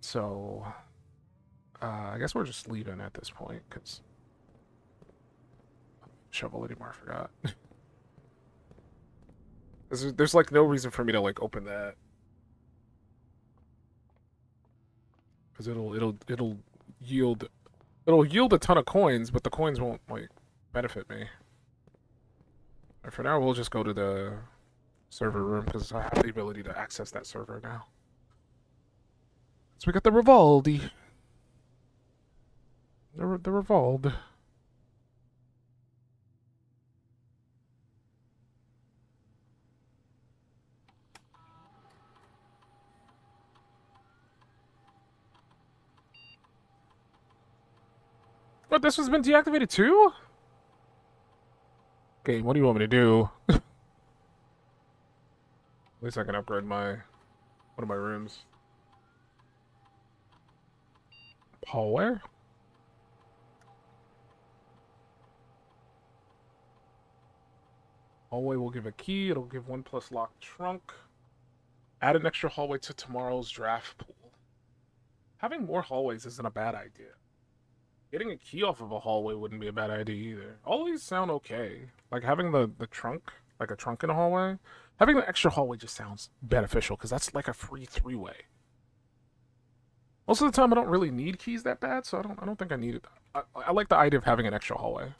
So I guess we're just leaving at this point because shovel anymore. I forgot. there's like no reason for me to like open that because it'll yield a ton of coins, but the coins won't like benefit me. And for now, we'll just go to the server room because I have the ability to access that server now. So we got the Rivaldi. The Rivald. What, this has been deactivated too? Okay, what do you want me to do? At least I can upgrade one of my rooms. Hallway? Hallway will give a key. It'll give 1 plus locked trunk. Add an extra hallway to tomorrow's draft pool. Having more hallways isn't a bad idea. Getting a key off of a hallway wouldn't be a bad idea either. All these sound okay. Like having the trunk, like a trunk in a hallway. Having the extra hallway just sounds beneficial because that's like a free 3-way. Most of the time, I don't really need keys that bad, so I don't think I need it. I like the idea of having an extra hallway.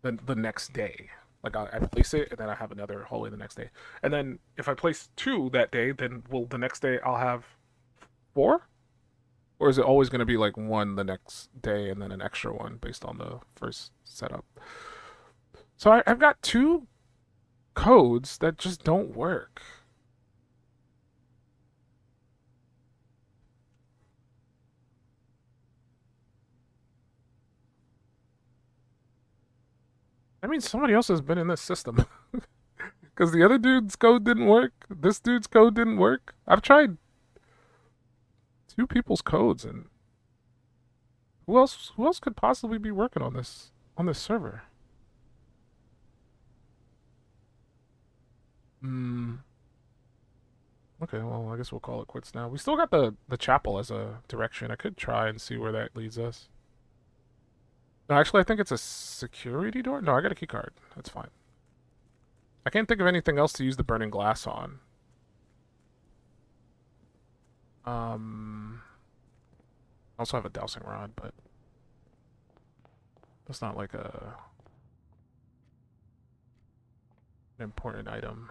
The next day, like I place it and then I have another hallway the next day, and then if I place 2 that day, then the next day I'll have 4. Or is it always going to be like 1 the next day and then an extra one based on the first setup? So I've got 2 codes that just don't work. That means somebody else has been in this system. Because the other dude's code didn't work. This dude's code didn't work. I've tried 2 people's codes, and who else? Who else could possibly be working on this server? Hmm. Okay, well, I guess we'll call it quits now. We still got the chapel as a direction. I could try and see where that leads us. No, actually, I think it's a security door. No, I got a key card. That's fine. I can't think of anything else to use the burning glass on. I also have a dowsing rod, but that's not like an important item.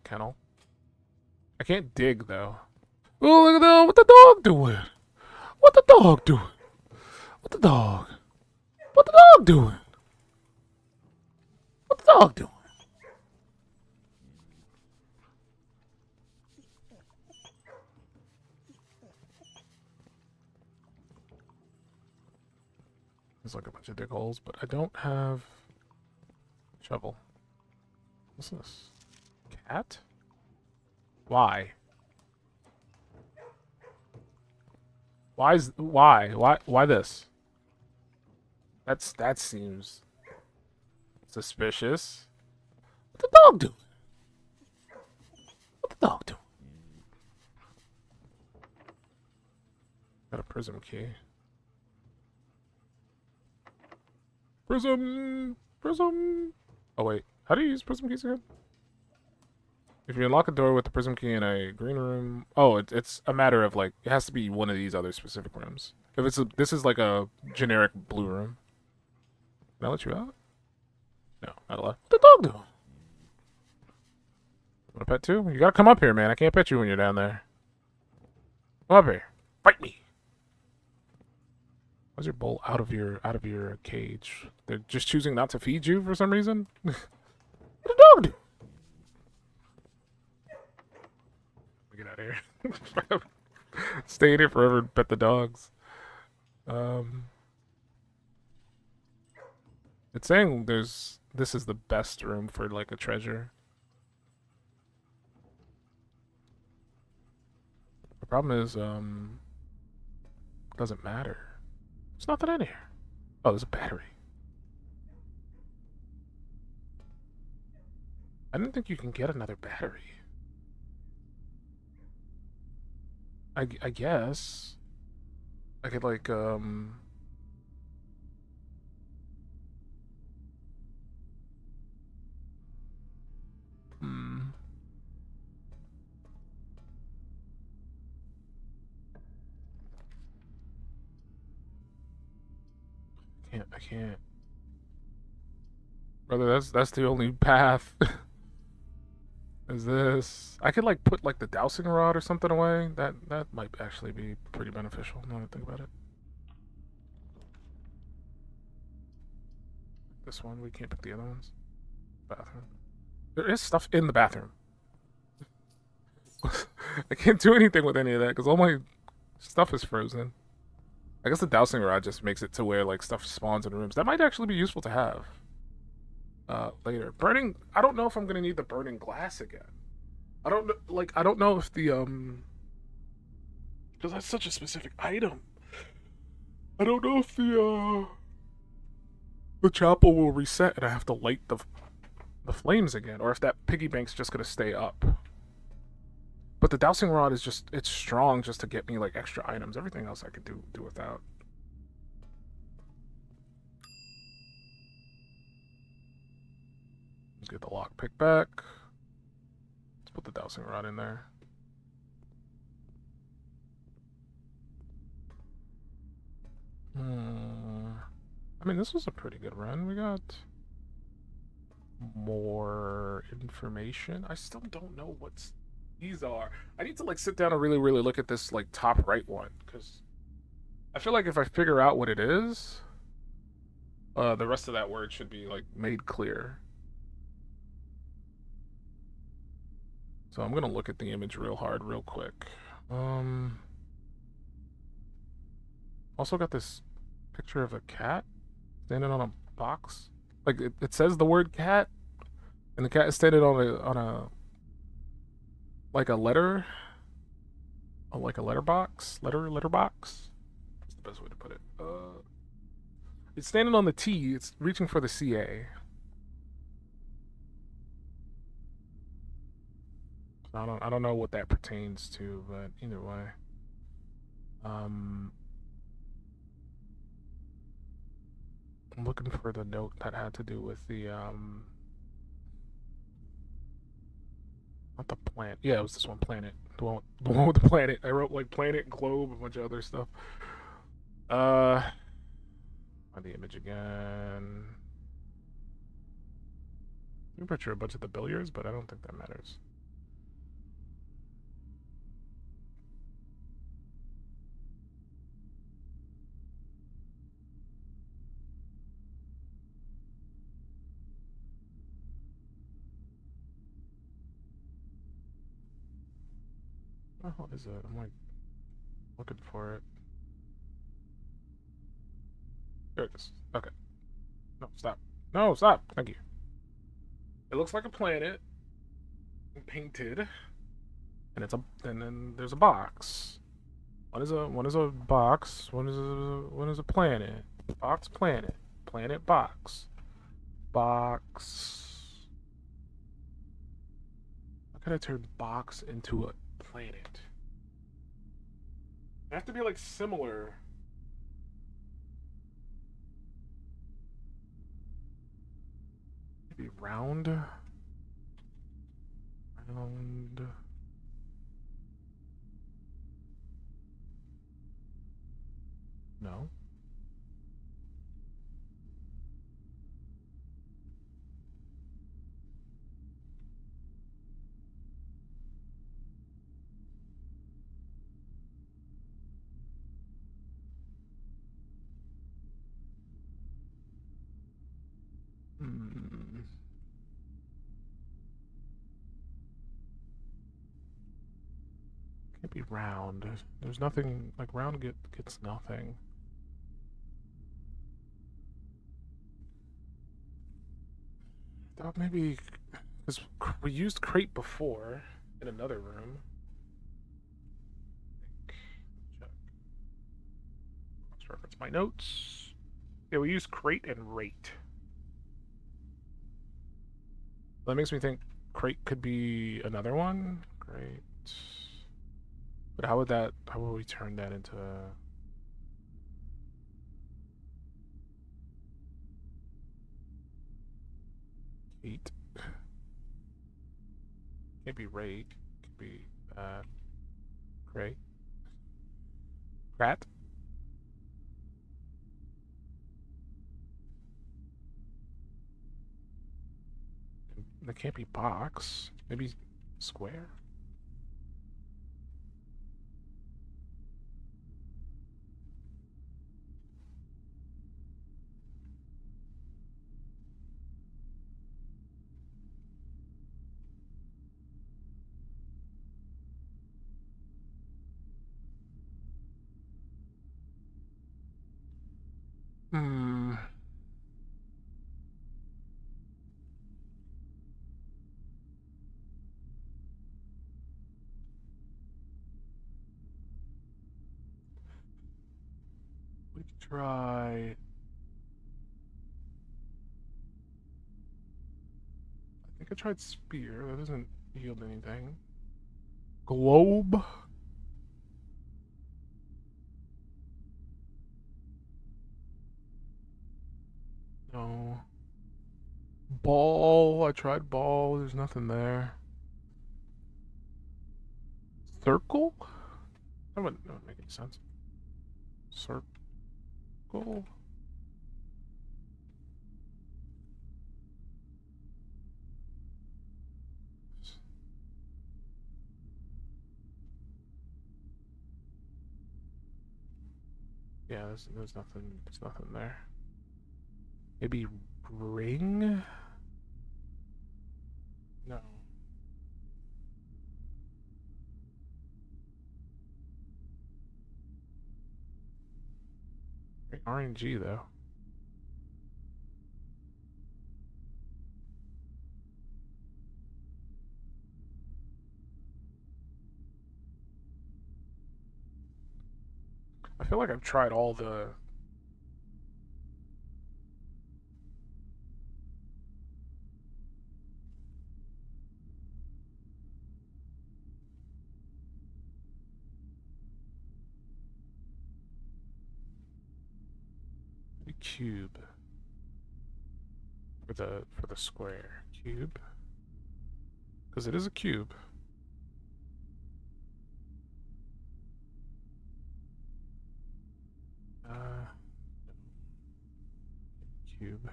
Kennel. I can't dig though. Oh, look at that! What the dog doing? What the dog doing? What the dog? What the dog doing? What the dog doing? There's like a bunch of dig holes, but I don't have shovel. What's this? Cat? Why? Why this? That seems suspicious. What the dog doing? What the dog doing? Got a prism key. Prism. Oh wait, how do you use prism keys again? If you unlock a door with the prism key in a green room, oh, it's a matter of like it has to be one of these other specific rooms. If this is like a generic blue room. Can I let you out? No, not allowed. What the dog do? Want a pet too? You gotta come up here, man. I can't pet you when you're down there. Come up here. Fight me. Why's your bowl out of your cage? They're just choosing not to feed you for some reason? What the dog do? Get out of here. Stay in here forever and pet the dogs. It's saying this is the best room for like a treasure. The problem is, doesn't matter. There's nothing in here. Oh, there's a battery. I didn't think you can get another battery. I guess I could like hmm. I can't. Brother, that's the only path. Is this? I could like put like the dowsing rod or something away. That might actually be pretty beneficial. Now that I think about it. This one, we can't pick the other ones. Bathroom. There is stuff in the bathroom. I can't do anything with any of that because all my stuff is frozen. I guess the dowsing rod just makes it to where like stuff spawns in rooms. That might actually be useful to have. Later. Burning. I don't know if I'm gonna need the burning glass again. I don't know if the because that's such a specific item. I don't know if the chapel will reset and I have to light the flames again, or if that piggy bank's just gonna stay up. But the dowsing rod is just it's strong just to get me like extra items. Everything else I could do without. Let's get the lockpick back. Let's put the dowsing rod in there. I mean, this was a pretty good run. We got more information. I still don't know what these are. I need to like sit down and really look at this like top right one because I feel like if I figure out what it is, The rest of that word should be like made clear. So I'm gonna look at the image real hard, real quick. Also got this picture of a cat standing on a box. Like it says the word cat, and the cat is standing on a like a letter, like a letterbox, letterbox. That's the best way to put it. It's standing on the T. It's reaching for the CA. I don't know what that pertains to, but either way. Um, I'm looking for the note that had to do with the not the planet. Yeah, it was this one, planet. The one with the planet. I wrote like planet, globe, a bunch of other stuff. Uh, find the image again. You can picture a bunch of the billiards, but I don't think that matters. What the hell is it? I'm like looking for it. There it is. Okay. No, stop. No, stop. Thank you. It looks like a planet painted, and then there's a box. One is a box. One is a planet. Box planet. Planet box. Box. How can I turn box into a planet? They have to be like similar. Maybe round. Round. No. Hmm. Can't be round. There's nothing like round gets nothing. Thought maybe because we used crate before in another room. Check. Cross reference my notes. Yeah, we used crate and rate. That makes me think crate could be another one. Great. But how would we turn that into eight? Can't be rate. Could be crate. Crat. That can't be box. Maybe square. Hmm. We could try. I think I tried spear. That doesn't yield anything. Globe. No. Ball. I tried ball. There's nothing there. Circle? That wouldn't make any sense. Circle? Yeah, there's nothing. There's nothing there. Maybe ring? No. RNG though. I feel like I've tried all the cube for the square cube because it is a cube. Cube.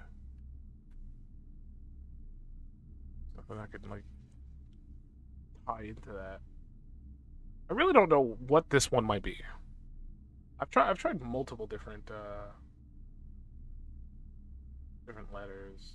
Something I could like tie into that. I really don't know what this one might be. I've tried multiple different different letters.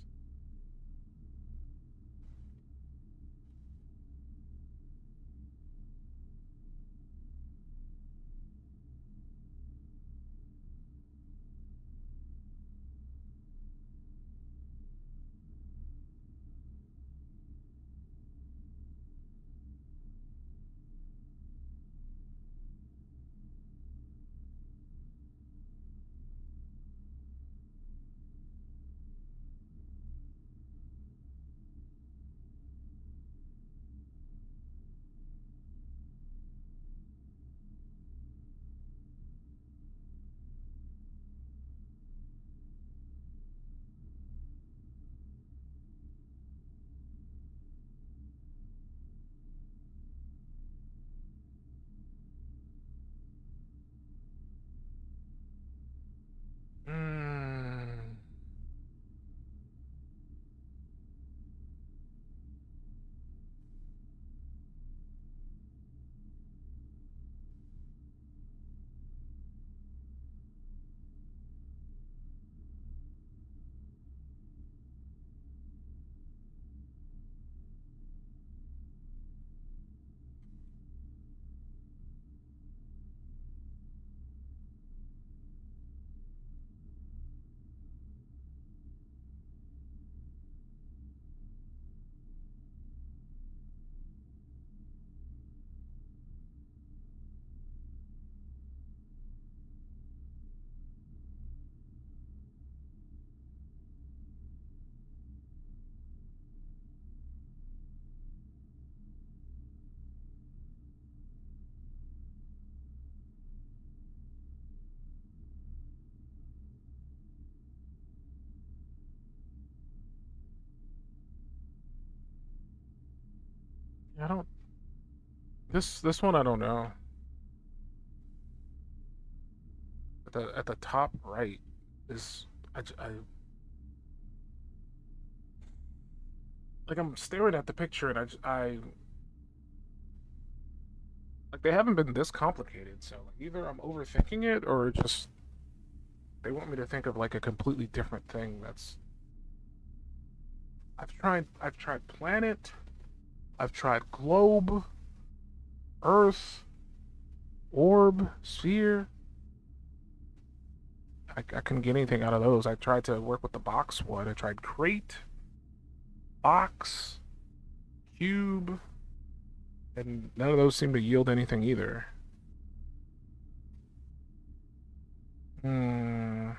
Mm. I don't. This one I don't know. At the top right is I like I'm staring at the picture and I like they haven't been this complicated. So like either I'm overthinking it or just they want me to think of like a completely different thing. That's I've tried planet, I've tried globe, Earth, orb, sphere. I couldn't get anything out of those. I tried to work with the box one. I tried crate, box, cube, and none of those seem to yield anything either. Hmm.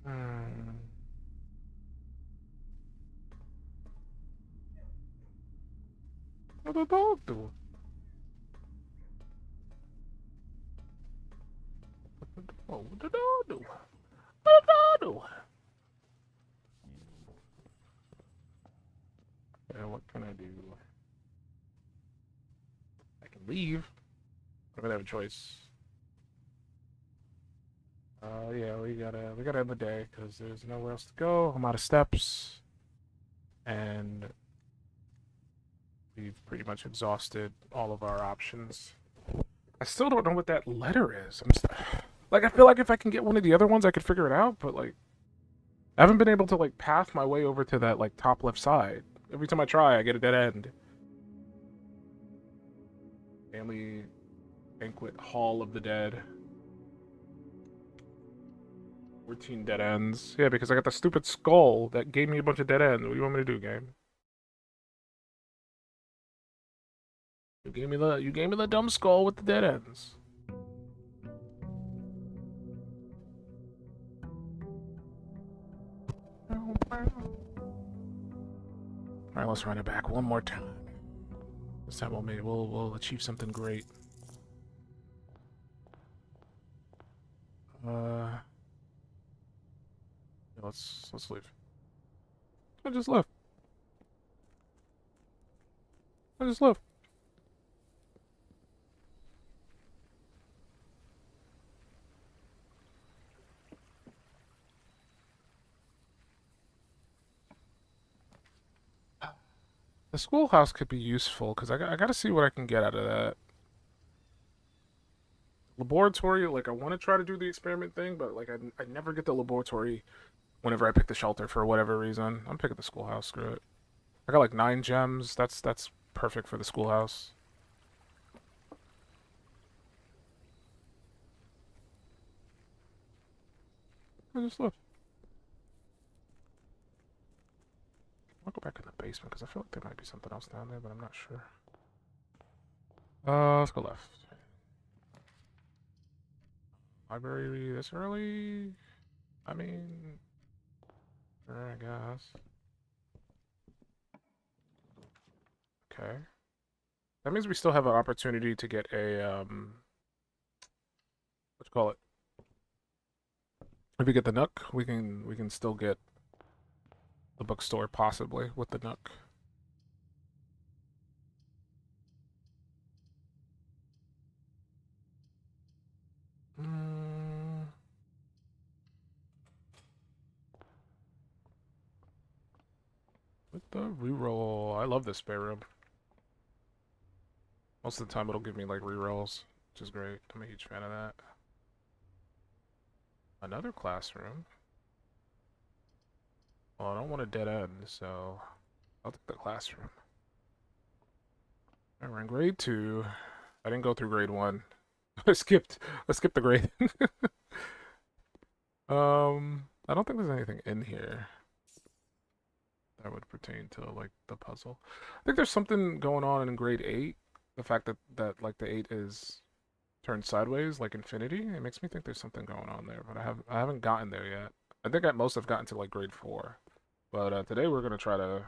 Hmm. What did the dog do? What did I do? What did I do? Yeah, what can I do? I can leave. I don't have a choice. Yeah, we gotta end the day because there's nowhere else to go. I'm out of steps, and we've pretty much exhausted all of our options. I still don't know what that letter is. Like, I feel like if I can get one of the other ones, I could figure it out. But like, I haven't been able to like path my way over to that like top left side. Every time I try, I get a dead end. Family banquet hall of the dead. 14 dead ends. Yeah, because I got the stupid skull that gave me a bunch of dead ends. What do you want me to do, game? You gave me the dumb skull with the dead ends. Alright, let's run it back one more time. This time we'll achieve something great. Yeah, let's leave. I just left. I just left. The schoolhouse could be useful because I gotta see what I can get out of that. Laboratory, like I want to try to do the experiment thing, but like I never get the laboratory whenever I pick the shelter for whatever reason. I'm picking the schoolhouse. Screw it. I got like 9 gems. That's perfect for the schoolhouse. I just left. I'll go back in the basement because I feel like there might be something else down there, but I'm not sure. Let's go left. Library this early? I mean, sure, I guess. Okay. That means we still have an opportunity to get a, what you call it? If we get the Nook, we can still get the bookstore possibly with the Nook. Mm. With the reroll, I love this spare room. Most of the time it'll give me like rerolls, which is great. I'm a huge fan of that. Another classroom. Well, I don't want a dead end, so I'll take the classroom. Alright, we're in grade 2. I didn't go through grade 1. I skipped the grade. I don't think there's anything in here that would pertain to like the puzzle. I think there's something going on in grade 8. The fact that like the 8 is turned sideways like infinity, it makes me think there's something going on there, but I haven't gotten there yet. I think at most I've gotten to like grade 4. But today we're gonna try to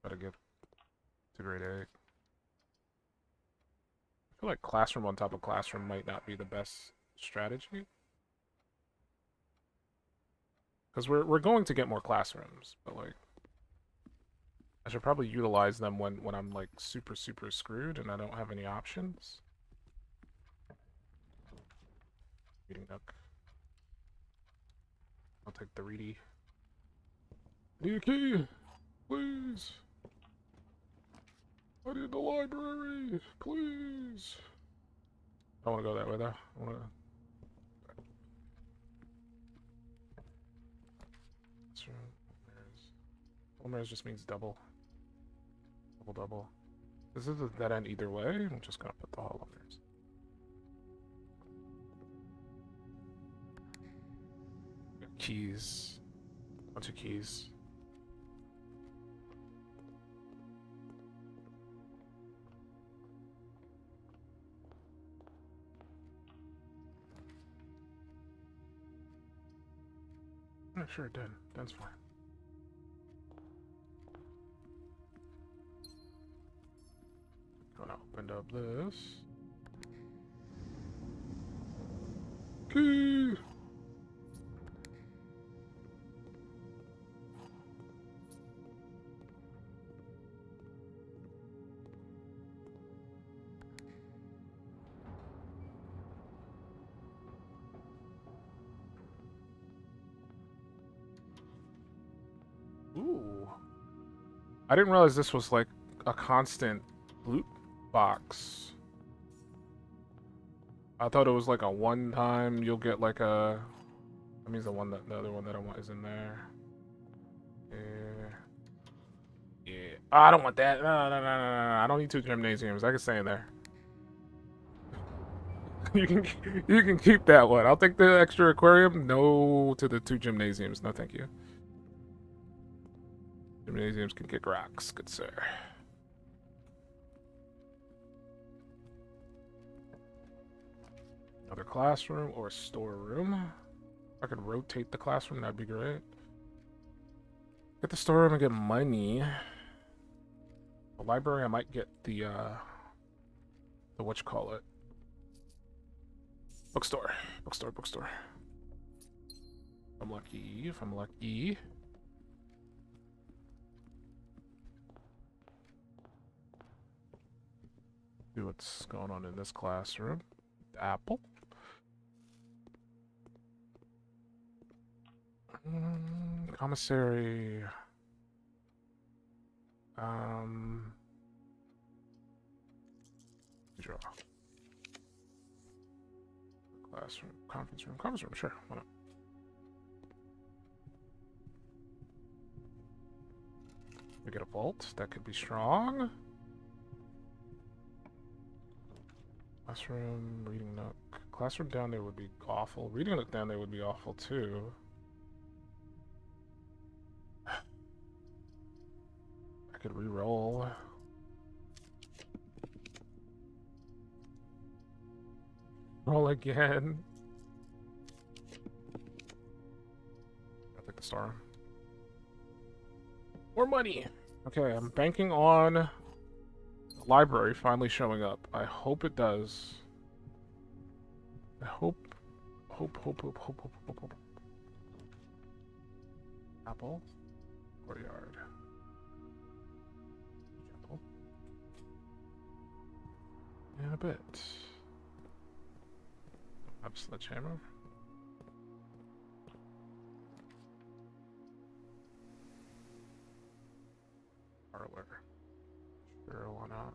get to grade 8. I feel like classroom on top of classroom might not be the best strategy. Because we're going to get more classrooms, but like I should probably utilize them when I'm like super screwed and I don't have any options. Reading Nook. I'll take the reedy. I need a key, please. I need the library, please. I don't want to go that way though. I want to. Mirrors just means double. Double. This is a dead end either way. I'm just gonna put the hollow mirrors. Keys. Bunch of keys. Oh, sure, it did. That's fine. Gonna open up this. Key. Ooh. I didn't realize this was like a constant loot box. I thought it was like a one time you'll get like a. That means the other one that I want is in there. Yeah. Yeah. Oh, I don't want that. No. I don't need 2 gymnasiums. I can stay in there. you can keep that one. I'll take the extra aquarium. No to the 2 gymnasiums. No, thank you. Gymnasiums can kick rocks, good sir. Another classroom or storeroom. If I could rotate the classroom, that'd be great. Get the storeroom and get money. The library, I might get the whatchamacallit. Bookstore. Bookstore. If I'm lucky. See what's going on in this classroom. Apple. Commissary. Draw. Classroom. Conference room, sure. Why not? We get a vault. That could be strong. Classroom, reading nook. Classroom down there would be awful. Reading nook down there would be awful too. I could re-roll. Roll again. I'll take the star. More money! Okay, I'm banking on the library finally showing up. I hope it does. I hope. Apple. Courtyard. Apple. In a bit. Have sledgehammer. Parlor. Sure, why not?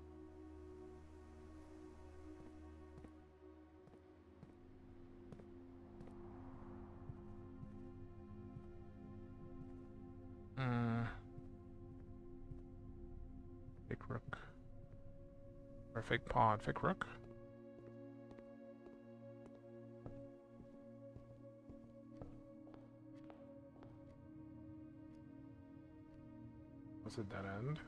Fake rook. Or fake pawn. Fake rook? Was it dead end?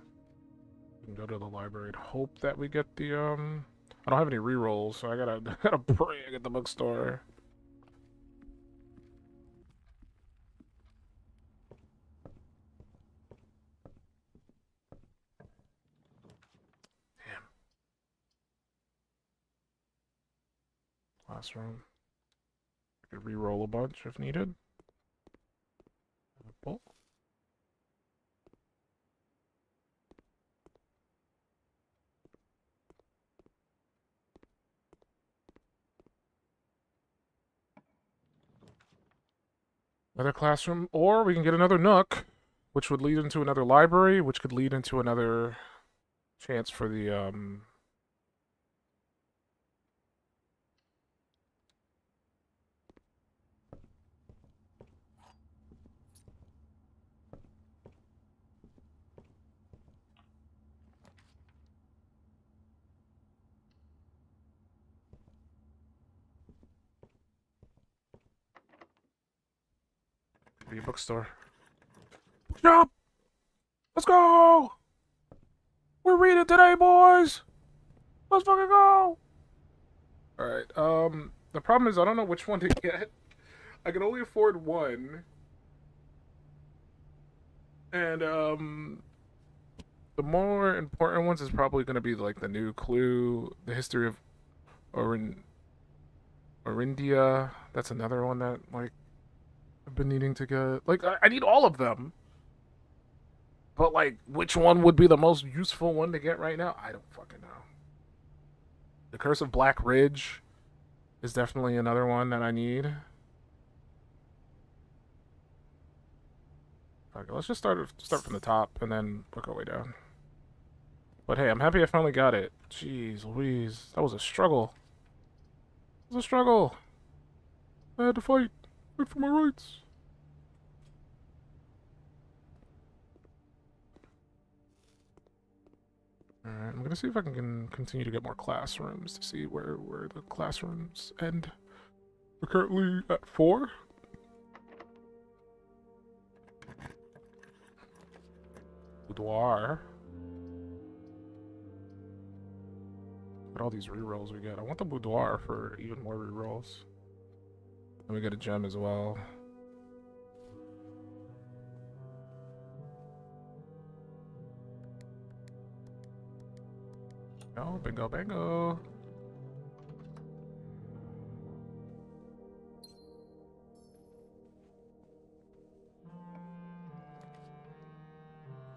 We can go to the library and hope that we get the I don't have any rerolls, so I gotta pray I get the bookstore. Damn. Classroom. I could reroll a bunch if needed. Apple. Another classroom, or we can get another nook, which would lead into another library, which could lead into another chance for the be a bookstore. Bookshop! Let's go! We're reading today, boys! Let's fucking go! Alright, the problem is I don't know which one to get. I can only afford one. And, the more important ones is probably going to be, like, the new Clue, the history of Orindia. That's another one that, like, I've been needing to get. Like, I need all of them. But, like, which one would be the most useful one to get right now? I don't fucking know. The Curse of Black Ridge is definitely another one that I need. Okay, let's just start from the top and then work our way down. But hey, I'm happy I finally got it. Jeez Louise, that was a struggle. It was a struggle. I had to fight for my rights. Alright, I'm gonna see if I can continue to get more classrooms to see where the classrooms end. We're currently at 4. Boudoir. Look at all these rerolls we get. I want the boudoir for even more rerolls. And we get a gem as well. Oh, bingo, bingo.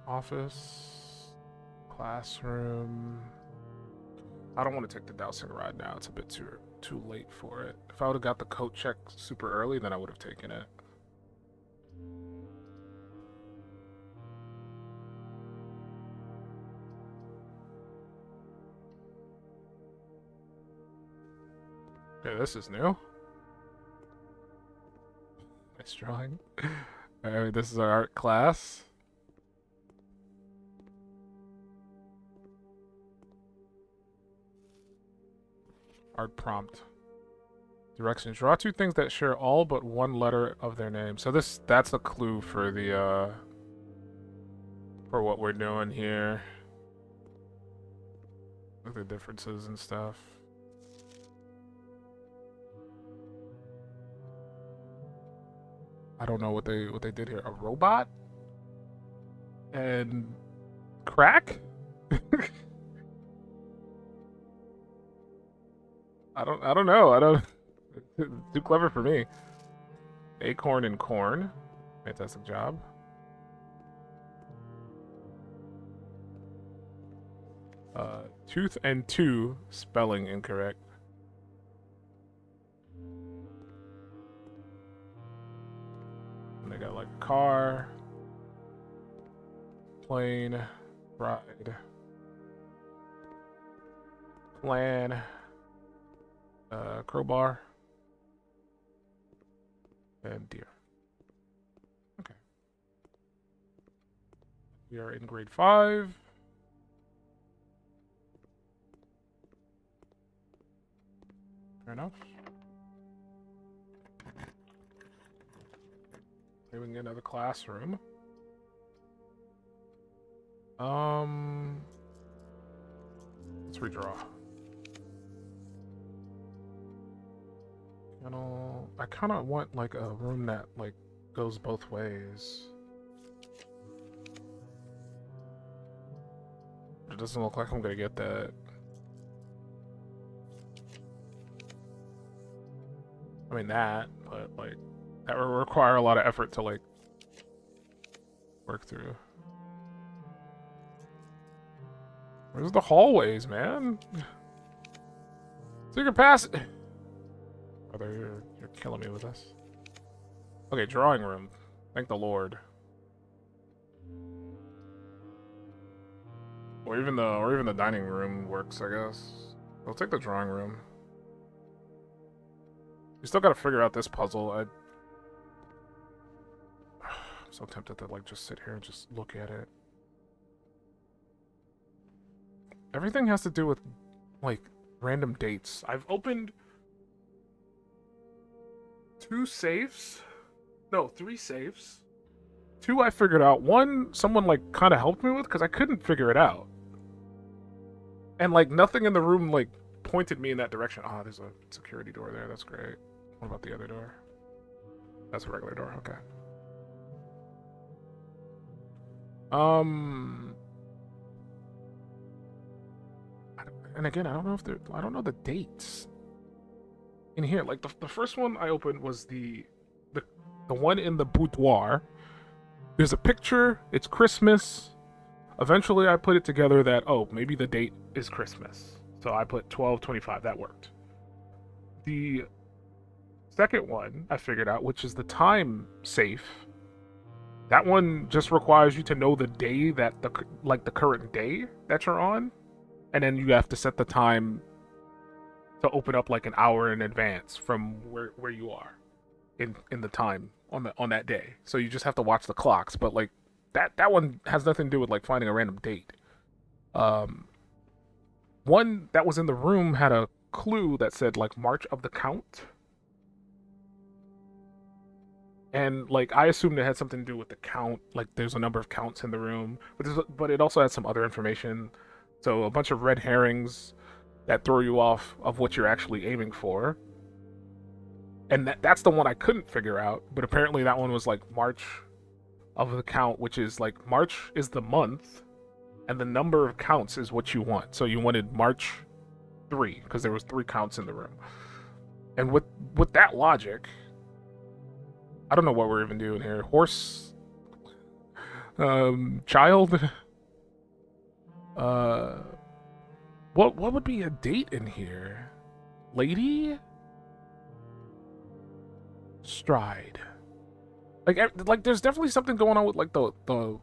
Office, classroom. I don't want to take the dowsing rod now. It's a bit too late for it. If I would have got the coat check super early, then I would have taken it. Okay, this is new. Nice drawing. Alright, this is our art class. Art prompt. Directions. Draw 2 things that share all but one letter of their name. So that's a clue for the for what we're doing here. Look at the differences and stuff. I don't know what they did here. A robot? And crack? I don't know. I don't too clever for me. Acorn and corn. Fantastic job. Tooth and 2, spelling incorrect. And they got like car, plane, ride, plan, crowbar, and deer. Okay. We are in grade 5. Fair enough. Maybe we can get another classroom. Let's redraw. I kind of want like a room that like goes both ways. It doesn't look like I'm gonna get that. I mean that, but like that will require a lot of effort to like work through. Where's the hallways, man? So you can pass it. Brother, you're killing me with this. Okay, drawing room. Thank the Lord. Or even the dining room works, I guess. I'll take the drawing room. You still gotta figure out this puzzle. I'm so tempted to like just sit here and just look at it. Everything has to do with like random dates. I've opened 2 safes. No, 3 safes. 2 I figured out. 1 someone like kind of helped me with because I couldn't figure it out. And like nothing in the room like pointed me in that direction. Ah, there's a security door there. That's great. What about the other door? That's a regular door. Okay. And again, I don't know the dates. in here, like the first one I opened was the the one in the boudoir. There's a picture. It's Christmas. Eventually, I put it together that, oh, maybe the date is Christmas. So I put 12/25. That worked. The second one I figured out, which is the time safe. That one just requires you to know the day that the current day that you're on, and then you have to set the time to open up like an hour in advance from where you are in the time on that day. So you just have to watch the clocks. But like that one has nothing to do with like finding a random date. Um, One that was in the room had a clue that said like March of the Count. And like I assumed it had something to do with the count, like there's a number of counts in the room, but it also had some other information. So a bunch of red herrings that throw you off of what you're actually aiming for. And that's the one I couldn't figure out, but apparently that one was like March of the Count, which is like March is the month and the number of counts is what you want. So you wanted March 3 because there was 3 counts in the room. And with that logic, I don't know what we're even doing here. Horse, child. Uh, what would be a date in here? Lady, stride. Like there's definitely something going on with like the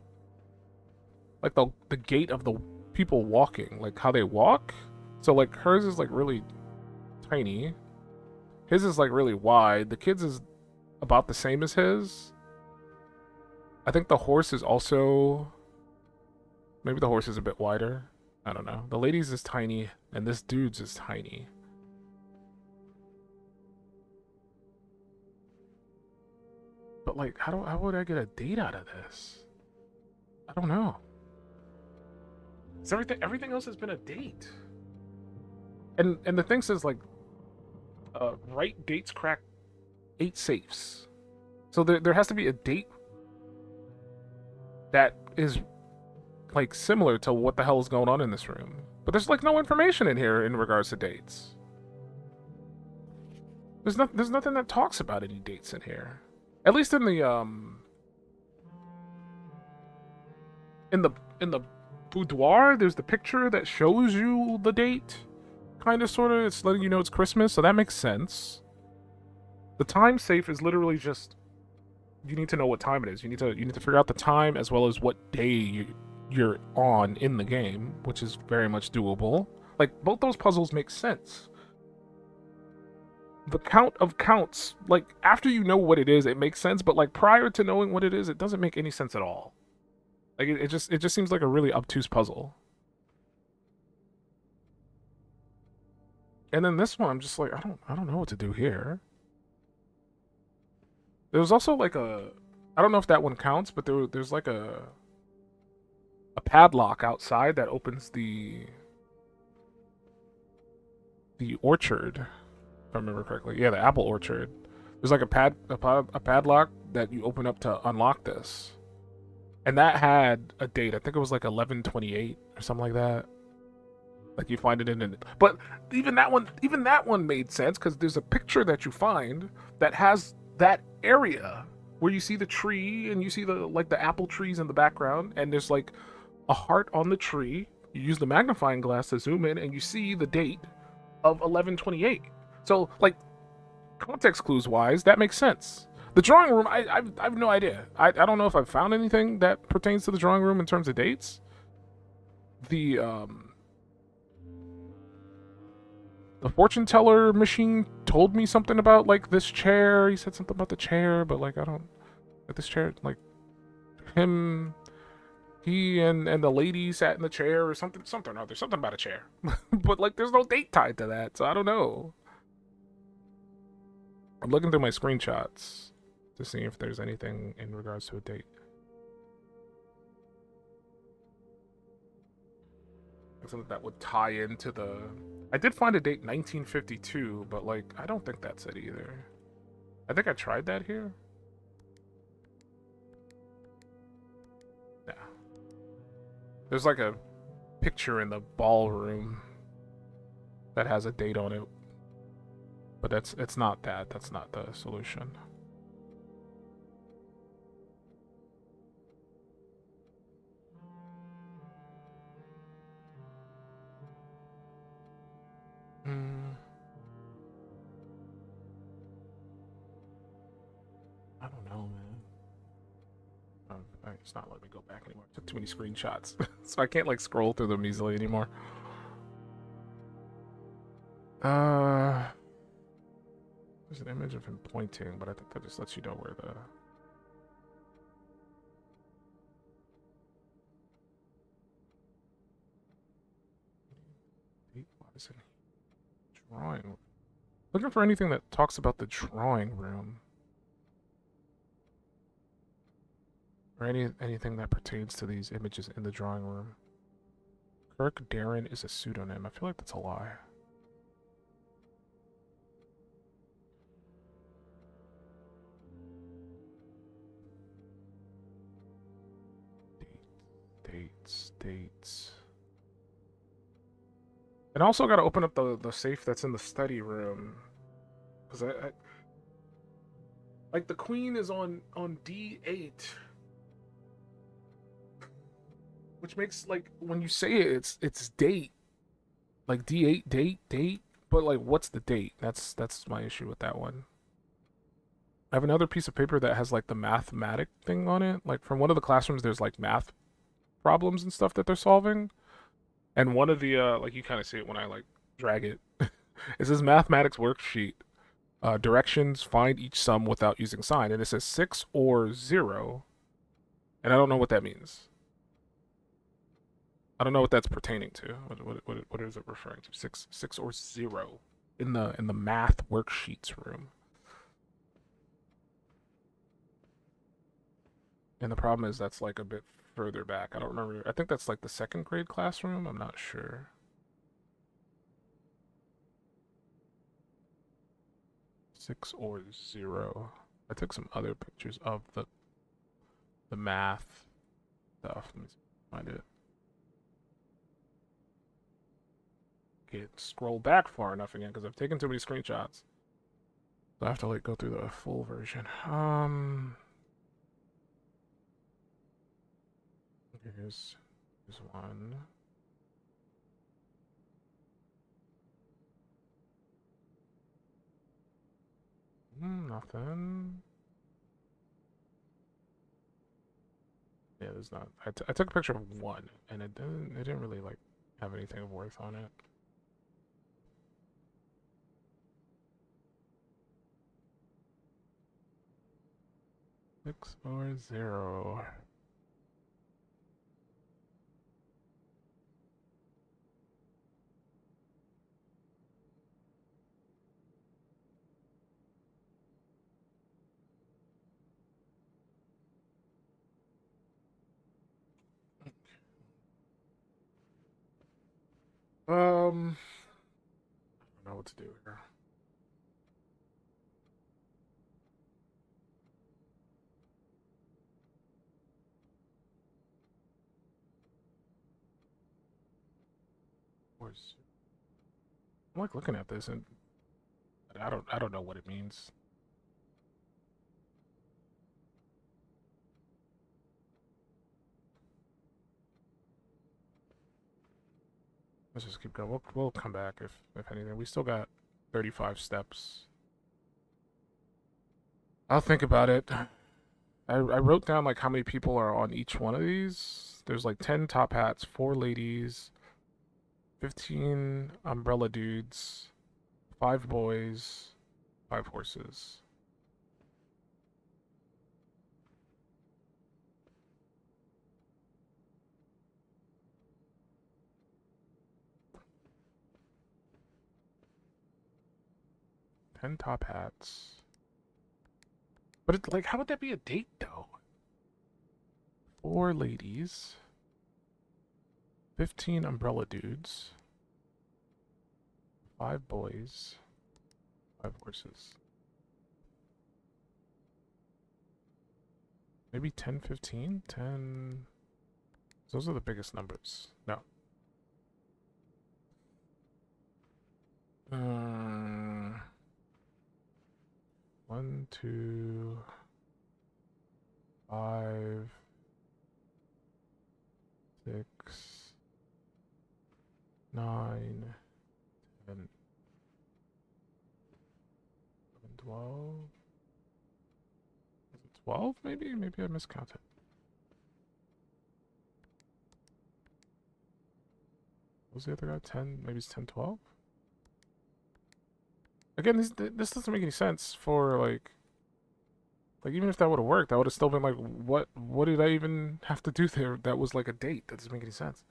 gait of the people walking, like how they walk. So like hers is like really tiny. His is like really wide. The kid's is about the same as his. I think the horse is also... Maybe the horse is a bit wider. I don't know. The lady's is tiny, and this dude's is tiny. But like, how would I get a date out of this? I don't know. It's everything else has been a date. And the thing says like, right dates crack 8 safes. So there has to be a date that is like similar to what the hell is going on in this room. But there's like no information in here in regards to dates. There's nothing that talks about any dates in here. At least in the in the boudoir, there's the picture that shows you the date. Kind of, sort of. It's letting you know it's Christmas, so that makes sense. The time safe is literally just you need to know what time it is. You need to figure out the time as well as what day you're on in the game, which is very much doable. Like both those puzzles make sense. The count of counts, like after you know what it is, it makes sense. But like prior to knowing what it is, it doesn't make any sense at all. Like it just seems like a really obtuse puzzle. And then this one, I'm just like I don't know what to do here. There was also like I don't know if that one counts, but there's like a padlock outside that opens the orchard, if I remember correctly. Yeah, the apple orchard. There's like a padlock that you open up to unlock this. And that had a date. I think it was like 11/28 or something like that. Like you find it in it. But even that one made sense because there's a picture that you find that has that area where you see the tree and you see the apple trees in the background, and there's like a heart on the tree. You use the magnifying glass to zoom in and you see the date of 11/28. So like context clues wise, that makes sense. The drawing room, I have no idea. I don't know if I've found anything that pertains to the drawing room in terms of dates. The fortune teller machine told me something about like this chair. He said something about the chair, but like I don't like this chair. Like he and the lady sat in the chair or something or other. Something about a chair, but like there's no date tied to that, so I don't know. I'm looking through my screenshots to see if there's anything in regards to a date. Something that would tie into the... I did find a date 1952, but like I don't think that's it either. I think I tried that here. Yeah. There's like a picture in the ballroom that has a date on it. But it's not that. That's not the solution. Hmm. I don't know, man. It's not letting me go back anymore. I took too many screenshots, so I can't like scroll through them easily anymore. There's an image of him pointing, but I think that just lets you know where the. What is it? Drawing. Looking for anything that talks about the drawing room. Or anything that pertains to these images in the drawing room. Kirk Darren is a pseudonym. I feel like that's a lie. Dates. And I also got to open up the safe that's in the study room. Because I like the queen is on D8. Which makes like when you say it, it's date. Like D8 date. But like what's the date? That's my issue with that one. I have another piece of paper that has like the mathematic thing on it. Like from one of the classrooms there's like math problems and stuff that they're solving. And one of the like you kind of see it when I like drag it. It says mathematics worksheet. Directions, find each sum without using sign. And it says 6 or 0. And I don't know what that means. I don't know what that's pertaining to. What is it referring to? Six or 0 in the math worksheets room. And the problem is that's like a bit further back. I don't remember. I think that's like the second grade classroom. I'm not sure. 6 or 0. I took some other pictures of the math stuff. Let me find it. Can't scroll back far enough again because I've taken too many screenshots. So I have to like go through the full version. Here's one. Nothing. Yeah, there's not. I took a picture of one, and it didn't really like have anything of worth on it. Six or 0. I don't know what to do here. Where's I'm like looking at this and I don't know what it means. Let's just keep going. We'll come back if anything. We still got 35 steps. I'll think about it. I wrote down like how many people are on each one of these. There's like 10 top hats, 4 ladies, 15 umbrella dudes, 5 boys, 5 horses. Ten top hats. But it's like, how would that be a date though? 4 ladies, 15 umbrella dudes, 5 boys, 5 horses. Maybe 10, 15? 10. Those are the biggest numbers. No. 1, 2, 5, 6, 9, 10, 11, 12. Is it 12 maybe? Maybe I miscounted. What was the other guy? 10? Maybe it's 10, 12? Again, this doesn't make any sense for like even if that would have worked, I would have still been like, what did I even have to do there? That was like a date. That doesn't make any sense.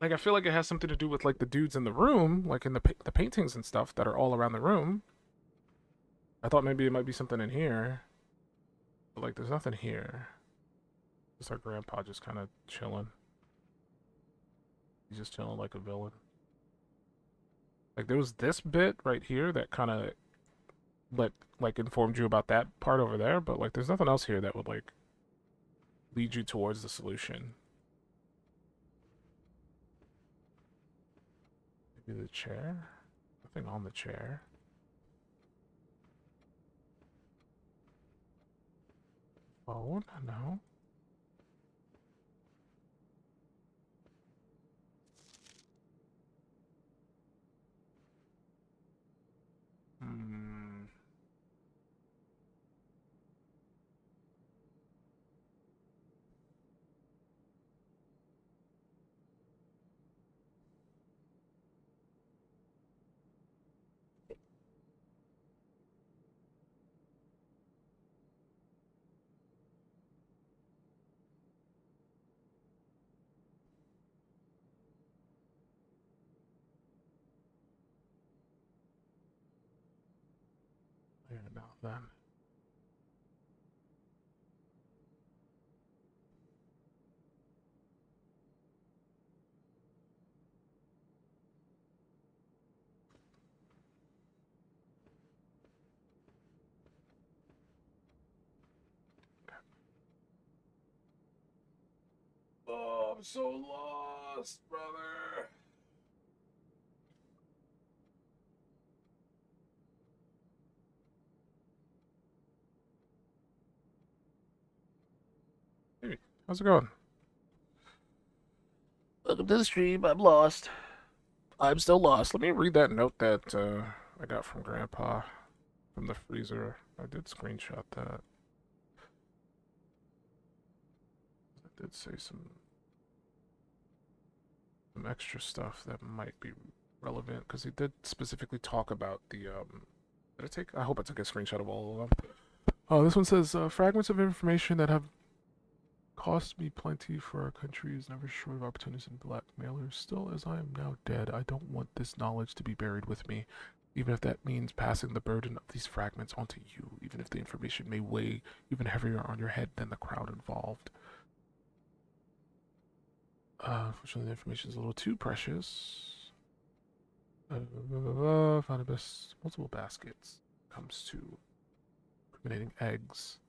Like I feel like it has something to do with like the dudes in the room, like in the paintings and stuff that are all around the room. I thought maybe it might be something in here, but like there's nothing here. Just our grandpa just kind of chilling. He's just chilling like a villain. Like there was this bit right here that kind of like informed you about that part over there, but like there's nothing else here that would like lead you towards the solution. Maybe the chair? Nothing on the chair. Phone? No. Hmm. There now then. Oh, I'm so lost, brother. Hey, how's it going? Welcome to the stream. I'm lost. I'm still lost. Let me read that note that I got from Grandpa from the freezer. I did screenshot that. I did say some extra stuff that might be relevant because he did specifically talk about the did I take? I hope I took a screenshot of all of them. Oh, this one says fragments of information that have cost me plenty for our country is never short of opportunities and blackmailers. Still, as I am now dead, I don't want this knowledge to be buried with me, even if that means passing the burden of these fragments onto you, even if the information may weigh even heavier on your head than the crowd involved. Unfortunately, the information is a little too precious. Found the best multiple baskets. Comes to incriminating eggs.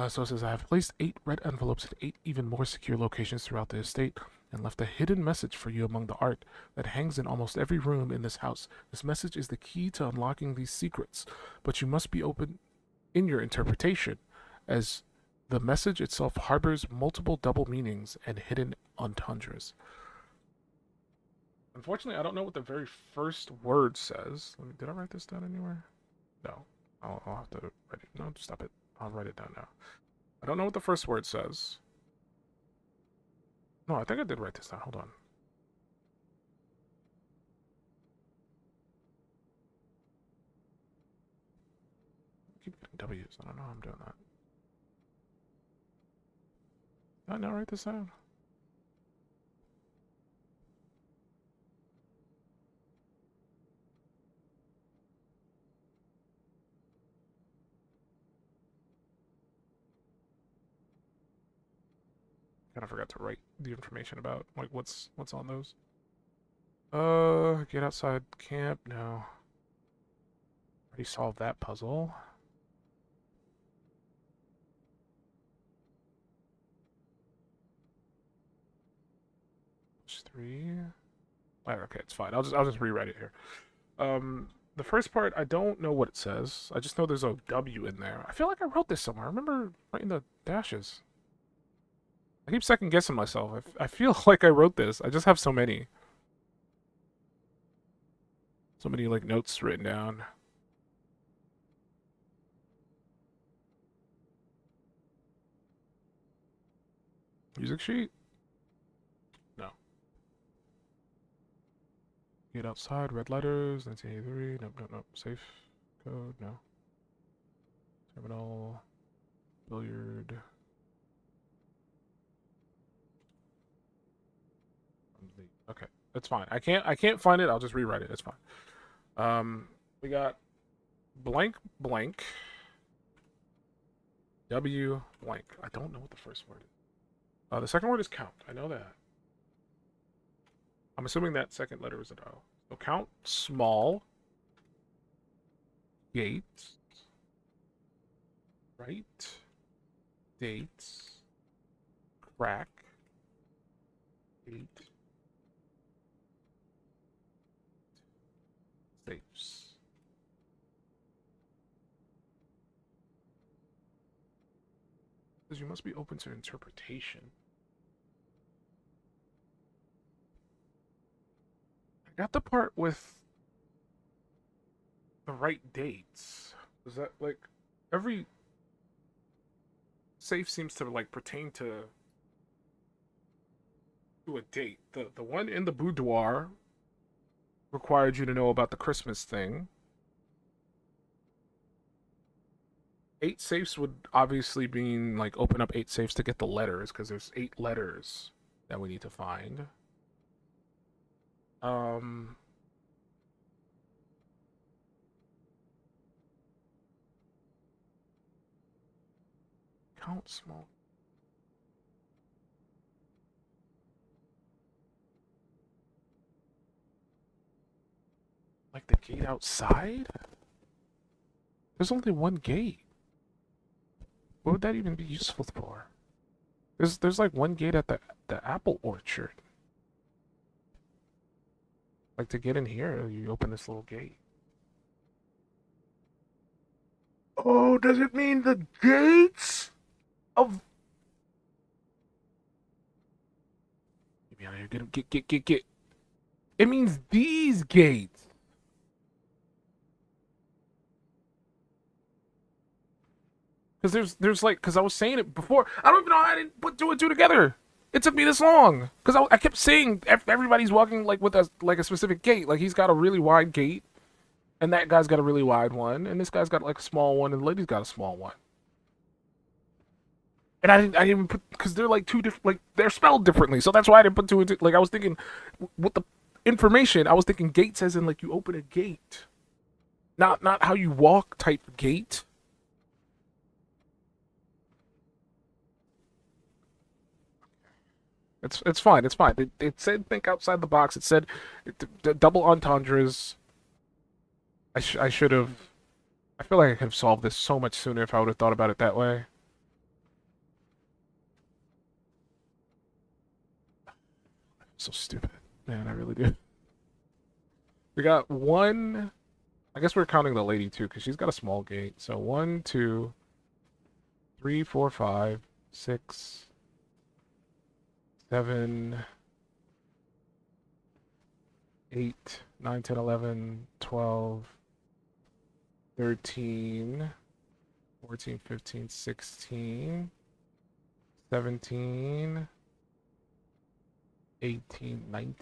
So it says, I have placed 8 red envelopes in 8 even more secure locations throughout the estate and left a hidden message for you among the art that hangs in almost every room in this house. This message is the key to unlocking these secrets, but you must be open in your interpretation, as the message itself harbors multiple double meanings and hidden entendres. Unfortunately, I don't know what the very first word says. Did I write this down anywhere? No. I'll have to write it. No, stop it. I'll write it down now. I don't know what the first word says. No, I think I did write this down. Hold on. I keep getting W's. I don't know how I'm doing that. Did I not write this down? Kind of forgot to write the information about like what's on those. Get outside camp. No. Already solved that puzzle. There's 3. Oh, okay, it's fine. I'll just rewrite it here. The first part, I don't know what it says. I just know there's a W in there. I feel like I wrote this somewhere. I remember writing the dashes. I keep second guessing myself. I feel like I wrote this. I just have so many. So many like notes written down. Music sheet? No. Get outside, red letters, 1983. Nope, nope, nope. Safe code, no. Terminal, billiard. Okay, that's fine. I can't find it. I'll just rewrite it. It's fine. We got blank blank W blank. I don't know what the first word is. The second word is count. I know that. I'm assuming that second letter is an O. So count small gates, right, dates, crack, gate, safes. Because you must be open to interpretation. I got the part with the right dates. Is that like every safe seems to like pertain to a date. The one in the boudoir required you to know about the Christmas thing. 8 safes would obviously mean like open up 8 safes to get the letters because there's 8 letters that we need to find. Count small. Like the gate outside? There's only one gate. What would that even be useful for? There's like one gate at the apple orchard. Like to get in here, you open this little gate. Oh, does it mean the gates of? Get me out of here! Get! It means these gates. Because there's like, because I was saying it before. I don't even know how I didn't put two and two together. It took me this long because I kept saying everybody's walking like with a specific gate. Like he's got a really wide gate, and that guy's got a really wide one, and this guy's got like a small one, and the lady's got a small one. And I didn't even put because they're like two different, like they're spelled differently, so that's why I didn't put two and two. Like I was thinking, with the information, I was thinking gates as in like you open a gate, not how you walk type gate. It's fine. It's fine. It said think outside the box. It said double entendres. I should have. I feel like I could have solved this so much sooner if I would have thought about it that way. So stupid, man. I really do. We got one. I guess we're counting the lady too, because she's got a small gate. So 1, 2, 3, 4, 5, 6, 7, 8, 9, 10, 11, 12, 13, 14, 15, 16, 17, 18, 19.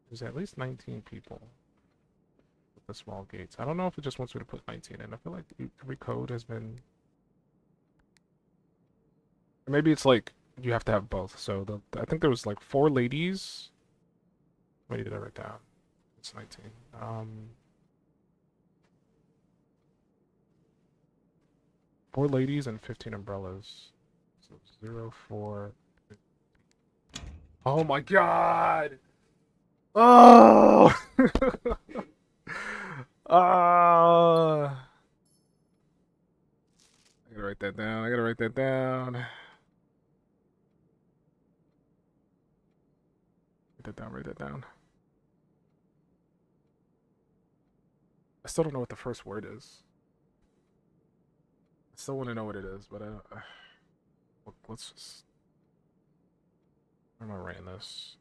There's at least 19 people with the small gates. I don't know if it just wants me to put 19 in. I feel like every code has been... Maybe it's like you have to have both. So I think there was like 4 ladies. Wait, did I write down? It's 19. 4 ladies and 15 umbrellas. So 0, 4. Oh my god! Oh! I gotta write that down. I gotta write that down. Write that down. Write that down. I still don't know what the first word is. I still want to know what it is, but let's just. Where am I writing this?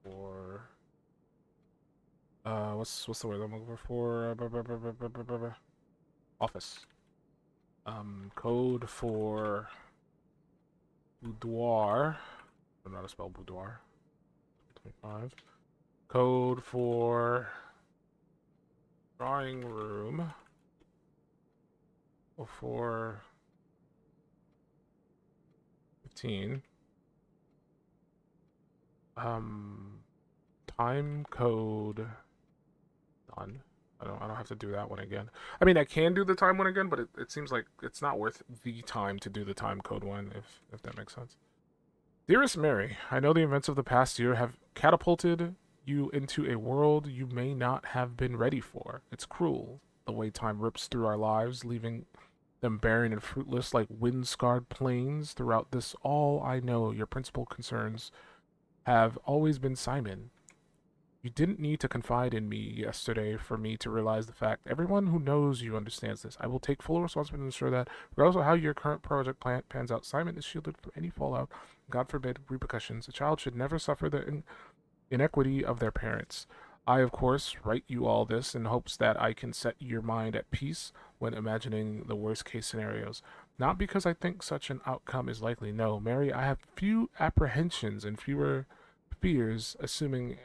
For what's the word I'm looking for? Office. Code for boudoir. I don't know how to spell boudoir. 25. Code for drawing room. For 15. Time code done. I don't have to do that one again. I mean, I can do the time one again, but it seems like it's not worth the time to do the time code one, if that makes sense. Dearest Mary, I know the events of the past year have catapulted you into a world you may not have been ready for. It's cruel, the way time rips through our lives, leaving them barren and fruitless like wind-scarred plains. Throughout this all, I know your principal concerns have always been Simon. You didn't need to confide in me yesterday for me to realize the fact. Everyone who knows you understands this. I will take full responsibility to ensure that, regardless of how your current project pans out, Simon is shielded from any fallout, God forbid, repercussions. A child should never suffer the inequity of their parents. I, of course, write you all this in hopes that I can set your mind at peace when imagining the worst-case scenarios. Not because I think such an outcome is likely. No, Mary, I have few apprehensions and fewer fears, assuming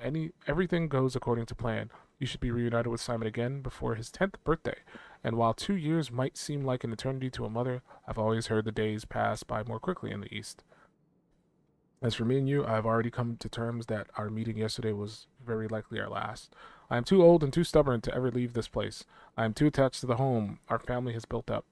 everything goes according to plan. You should be reunited with Simon again before his 10th birthday. And while 2 years might seem like an eternity to a mother, I've always heard the days pass by more quickly in the East. As for me and you, I have already come to terms that our meeting yesterday was very likely our last. I am too old and too stubborn to ever leave this place. I am too attached to the home our family has built up.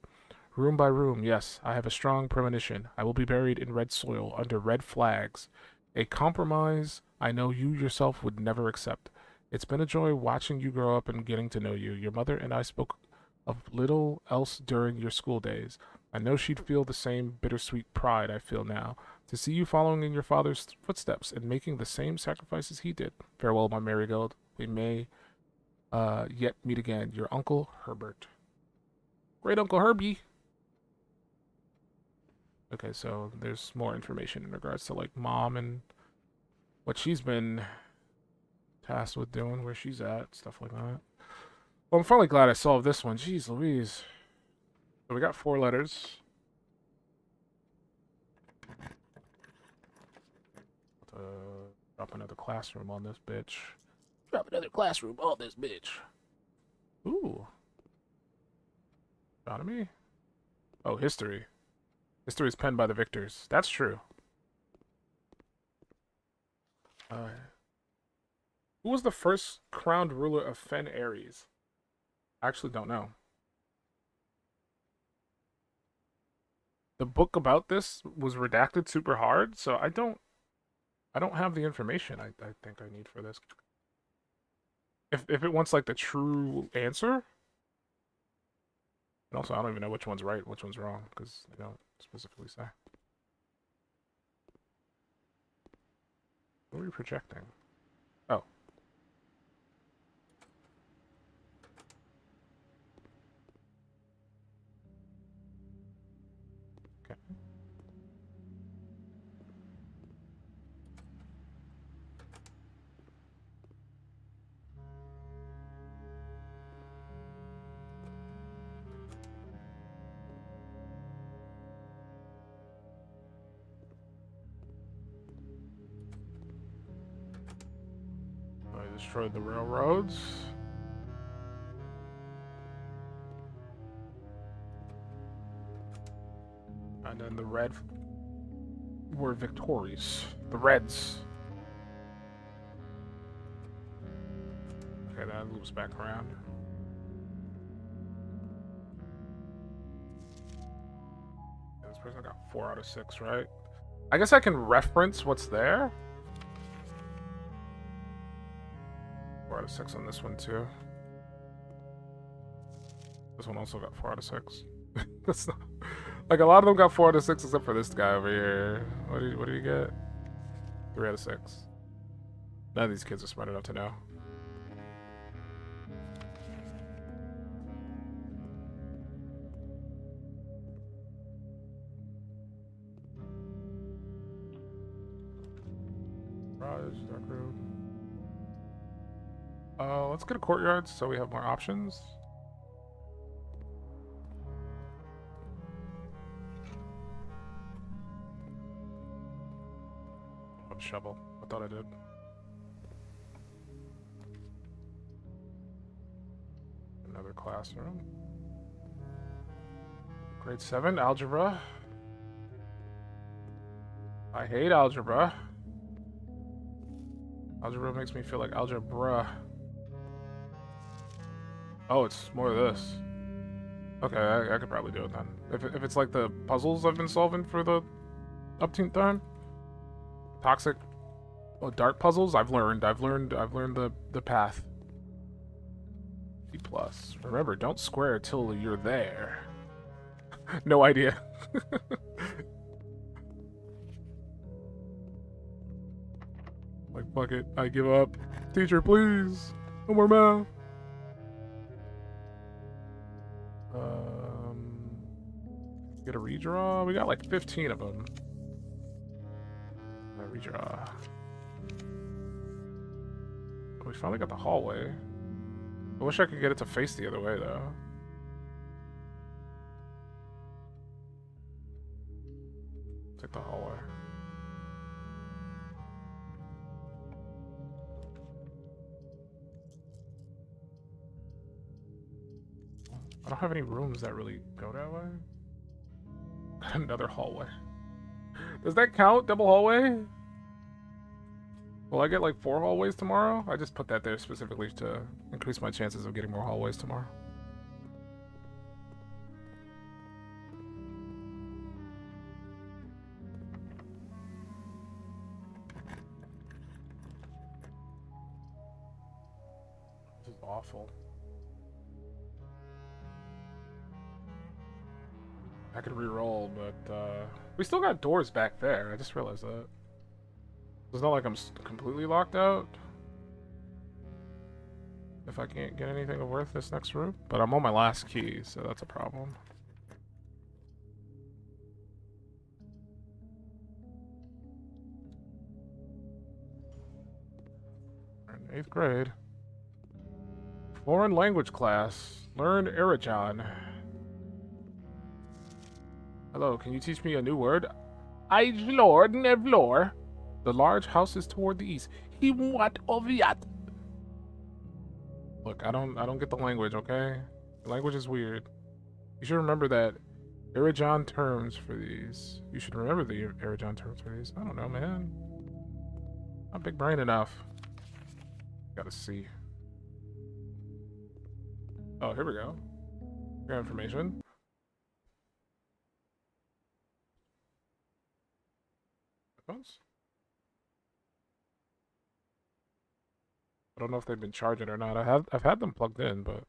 Room by room, yes, I have a strong premonition. I will be buried in red soil, under red flags. A compromise I know you yourself would never accept. It's been a joy watching you grow up and getting to know you. Your mother and I spoke of little else during your school days. I know she'd feel the same bittersweet pride I feel now, to see you following in your father's footsteps and making the same sacrifices he did. Farewell, my marigold. We may yet meet again. Your Uncle Herbert. Great Uncle Herbie. Okay, so there's more information in regards to like mom and what she's been tasked with doing, where she's at, stuff like that. Well, I'm finally glad I solved this one. Jeez Louise. So we got 4 letters. Drop another classroom on this bitch. Drop another classroom on this bitch. Ooh. Astronomy? Oh, history. History is penned by the victors. That's true. Who was the first crowned ruler of Fen Ares? I actually don't know. The book about this was redacted super hard, so I don't have the information I think I need for this. If it wants like the true answer. And also I don't even know which one's right, which one's wrong, because they don't specifically say. What are we projecting? Oh. Okay. I destroyed the railroads. And then the red were victorious. The Reds. Okay, that loops back around. Yeah, this person got 4 out of 6, right? I guess I can reference what's there. 4 out of 6 on this one too. This one also got 4 out of 6. That's not like a lot of them got 4 out of 6 except for this guy over here. What did you get? 3 out of 6. None of these kids are smart enough to know. Garage, dark room. Let's get a courtyard so we have more options. Oh, shovel. I thought I did. Another classroom. Grade 7, algebra. I hate algebra. Algebra makes me feel like algebra. Oh, it's more of this. Okay, I could probably do it then. If it's like the puzzles I've been solving for the upteenth time. Toxic, dark puzzles. I've learned the path. C plus. Remember, don't square till you're there. No idea. Like, fuck it. I give up. Teacher, please. No more math. Get a redraw. We got like 15 of them. A redraw. We finally got the hallway. I wish I could get it to face the other way though. Take the hallway. I don't have any rooms that really go that way. Another hallway. Does that count? Double hallway? Will I get like 4 hallways tomorrow? I just put that there specifically to increase my chances of getting more hallways tomorrow. This is awful. I could re-roll, but we still got doors back there. I just realized that. It's not like I'm completely locked out. If I can't get anything of worth this next room. But I'm on my last key, so that's a problem. In 8th grade. Foreign language class. Learn Arajan. Hello, can you teach me a new word? Lord Nevlor. The large house is toward the east. He what of yet? Look, I don't get the language, okay? The language is weird. You should remember that Arajan terms for these. You should remember the Arajan terms for these. I don't know, man. Not big brain enough. Gotta see. Oh, here we go. Your information. Headphones? I don't know if they've been charging or not. I've had them plugged in, but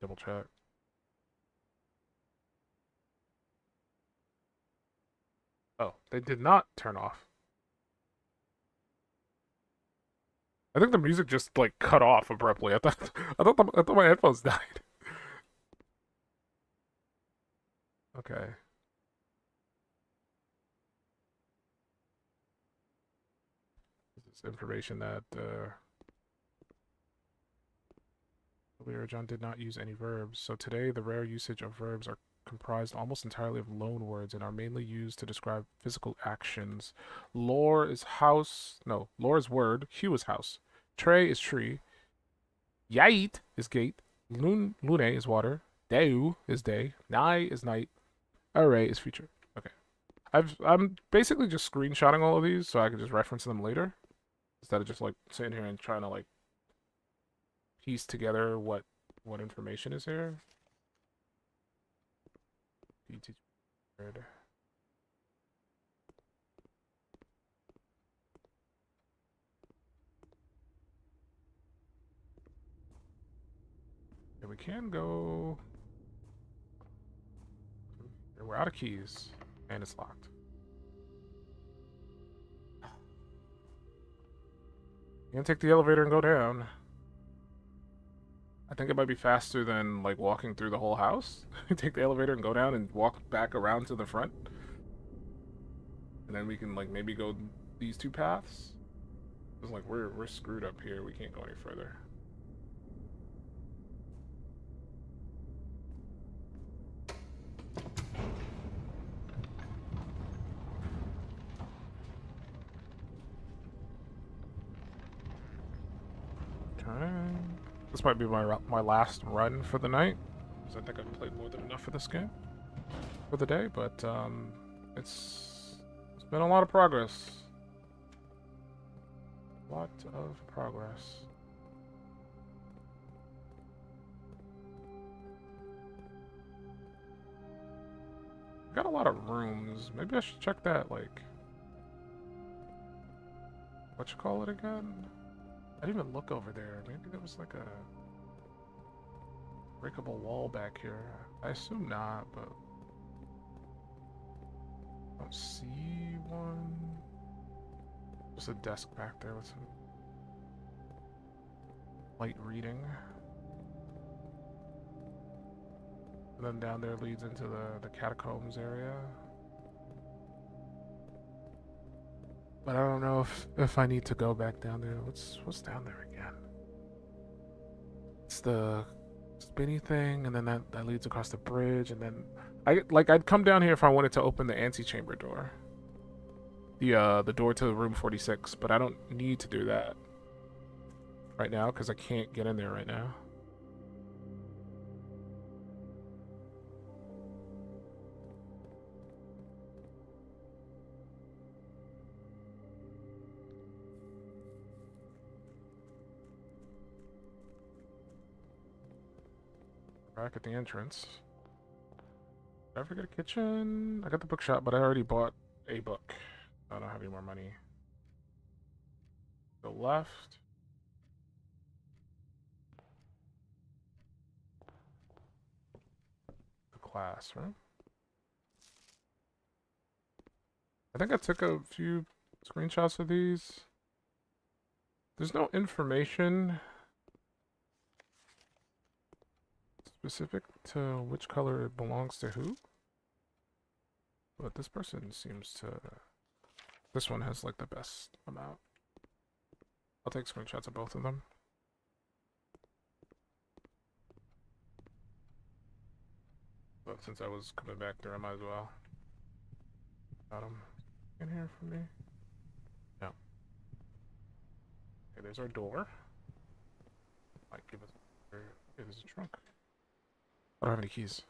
double check. Oh, they did not turn off. I think the music just like cut off abruptly. I thought my headphones died. Okay. This is information that earlier John did not use any verbs. So today the rare usage of verbs are comprised almost entirely of loan words and are mainly used to describe physical actions. Lore is house. No, lore is word. Hue is house. Trey is tree. Yait is gate. Lune is water. Deu is day. Nai is night. Array is future. Okay. I'm basically just screenshotting all of these so I can just reference them later. Instead of just like sitting here and trying to like piece together what information is here. We can go. We're out of keys, and it's locked. You can take the elevator and go down. I think it might be faster than like walking through the whole house. Take the elevator and go down and walk back around to the front. And then we can like maybe go these two paths. It's like we're screwed up here. We can't go any further. Okay. This might be my last run for the night, because I think I've played more than enough for this game for the day. But it's been a lot of progress. A lot of progress. Got a lot of rooms. Maybe I should check that. Like, what you call it again? I didn't even look over there. Maybe there was like a breakable wall back here. I assume not, but I don't see one. Just a desk back there with some light reading. And then down there leads into the catacombs area. But I don't know if I need to go back down there. What's down there again? It's the spinny thing, and then that leads across the bridge, and then I'd come down here if I wanted to open the antechamber door. The door to room 46, but I don't need to do that right now because I can't get in there right now. Back at the entrance. Did I forget a kitchen? I got the bookshop, but I already bought a book. I don't have any more money. The left. The classroom. I think I took a few screenshots of these. There's no information specific to which color it belongs to who. But this person seems to... This one has like the best amount. I'll take screenshots of both of them. But since I was coming back there, I might as well. Got him in here for me. No. Okay, there's our door. Might give us... Okay, there's a trunk. I don't have any keys.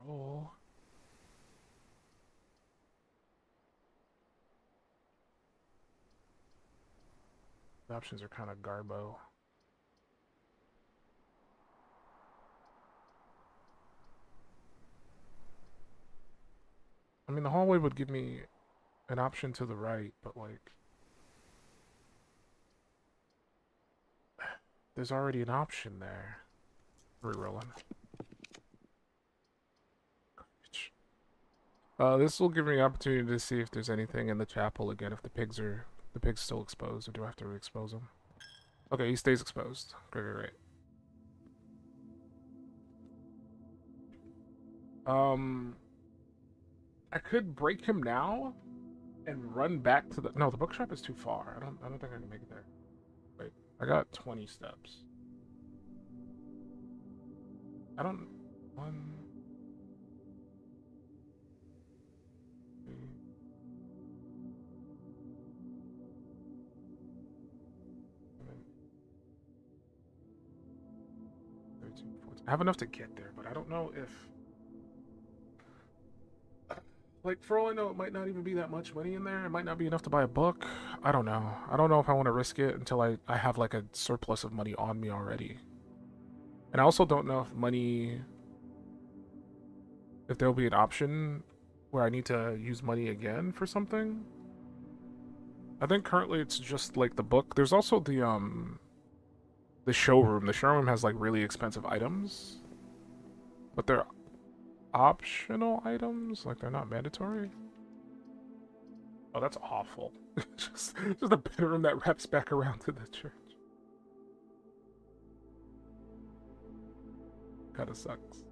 Oh. The options are kind of garbo. I mean, the hallway would give me an option to the right, but like... There's already an option there. Rerolling. This will give me an opportunity to see if there's anything in the chapel again, if the pig's still exposed, or do I have to re-expose them? Okay, he stays exposed. Great. I could break him now and run back to the... No, the bookshop is too far. I don't think I can make it there. Wait, I got 20 steps. I don't... 1... 2... 13, 14... I have enough to get there, but I don't know if... Like, for all I know, it might not even be that much money in there. It might not be enough to buy a book. I don't know. I don't know if I want to risk it until I have, like, a surplus of money on me already. And I also don't know if money... If there'll be an option where I need to use money again for something. I think currently it's just, like, the book. There's also the showroom. The showroom has, like, really expensive items. But they're optional items, like they're not mandatory. Oh, that's awful. just a bedroom that wraps back around to the church. Kinda sucks.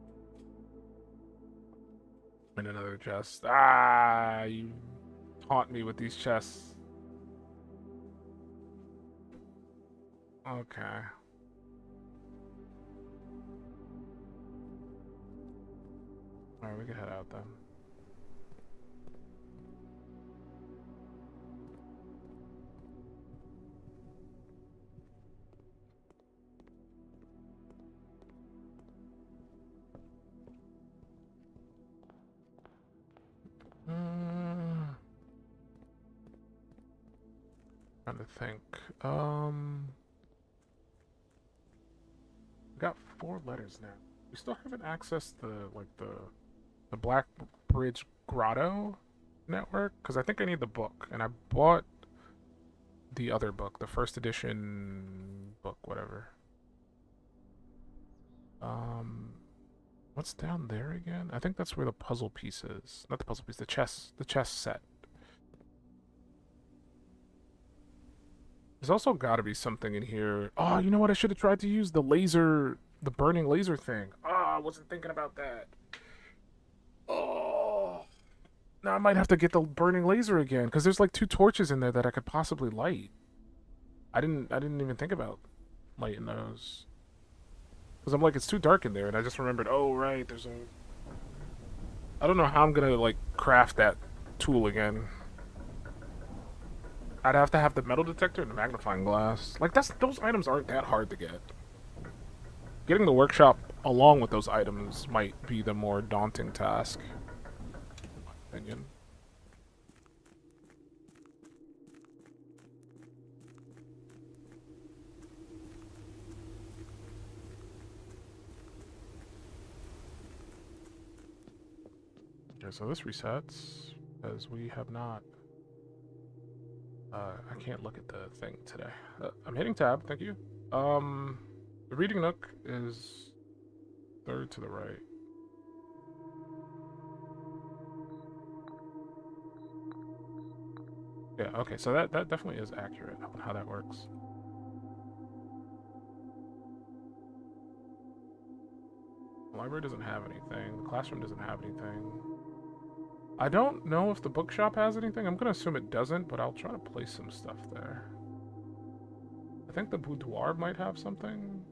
And another chest. Ah, you taunt me with these chests. Okay. Alright, we can head out then. Trying to think. We got 4 letters now. We still haven't accessed the Black Bridge Grotto network because I think I need the book, and I bought the other book, the first edition book, whatever. What's down there again? I think that's where the puzzle piece is. Not the puzzle piece, the chess set. There's also got to be something in here. Oh, you know what? I should have tried to use the laser, the burning laser thing. Ah, I wasn't thinking about that. Oh. Now I might have to get the burning laser again because there's like 2 torches in there that I could possibly light. I didn't even think about lighting those. Because I'm like, it's too dark in there, and I just remembered, oh, right, there's a... I don't know how I'm gonna, like, craft that tool again. I'd have to have the metal detector and the magnifying glass. Like, those items aren't that hard to get. Getting the workshop along with those items might be the more daunting task, in my opinion. Okay, so this resets, as we have not... I can't look at the thing today. I'm hitting tab, thank you. The reading nook is 3rd to the right. Yeah, okay, so that definitely is accurate on how that works. The library doesn't have anything. The classroom doesn't have anything. I don't know if the bookshop has anything. I'm gonna assume it doesn't, but I'll try to place some stuff there. I think the boudoir might have something.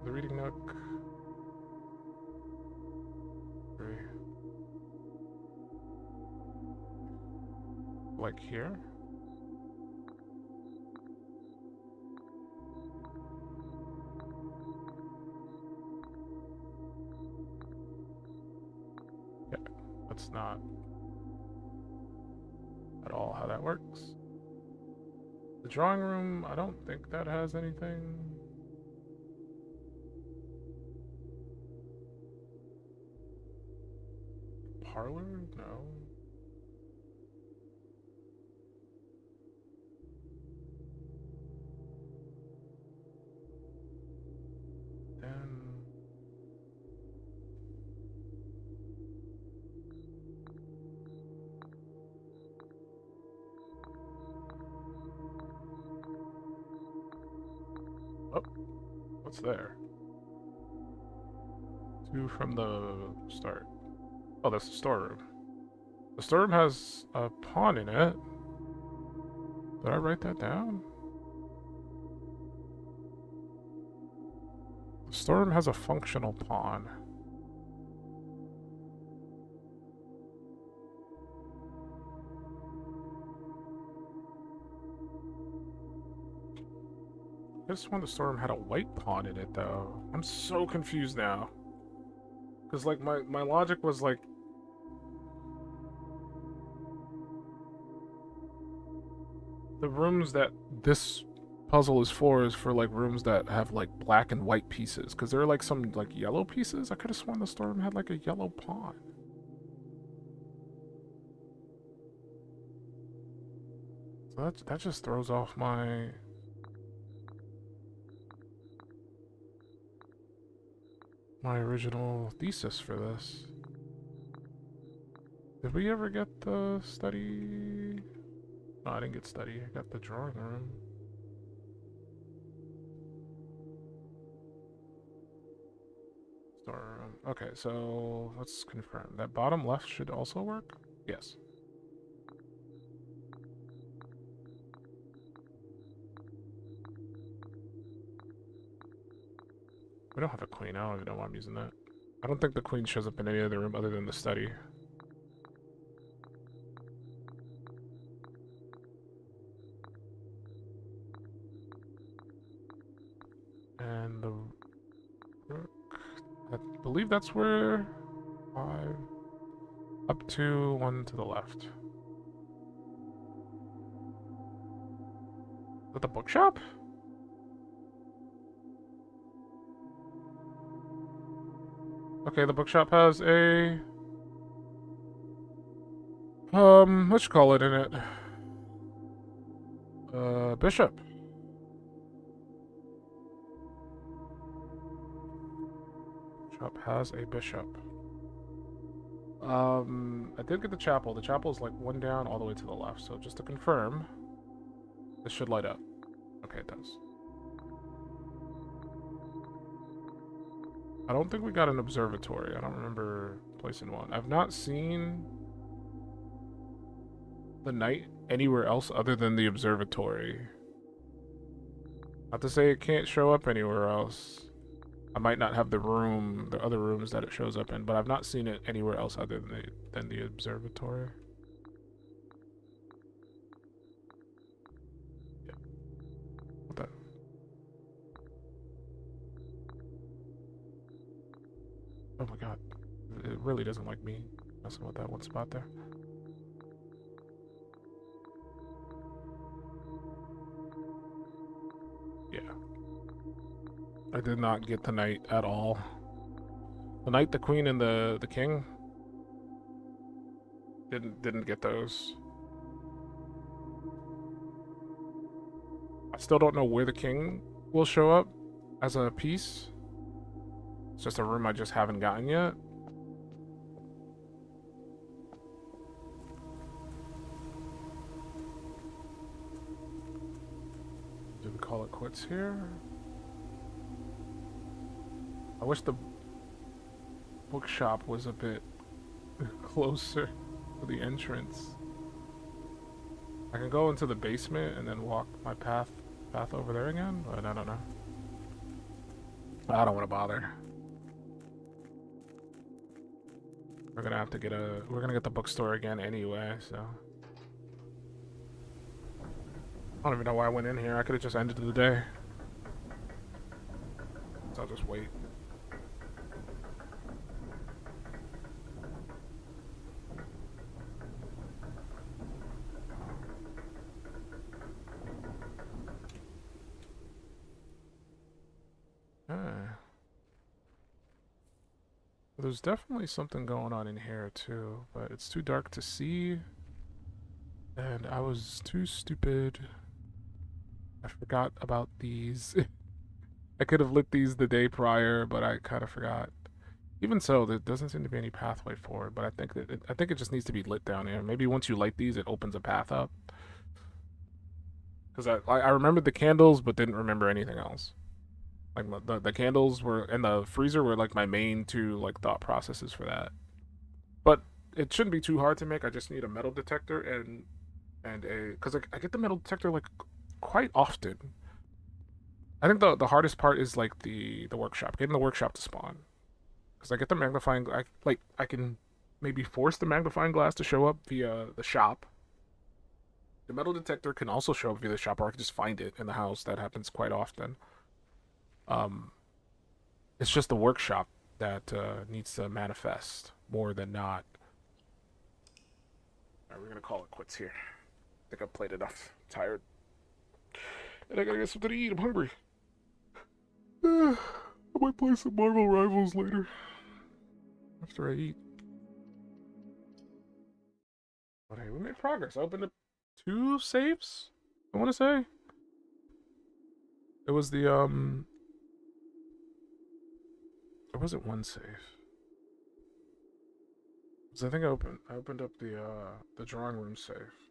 The reading nook. 3. Like here? Yeah, that's not at all how that works. The drawing room, I don't think that has anything. Parlor? No. Then... Oh, what's there? 2 from the start. Oh, that's the storeroom. The storeroom has a pawn in it. Did I write that down? The storeroom has a functional pawn. This one, the storeroom had a white pawn in it, though. I'm so confused now. Because, like, my logic was, like... The rooms that this puzzle is for, like, rooms that have, like, black and white pieces. Because there are, like, some, like, yellow pieces. I could have sworn the storeroom had, like, a yellow pawn. So that just throws off my... my original thesis for this. Did we ever get the study? No, I didn't get study. I got the drawing room. Storeroom. Okay, so let's confirm. That bottom left should also work? Yes. We don't have a queen. I don't even know why I'm using that. I don't think the queen shows up in any other room other than the study. And the rook, I believe that's where 5 up to 1 to the left. Is that the bookshop? Okay, the bookshop has a what you call it in it? Bishop. Shop has a bishop. I did get the chapel. The chapel is like 1 down all the way to the left. So just to confirm, this should light up. Okay, it does. I don't think we got an observatory. I don't remember placing one. I've not seen the knight anywhere else other than the observatory. Not to say it can't show up anywhere else. I might not have the other rooms that it shows up in, but I've not seen it anywhere else other than the observatory. Yeah. What the? Oh my god. It really doesn't like me messing with that one spot there. Yeah. I did not get the knight at all. The knight, the queen, and the king didn't get those. I still don't know where the king will show up as a piece. It's just a room I just haven't gotten yet. Do we call it quits here? I wish the bookshop was a bit closer to the entrance. I can go into the basement and then walk my path over there again, but I don't know. I don't want to bother. We're gonna have to we're gonna get the bookstore again anyway, so. I don't even know why I went in here. I could have just ended the day. So I'll just wait. There's definitely something going on in here too, but it's too dark to see. And I was too stupid. I forgot about these. I could have lit these the day prior, but I kind of forgot. Even so, there doesn't seem to be any pathway forward, but I think that I think it just needs to be lit down here. Maybe once you light these, it opens a path up. Because I remembered the candles, but didn't remember anything else. Like the candles were and the freezer were like my main two like thought processes for that. But it shouldn't be too hard to make. I just need a metal detector and a because I get the metal detector like quite often. I think the hardest part is like the workshop, getting the workshop to spawn. Because I get the magnifying I can maybe force the magnifying glass to show up via the shop. The metal detector can also show up via the shop, or I can just find it in the house. That happens quite often. It's just the workshop that needs to manifest more than not. Alright, we're gonna call it quits here. I think I've played enough. I'm tired. And I gotta get something to eat. I'm hungry. I might play some Marvel Rivals later. After I eat. But hey, we made progress. I opened up 2 saves, I want to say. It was the, There wasn't one safe. 'Cause I think I opened up the drawing room safe.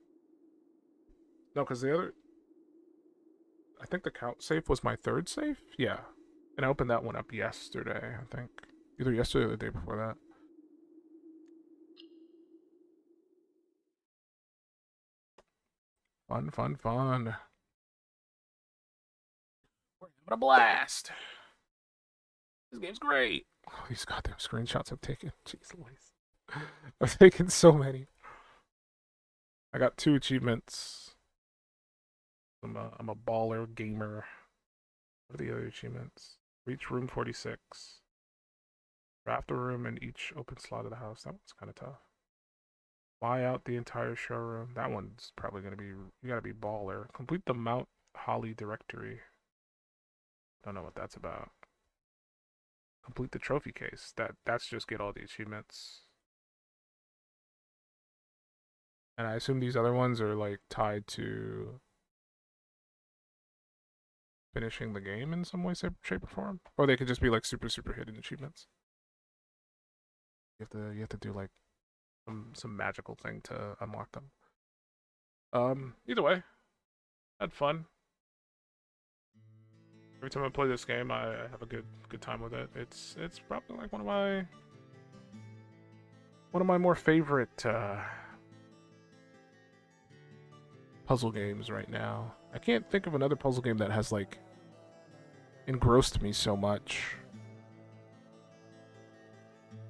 No, because the other, I think the count safe was my third safe. Yeah, and I opened that one up yesterday. I think either yesterday or the day before that. Fun, fun, fun. We're having a blast. This game's great. Oh, these goddamn screenshots I've taken. Jeez Louise. I've taken so many. I got 2 achievements. I'm a baller gamer. What are the other achievements? Reach room 46. Craft a room in each open slot of the house. That one's kind of tough. Buy out the entire showroom. That one's probably going to be... You gotta be baller. Complete the Mount Holly directory. Don't know what that's about. Complete the trophy case. That's just get all the achievements. And I assume these other ones are like tied to finishing the game in some way, shape, or form. Or they could just be like super hidden achievements. You have to do like some magical thing to unlock them. Either way, had fun. Every time I play this game, I have a good time with it. It's probably like one of my more favorite puzzle games right now. I can't think of another puzzle game that has like engrossed me so much.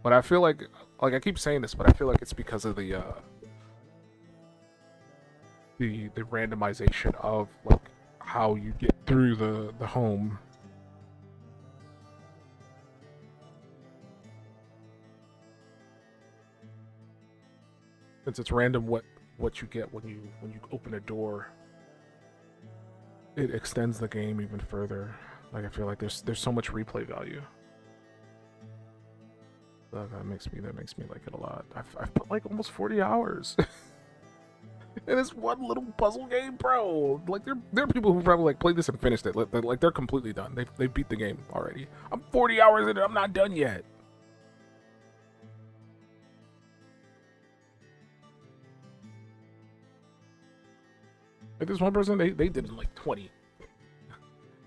But I feel like I keep saying this, but I feel like it's because of the randomization of like how you get through the home. Since it's random what you get when you open a door, it extends the game even further. Like I feel like there's so much replay value. That makes me like it a lot. I've put like almost 40 hours in this one little puzzle game, bro. Like there are people who probably like played this and finished it. Like they're completely done. They beat the game already. I'm 40 hours in it. I'm not done yet. Like this one person, they did it in like 20.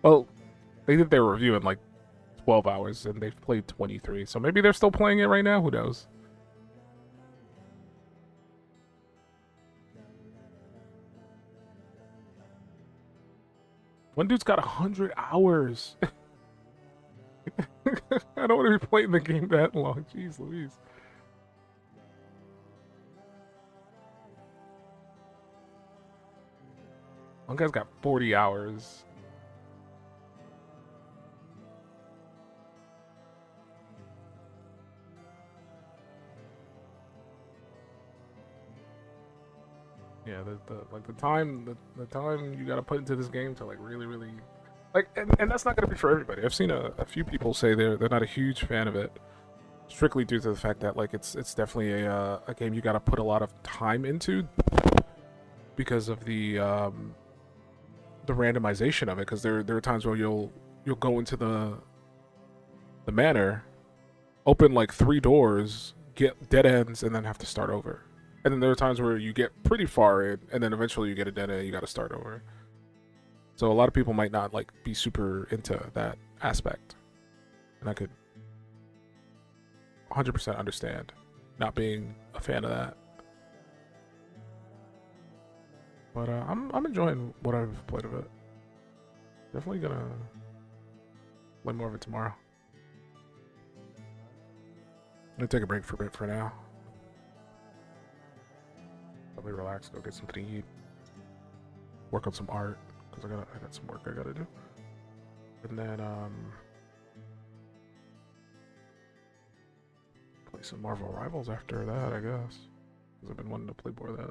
Well, they did their review in like 12 hours and they've played 23. So maybe they're still playing it right now. Who knows? One dude's got 100 hours. I don't want to be playing the game that long. Jeez Louise. One guy's got 40 hours. Yeah, the time you gotta put into this game to like really like, and that's not gonna be for everybody. I've seen a few people say they're not a huge fan of it, strictly due to the fact that like it's definitely a game you gotta put a lot of time into because of the randomization of it. Because there are times where you'll go into the manor, open like 3 doors, get dead ends, and then have to start over. And then there are times where you get pretty far in, and then eventually you get a dead end and you got to start over. So a lot of people might not like be super into that aspect, and I could 100% understand not being a fan of that. But I'm enjoying what I've played of it. Definitely gonna play more of it tomorrow. I'm gonna take a break for a bit for now. Probably relax, go get something to eat, work on some art because I got some work I gotta do, and then play some Marvel Rivals after that, I guess, because I've been wanting to play more of that.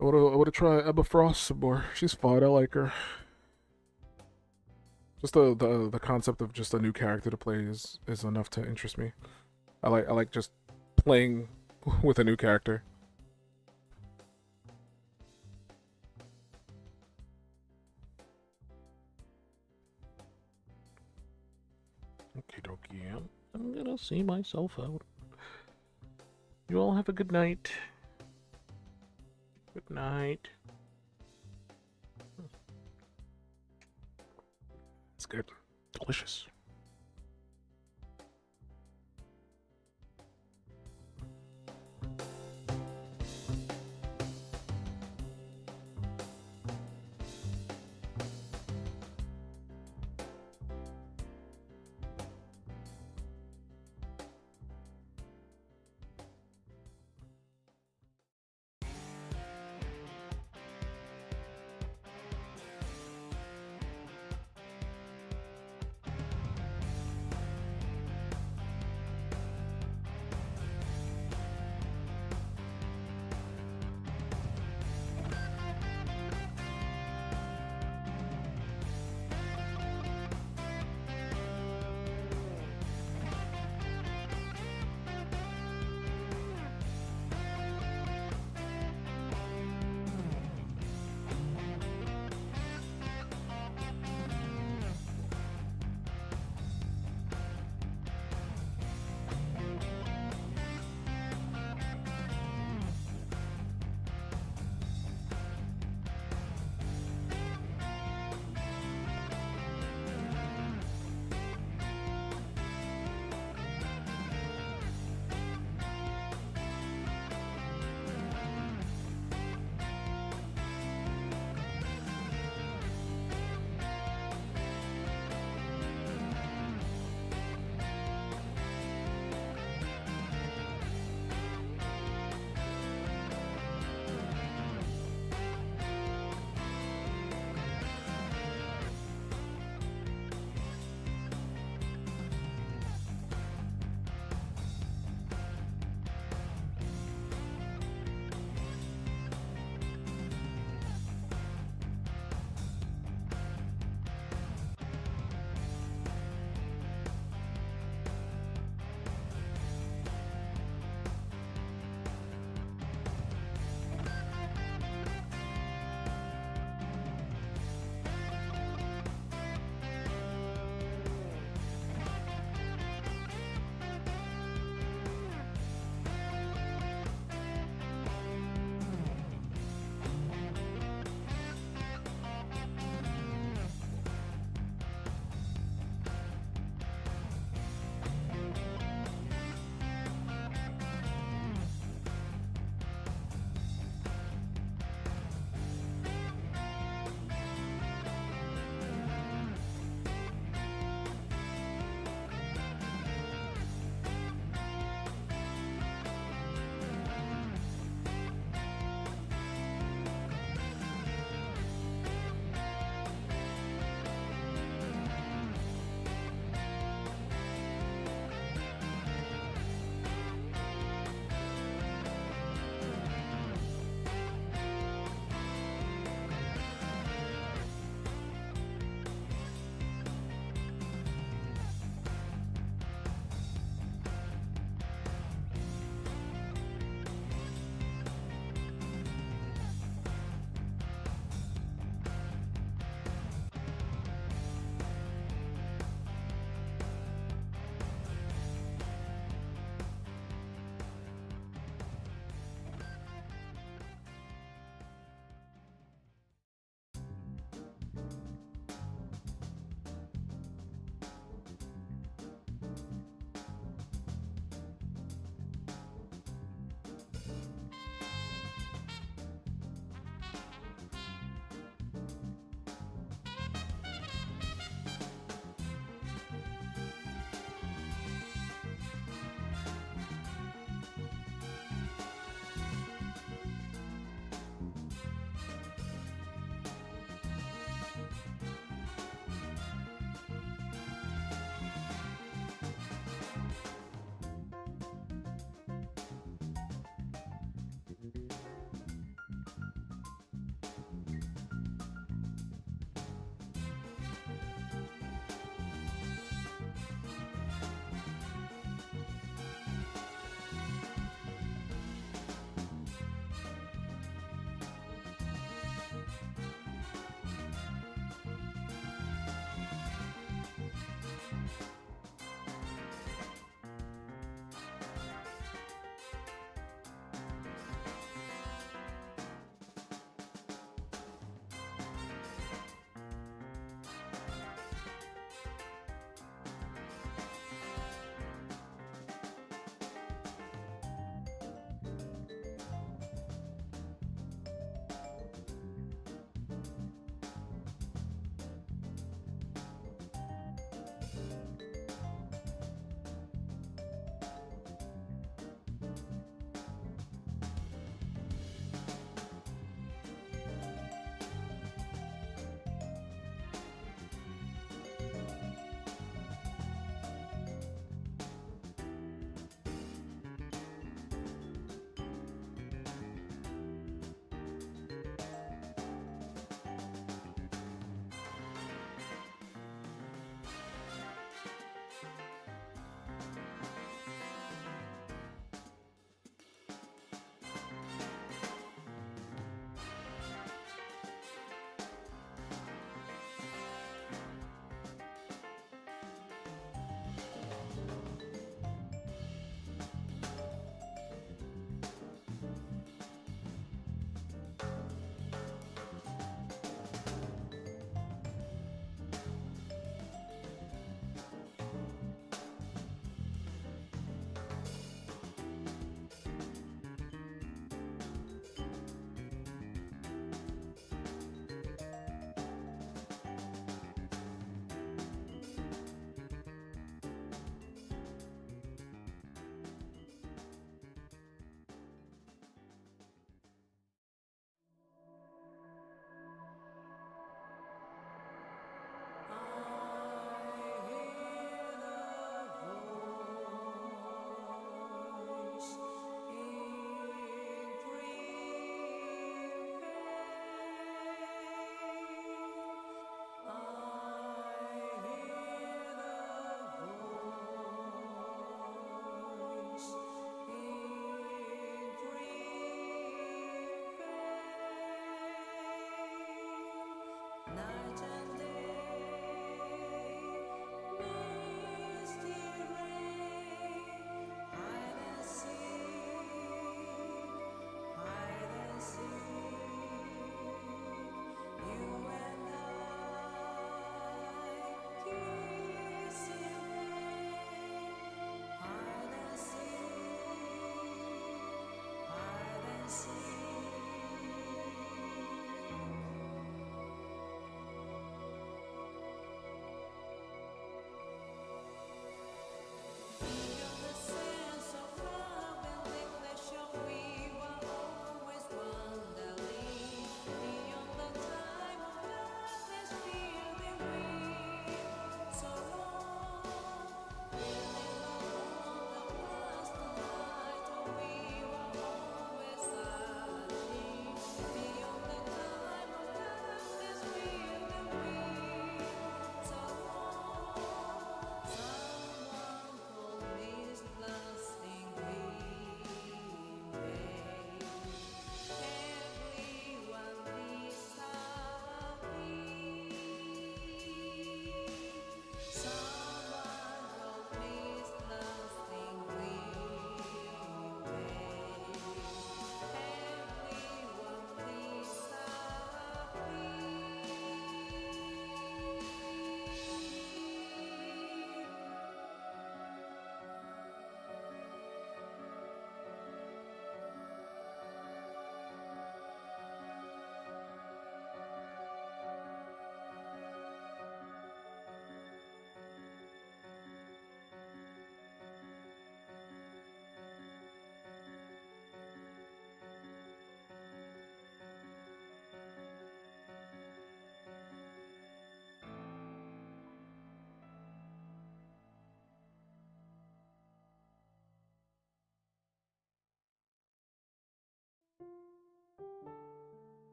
I wanna try Emma Frost some more. She's fun. I like her. Just the concept of just a new character to play is enough to interest me. I like just playing with a new character. Okay, dokie. I'm gonna see myself out. You all have a good night. Good night. It's good. Delicious.